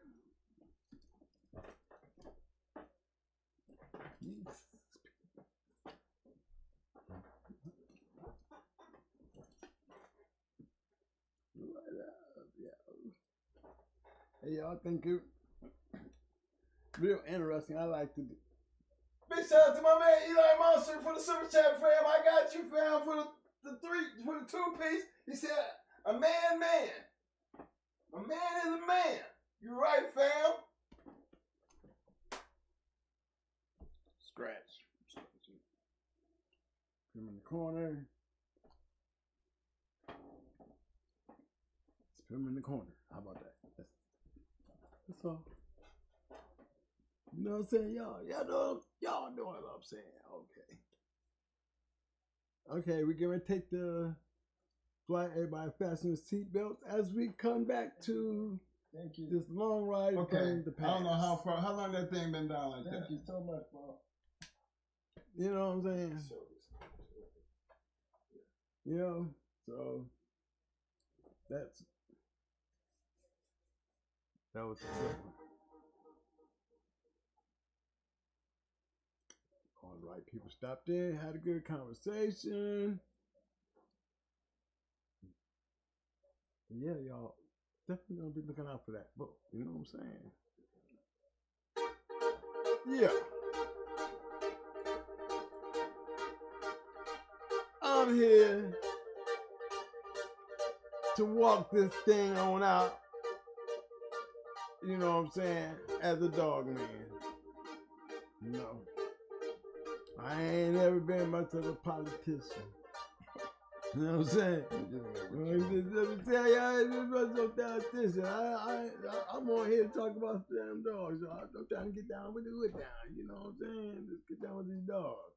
Hey, y'all think it real interesting. I like to do. Big shout out to my man Eli Monster for the super chat, fam. I got you, fam, for the 2-piece. He said, a man. A man is a man. You right, fam? Scratch. Put him in the corner. Let's put him in the corner. How about that? That's all. You know what I'm saying? Y'all know what I'm saying. Okay, we're going to take the flight. Everybody fasten your seatbelts as we come back to Thank you. This long ride. Okay. I don't know how long that thing been down like that. Thank you so much, bro. You know what I'm saying? You know, so that was the good one. All right, people stopped in, had a good conversation. Yeah, y'all definitely gonna be looking out for that book. You know what I'm saying? Yeah. I'm here to walk this thing on out. You know what I'm saying? As a dog man. No. I ain't never been much of a politician. You know what I'm saying? Let me tell y'all, ain't much of a politician. I'm on here to talk about damn dogs. So I'm trying to get down with the wood down. You know what I'm saying? Just get down with these dogs.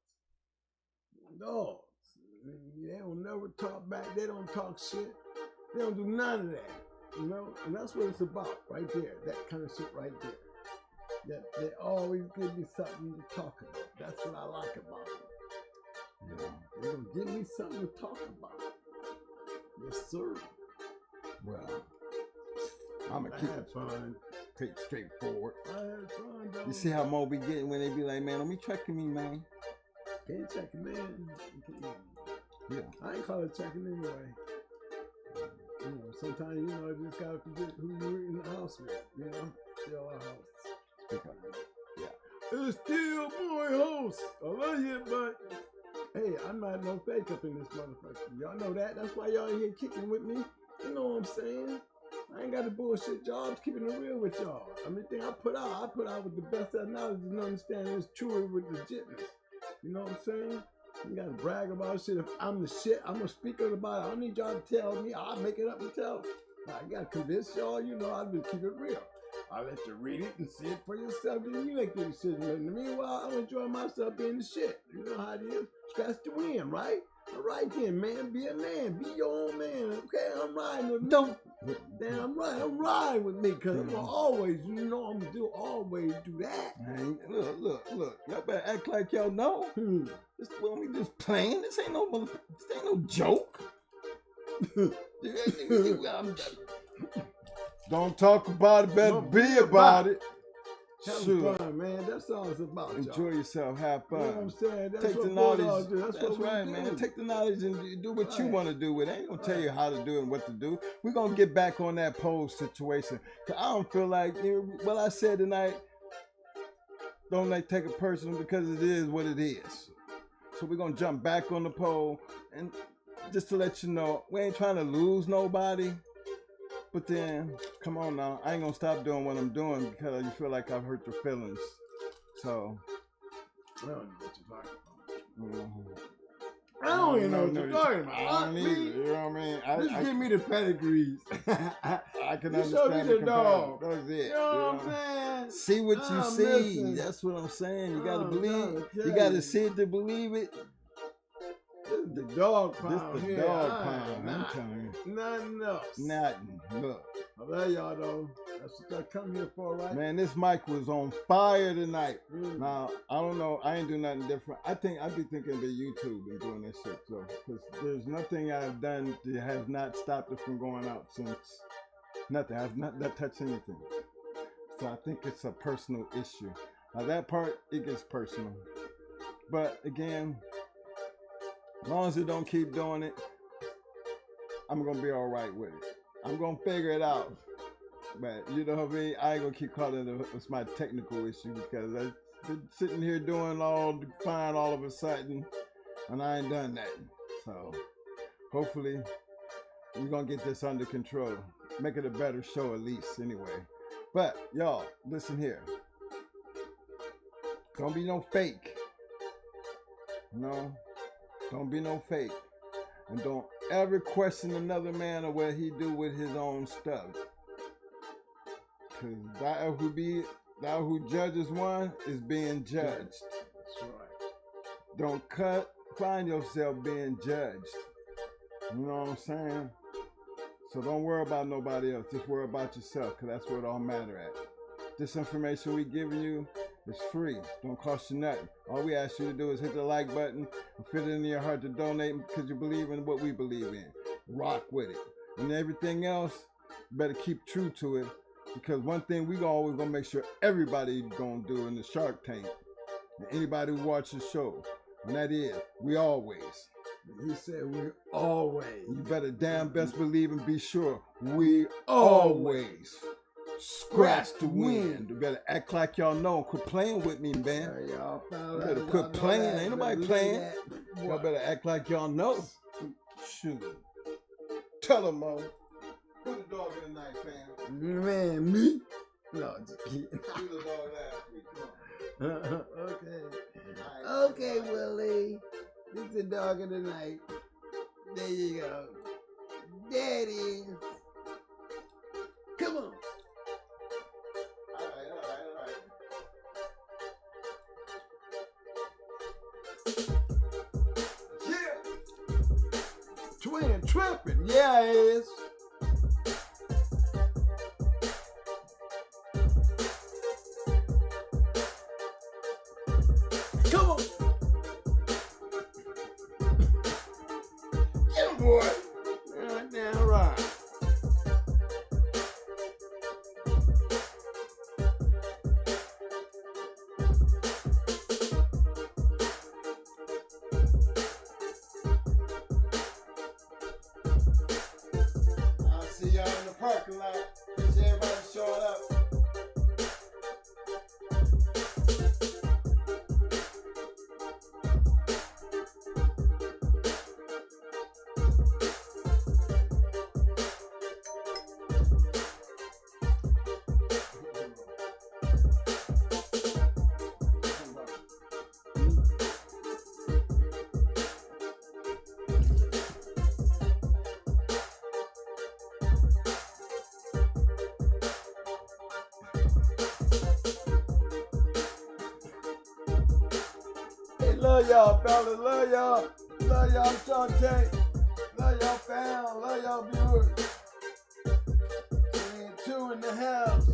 Dogs. They don't never talk back. They don't talk shit. They don't do none of that. You know? And that's what it's about right there. That kind of shit right there. That they always give me something to talk about. That's what I like about them. You know, they're gonna give me something to talk about. Yes, sir. Well, I'm gonna keep it fun, straightforward. I had fun, though. You see how Mo be getting when they be like, man, don't be checking me, man. Can't check it, man. Yeah. I ain't call it checking anyway. You know, sometimes, you know, you just gotta forget who you were in the house with. You know, still our house. Yeah. It's still my house. I love you, but hey, I'm not no fake up in this motherfucker. Y'all know that. That's why y'all here kicking with me. You know what I'm saying? I ain't got the bullshit jobs, keeping it real with y'all. Everything I put out with the best of knowledge and understanding is true with legitness. You know what I'm saying? You gotta brag about shit. If I'm the shit, I'm gonna speak up about it. I don't need y'all to tell me. I'll make it up and tell. I gotta convince y'all, you know, I'll just keep it real. I'll let you read it and see it for yourself, then you make the decision. And meanwhile, I'm enjoying myself being the shit. You know how it is. Scratch the wind, right? All right then, man. Be a man. Be your own man. Okay, I'm riding with me. Don't. Damn right. I'm riding with me because I'm gonna always, you know, I'm gonna always do that. Man, look. Y'all better act like y'all know. This when we just playing. This ain't no joke. Don't talk about it, better be about it. Have fun, man. That's all it's about. Enjoy yourself, have fun. You know what I'm saying? That's take what the knowledge. That's right, man. Take the knowledge and do what you want to do with it. I ain't gonna tell you how to do it and what to do. We're gonna get back on that poll situation. Cause I don't feel like what I said tonight. Don't take it personal because it is what it is. So we're gonna jump back on the poll and just to let you know, we ain't trying to lose nobody. But then, come on now, I ain't gonna stop doing what I'm doing because you feel like I've hurt your feelings. So, I don't know what you're talking about. I don't even know what you're talking about. I don't either, you know what I mean? Just give me the pedigrees. I can you understand show me the dog. That's it. You know what I'm saying? See what you see. Listen. That's what I'm saying. You gotta believe. You gotta see it to believe it. This is the dog pound. This the dog pound. I'm telling you. Nothing else. Nothing. Look. I love y'all though. That's what I come here for, right? Man, this mic was on fire tonight. Now, I don't know. I ain't doing nothing different. I'd be thinking of YouTube and doing this shit. So, because there's nothing I've done that has not stopped it from going out since. Nothing. I've not touched anything. So I think it's a personal issue. Now that part, it gets personal. But again, as long as it don't keep doing it, I'm going to be all right with it. I'm going to figure it out. But you know what I mean? I ain't going to keep calling it my technical issue because I've been sitting here doing all fine all of a sudden and I ain't done that. So hopefully we're going to get this under control. Make it a better show at least anyway. But y'all, listen here. Don't be no fake. No. Don't be no fake. And don't ever question another man or what he do with his own stuff. Because thou who judges one is being judged. That's right. Don't find yourself being judged. You know what I'm saying? So don't worry about nobody else. Just worry about yourself, because that's where it all matter at. This information we giving you is free. Don't cost you nothing. All we ask you to do is hit the like button and fit it in your heart to donate because you believe in what we believe in. Rock with it. And everything else, you better keep true to it, because one thing we always gonna make sure everybody gonna do in the Shark Tank, and anybody who watches the show, and that is, we always. He said we always. You better damn best believe and be sure we always scratch the wind. You better act like y'all know and quit playing with me, man. Y'all You better quit playing. Ain't nobody playing. Y'all better act like y'all know. Shoot. Tell them, Mo. Who the dog in the night, fam? Man, me? No, just kidding. Who the dog last week? Come on. Okay, Willie. This is the dog of the night. There you go. There it is. Come on. All right. Yeah. Twin tripping. Yeah, it is. Come on. Get him, boy. Right now, right. I'll see y'all in the parking lot. Appreciate everybody showing up. Hey, love y'all, fellas. Love y'all. Love y'all, Shark Tank. Love y'all, fam. Love y'all, viewers. 2 in the house.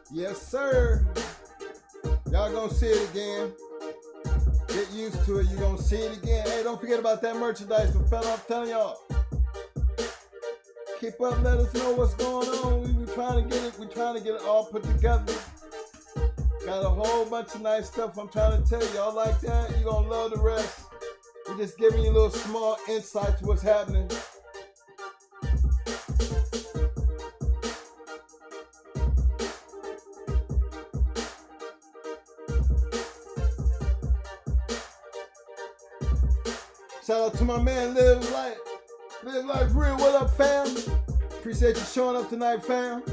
Yes, sir. Y'all gonna see it again. Get used to it. You're gonna see it again. Hey, don't forget about that merchandise. The fella, I'm telling y'all. Keep up. Let us know what's going on. We trying to get it. We trying to get it all put together. Got a whole bunch of nice stuff I'm trying to tell you. Y'all like that? You're going to love the rest. We're just giving you a little small insight to what's happening. Shout out to my man, Live Life Real. What up, fam? Appreciate you showing up tonight, fam.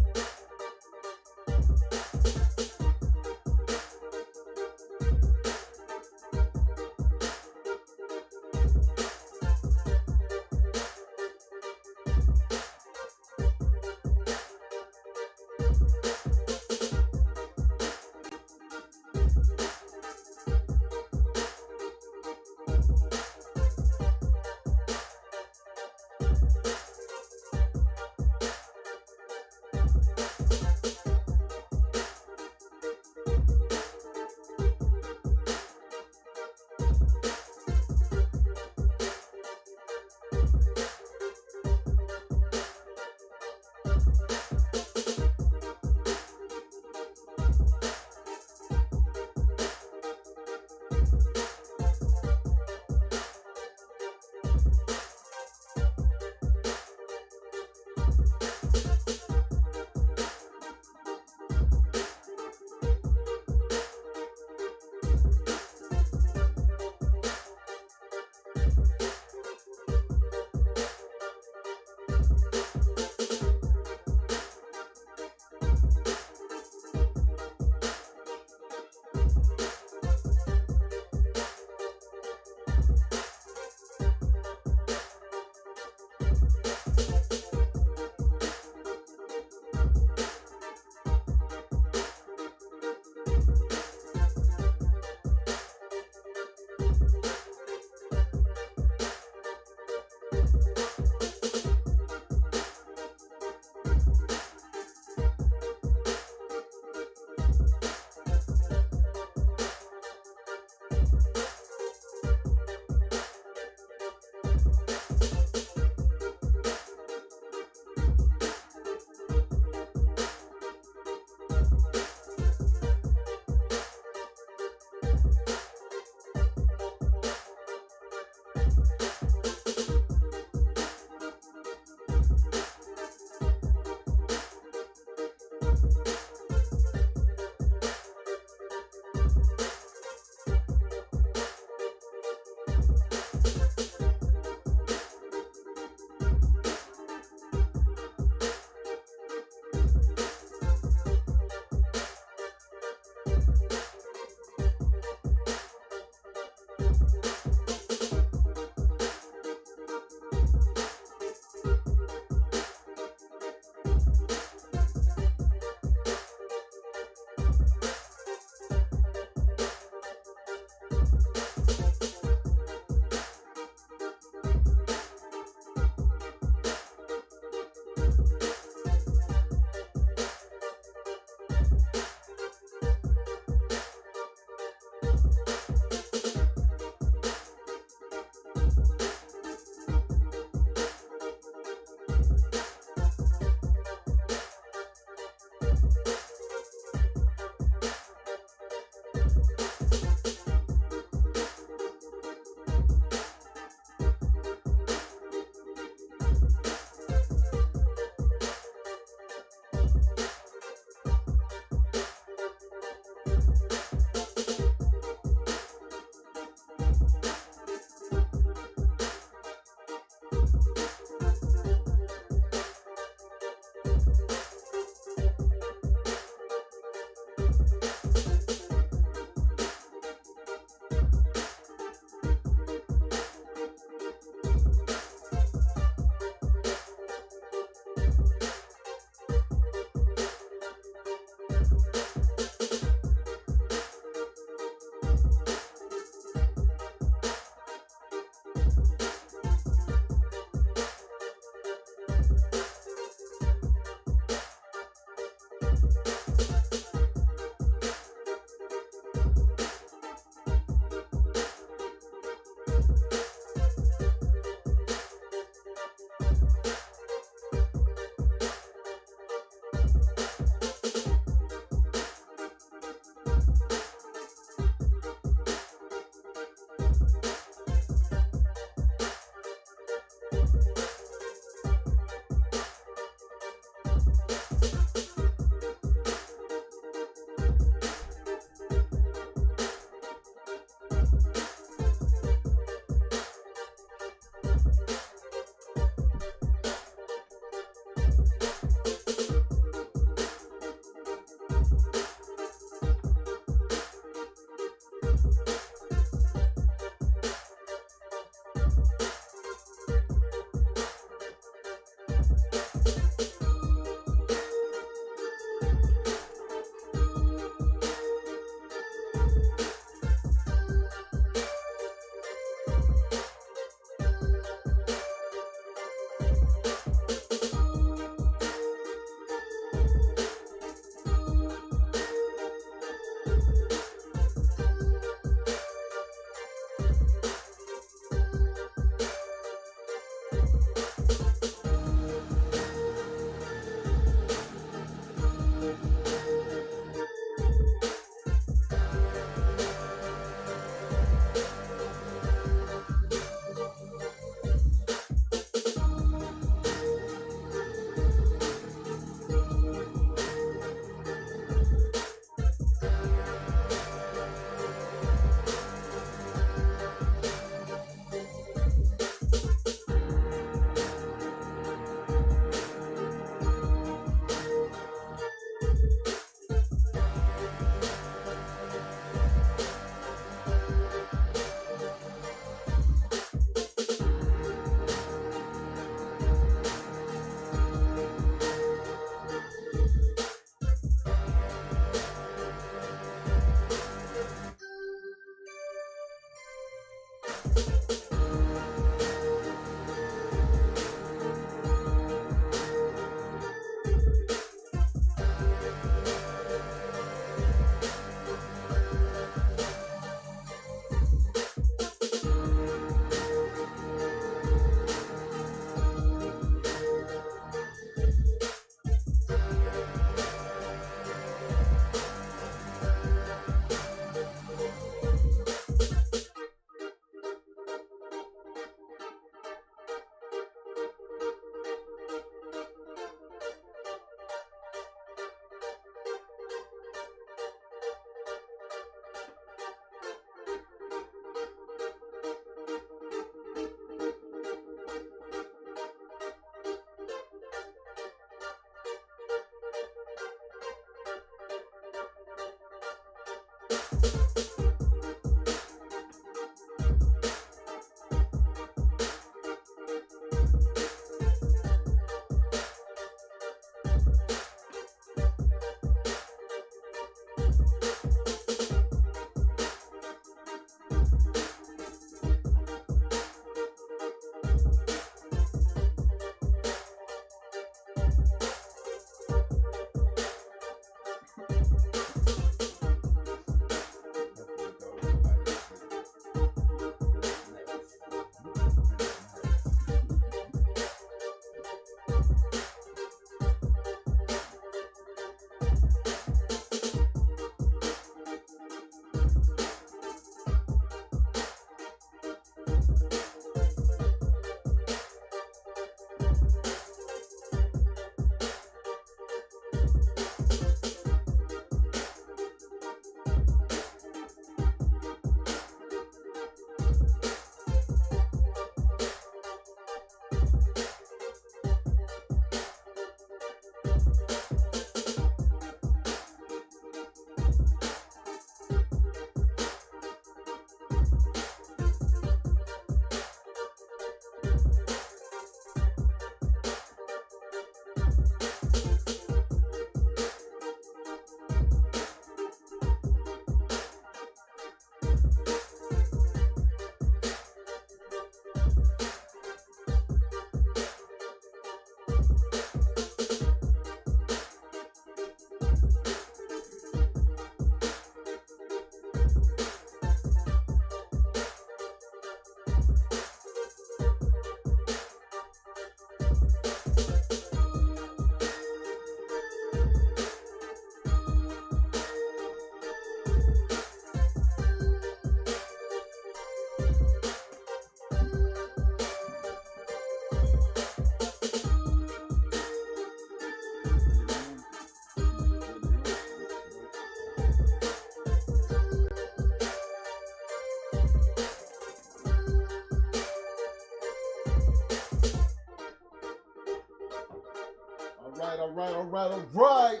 right.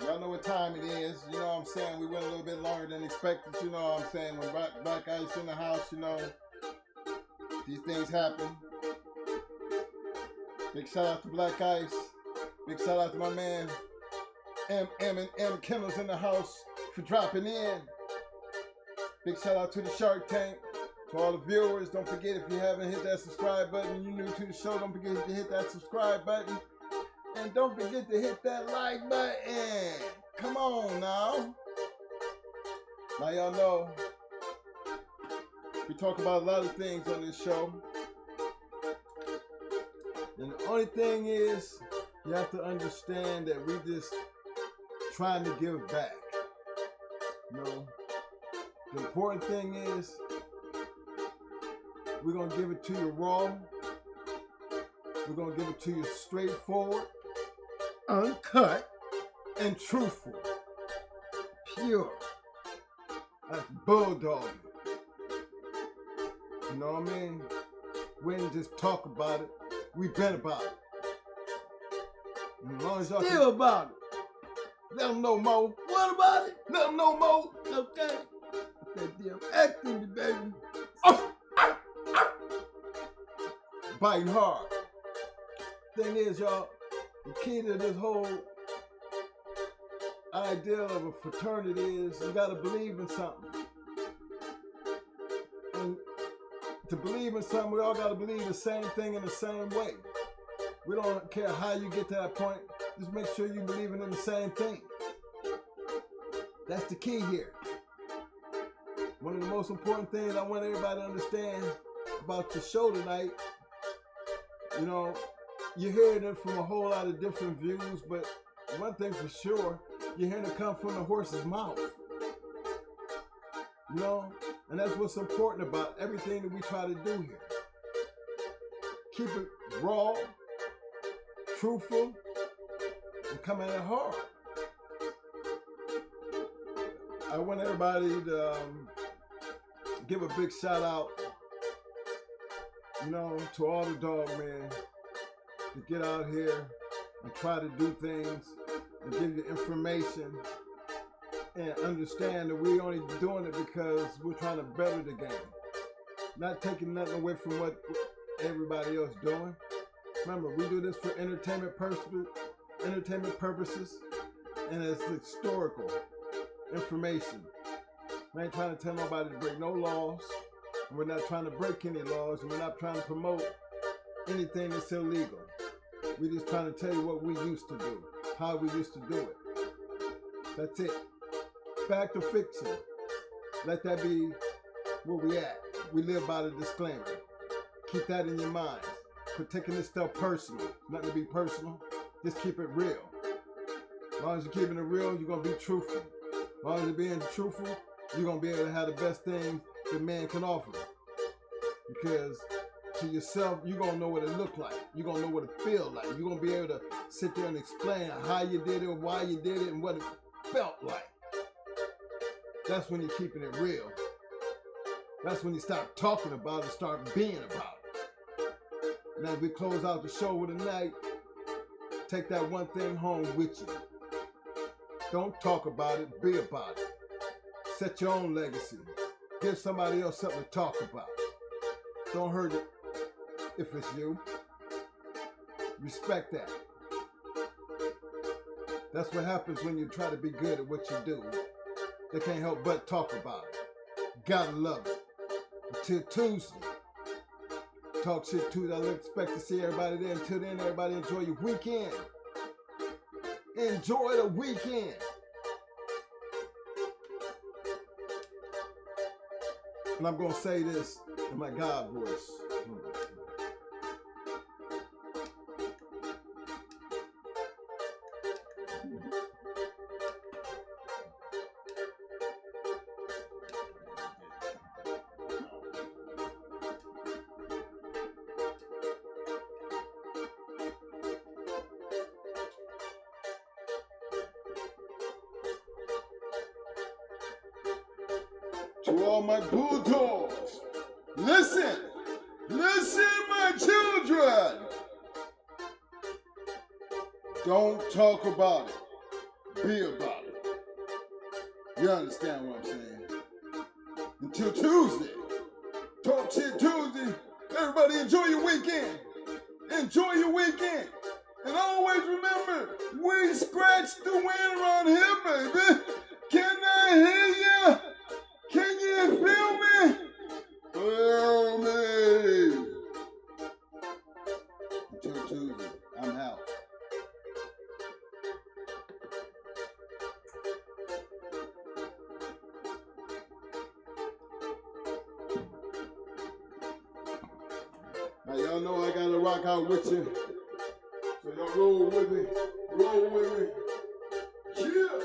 Y'all know what time it is. You know what I'm saying? We went a little bit longer than expected. You know what I'm saying? When Black Ice in the house, you know, these things happen. Big shout out to Black Ice. Big shout out to my man MM&M Kennels in the house for dropping in. Big shout out to the Shark Tank. To all the viewers, don't forget, if you haven't hit that subscribe button and you're new to the show, don't forget to hit that subscribe button. And don't forget to hit that like button. Come on now. Now y'all know, we talk about a lot of things on this show. And the only thing is, you have to understand that we just trying to give back. You know, the important thing is, we're going to give it to you raw. We're going to give it to you straightforward, uncut, and truthful. Pure. That's bulldog. You know what I mean? We ain't just talk about it. We been about it. And as long as y'all Still about it. let them know more. What about it? Let them know more. Okay. That damn acting, baby. Biting hard. Thing is, y'all, the key to this whole idea of a fraternity is you gotta believe in something. And to believe in something, we all gotta believe the same thing in the same way. We don't care how you get to that point, just make sure you believe in the same thing. That's the key here. One of the most important things I want everybody to understand about the show tonight, you know, you're hearing it from a whole lot of different views, but one thing for sure, you're hearing it come from the horse's mouth. You know, and that's what's important about everything that we try to do here. Keep it raw, truthful, and come at it hard. I want everybody to give a big shout out, you know, to all the dog men to get out here and try to do things and give you information and understand that we only doing it because we're trying to better the game. Not taking nothing away from what everybody else doing. Remember, we do this for entertainment purposes, and it's historical information. We ain't trying to tell nobody to break no laws. And we're not trying to break any laws, and we're not trying to promote anything that's illegal. We're just trying to tell you what we used to do, how we used to do it. That's it. Fact or fiction. Let that be where we at. We live by the disclaimer. Keep that in your minds. Quit taking this stuff personal. Nothing to be personal. Just keep it real. As long as you're keeping it real, you're going to be truthful. As long as you're being truthful, you're going to be able to have the best things that man can offer. Because to yourself, you're going to know what it looked like. You're going to know what it feels like. You're going to be able to sit there and explain how you did it, why you did it, and what it felt like. That's when you're keeping it real. That's when you stop talking about it and start being about it. And as we close out the show with a night, take that one thing home with you. Don't talk about it, be about it. Set your own legacy. Give somebody else something to talk about. Don't hurt it if it's you. Respect that. That's what happens when you try to be good at what you do. They can't help but talk about it. Gotta love it. Until Tuesday. Talk shit Tuesday. I expect to see everybody there. Until then, everybody enjoy your weekend. Enjoy the weekend. And I'm going to say this in my God voice. To all my bulldogs, listen, my children. Don't talk about it. Be about it. You understand what I'm saying? Until Tuesday. Talk shit Tuesday. Everybody enjoy your weekend. Enjoy your weekend. And always remember, we scratch the wind around here, baby. Can I hear you? Can you feel me? Feel me. Until Tuesday, I'm out. Now y'all know I gotta rock out with you. So y'all roll with me. Roll with me. Yeah.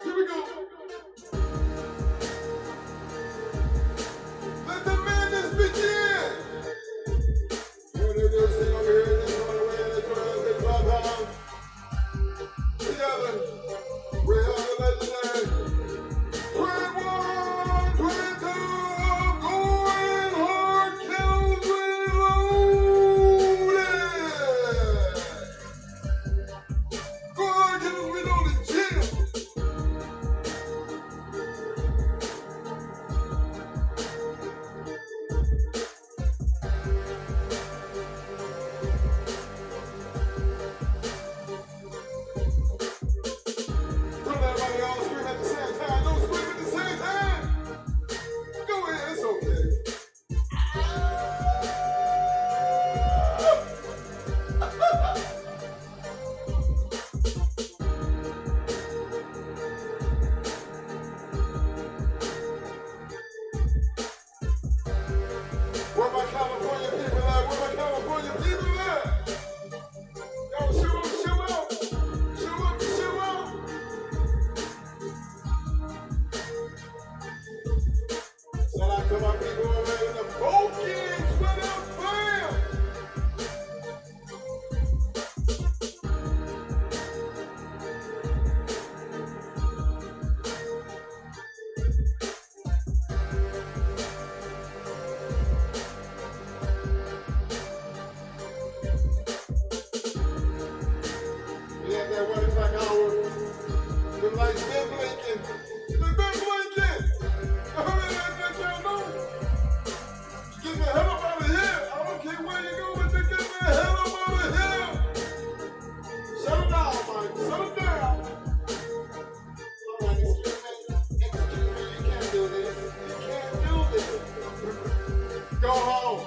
Here we go. Let the madness begin. Here they go, sing over here, this one away, this one away, this clubhouse. Together, we have the legendary 21, 22, going hard, Kennels reloaded. Go hard, Kennels reloaded, chill. Don't everybody all scream at the same time. Don't scream at the same time. Go ahead, it's okay. Where my California people at? Where my California people at? Yo, show up, show up. Show up, show up. Shout out to my people over in the Balkans. What up, fam? Yeah, that 1 o'clock hour. The lights been blinking. They've been blinking. I mean, let y'all know. Get the hell up out of here. I don't care where you go, but you get the hell up out of here. Shut it down, Mike. Shut it down. All right, excuse me. Excuse me. You can't do this. You can't do this. Go home.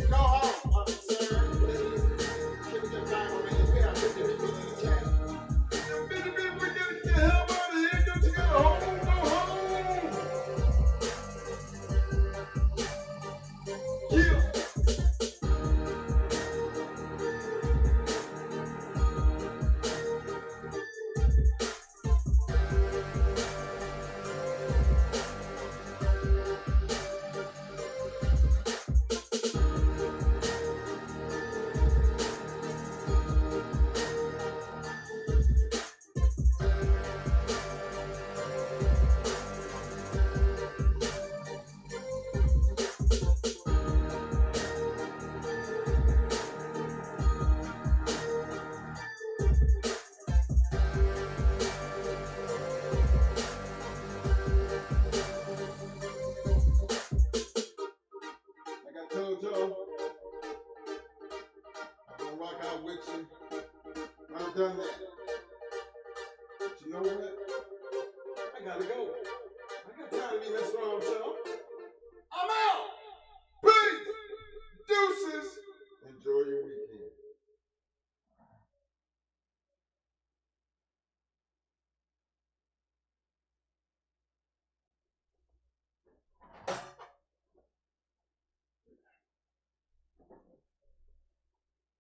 Go home. Sir, please. Give me your time on me. We have 50 people in the chat. Them 50 people, we gotta get the hell out of here. Don't you go home? Go home. Yeah. Like I told y'all, I'm gonna rock out with you. I've done that. But you know what? I gotta go. I got time to be messing around with y'all.